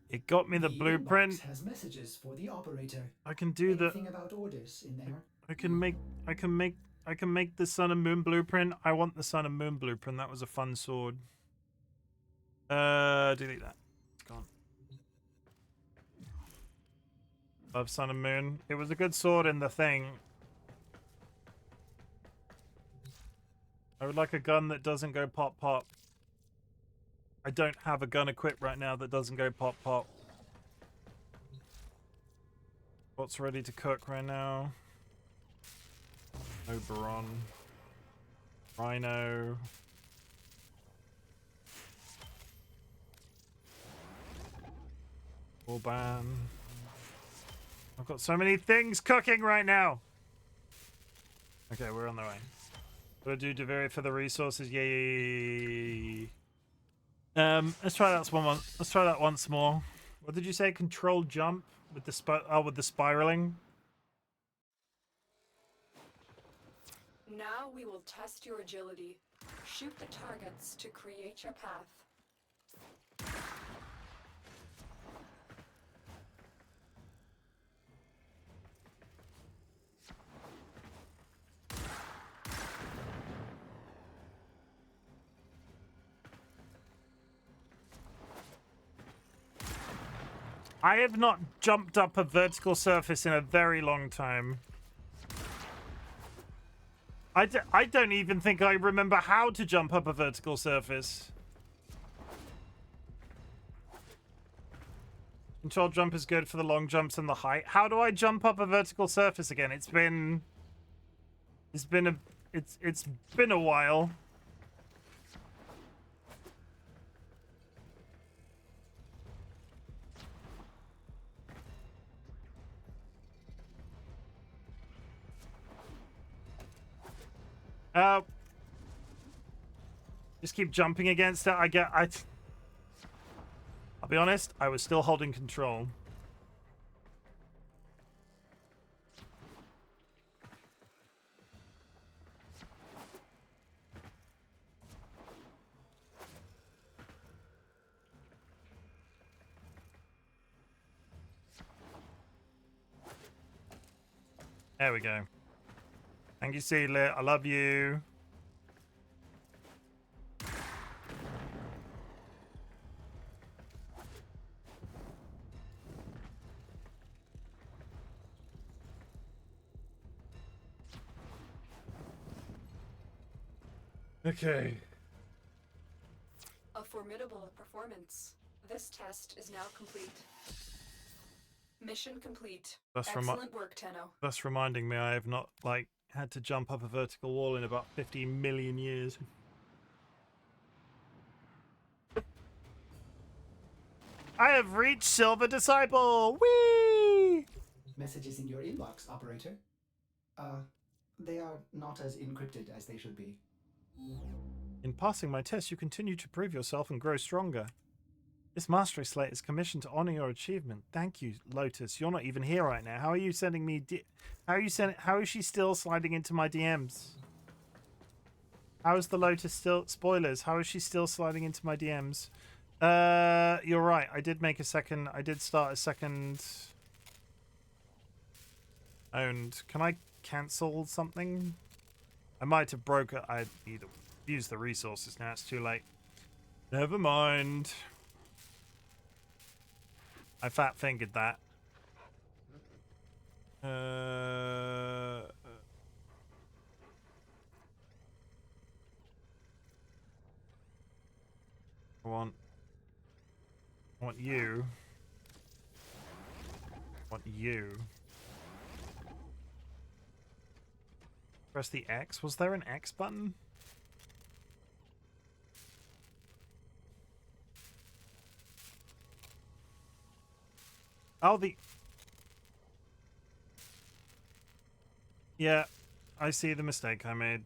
It got me the blueprint. Has messages for the operator. I can do the... Anything about orders in there? I can make the Sun and Moon blueprint. I want the Sun and Moon blueprint. That was a fun sword. Delete that. It's gone. Love Sun and Moon. It was a good sword in the thing. I would like a gun that doesn't go pop pop. I don't have a gun equipped right now that doesn't go pop pop. What's ready to cook right now? Oberon. Rhino. Orban. I've got so many things cooking right now. Okay, we're on the way. What do I do Deveri for the resources? Yay. Let's try that one. Let's try that once more. What did you say? Control jump with the with the spiraling. Now we will test your agility. Shoot the targets to create your path. I have not jumped up a vertical surface in a very long time. I don't even think I remember how to jump up a vertical surface. Control jump is good for the long jumps and the height. How do I jump up a vertical surface again? It's been a while. Just keep jumping against it. I'll be honest, I was still holding control. There we go. Thank you, Seedlit. I love you. Okay. A formidable performance. This test is now complete. Mission complete. Excellent work, Tenno. That's reminding me I have not, like, had to jump up a vertical wall in about 15 million years. I have reached Silver Disciple! Whee! Messages in your inbox, operator. They are not as encrypted as they should be. In passing my test, you continue to prove yourself and grow stronger. This mastery slate is commissioned to honor your achievement. Thank you, Lotus. You're not even here right now. How are you sending me? How is she still sliding into my DMs? How is the Lotus still? Spoilers. How is she still sliding into my DMs? You're right. I did start a second owned. Can I cancel something? I might have broke it. I either used the resources now. It's too late. Never mind. I fat fingered that. I want you. Press the X. Was there an X button? Oh, yeah, I see the mistake I made.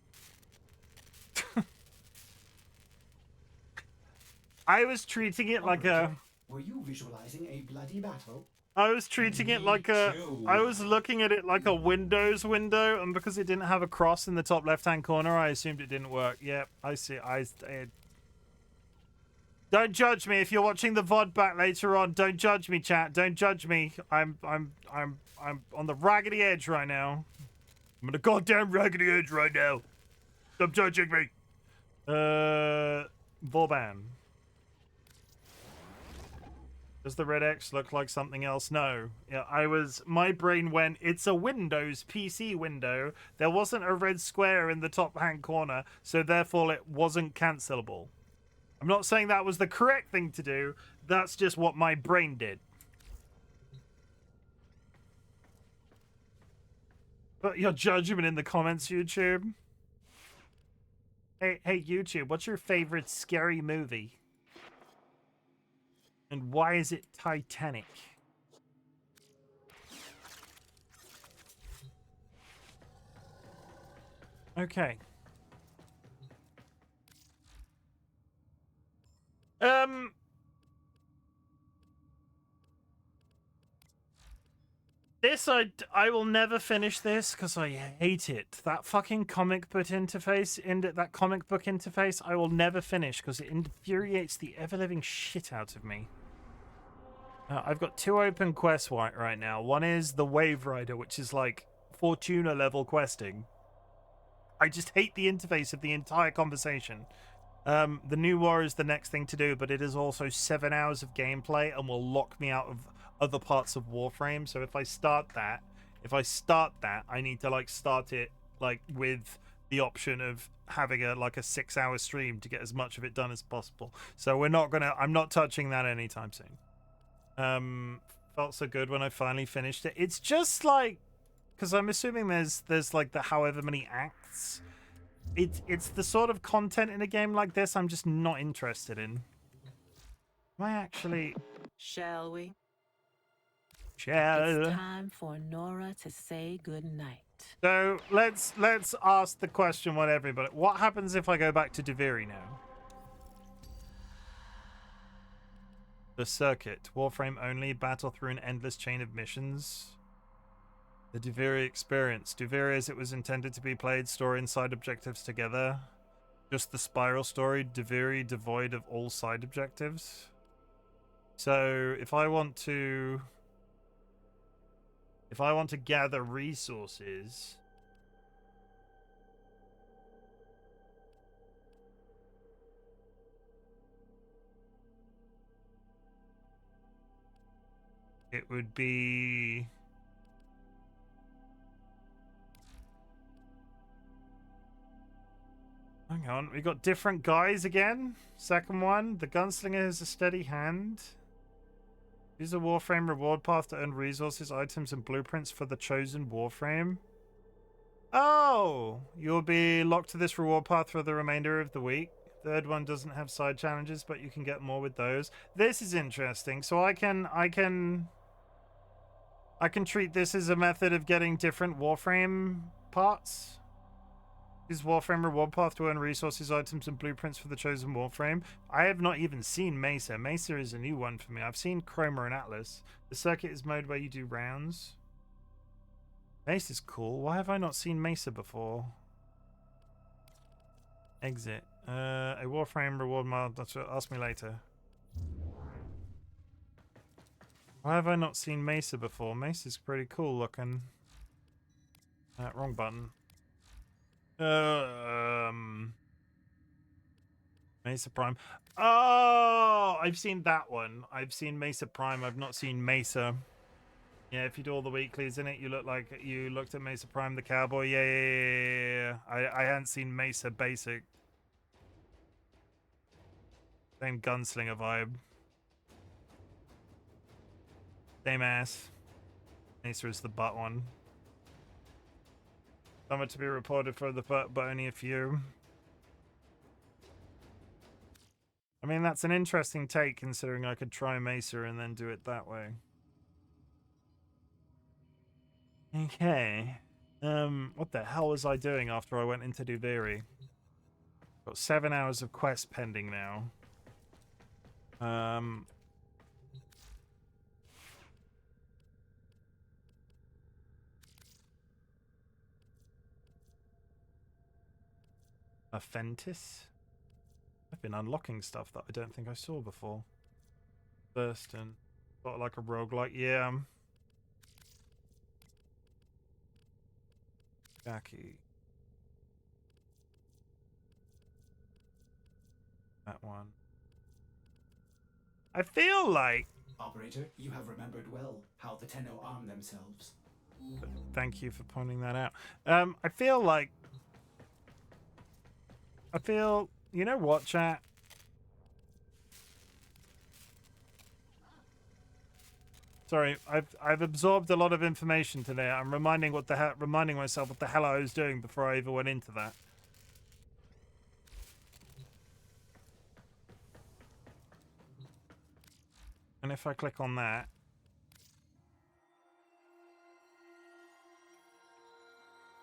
I was treating it like a... Were you visualizing a bloody battle? I was treating it like a... I was looking at it like a Windows window, and because it didn't have a cross in the top left-hand corner, I assumed it didn't work. Yep, I see. Don't judge me if you're watching the VOD back later on. Don't judge me, chat. Don't judge me. I'm on the raggedy edge right now. I'm on the goddamn raggedy edge right now. Stop judging me. Vorban. Does the red X look like something else? No. Yeah, my brain went, it's a Windows PC window. There wasn't a red square in the top hand corner, so therefore it wasn't cancelable. I'm not saying that was the correct thing to do. That's just what my brain did. Put your judgment in the comments, YouTube. Hey, YouTube, what's your favorite scary movie? And why is it Titanic? Okay. This, I will never finish this because I hate it. That fucking comic book interface, I will never finish because it infuriates the ever-living shit out of me. I've got 2 open quests right now. One is the Wave Rider, which is like Fortuna level questing. I just hate the interface of the entire conversation. The New War is the next thing to do, but it is also 7 hours of gameplay and will lock me out of other parts of Warframe. So if I start that, I need to like start it like with the option of having a 6-hour stream to get as much of it done as possible. So I'm not touching that anytime soon. Felt so good when I finally finished it. It's just like, because I'm assuming there's like the however many acts. It's the sort of content in a game like this I'm just not interested in. Am I actually... Shall we? Shall. It's time for Nora to say goodnight. So let's ask the question what happens if I go back to Deviri now? The circuit. Warframe only. Battle through an endless chain of missions. The Deviri experience. Deviri as it was intended to be played. Story and side objectives together. Just the spiral story. Deviri devoid of all side objectives. So if I want to If I want to gather resources... it would be... hang on, we got different guys again. Second one, the gunslinger has a steady hand. Use a Warframe reward path to earn resources, items, and blueprints for the chosen Warframe. Oh! You'll be locked to this reward path for the remainder of the week. Third one doesn't have side challenges, but you can get more with those. This is interesting. So I can treat this as a method of getting different Warframe parts. Use Warframe reward path to earn resources, items, and blueprints for the chosen Warframe. I have not even seen Mesa. Mesa is a new one for me. I've seen Chroma and Atlas. The circuit is mode where you do rounds. Mesa's cool. Why have I not seen Mesa before? Exit. A Warframe reward mod. That's what, ask me later. Why have I not seen Mesa before? Mesa's pretty cool looking. Wrong button. Mesa Prime. Oh, I've seen that one. I've seen Mesa Prime. I've not seen Mesa. Yeah, if you do all the weeklies in it, you look like you looked at Mesa Prime the cowboy. Yeah. I hadn't seen Mesa Basic. Same gunslinger vibe. Same ass. Mesa is the butt one. Somewhere to be reported for the butt, but only a few. I mean, that's an interesting take, considering I could try Mesa and then do it that way. Okay. What the hell was I doing after I went into Duviri? Got 7 hours of quest pending now. Aphentis? I've been unlocking stuff that I don't think I saw before. Thurston. Got like a roguelike, yeah. Jackie. That one. I feel like... Operator, you have remembered well how the Tenno arm themselves. Thank you for pointing that out. I feel like... You know what, chat? Sorry, I've absorbed a lot of information today. I'm reminding myself what the hell I was doing before I even went into that. And if I click on that,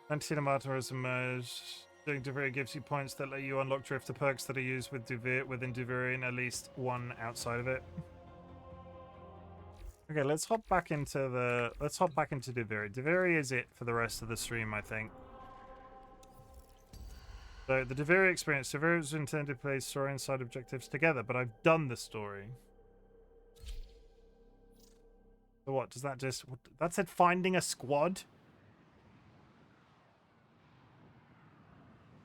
Antinomata has emerged. Doing Duviri gives you points that let you unlock drifter perks that are used with within Duviri and at least one outside of it. Okay, let's hop back into Duviri. Duviri is it for the rest of the stream, I think. So the Duviri experience. Duviri was intended to play story and side objectives together, but I've done the story. So what does that just? That said, finding a squad.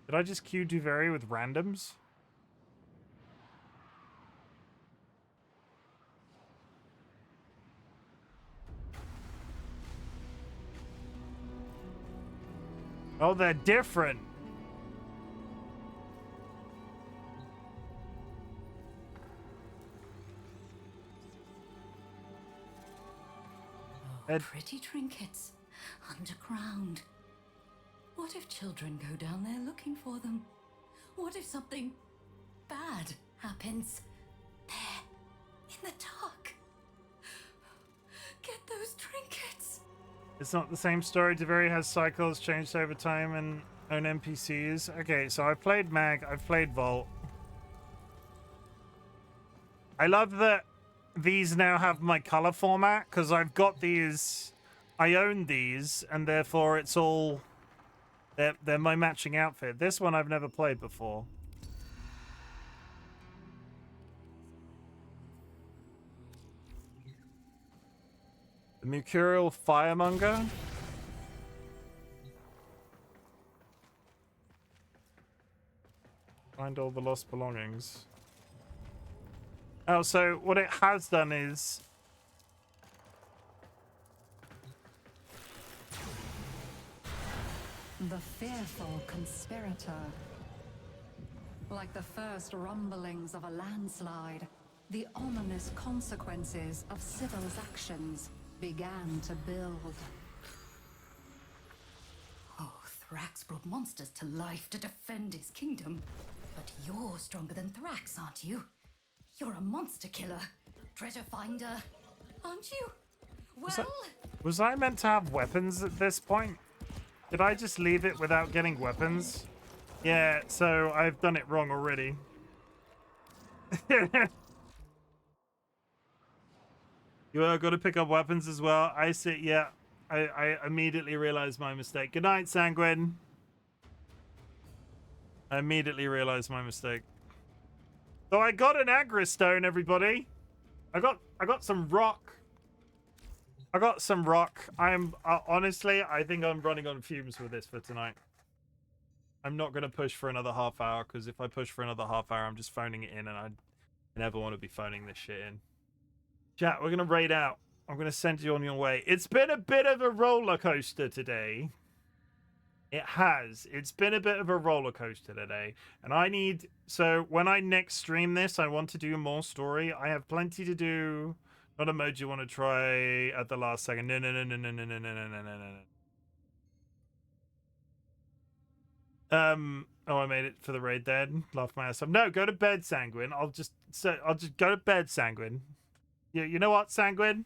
Did I just queue Duviri with randoms? Oh, they're different. Oh, pretty trinkets. Underground. What if children go down there looking for them? What if something bad happens? There, in the dark. Get those trinkets. It's not the same story. Duviri has cycles changed over time and own NPCs. Okay, so I've played Mag, I've played Vault. I love that these now have my color format, because I've got these, I own these, and therefore it's all, they're my matching outfit. This one I've never played before. The Mercurial Firemonger. Find all the lost belongings. Oh, so what it has done is... The fearful conspirator. Like the first rumblings of a landslide, the ominous consequences of Sybil's actions began to build. Oh, Thrax brought monsters to life to defend his kingdom. But you're stronger than Thrax, aren't you? You're a monster killer, treasure finder, aren't you? Well... Was I meant to have weapons at this point? Did I just leave it without getting weapons? Yeah, so I've done it wrong already. You are going to pick up weapons as well. I see, yeah. I immediately realized my mistake. Good night, Sanguine. I immediately realized my mistake. So I got an Agristone, everybody. I got some rock. I got some rock. I'm honestly, I think I'm running on fumes with this for tonight. I'm not going to push for another half hour, because if I push for another half hour, I'm just phoning it in, and I never want to be phoning this shit in. Chat, we're going to raid out. I'm going to send you on your way. It's been a bit of a roller coaster today. It has. It's been a bit of a roller coaster today. And I need... So when I next stream this, I want to do more story. I have plenty to do. Not a mode you want to try at the last second. No. Oh, I made it for the raid then. Laugh my ass off. No, go to bed, Sanguine. I'll just go to bed, Sanguine. You know what, Sanguine?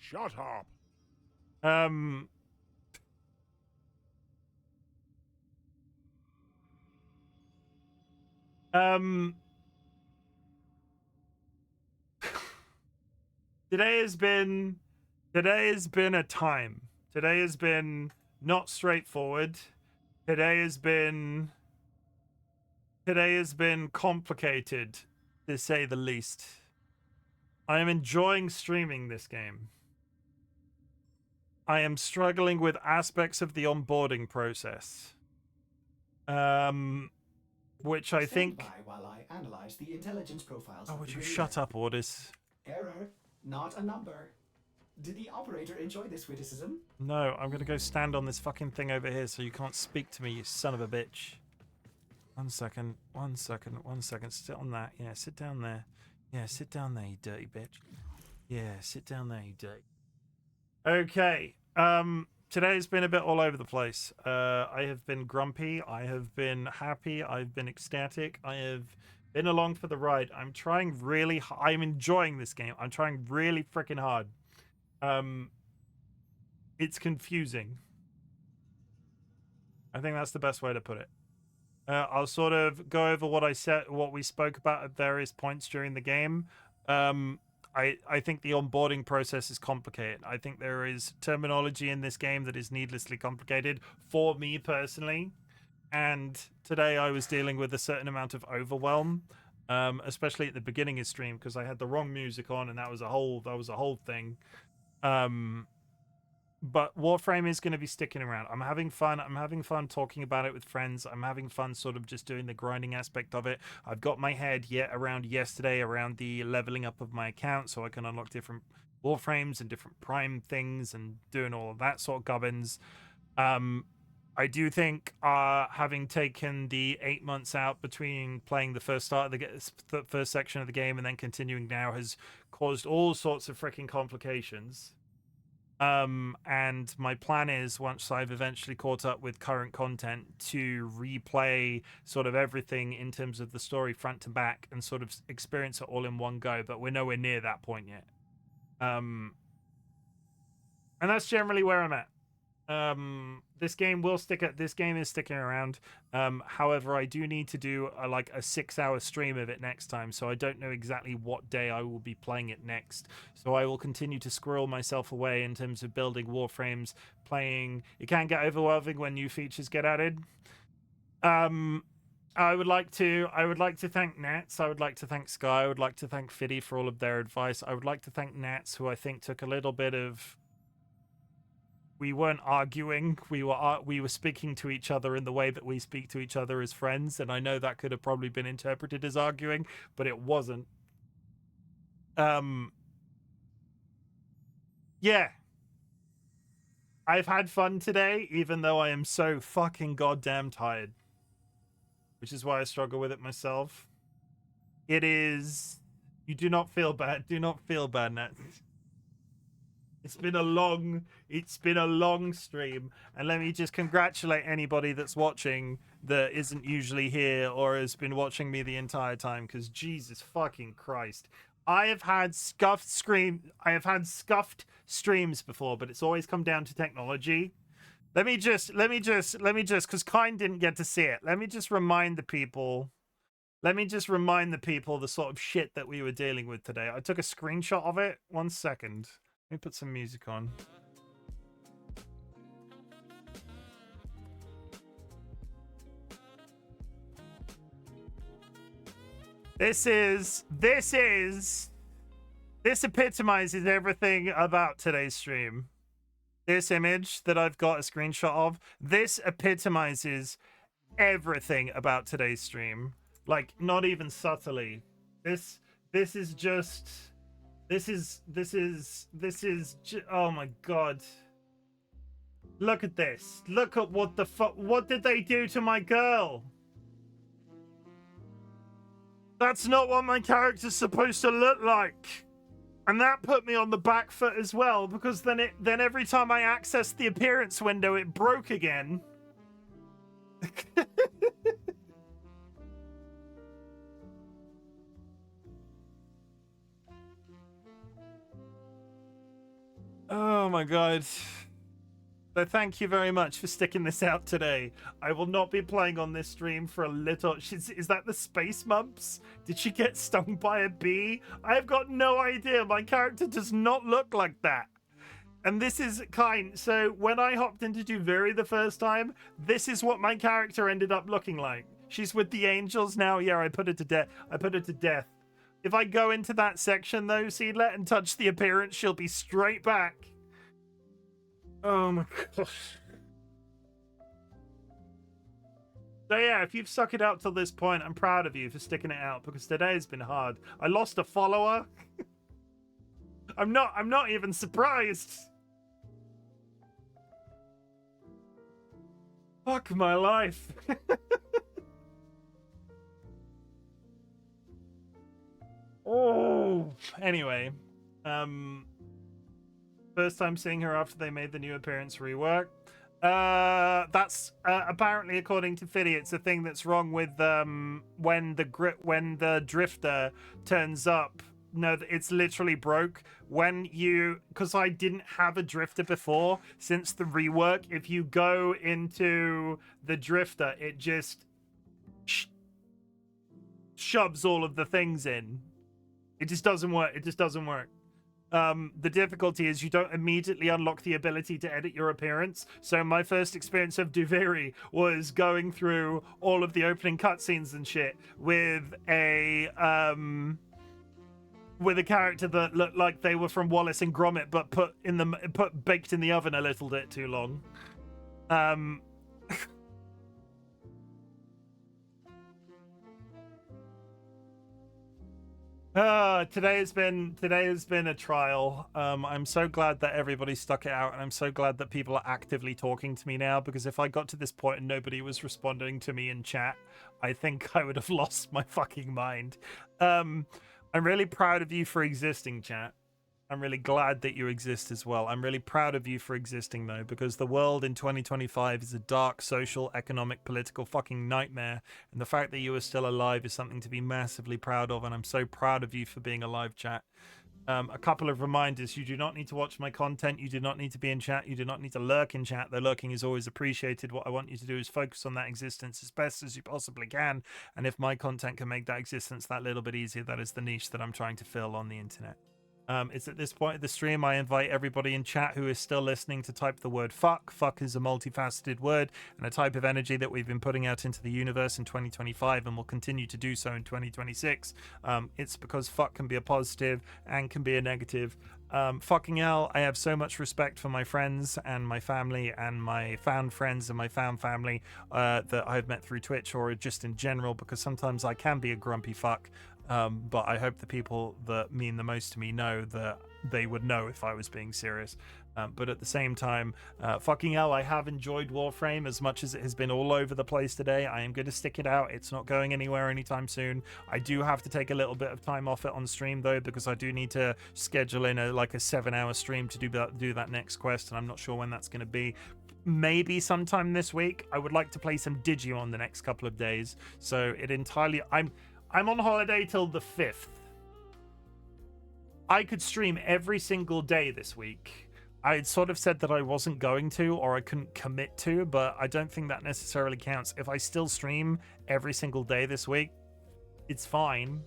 Shut up. Today has been a time. Today has been not straightforward. Today has been complicated, to say the least. I am enjoying streaming this game. I am struggling with aspects of the onboarding process. Which I think... Stand by while I analyze the intelligence profiles. Oh, would you shut up, Ordis? Error, not a number. Did the operator enjoy this witticism? No, I'm gonna go stand on this fucking thing over here so you can't speak to me, you son of a bitch. 1 second, 1 second, 1 second. Sit on that. Yeah, sit down there. Yeah, sit down there, you dirty bitch. Yeah, sit down there, you dirty. Okay. Today's been a bit all over the place. I have been grumpy. I have been happy. I've been ecstatic. I have been along for the ride. I'm trying really I'm enjoying this game. I'm trying really freaking hard. It's confusing. I think that's the best way to put it. I'll sort of go over what we spoke about at various points during the game. I think the onboarding process is complicated. I think there is terminology in this game that is needlessly complicated for me personally. And today I was dealing with a certain amount of overwhelm, especially at the beginning of stream, because I had the wrong music on, and that was a whole thing. But Warframe is going to be sticking around. I'm having fun. I'm having fun talking about it with friends. I'm having fun sort of just doing the grinding aspect of it. I've got my head around the leveling up of my account so I can unlock different Warframes and different Prime things and doing all of that sort of gubbins. I do think having taken the 8 months out between playing the first first section of the game and then continuing now has caused all sorts of freaking complications. And my plan is, once I've eventually caught up with current content, to replay sort of everything in terms of the story front to back and sort of experience it all in one go, but we're nowhere near that point yet. And that's generally where I'm at. This game is sticking around. However, I do need to do a 6-hour stream of it next time, so I don't know exactly what day I will be playing it next. So I will continue to squirrel myself away in terms of building Warframes, playing. It can get overwhelming when new features get added. I would like to thank Nats. I would like to thank Sky. I would like to thank Fiddy for all of their advice. I would like to thank Nats, who I think took a little bit of. We weren't arguing. We were speaking to each other in the way that we speak to each other as friends, and I know that could have probably been interpreted as arguing, but it wasn't. Yeah. I've had fun today, even though I am so fucking goddamn tired. Which is why I struggle with it myself. It is... You do not feel bad. Do not feel bad, Nat. It's been a long stream. And let me just congratulate anybody that's watching that isn't usually here or has been watching me the entire time, because Jesus fucking Christ. I have had scuffed streams before, but it's always come down to technology. Let me just, because Kind didn't get to see it. Let me just remind the people the sort of shit that we were dealing with today. I took a screenshot of it. 1 second. Let me put some music on. This epitomizes everything about today's stream. This image that I've got a screenshot of, this epitomizes everything about today's stream. Like, not even subtly. This is oh my god. Look at this. Look at what the fuck. What did they do to my girl? That's not what my character's supposed to look like. And that put me on the back foot as well, because then every time I accessed the appearance window, it broke again. Oh my god. So thank you very much for sticking this out today. I will not be playing on this stream for a little... Is that the space mumps? Did she get stung by a bee? I have got no idea. My character does not look like that. And this is Kind. So when I hopped into Duviri the first time, this is what my character ended up looking like. She's with the angels now. Yeah, I put her to death. If I go into that section though, Seedlet, and touch the appearance, she'll be straight back. Oh my gosh. So yeah, if you've stuck it out till this point, I'm proud of you for sticking it out, because today has been hard. I lost a follower. I'm not even surprised. Fuck my life. Oh, anyway, first time seeing her after they made the new appearance rework. That's apparently, according to Fiddy, it's a thing that's wrong with when the drifter turns up. No, it's literally broke because I didn't have a drifter before. Since the rework, if you go into the drifter, it just shoves all of the things in. It just doesn't work. The difficulty is you don't immediately unlock the ability to edit your appearance. So my first experience of Duviri was going through all of the opening cutscenes and shit with a character that looked like they were from Wallace and Gromit, but baked in the oven a little bit too long. Today has been a trial. I'm so glad that everybody stuck it out, and I'm so glad that people are actively talking to me now, because if I got to this point and nobody was responding to me in chat, I think I would have lost my fucking mind. I'm really proud of you for existing, chat. I'm really glad that you exist as well. I'm really proud of you for existing, though, because the world in 2025 is a dark social, economic, political fucking nightmare, and the fact that you are still alive is something to be massively proud of, and I'm so proud of you for being alive, chat. A couple of reminders. You do not need to watch my content. You do not need to be in chat. You do not need to lurk in chat. The lurking is always appreciated. What I want you to do is focus on that existence as best as you possibly can, and if my content can make that existence that little bit easier, that is the niche that I'm trying to fill on the internet. It's at this point of the stream I invite everybody in chat who is still listening to type the word fuck. Fuck is a multifaceted word and a type of energy that we've been putting out into the universe in 2025 and will continue to do so in 2026. It's because fuck can be a positive and can be a negative. Fucking hell, I have so much respect for my friends and my family and my found friends and my found family that I've met through Twitch or just in general, because sometimes I can be a grumpy fuck. But I hope the people that mean the most to me know that they would know if I was being serious. But at the same time, fucking hell, I have enjoyed Warframe as much as it has been all over the place today. I am going to stick it out. It's not going anywhere anytime soon. I do have to take a little bit of time off it on stream, though, because I do need to schedule in a 7-hour stream to do that next quest, and I'm not sure when that's going to be. Maybe sometime this week. I would like to play some Digimon the next couple of days. So it entirely... I'm on holiday till the 5th. I could stream every single day this week. I had sort of said that I wasn't going to, or I couldn't commit to, but I don't think that necessarily counts. If I still stream every single day this week, it's fine.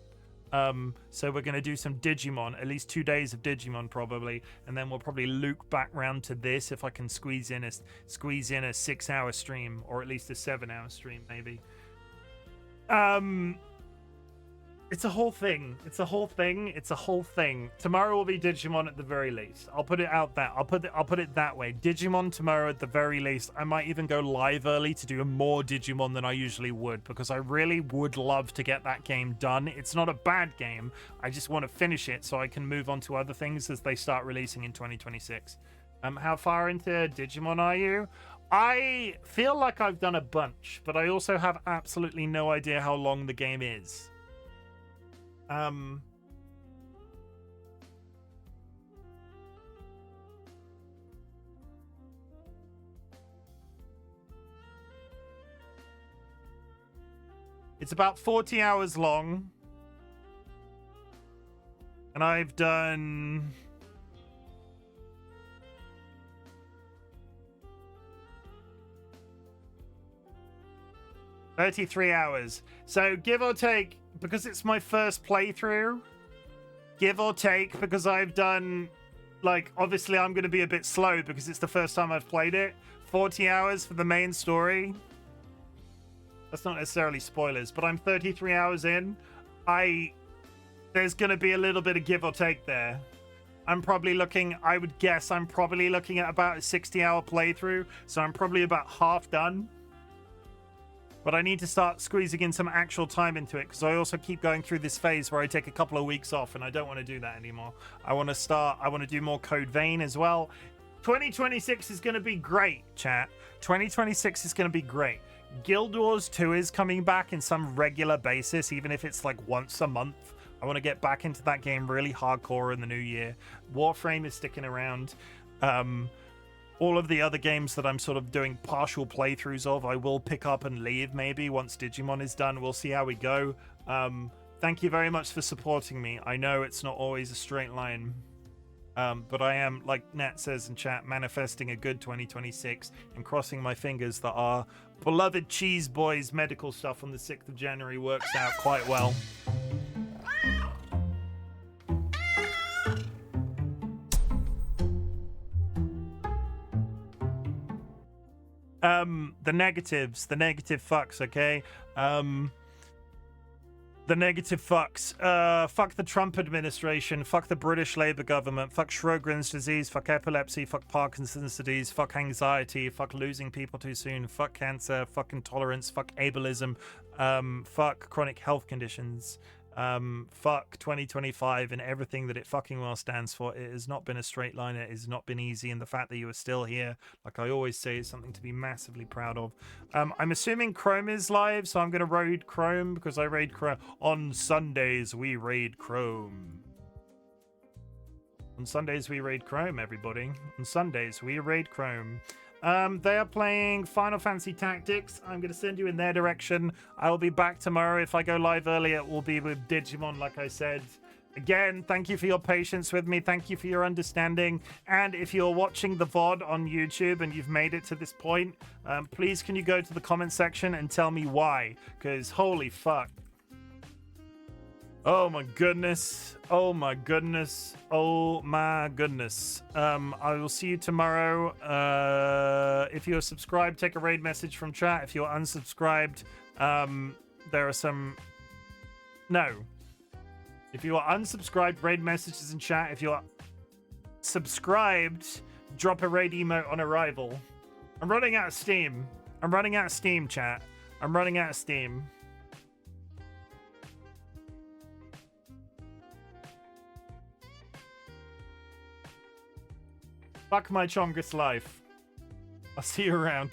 So we're going to do some Digimon, at least 2 days of Digimon probably, and then we'll probably loop back round to this if I can squeeze in a 6-hour stream, or at least a 7-hour stream maybe. It's a whole thing. It's a whole thing. Tomorrow will be Digimon at the very least. I'll put it out that. I'll put it that way. Digimon tomorrow at the very least. I might even go live early to do more Digimon than I usually would, because I really would love to get that game done. It's not a bad game. I just want to finish it so I can move on to other things as they start releasing in 2026. How far into Digimon are you? I feel like I've done a bunch, but I also have absolutely no idea how long the game is. It's about 40 hours long, and I've done 33 hours. So give or take, because it's my first playthrough, give or take, because I've done, like, obviously I'm going to be a bit slow because it's the first time I've played it. 40 hours for the main story. That's not necessarily spoilers, but I'm 33 hours in. There's going to be a little bit of give or take there. I would guess I'm probably looking at about a 60-hour playthrough, so I'm probably about half done. But I need to start squeezing in some actual time into it, because I also keep going through this phase where I take a couple of weeks off, and I don't want to do that anymore. I want to do more Code Vein as well. 2026 is going to be great, chat. 2026 is going to be great. Guild Wars 2 is coming back in some regular basis, even if it's like once a month. I want to get back into that game really hardcore in the new year. Warframe is sticking around. All of the other games that I'm sort of doing partial playthroughs of, I will pick up and leave maybe once Digimon is done. We'll see how we go. Thank you very much for supporting me. I know it's not always a straight line, but I am, like Nat says in chat, manifesting a good 2026 and crossing my fingers that our beloved Cheese Boys medical stuff on the 6th of January works out quite well. The negative fucks, okay? The negative fucks. Fuck the Trump administration, fuck the British Labour government, fuck Sjogren's disease, fuck epilepsy, fuck Parkinson's disease, fuck anxiety, fuck losing people too soon, fuck cancer, fuck intolerance, fuck ableism, fuck chronic health conditions, fuck 2025 and everything that it fucking well stands for. It has not been a straight line. It has not been easy, and the fact that you are still here, like I always say, is something to be massively proud of. I'm assuming Chrome is live, so I'm going to raid Chrome, because I raid Chrome. On Sundays, we raid Chrome. On Sundays, we raid Chrome, everybody. On Sundays, we raid Chrome. They are playing Final Fantasy Tactics. I'm going to send you in their direction. I will be back tomorrow. If I go live early, it will be with Digimon, like I said. Again, thank you for your patience with me. Thank you for your understanding. And if you're watching the VOD on YouTube and you've made it to this point, please can you go to the comment section and tell me why? Because holy fuck. Oh my goodness. Oh my goodness. Oh my goodness. I will see you tomorrow. If you're subscribed, take a raid message from chat. If you're unsubscribed, there are some... No. If you are unsubscribed, raid messages in chat. If you're subscribed, drop a raid emote on arrival. I'm running out of steam. I'm running out of steam, chat. I'm running out of steam. Fuck my Chongus life. I'll see you around.